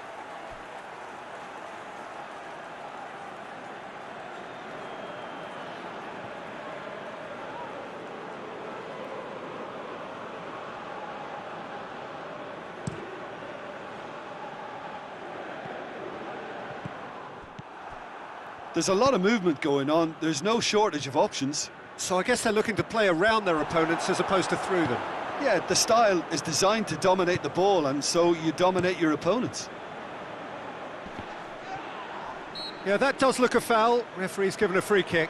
There's a lot of movement going on. There's no shortage of options. So I guess they're looking to play around their opponents as opposed to through them. Yeah, the style is designed to dominate the ball, and so you dominate your opponents. Yeah, that does look a foul. Referee's given a free kick.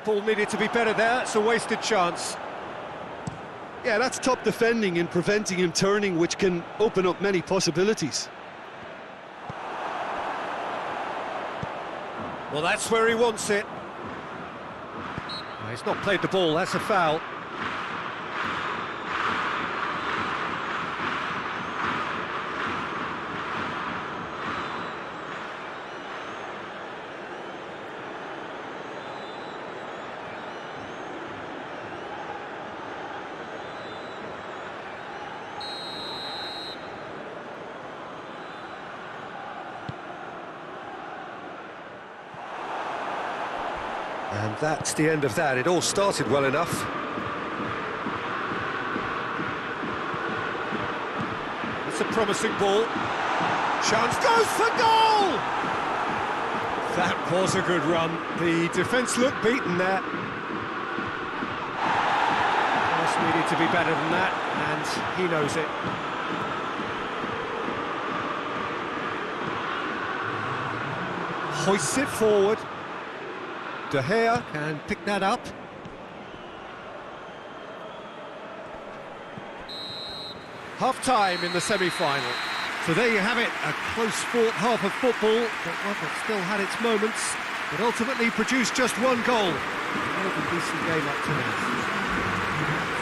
Ball needed to be better there. It's a wasted chance. Yeah, that's top defending and preventing him turning, which can open up many possibilities. Well, that's where he wants it. He's not played the ball, that's a foul. And that's the end of that. It all started well enough. It's a promising ball. Chance goes for goal! That was a good run. The defence looked beaten there. Just needed to be better than that, and he knows it. Hoists it forward. De Gea can pick that up. Half-time in the semi-final. So there you have it, a close-fought half of football, but one that still had its moments, but ultimately produced just one goal. A decent game up to now.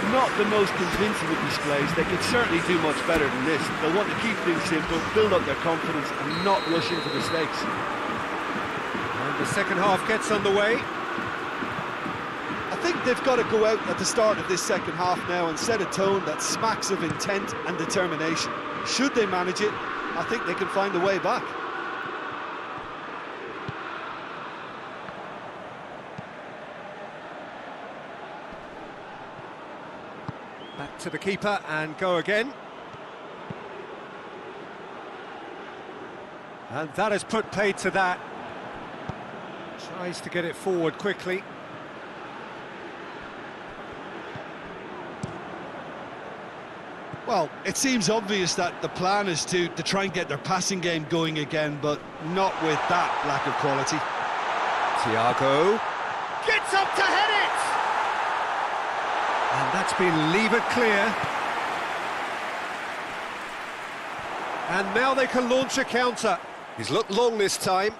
Not the most convincing of displays. They could certainly do much better than this. They'll want to keep things simple, build up their confidence and not rush into mistakes. And the second half gets underway. I think they've got to go out at the start of this second half now and set a tone that smacks of intent and determination. Should they manage it, I think they can find a way back. Back to the keeper and go again. And that has put paid to that. Tries to get it forward quickly. Well, it seems obvious that the plan is to try and get their passing game going again, but not with that lack of quality. Thiago gets up to head it! And that's been levered clear. And now they can launch a counter. He's looked long this time.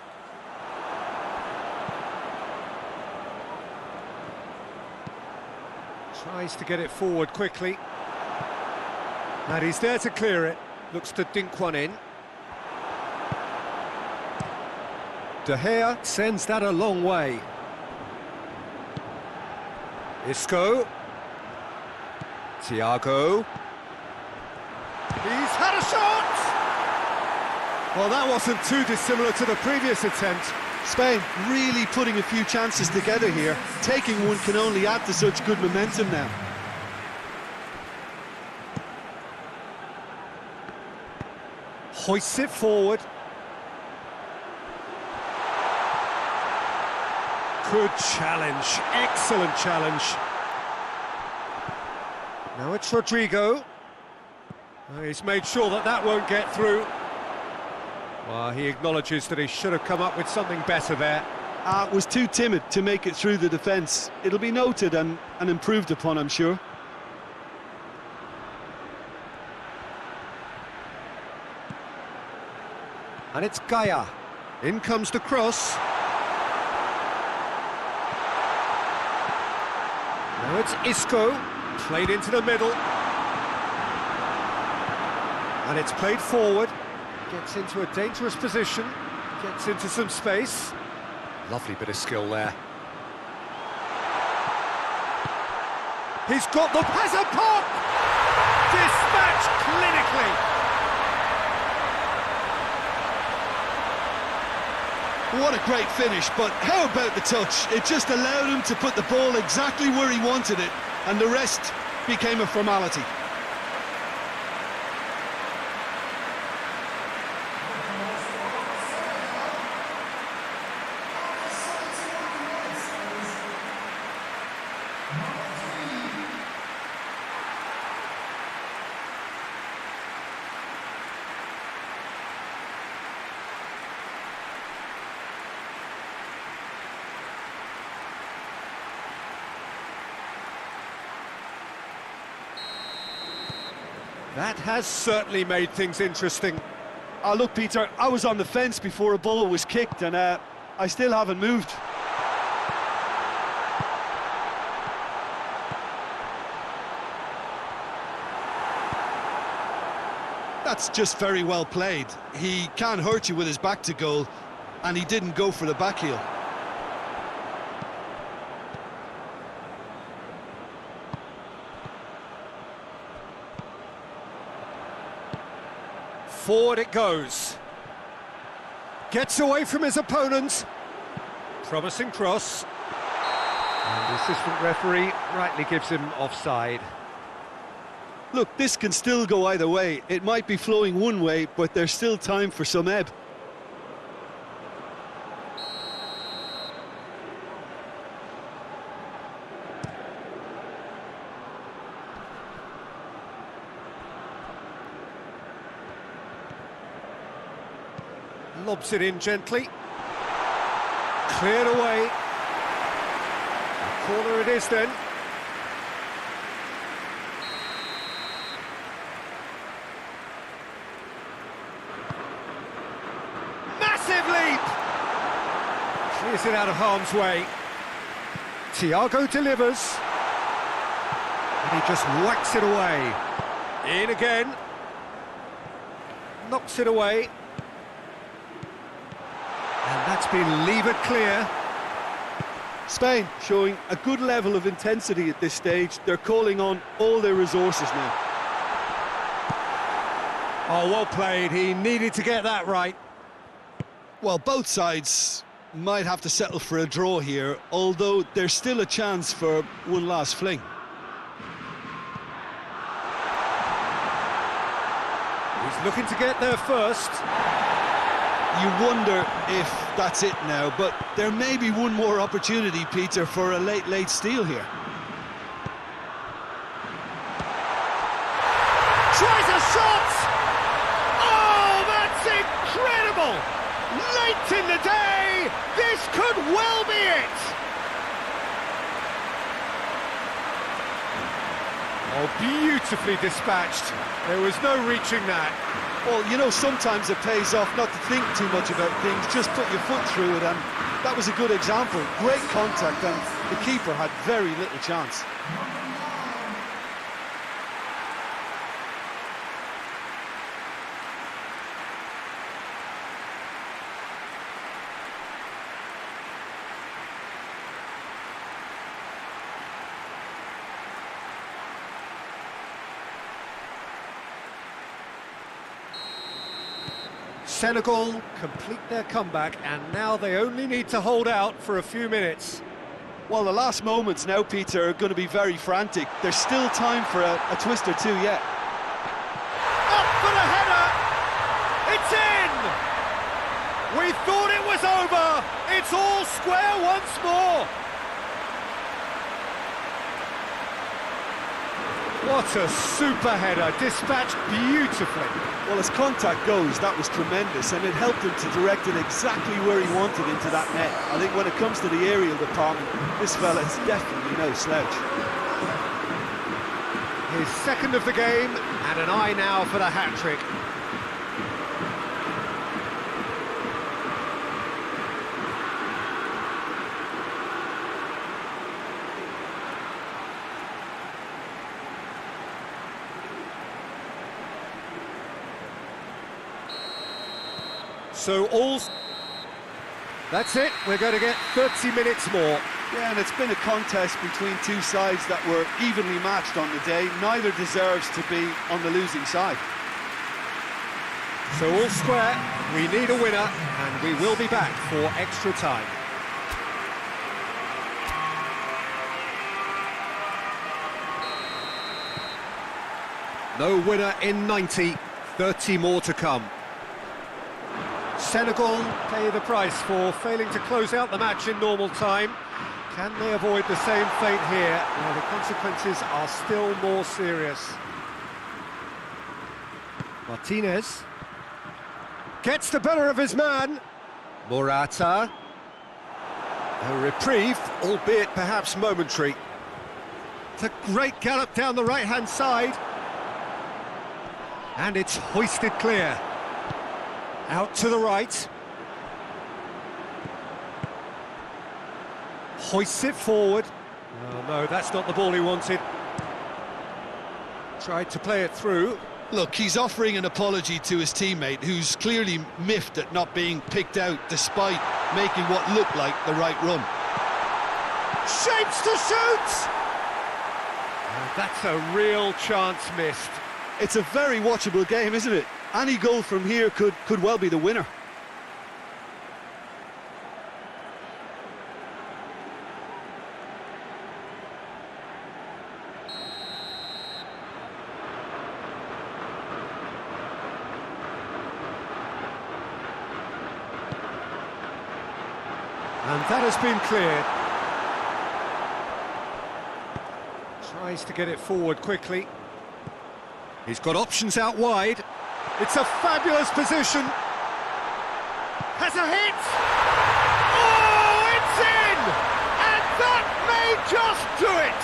Tries to get it forward quickly. And he's there to clear it. Looks to dink one in. De Gea sends that a long way. Isco. Thiago. He's had a shot! Well, that wasn't too dissimilar to the previous attempt. Spain really putting a few chances together here. Taking one can only add to such good momentum now. Hoists it forward. Good challenge, excellent challenge. Now it's Rodrigo. He's made sure that that won't get through. Well, he acknowledges that he should have come up with something better there. Was too timid to make it through the defence. It'll be noted and improved upon, I'm sure. And it's Gaia. In comes the cross. Now it's Isco. Played into the middle. And it's played forward. Gets into a dangerous position. Gets into some space. Lovely bit of skill there. He's got the pass a pop! Dispatched clinically. What a great finish, but how about the touch? It just allowed him to put the ball exactly where he wanted it, and the rest became a formality. That has certainly made things interesting. Look, Peter, I was on the fence before a ball was kicked, and I still haven't moved. That's just very well played. He can't hurt you with his back to goal, and he didn't go for the back heel. Forward it goes. Gets away from his opponent. Promising cross. And the assistant referee rightly gives him offside. Look, this can still go either way. It might be flowing one way, but there's still time for some ebb. Lobs it in gently. Cleared away. Corner it is then. Gets it out of harm's way. Thiago delivers. And he just whacks it away. In again. Knocks it away. And that's been levered clear. Spain showing a good level of intensity at this stage. They're calling on all their resources now. Oh, well played. He needed to get that right. Well, both sides might have to settle for a draw here, although there's still a chance for one last fling. He's looking to get there first. You wonder if that's it now, but there may be one more opportunity, Peter, for a late steal here. Tries a shot! Oh, that's incredible! Late in the day, this could well be it! Oh, beautifully dispatched. There was no reaching that. Well, you know, sometimes it pays off not to think too much about things, just put your foot through it, and that was a good example. Great contact, and the keeper had very little chance. Senegal complete their comeback, and now they only need to hold out for a few minutes. Well, the last moments now, Peter, are going to be very frantic. There's still time for a twist or two yet. Up for the header! It's in! We thought it was over! It's all square once more! What a super header, dispatched beautifully. Well, as contact goes, that was tremendous, and it helped him to direct it exactly where he wanted into that net. I think when it comes to the aerial department, this fella's definitely no slouch. His second of the game, and an eye now for the hat-trick. So that's it, we're going to get 30 minutes more. Yeah, and it's been a contest between two sides that were evenly matched on the day. Neither deserves to be on the losing side. So all square, we need a winner, and we will be back for extra time. No winner in 90, 30 more to come. Senegal pay the price for failing to close out the match in normal time. Can they avoid the same fate here? Well, the consequences are still more serious. Martinez gets the better of his man. Morata. A reprieve, albeit perhaps momentary. It's a great gallop down the right-hand side. And it's hoisted clear. Out to the right. Hoists it forward. Oh no, that's not the ball he wanted. Tried to play it through. Look, he's offering an apology to his teammate, who's clearly miffed at not being picked out despite making what looked like the right run. Shapes to shoot! Oh, that's a real chance missed. It's a very watchable game, isn't it? Any goal from here could well be the winner. And that has been cleared. Tries to get it forward quickly. He's got options out wide. It's a fabulous position. Has a hit! Oh, it's in! And that may just do it!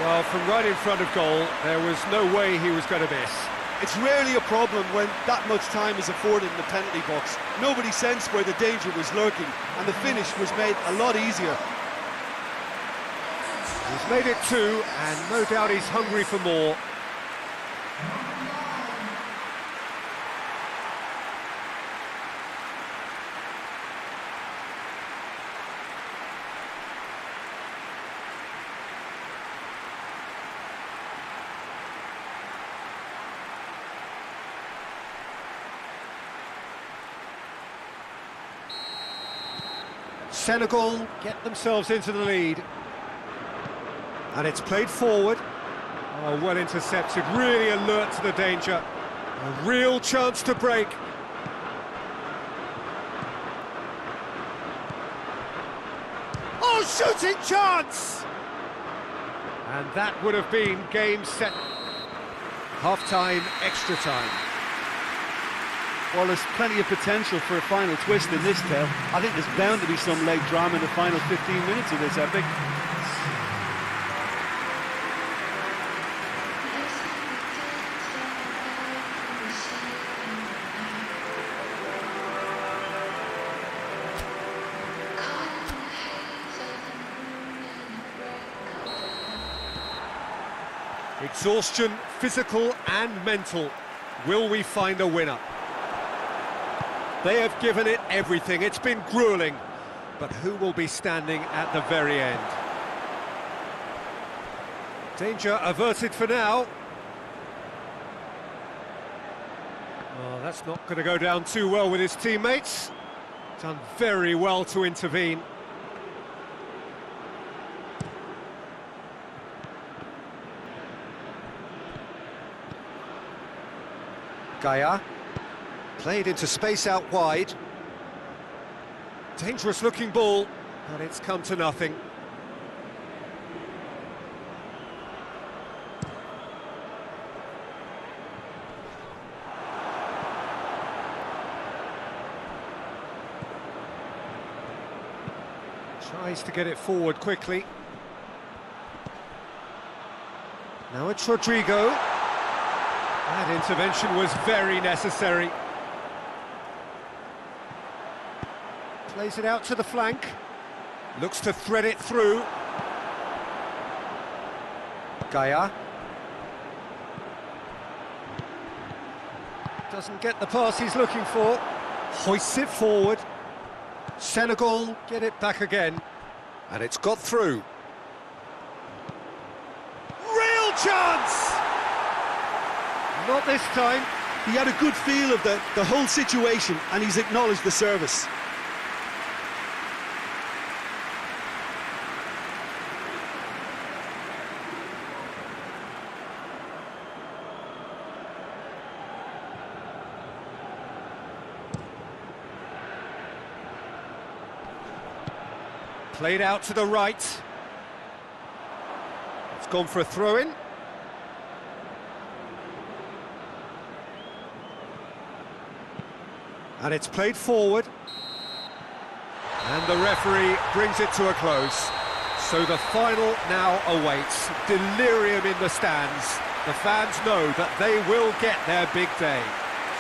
Well, from right in front of goal, there was no way he was going to miss. It's rarely a problem when that much time is afforded in the penalty box. Nobody sensed where the danger was lurking, and the finish was made a lot easier. He's made it 2, and no doubt he's hungry for more. Senegal get themselves into the lead. And it's played forward. Oh, well intercepted, really alert to the danger. A real chance to break. Oh, shooting chance! And that would have been game set. Half-time, extra time. Well, there's plenty of potential for a final twist in this tale. I think there's bound to be some late drama in the final 15 minutes of this epic. Exhaustion, physical and mental. Will we find a winner? They have given it everything. It's been gruelling. But who will be standing at the very end? Danger averted for now. Oh, that's not going to go down too well with his teammates. Done very well to intervene. Gaia, played into space out wide. Dangerous looking ball, but it's come to nothing. Tries to get it forward quickly. Now it's Rodrigo. That intervention was very necessary. Plays it out to the flank. Looks to thread it through. Gaia. Doesn't get the pass he's looking for. Hoists it forward. Senegal get it back again. And it's got through. Real chance! Not this time. He had a good feel of the whole situation, and he's acknowledged the service. Played out to the right. It's gone for a throw-in. And it's played forward. And the referee brings it to a close. So the final now awaits. Delirium in the stands. The fans know that they will get their big day.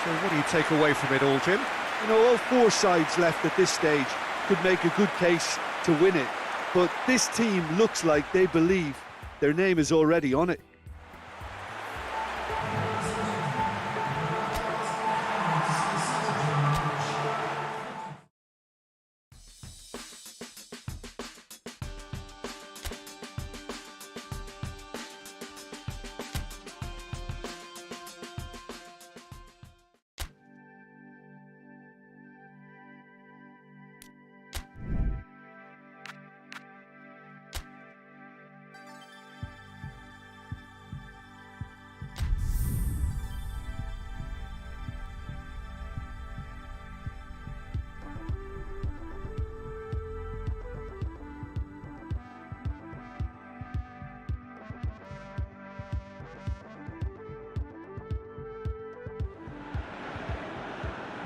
So what do you take away from it all, Jim? You know, all 4 sides left at this stage could make a good case to win it. But this team looks like they believe their name is already on it.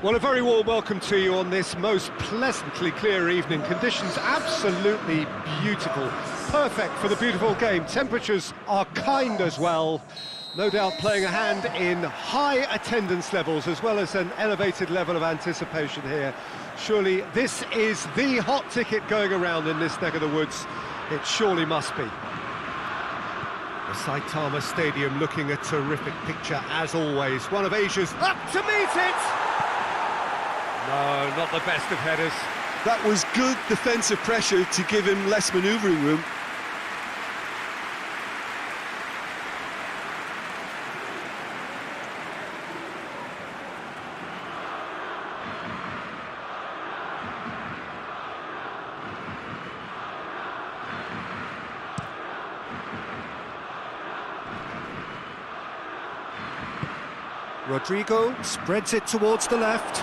Well, a very warm welcome to you on this most pleasantly clear evening. Conditions absolutely beautiful. Perfect for the beautiful game. Temperatures are kind as well. No doubt playing a hand in high attendance levels as well as an elevated level of anticipation here. Surely this is the hot ticket going around in this neck of the woods. It surely must be. The Saitama Stadium looking a terrific picture as always. One of Asia's up to meet it! No, not the best of headers. That was good defensive pressure to give him less manoeuvring room. Rodrigo spreads it towards the left.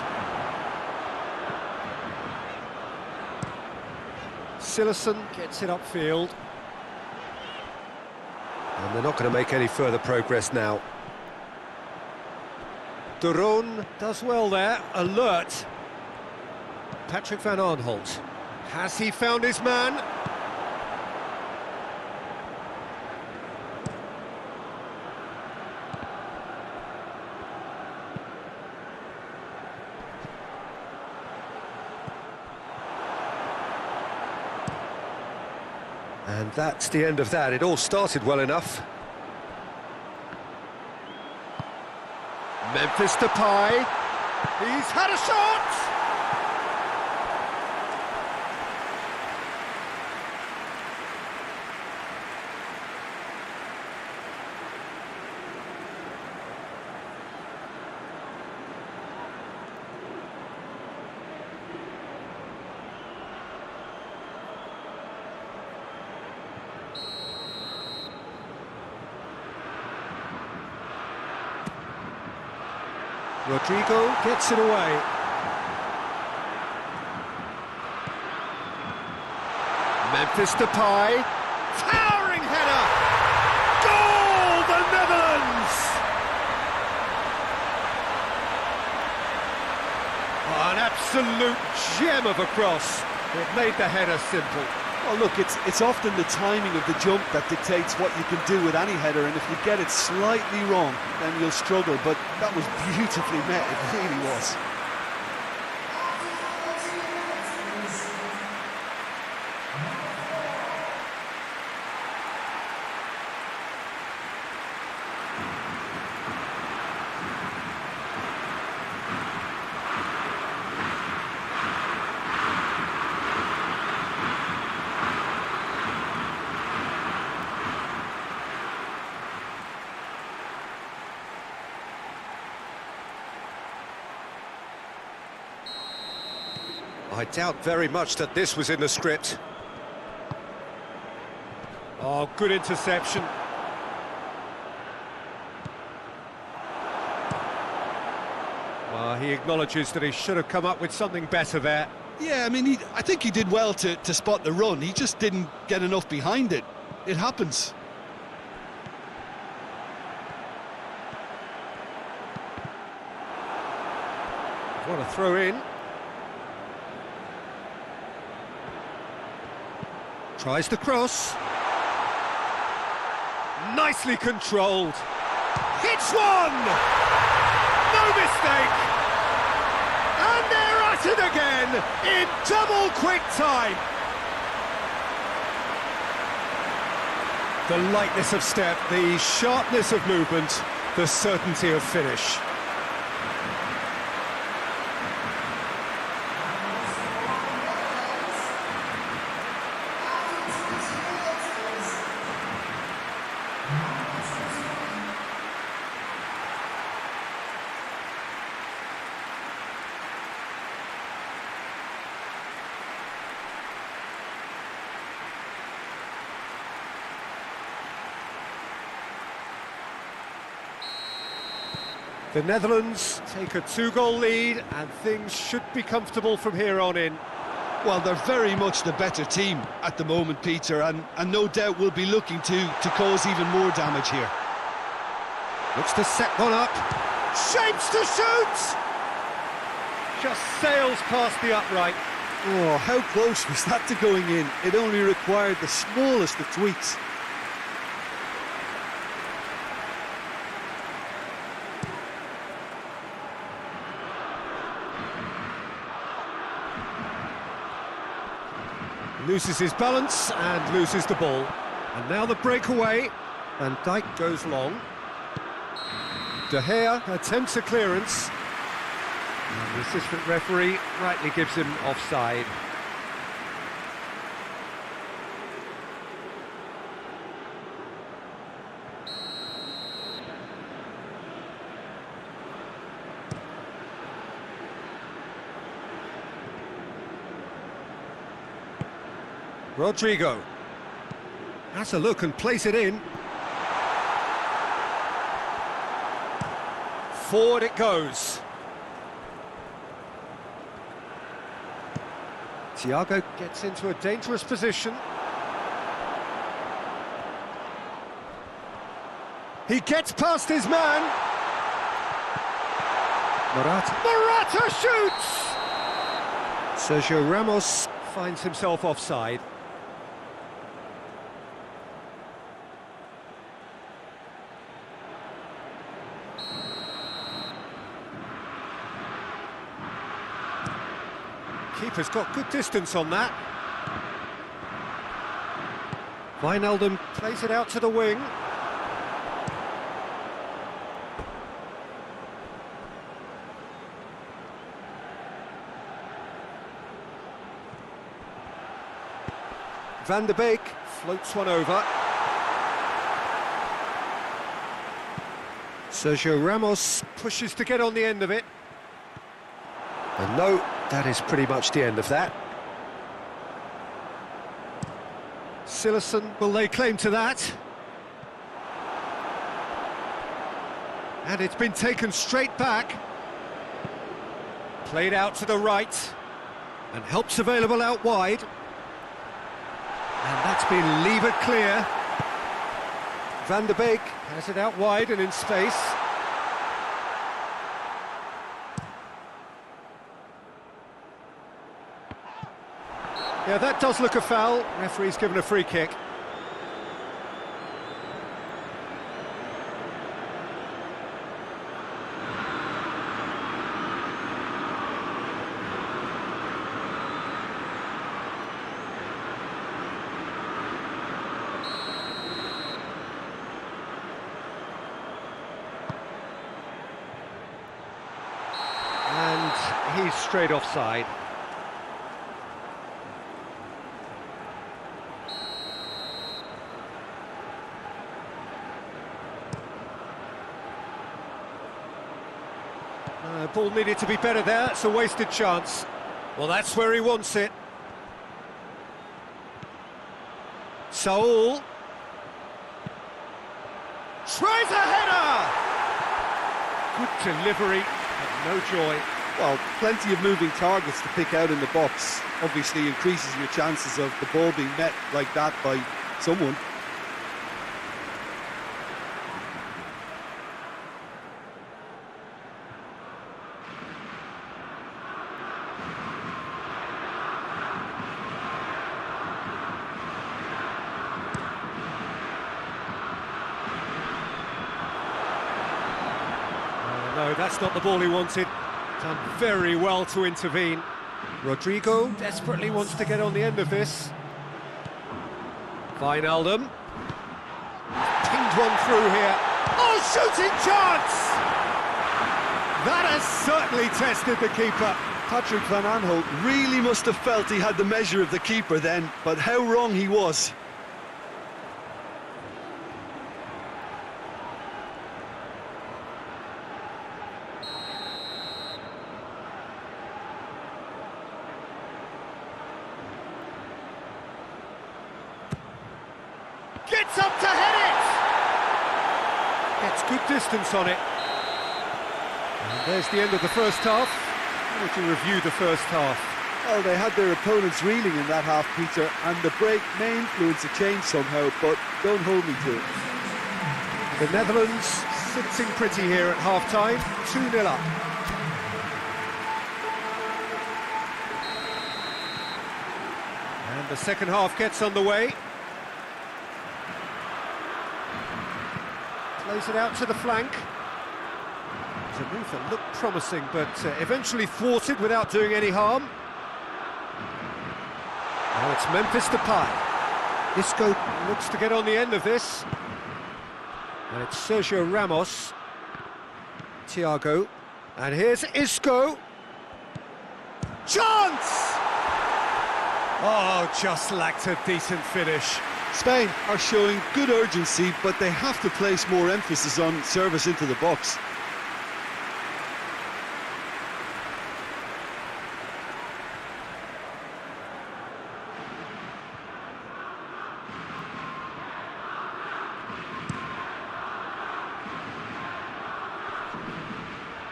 Sillison gets it upfield. And they're not going to make any further progress now. Duron does well there, alert. Patrick van Aanholt. Has he found his man? And that's the end of that. It all started well enough. Memphis Depay. He's had a shot! Rodrigo gets it away. Memphis Depay. Towering header! Goal, the Netherlands! Oh, an absolute gem of a cross. It made the header simple. Well, look, it's often the timing of the jump that dictates what you can do with any header, and if you get it slightly wrong, then you'll struggle, but that was beautifully met, it really was. I doubt very much that this was in the script. Oh, good interception. Well, he acknowledges that he should have come up with something better there. Yeah, I mean, I think he did well to spot the run. He just didn't get enough behind it. It happens. What a throw in. Tries the cross. Nicely controlled. Hits one! No mistake! And they're at it again in double quick time. The lightness of step, the sharpness of movement, the certainty of finish. The Netherlands take a 2-goal lead and things should be comfortable from here on in. Well, they're very much the better team at the moment, Peter, and no doubt will be looking to cause even more damage here. Looks to set one up. Shapes to shoot! Just sails past the upright. Oh, how close was that to going in? It only required the smallest of tweaks. Loses his balance and loses the ball. And now the breakaway. Van Dijk goes long. De Gea attempts a clearance. And the assistant referee rightly gives him offside. Rodrigo has a look and plays it in. Forward it goes. Thiago gets into a dangerous position. He gets past his man. Morata shoots! Sergio Ramos finds himself offside. Keeper's got good distance on that. Wijnaldum plays it out to the wing. Van der Beek floats one over. Sergio Ramos pushes to get on the end of it. And no, that is pretty much the end of that. Silerson will lay claim to that. And it's been taken straight back. Played out to the right. And help's available out wide. And that's been levered clear. Van der Beek has it out wide and in space. Yeah, that does look a foul. Referee's given a free kick. And he's straight offside. Ball needed to be better there, it's a wasted chance. Well, that's where he wants it. Saul tries a header! Good delivery, but no joy. Well, plenty of moving targets to pick out in the box. Obviously increases your chances of the ball being met like that by someone. No, that's not the ball he wanted. Done very well to intervene. Rodrigo desperately wants to get on the end of this. Wijnaldum. Pinged one through here. Oh, shooting chance! That has certainly tested the keeper. Patrick Van Aanholt really must have felt he had the measure of the keeper then, but how wrong he was. Gets up to head it! Gets good distance on it. And there's the end of the first half. We can review the first half. Well, they had their opponents reeling in that half, Peter, and the break may influence a change somehow, but don't hold me to it. The Netherlands sitting pretty here at half-time, 2-0 up. And the second half gets underway. Plays it out to the flank. It's a move that looked promising, but eventually thwarted without doing any harm. Now it's Memphis Depay. Isco looks to get on the end of this. And it's Sergio Ramos. Thiago. And here's Isco. Chance! Oh, just lacked a decent finish. Spain are showing good urgency, but they have to place more emphasis on service into the box.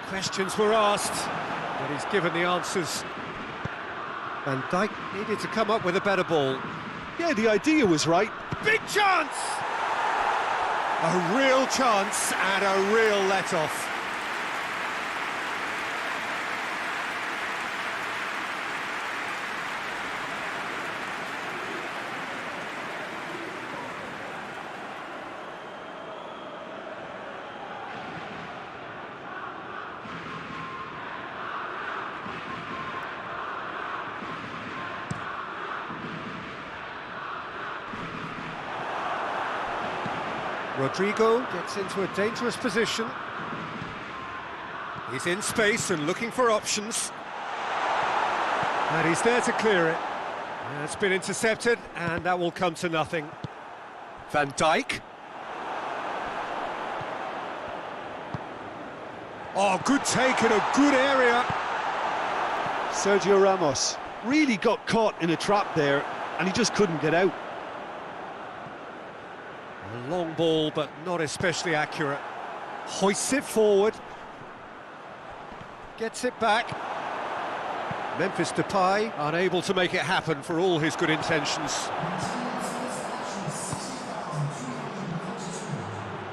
Questions were asked, but he's given the answers. Van Dijk needed to come up with a better ball. Yeah, the idea was right. Big chance! A real chance and a real let-off. Rodrigo gets into a dangerous position. He's in space and looking for options. And he's there to clear it. And it's been intercepted, and that will come to nothing. Van Dijk. Oh, good take in a good area. Sergio Ramos really got caught in a trap there, and he just couldn't get out. A long ball, but not especially accurate. Hoists it forward. Gets it back. Memphis Depay unable to make it happen for all his good intentions.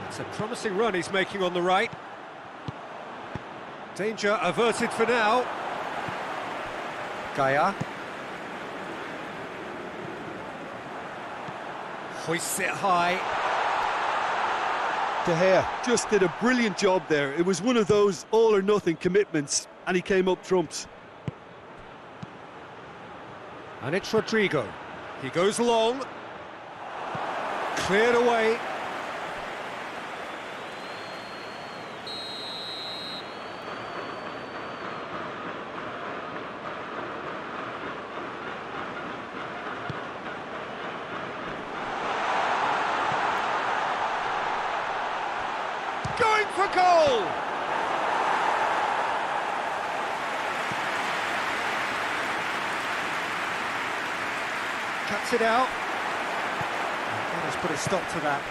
It's a promising run he's making on the right. Danger averted for now. Gaia. Hoists it high. De Gea just did a brilliant job there. It was one of those all-or-nothing commitments, and he came up trumps. And it's Rodrigo. He goes long. Cleared away. Going for goal! Cuts it out. And let's put a stop to that.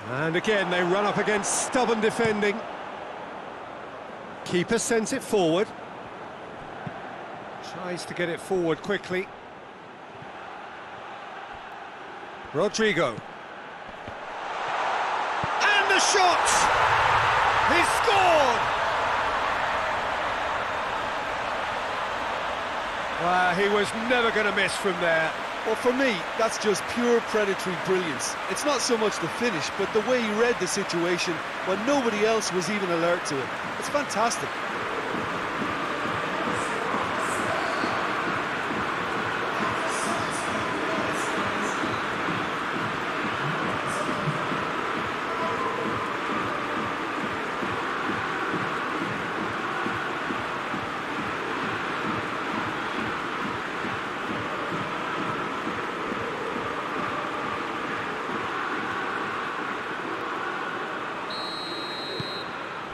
And again, they run up against stubborn defending. Keeper sends it forward. Tries to get it forward quickly. Rodrigo. And the shot! He scored! He was never going to miss from there. Well, for me, that's just pure predatory brilliance. It's not so much the finish, but the way he read the situation when nobody else was even alert to it. It's fantastic.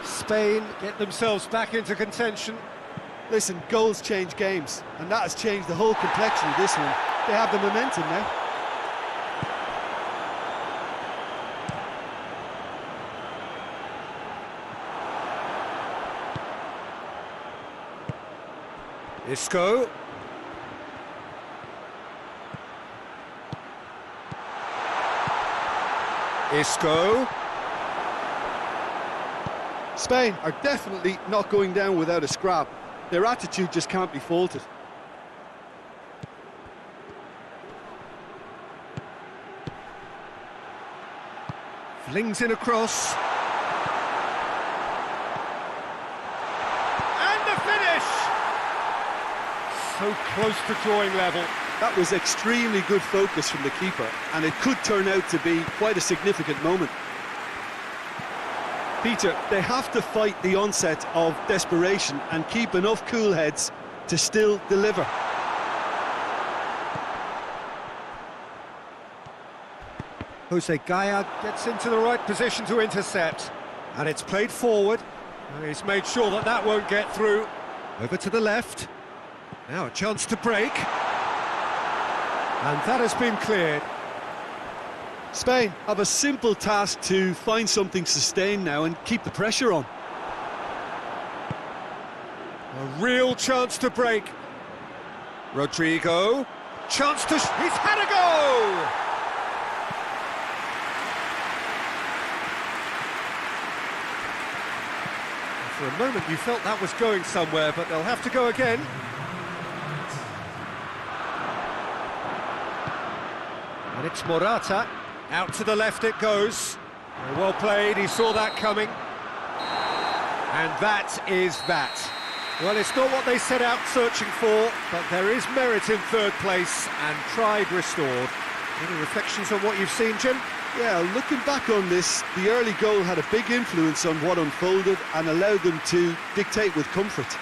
Spain get themselves back into contention. Listen, goals change games, and that has changed the whole complexion of this one. They have the momentum now. Isco. Isco. Spain are definitely not going down without a scrap. Their attitude just can't be faulted. Flings in across. And the finish! so close to drawing level. That was extremely good focus from the keeper, and it could turn out to be quite a significant moment. Peter, they have to fight the onset of desperation and keep enough cool heads to still deliver. Jose Gaya gets into the right position to intercept. And it's played forward. And he's made sure that that won't get through. Over to the left. Now a chance to break. And that has been cleared. Spain have a simple task to find something sustained now and keep the pressure on. A real chance to break. Rodrigo. Chance to... He's had a go! For a moment you felt that was going somewhere, but they'll have to go again. And it's Morata. Out to the left it goes. Very well played, he saw that coming. And that is that. Well, it's not what they set out searching for, but there is merit in third place and pride restored. Any reflections on what you've seen, Jim? Yeah, looking back on this, the early goal had a big influence on what unfolded and allowed them to dictate with comfort.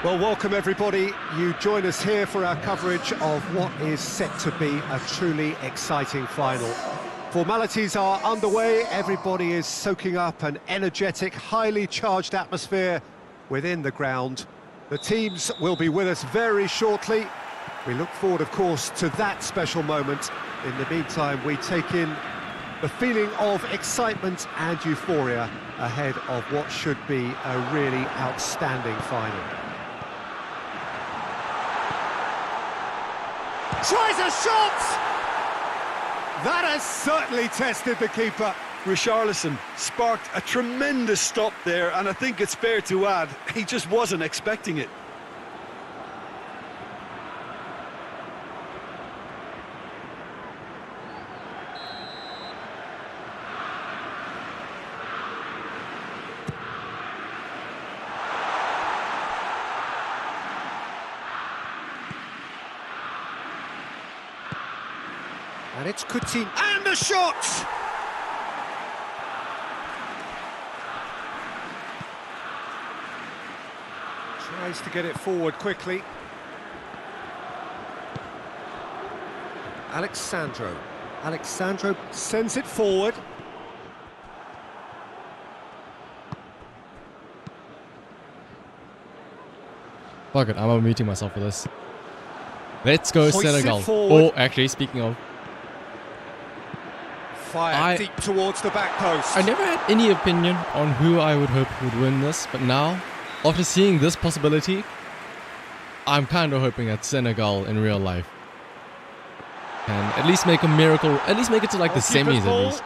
Well, welcome everybody. You join us here for our coverage of what is set to be a truly exciting final. Formalities are underway, everybody is soaking up an energetic, highly charged atmosphere within the ground. The teams will be with us very shortly. We look forward, of course, to that special moment. In the meantime, we take in the feeling of excitement and euphoria ahead of what should be a really outstanding final. Tries a shot! That has certainly tested the keeper. Richarlison sparked a tremendous stop there, and I think it's fair to add, he just wasn't expecting it. And it's Coutinho, and the shot! Tries to get it forward quickly. Alexandro sends it forward. Fuck it, I'm unmuting myself for this. Let's go Hoists it Senegal. forward. Oh, actually, speaking of, Fire deep towards the back post. I never had any opinion on who I would hope would win this, but now, after seeing this possibility, I'm kind of hoping that Senegal in real life can at least make a miracle, at least make it to like the semis at least.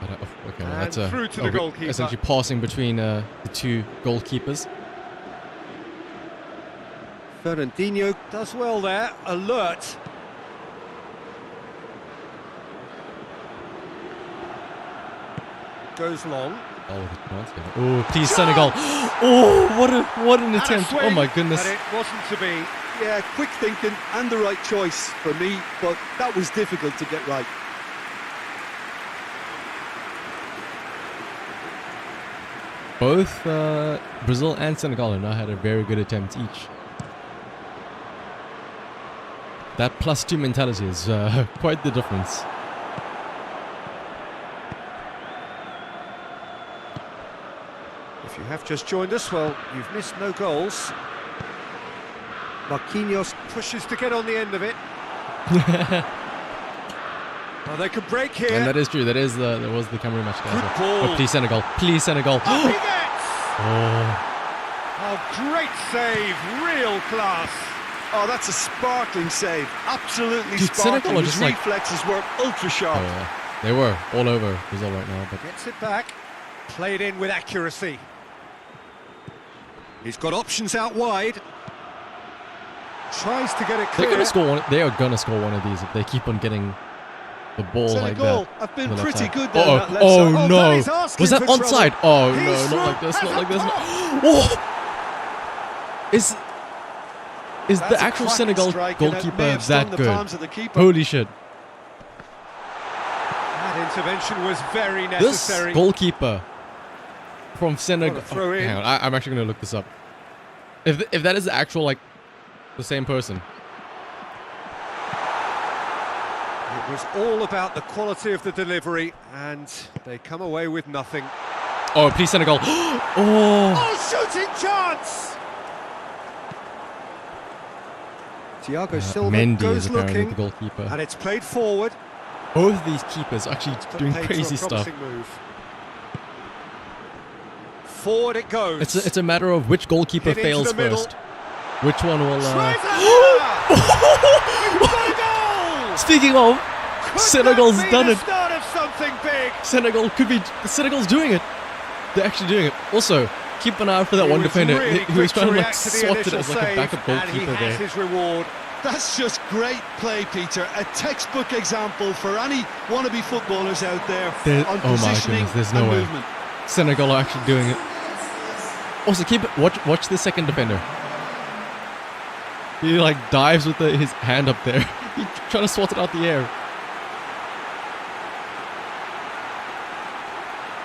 But, okay, well, that's through to the goalkeeper. essentially passing between the two goalkeepers. Fernandinho does well there, alert. Goes long. Oh, please, Senegal. Oh, what an attempt. Oh my goodness. And it wasn't to be. Yeah, quick thinking and the right choice for me, but that was difficult to get right. Both Brazil and Senegal now had a very good attempt each. That +2 mentality is quite the difference. If you have just joined us, well, you've missed no goals. Marquinhos pushes to get on the end of it. Well, they could break here. And that is true. That was the Cameroon match. Good ball. Oh, please Senegal. Please Senegal. Up he gets! Oh. Oh, great save. Real class. Oh, that's a sparkling save. Absolutely Dude, Senegal sparkling. are His just like- reflexes were ultra sharp. Oh, yeah. They were all over Brazil right now, but Gets it back. Played in with accuracy. He's got options out wide. Tries to get it they're clear. gonna score one. They are gonna score one of these if they keep on getting the ball like Senegal that. have been on the left pretty side. good there. Oh, on that left oh side. that no! is asking Was that for trouble. onside? Oh He's no! Not through like this! as Not a like this! goal. Oh! Is That's the a actual cracking Senegal strike, and it may goalkeeper have stung that the good? palms of the keeper. Holy shit! That intervention was very This necessary. goalkeeper from Senegal. What a throw in. Hang on, I'm actually gonna look this up. If that is the actual like the same person. It was all about the quality of the delivery, and they come away with nothing. Oh, please Senegal! Oh! Oh, shooting chance! Thiago Silva Mendy is goes apparently looking, the goalkeeper. and it's played forward. Both of these keepers are actually Put doing paid to a crazy stuff. promising move. Forward it goes. It's a matter of which goalkeeper Hit into fails the middle. first. Which one will? Tries it! We've got a goal! Speaking of, Could Senegal's that be done the it. start of something big. Senegal's doing it. They're actually doing it. Also, keep an eye out for that He one was defender really who was quick trying to like react to the swat it initial as like a save, backup and he goalkeeper has there. his reward. That's just great play, Peter. A textbook example for any wannabe footballers out there on Oh my positioning goodness, there's no and way. movement. Senegal are actually doing it. Also, keep it. Watch the second defender. He like dives with his hand up there. He's trying to swat it out the air.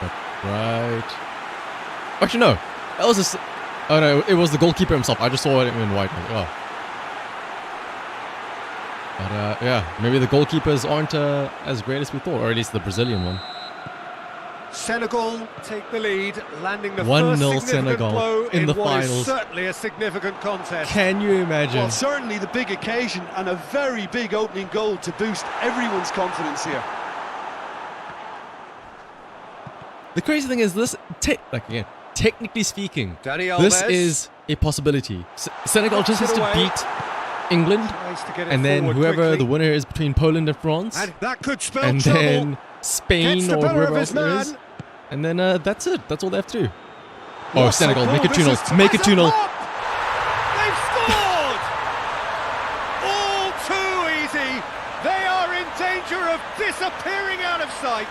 But, right. Actually, no. That was a. Oh no, it was the goalkeeper himself. I just saw it in white. Like, oh. But yeah, maybe the goalkeepers aren't as great as we thought, or at least the Brazilian one. Senegal take the lead, landing the 1-0 first significant Senegal blow in the what is finals. certainly a significant contest. Can you imagine? Well, certainly the big occasion and a very big opening goal to boost everyone's confidence here. The crazy thing is this, technically speaking, Dani this Alves is a possibility. Senegal just has Knocks it to away. beat England, Tries to get it and then forward whoever quickly. the winner is between Poland and France, And that could spell and trouble. then Spain Gets the or better of whoever his else there is, man. and then that's it. That's all they have to do. Oh, What's the Senegal, goal? make it This 2-0. is Make it Ties 2-0. up. They've scored! All too easy. They are in danger of disappearing out of sight.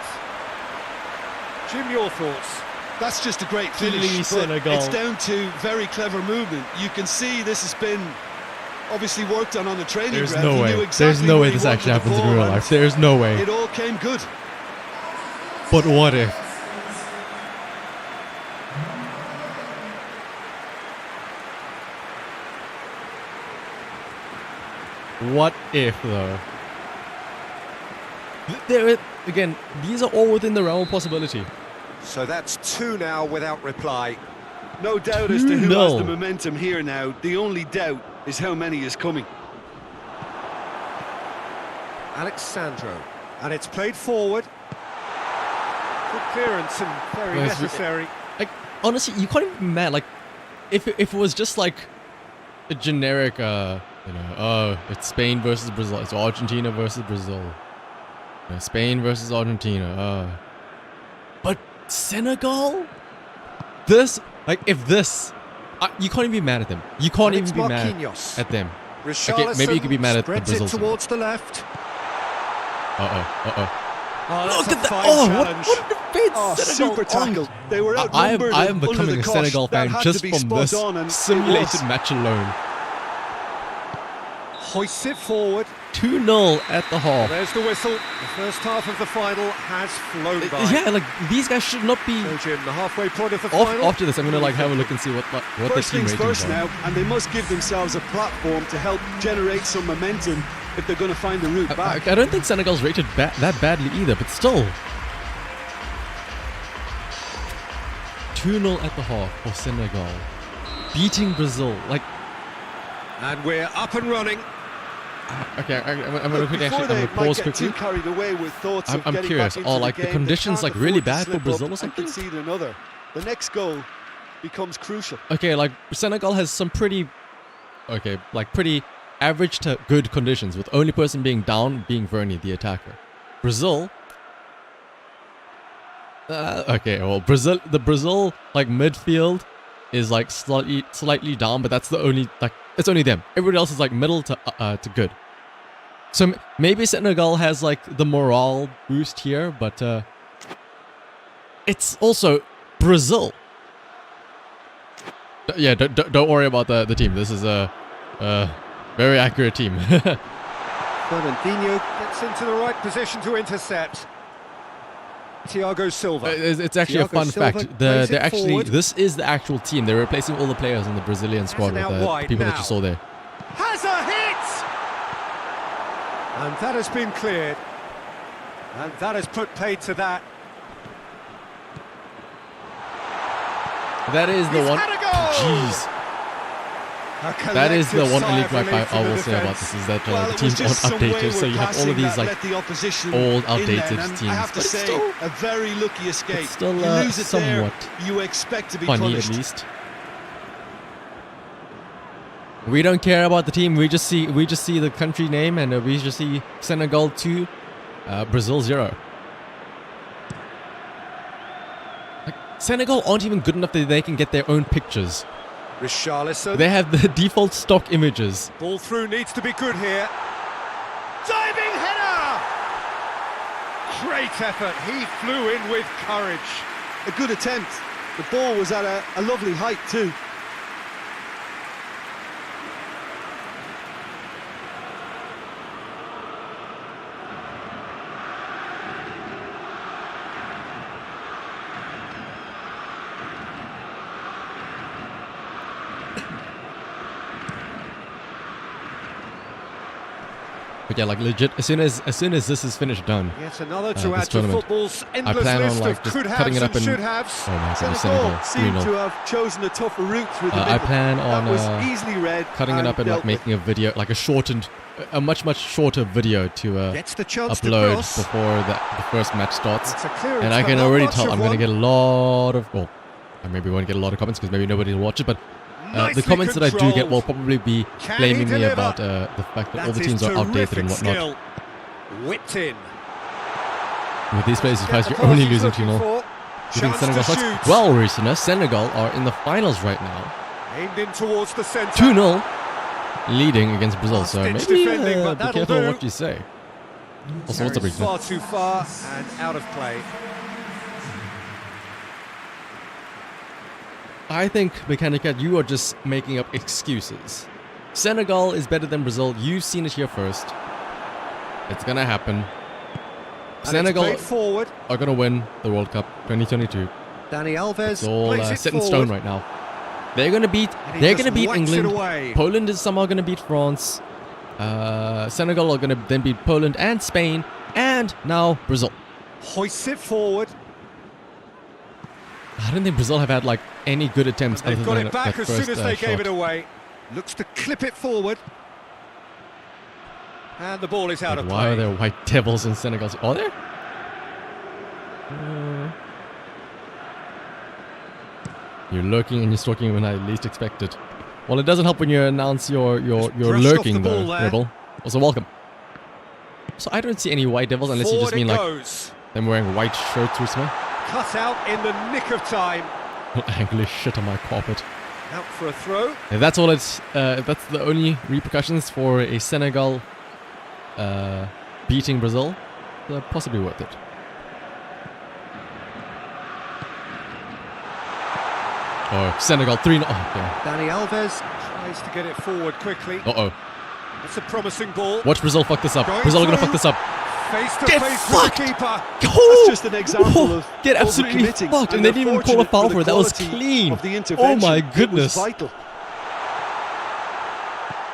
Jim, your thoughts? That's just a great Please, finish, but Senegal. it's down to very clever movement. You can see this has been obviously worked on the training There's ground. no He way. knew There's exactly no where way he this wanted actually the happens in ball, real and life. There's no way. It all came good. But what if? What if, though? Again, these are all within the realm of possibility. So that's two now without reply. No doubt as to who has 2-0. the momentum here now. The only doubt is how many is coming. Alexandro. And it's played forward. Good clearance and very Yes, necessary. Like, honestly, you can't even be mad. Like, if it was just like a generic, oh, it's Spain versus Brazil, it's Argentina versus Brazil, Spain versus Argentina, but Senegal, you can't even be mad at them. You can't And it's even be mad Marquinhos. at them. Okay, maybe you could be mad at the spreads Brazil it team. towards the left. Uh-oh. Oh, Look that's at a that! fine Oh, challenge. what a defense! Oh, Senegal. super tackle. They were I outnumbered. am under becoming the a cosh. Senegal That fan had just to be from spot this on, and it simulated was. match alone. Hoists it forward. 2-0 at the half. There's the whistle. The first half of the final has flown by. Yeah, like these guys should not be. So, Jim, the halfway point of the final. After this, I'm gonna like have a look and see what the First team things ratings first are. now, and they must give themselves a platform to help generate some momentum if they're going to find the route back. I don't think Senegal's rated that badly either, but still. 2-0 at the half for Senegal. Beating Brazil. Like, And we're up and running. okay, I'm going to pause quickly. Too carried away with thoughts of I'm getting curious. back into Are like the game, conditions they like can't really afford to bad for slip Brazil up or something? and concede another. The next goal becomes crucial. Okay, like Senegal has some pretty average to good conditions, with only person being down being Vernie, the attacker. Brazil. The Brazil like midfield is like slightly down, but that's the only it's only them. Everybody else is like middle to good. So maybe Senegal has like the morale boost here, but it's also Brazil. Yeah, don't worry about the team. This is a very accurate team. Fernandinho gets into the right position to intercept. Thiago Silva. It's actually a Thiago fun Silva fact. plays it forward. This is the actual team. They're replacing all the players in the Brazilian squad with out the wide people that now. you saw there. Has a hit! And that has been cleared. And that has put paid to that. That is the He's one. had a goal! Jeez. A That is the collective one sigh only of gripe relief from I the will say about defence. this is that Well, the it was teams aren't just some updated, so wayward you have all passing of these that like let the opposition old, in outdated then, and teams. I have to But it's say, still- a very lucky escape. It's still, you lose it somewhat there, you expect to be funny punished. at least. We don't care about the team. We just see the country name, and we just see Senegal 2, Brazil 0. Like, Senegal aren't even good enough that they can get their own pictures. Richarlison. They have the default stock images. Ball through needs to be good here. Diving header! Great effort. He flew in with courage. A good attempt. The ball was at a lovely height too. But yeah, like legit, as soon as this is finished done, Yet another to this add to tournament, football's I endless plan on list like of just could cutting haves it up and in. should haves. Oh my god, Senegal Senegal seemed 3-0. to have chosen a tougher route through the I middle. plan on that was easily read cutting it up and like dealt with. making a video, like a much shorter video to Gets the chance to upload cross. before the first match starts. It's a clearance, And I but can not already much tell of I'm going to one. get a lot of, well, I maybe won't get a lot of comments because maybe nobody will watch it, but the Nicely comments that I do get will controlled. probably be Can blaming he me deliver? about the fact that all the That teams is are outdated and terrific whatnot. skill. Whipped in. With these players, Get guys, the you're pass only he's losing looking 2-0. for. You think Chance Senegal to sucks? shoot. Well, Reasona, Senegal are in the finals right now. Aimed in towards the centre. 2-0, leading against Brazil. So Last-ditch maybe defending, but be that'll careful do. what you say. Also, what's up, Carries Reasona? far too far and out of play. I think, Mechanicat, you are just making up excuses. Senegal is better than Brazil. You've seen it here first. It's gonna happen. And Senegal it's played forward. are gonna win the World Cup 2022. Dani Alves It's all plays it set in forward. stone right now. They're gonna beat. And he They're just gonna beat whacks it England. away. Poland is somehow gonna beat France. Senegal are gonna then beat Poland and Spain, and now Brazil. Hoists it forward. I don't think Brazil have had like any good attempts And other they've got than it back that as first soon as they gave shot. it away. Looks to clip it forward. And the ball is out Like, of why play. are there white devils in Senegal? Are there? You're lurking and you're stalking when I least expect it. Well, it doesn't help when you announce you're Just brushed off lurking the though, ball there. Rebel. Also, welcome. So I don't see any white devils unless you Forward just mean it like goes. them wearing white shirts or something. Cut out in the nick of time. Angry shit on my carpet. Out for a throw. And that's all it's. That's the only repercussions for a Senegal beating Brazil. They're possibly worth it. Oh, Senegal 3-0. Oh, okay. Dani Alves tries to get it forward quickly. Uh-oh. It's a promising ball. Watch Brazil fuck this up. Going Brazil are gonna through. fuck this up. Face to Get face fucked! with the keeper. That's just an example of Get absolutely overcommitting, fucked, and they didn't even call a unfortunate foul the for it. That was quality clean. of the Oh intervention. my It was goodness. vital.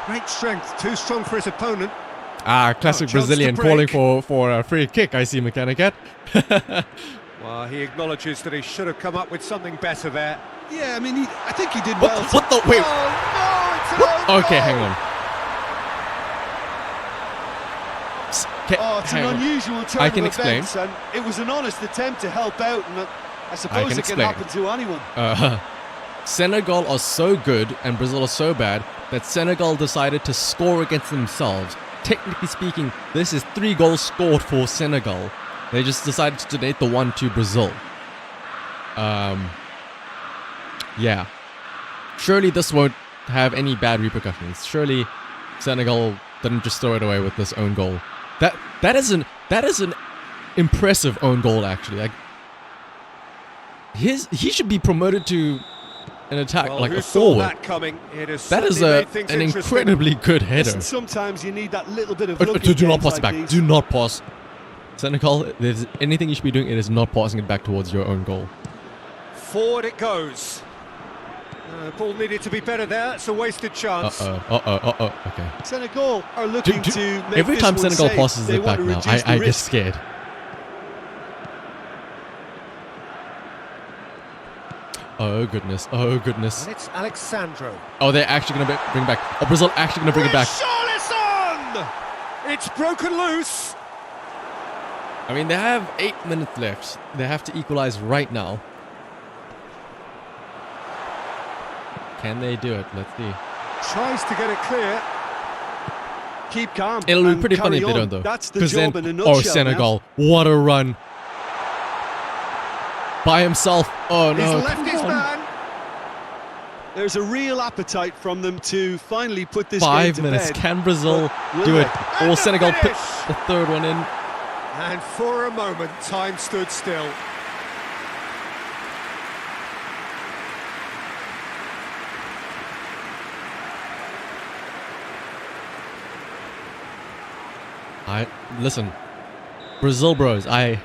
Great strength. Too strong for his opponent. Ah, classic chance to Brazilian break. calling for a free kick. I see, Mechanicat. Well, he acknowledges that he should have come up with something better there. Yeah, I mean, I think he did What, well. what the? Wait. Oh, no, it's an own Okay, goal. hang on. Oh, it's an unusual turn I can of explain. events, and it was an honest attempt to help out, and I suppose can it can explain. happen to anyone. Senegal are so good and Brazil are so bad that Senegal decided to score against themselves. Technically speaking, this is 3 goals scored for Senegal. They just decided to donate the one to Brazil. Yeah. Surely this won't have any bad repercussions. Surely Senegal didn't just throw it away with this own goal. That is an impressive own goal, actually. Like, he should be promoted to an attack, Well, like who a saw forward. that coming? It has That is certainly made things an interesting. incredibly good header. Listen, sometimes you need that little bit of luck. in Do not games pass like it back. these. Do not pass. Senegal, if there's anything you should be doing, it is not passing it back towards your own goal. Forward it goes. Ball needed to be better there. It's a wasted chance. Okay. Senegal are looking to make Every this time one Senegal safe. passes They it want back to now, reduce the I get risk. scared. Oh goodness. Oh goodness. And it's Alexandro. Oh, they're actually going to bring it back. Oh, Brazil actually going to bring it back. Richarlison! It's broken loose. I mean, they have 8 minutes left. They have to equalize right now. Can they do it? Let's see. Tries to get it clear. Keep calm. It'll be and pretty funny if carry they on. don't, though. That's the 'Cause job then, in a nutshell. oh, Senegal. What a run. By himself. Oh, He's no. left come his on. man. There's a real appetite from them to finally put this 5 game to minutes. bed. Can Brazil But will do it? they? Or And Senegal the put finish. the third one in? And for a moment, time stood still. Listen, Brazil bros, I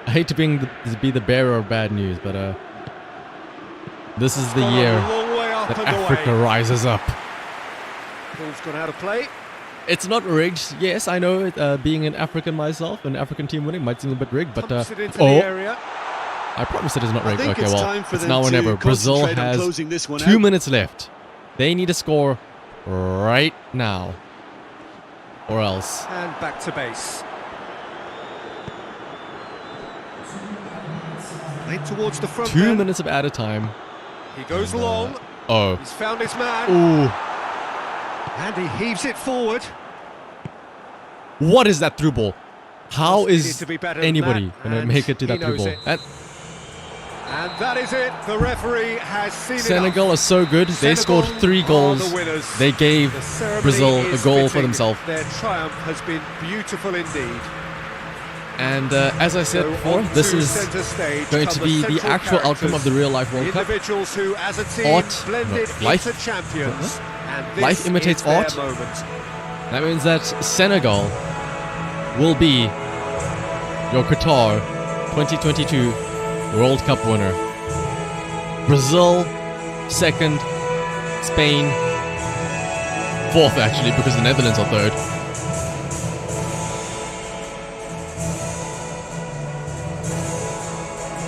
hate to be the bearer of bad news, but this is the Gone year a long way up that and Africa away. rises up. Ball's gone out of play. It's not rigged. Yes, I know. Being an African myself, an African team winning might seem a bit rigged, but Pumps it into the oh, area. I promise it is not I rigged. think Okay, it's well, time for it's them now or to never. Brazil concentrate on has closing this one 2 out. minutes left. They need to score right now, or else. And back to base. Played towards the front 2 man. minutes of added time. He goes long. Oh, He's found his man. ooh. And he heaves it forward. What is that through ball? How Just needed is to be better than anybody that, going to and make it to he that through knows ball? it. And that is it. The referee has seen Senegal enough. are so good. They Senegal scored 3 are goals. the winners. They gave The ceremony Brazil a is goal for fitting. themselves. Their triumph has been beautiful indeed. And as I said So before, on this to is centre stage going come to be the central actual outcome of the characters, real life World Cup. individuals who, as a team, Art- blended no, life- into champions. And this Life imitates is their art. moment. That means that Senegal will be your Qatar 2022 World Cup winner. Brazil, second. Spain, fourth actually, because the Netherlands are third.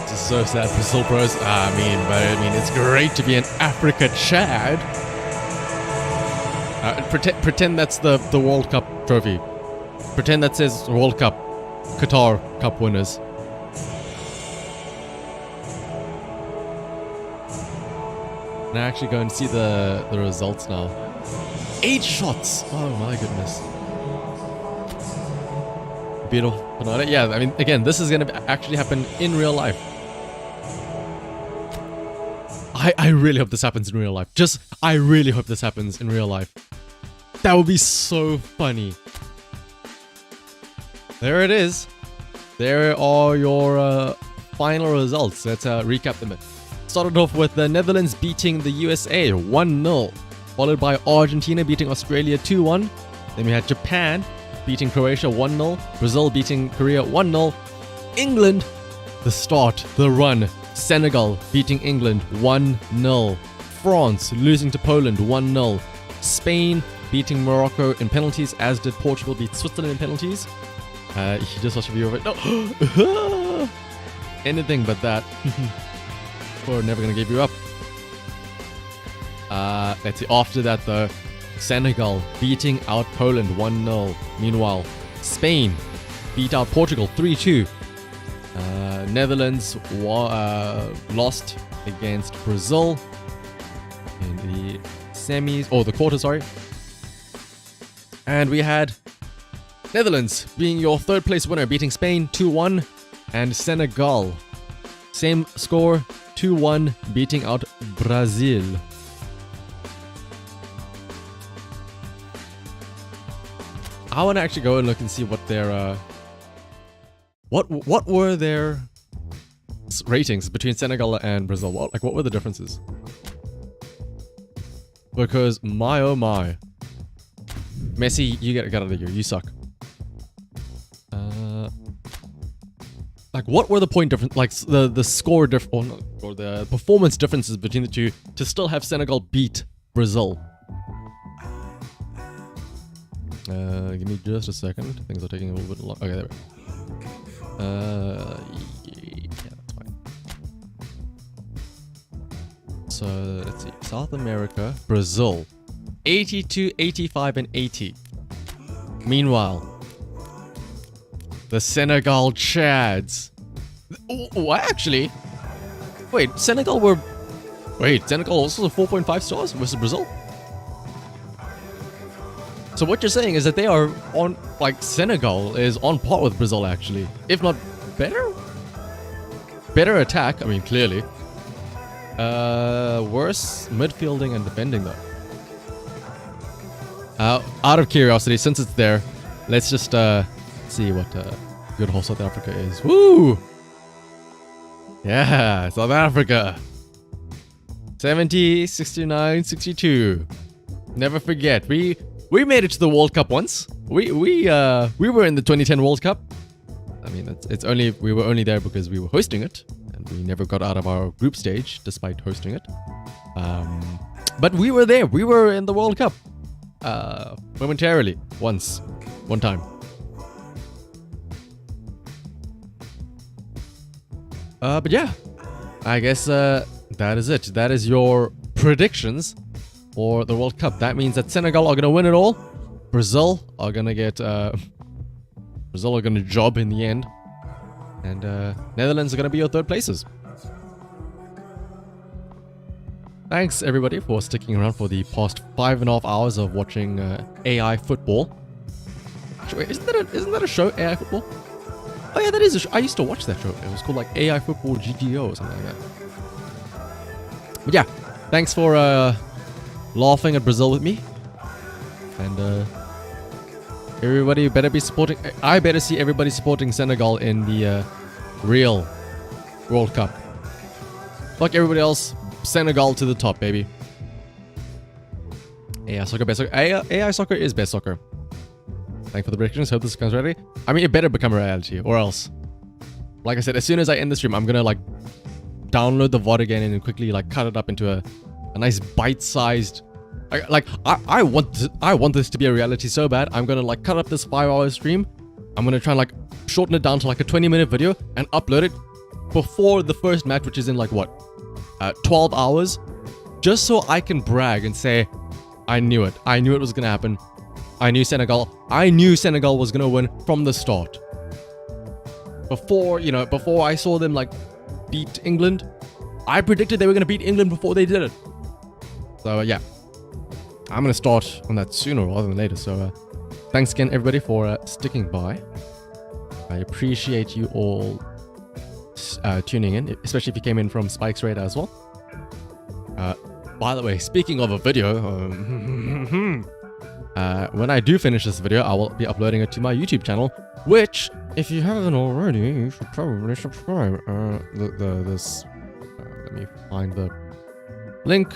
This is so sad, Brazil bros. I mean, it's great to be an Africa Chad. Pretend that's the World Cup trophy. Pretend that says World Cup, Qatar Cup winners. And I actually go and see the results now. 8 shots! Oh my goodness. Beautiful. Yeah, I mean, again, this is going to actually happen in real life. I really hope this happens in real life. I really hope this happens in real life. That would be so funny. There it is. There are your final results. Let's recap them. Started off with the Netherlands beating the USA 1-0, followed by Argentina beating Australia 2-1. Then we had Japan beating Croatia 1-0, Brazil beating Korea 1-0, England, the start, the run, Senegal beating England 1-0, France losing to Poland 1-0, Spain beating Morocco in penalties, as did Portugal beat Switzerland in penalties. You just watched a review of it. No. anything but that. We're never gonna give you up. Let's see. After that, though, Senegal beating out Poland 1-0. Meanwhile, Spain beat out Portugal 3-2. Netherlands lost against Brazil in the semis, or the quarter, sorry. And we had Netherlands being your third place winner, beating Spain 2-1, and Senegal, same score, 2-1, beating out Brazil. I want to actually go and look and see what their what were their ratings between Senegal and Brazil. What were the differences? Because my oh my, Messi, you get out of here. You suck. Like, what were the point difference? Like the score or the performance differences between the two to still have Senegal beat Brazil? Give me just a second. Things are taking a little bit long. Okay, there we go. Yeah, that's fine. So let's see. South America, Brazil, 82, 85, and 80. Meanwhile, the Senegal Chads. Oh, actually, Senegal also 4.5 stars versus Brazil. So what you're saying is that they are on, like, Senegal is on par with Brazil, actually. If not better? Better attack, I mean, clearly. Worse midfielding and defending, though. Out of curiosity, since it's there, let's just see what good whole South Africa is. Woo! Yeah, South Africa. 70, 69, 62. Never forget, we made it to the World Cup once. We were in the 2010 World Cup. I mean, we were only there because we were hosting it, and we never got out of our group stage despite hosting it. But we were there. We were in the World Cup momentarily one time. But yeah, I guess that is it. That is your predictions for the World Cup. That means that Senegal are going to win it all. Brazil are going to get... Brazil are going to job in the end. And Netherlands are going to be your third places. Thanks, everybody, for sticking around for the past 5.5 hours of watching AI football. Actually, wait, isn't that a show, AI football? Oh yeah, that is a show. I used to watch that show. It was called like AI Football GTO or something like that. But yeah, thanks for laughing at Brazil with me. And everybody better be supporting... I better see everybody supporting Senegal in the real World Cup. Fuck everybody else. Senegal to the top, baby. AI soccer, best soccer. AI soccer is best soccer. Thanks for the predictions. Hope this becomes ready. I mean, it better become a reality, or else. Like I said, as soon as I end the stream, I'm gonna like download the VOD again and then quickly like cut it up into a nice bite-sized. I want this to be a reality so bad. I'm gonna like cut up this 5-hour stream. I'm gonna try and like shorten it down to like a 20-minute video and upload it before the first match, which is in like what, 12 hours, just so I can brag and say, I knew it. I knew it was gonna happen. I knew Senegal was gonna win from the start. Before I saw them like beat England, I predicted they were gonna beat England before they did it. So yeah, I'm gonna start on that sooner rather than later. So thanks again, everybody, for sticking by. I appreciate you all tuning in, especially if you came in from Spike's radar as well. By the way, speaking of a video, when I do finish this video, I will be uploading it to my YouTube channel, which, if you haven't already, you should probably subscribe. Let me find the link.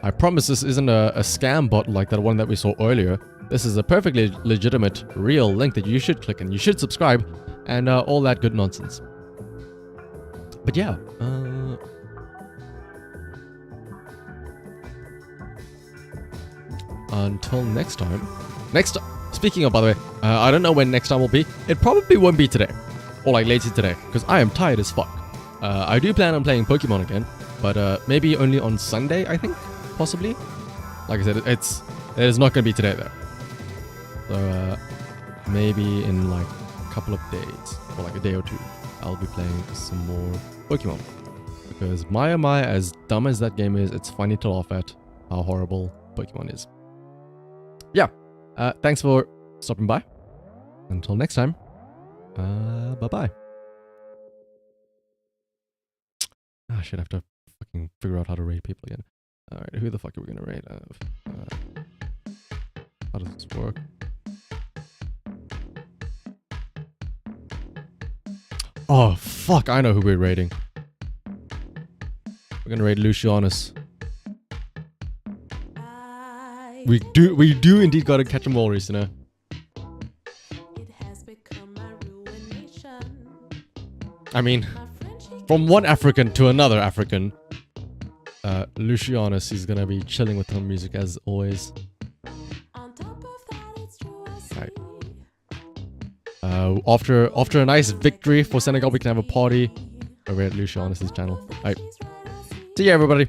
I promise this isn't a scam bot like that one that we saw earlier. This is a perfectly legitimate, real link that you should click and you should subscribe, and all that good nonsense. But yeah, until next time. Speaking of, by the way, I don't know when next time will be. It probably won't be today. Or like later today. Because I am tired as fuck. I do plan on playing Pokemon again. But maybe only on Sunday, I think. Possibly. Like I said, it is not going to be today though. So maybe in like a couple of days. Or like a day or two. I'll be playing some more Pokemon. Because my oh my, as dumb as that game is, it's funny to laugh at how horrible Pokemon is. Yeah. Thanks for stopping by. Until next time. Bye-bye. Ah, shit, I have to fucking figure out how to rate people again. Alright, who the fuck are we gonna rate? How does this work? Oh, fuck, I know who we're rating. We're gonna rate Lucianus. We do indeed gotta catch them all, you know. I mean, from one African to another African, Lucianus is gonna be chilling with her music as always. Right. After a nice victory for Senegal, we can have a party over at Lucianus's channel. Right. See ya, everybody.